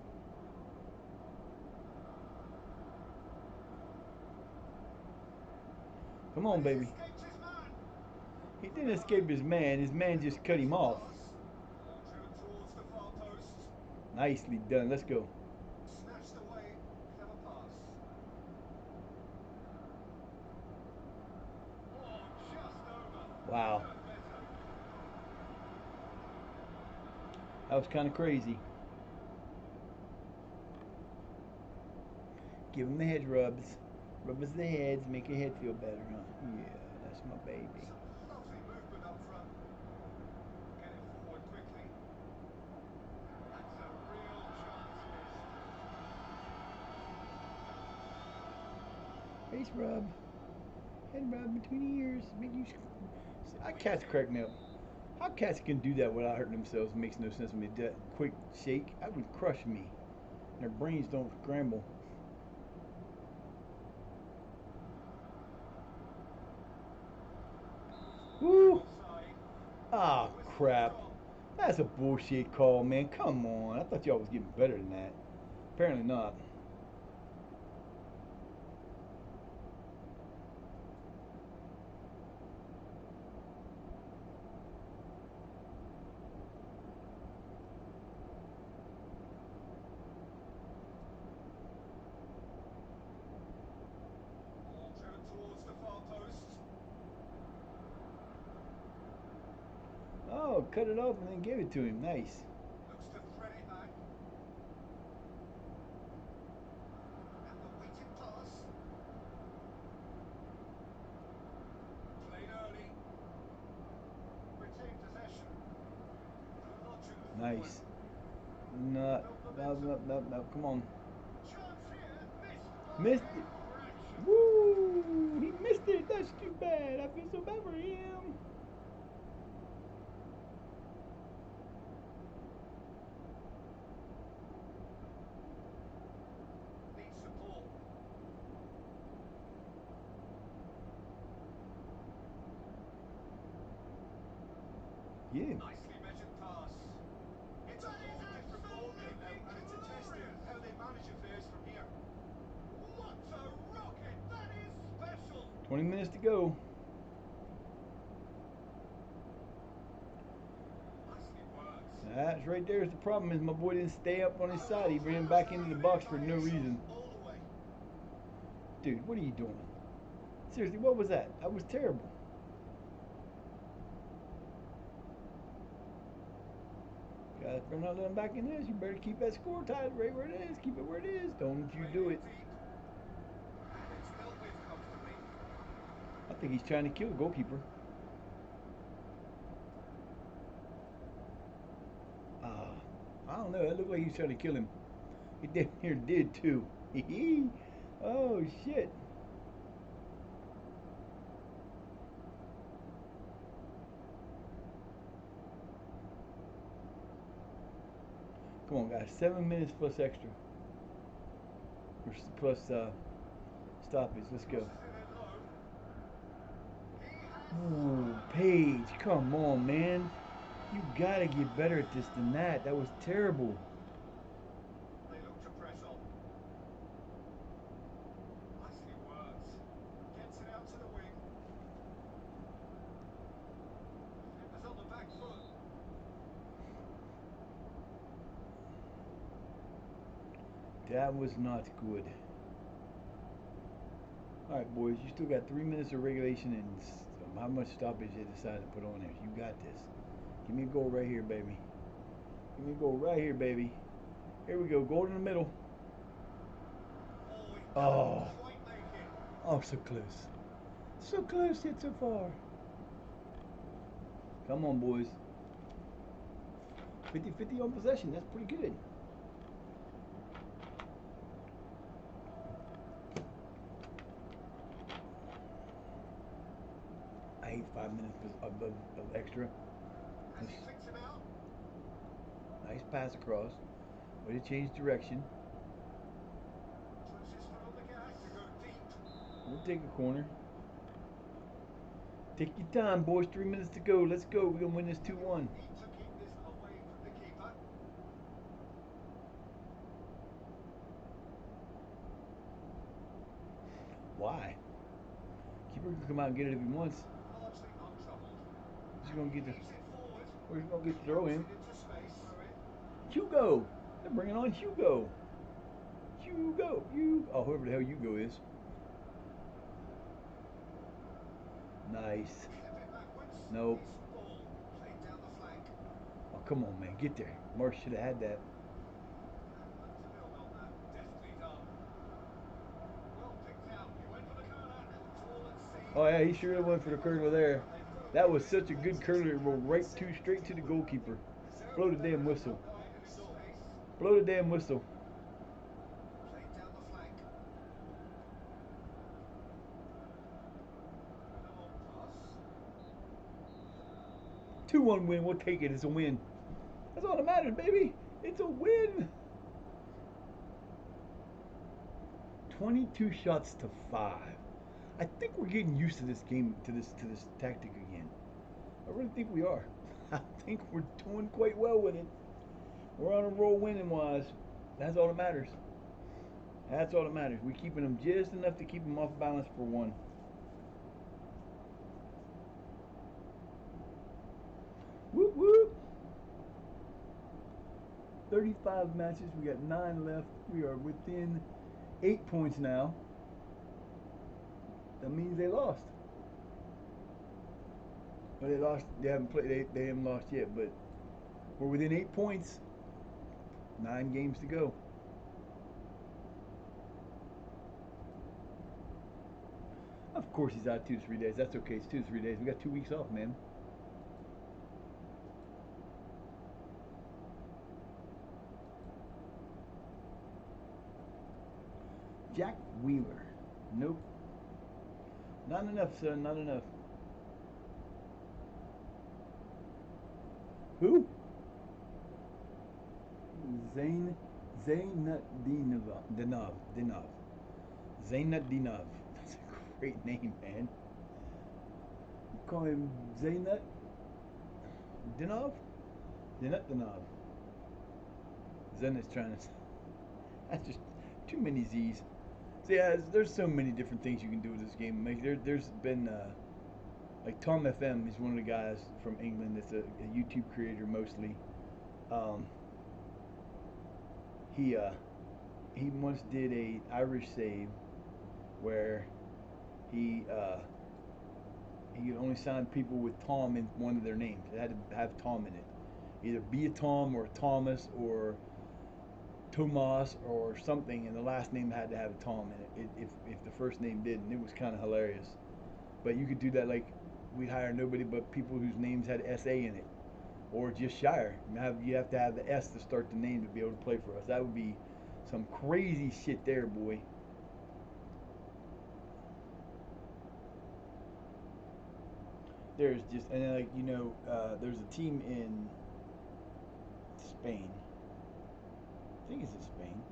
Come on, And he's baby. escaped his man. He didn't escape his man. His man just cut him off. Ball driven towards the far post. Nicely done. Let's go. Snatched away. Clever pass. Oh, just over. Wow. Deserved better. That was kind of crazy. Give him the head rubs. Rub us the heads, make your head feel better, huh? Yeah, that's my baby. Some lovely movement up front. Get it forward quickly. That's a real chance missed. Face rub. Head rub between the ears. Make you. See, cats crack me up. How cats can do that without hurting themselves makes no sense to me. That quick shake, that would crush me. Their brains don't scramble. Woo! Offside. Ah, Whistle crap. drop. That's a bullshit call, man. Come on. I thought y'all was getting better than that. Apparently not. Ball driven towards the far post. Oh, cut it off and then gave it to him. Nice. Looks to thread it back. And the weighted pass. Played early. Retained possession. Nudging forward. Nice. No, no, no, no, no. Come on. Chance here. Missed. Missed Oh, it. in for action. Woo! He missed it. That's too bad. I feel so bad for him. Needs support. Yeah. Nicely measured pass. It's a whole different ballgame now, and it's a test of how they manage affairs from here. What a rocket! That is special! 20 minutes to go. Nicely worked. That's right there is the problem is my boy didn't stay up on his side. He ran back into the box for no reason. All the way. Dude, what are you doing? Seriously, what was that? That was terrible. Guys, better not let him back in this. You better keep that score tied right where it is. Keep it where it is. Don't you do it. Deep. And it's dealt with comfortably. I think he's trying to kill the goalkeeper. I don't know. It looked like he was trying to kill him. He damn near did too. Oh shit. Come on, guys. 7 minutes plus extra. Plus stoppage. Let's go. Crosses it in low. He has Ooh, Paige, come on, man. You gotta get better at this than that. That was terrible. They look to press on. Nicely worked. Gets it out to the wing. Defenders on the back foot. That was not good. All right, boys, you still got 3 minutes of regulation and how much stoppage they decided to put on there. You got this. Give me a goal right here, baby. Give me a goal right here, baby. Here we go. Goal in the middle. Oh, he Oh. couldn't quite make it. Oh, so close. So close yet so far. Come on, boys. 50-50 on possession. That's pretty good. I hate 5 minutes of extra. Has he picked him out? Nice pass across. Way to change direction. Puts his foot on the gas to go deep. We'll take a corner. Take your time, boys. 3 minutes to go. Let's go. We're going to win this 2-1. Need to keep this away from the keeper. Why? Keeper can come out and get it if he wants. Largely untroubled. He's going to get the... Keeps it forward. Or he's going to get the throw in. It into space. Throw in. Hugo! They're bringing on Hugo. Hugo. Oh, whoever the hell Hugo is. Nice. Clip it backwards. Nope. Decent ball. Played down the flank. Oh, come on, man. Get there. Marsh should have had that. And look to build on that. Deftly done. Well picked out. He went for the curler. Looked all at sea. Oh, yeah, he sure went for the curler there. That was such a good curler. It rolled right straight to the goalkeeper. Blow the damn whistle. Blow the damn whistle. Played down the flank. And a long pass. 2-1 win. We'll take it. It's a win. That's all that matters, baby. It's a win. 22 shots to 5. I think we're getting used to this game, to this tactic again. I really think we are. I think we're doing quite well with it. We're on a roll winning wise. That's all that matters. That's all that matters. We're keeping them just enough to keep them off balance for one. Whoop whoop. 35 matches. We got 9 left. We are within 8 points now. That means they lost. Well, they lost. They haven't played. They haven't lost yet. But we're within 8 points. 9 games to go. Of course, he's out 2 to 3 days. That's okay. It's 2 to 3 days. We got 2 weeks off, man. Jack Wheeler. Nope. Not enough, son. Not enough. Who? Zaynutdinov. Zaynutdinov. That's a great name, man. You call him Zaynut Dinov? Zaynutdinov. Zen is trying to... That's just too many Z's. So yeah, there's so many different things you can do with this game. Like there's been like Tom FM is one of the guys from England that's a YouTube creator mostly. He once did a Irish save where he could only sign people with Tom in one of their names. It had to have Tom in it, either be a Tom or a Thomas or Tomas or something, and the last name had to have a Tom in it. If the first name didn't, it was kind of hilarious. But you could do that, like we'd hire nobody but people whose names had SA in it, or just Shire. You have to have the S to start the name to be able to play for us. That would be some crazy shit there, boy. There's just, and then, like, there's a team in Spain. I think it's in Spain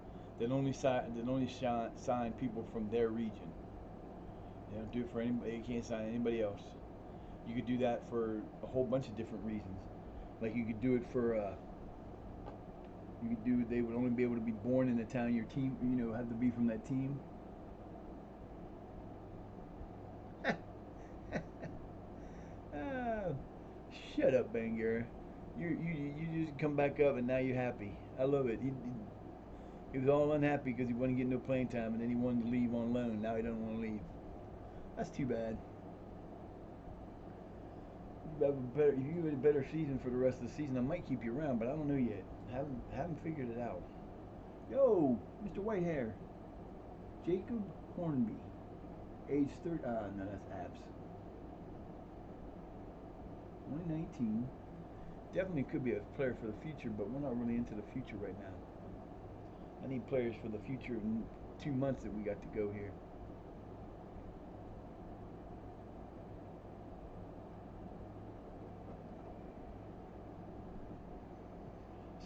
that only sign people from their region. They don't do it for anybody. You can't sign anybody else. You could do that for a whole bunch of different reasons. Like you could do it for they would only be able to be born in the town your team, have to be from that team. Ah, shut up, Bangura. You just come back up and now you're happy. I love it. He was all unhappy because he wasn't getting no playing time, and then he wanted to leave on loan. Now he doesn't want to leave. That's too bad. If you had a better season for the rest of the season, I might keep you around, but I don't know yet. Haven't figured it out. Yo, Mr. Whitehair. Jacob Hornby. Age 30. No, that's abs. 2019. Definitely could be a player for the future, but we're not really into the future right now. I need players for the future in 2 months that we got to go here.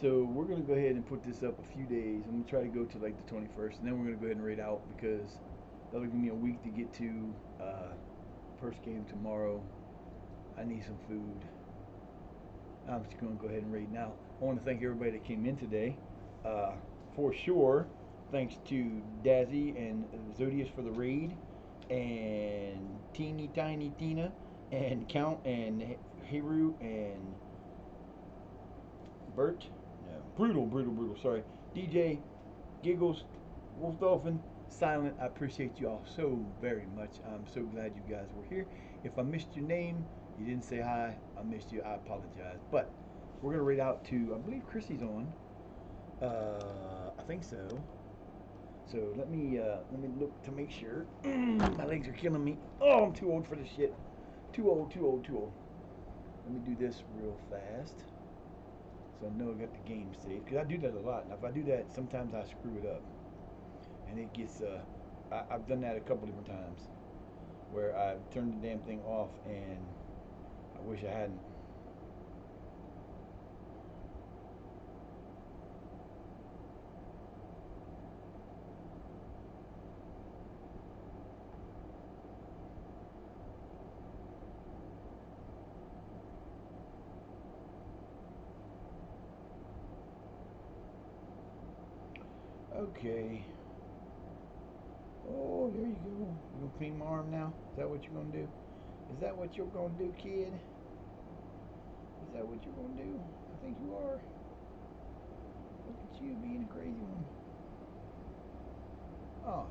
So we're gonna go ahead and put this up a few days. I'm gonna try to go to like the 21st, and then we're gonna go ahead and rate out because that'll give me a week to get to first game tomorrow. I need some food. I'm just gonna go ahead and rate now. I want to thank everybody that came in today. Uh, for sure, thanks to Dazzy and Zodius for the raid, and Teeny Tiny Tina, and Count, and Hiru, and Bert. No, brutal. Sorry, DJ, Giggles, Wolf Dolphin, Silent. I appreciate you all so very much. I'm so glad you guys were here. If I missed your name, you didn't say hi, I missed you. I apologize. But we're gonna rate out to, I believe Chrissy's on. I think so. So let me look to make sure. My legs are killing me. Oh, I'm too old for this shit. Too old. Let me do this real fast. So I know I got the game saved. Because I do that a lot. Now, if I do that, sometimes I screw it up. And it gets, I've done that a couple different times. Where I've turned the damn thing off and I wish I hadn't. Okay. Oh, there you go. You gonna clean my arm now? Is that what you're gonna do? Is that what you're gonna do, kid? Is that what you're gonna do? I think you are. Look at you being a crazy one. Oh,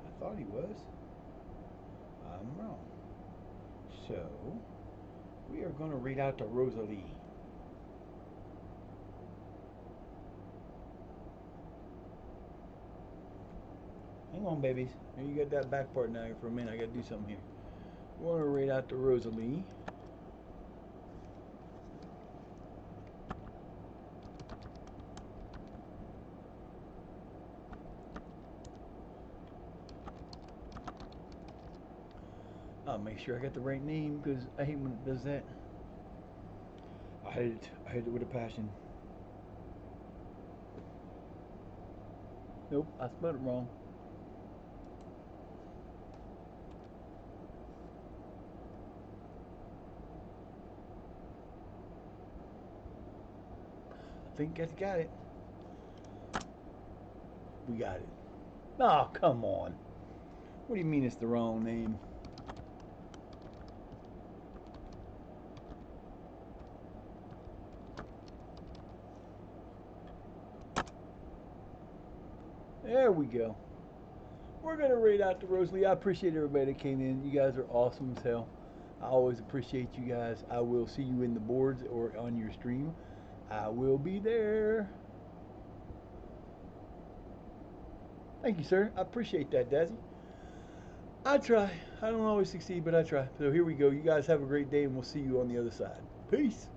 I thought he was. I'm wrong. So, we are gonna read out to Rosalie. Hang on, babies. Here, you got that back part now here for a minute. I gotta do something here. We're gonna read out to Rosalie. I'll make sure I got the right name because I hate when it does that. I hate it with a passion. Nope, I spelled it wrong. I think I got it. We got it. Oh, come on. What do you mean it's the wrong name? There we go. We're going to rate out to Rosalie. I appreciate everybody that came in. You guys are awesome as hell. I always appreciate you guys. I will see you in the boards or on your stream. I will be there. Thank you, sir. I appreciate that, Dazzy. I try. I don't always succeed, but I try. So here we go. You guys have a great day, and we'll see you on the other side. Peace.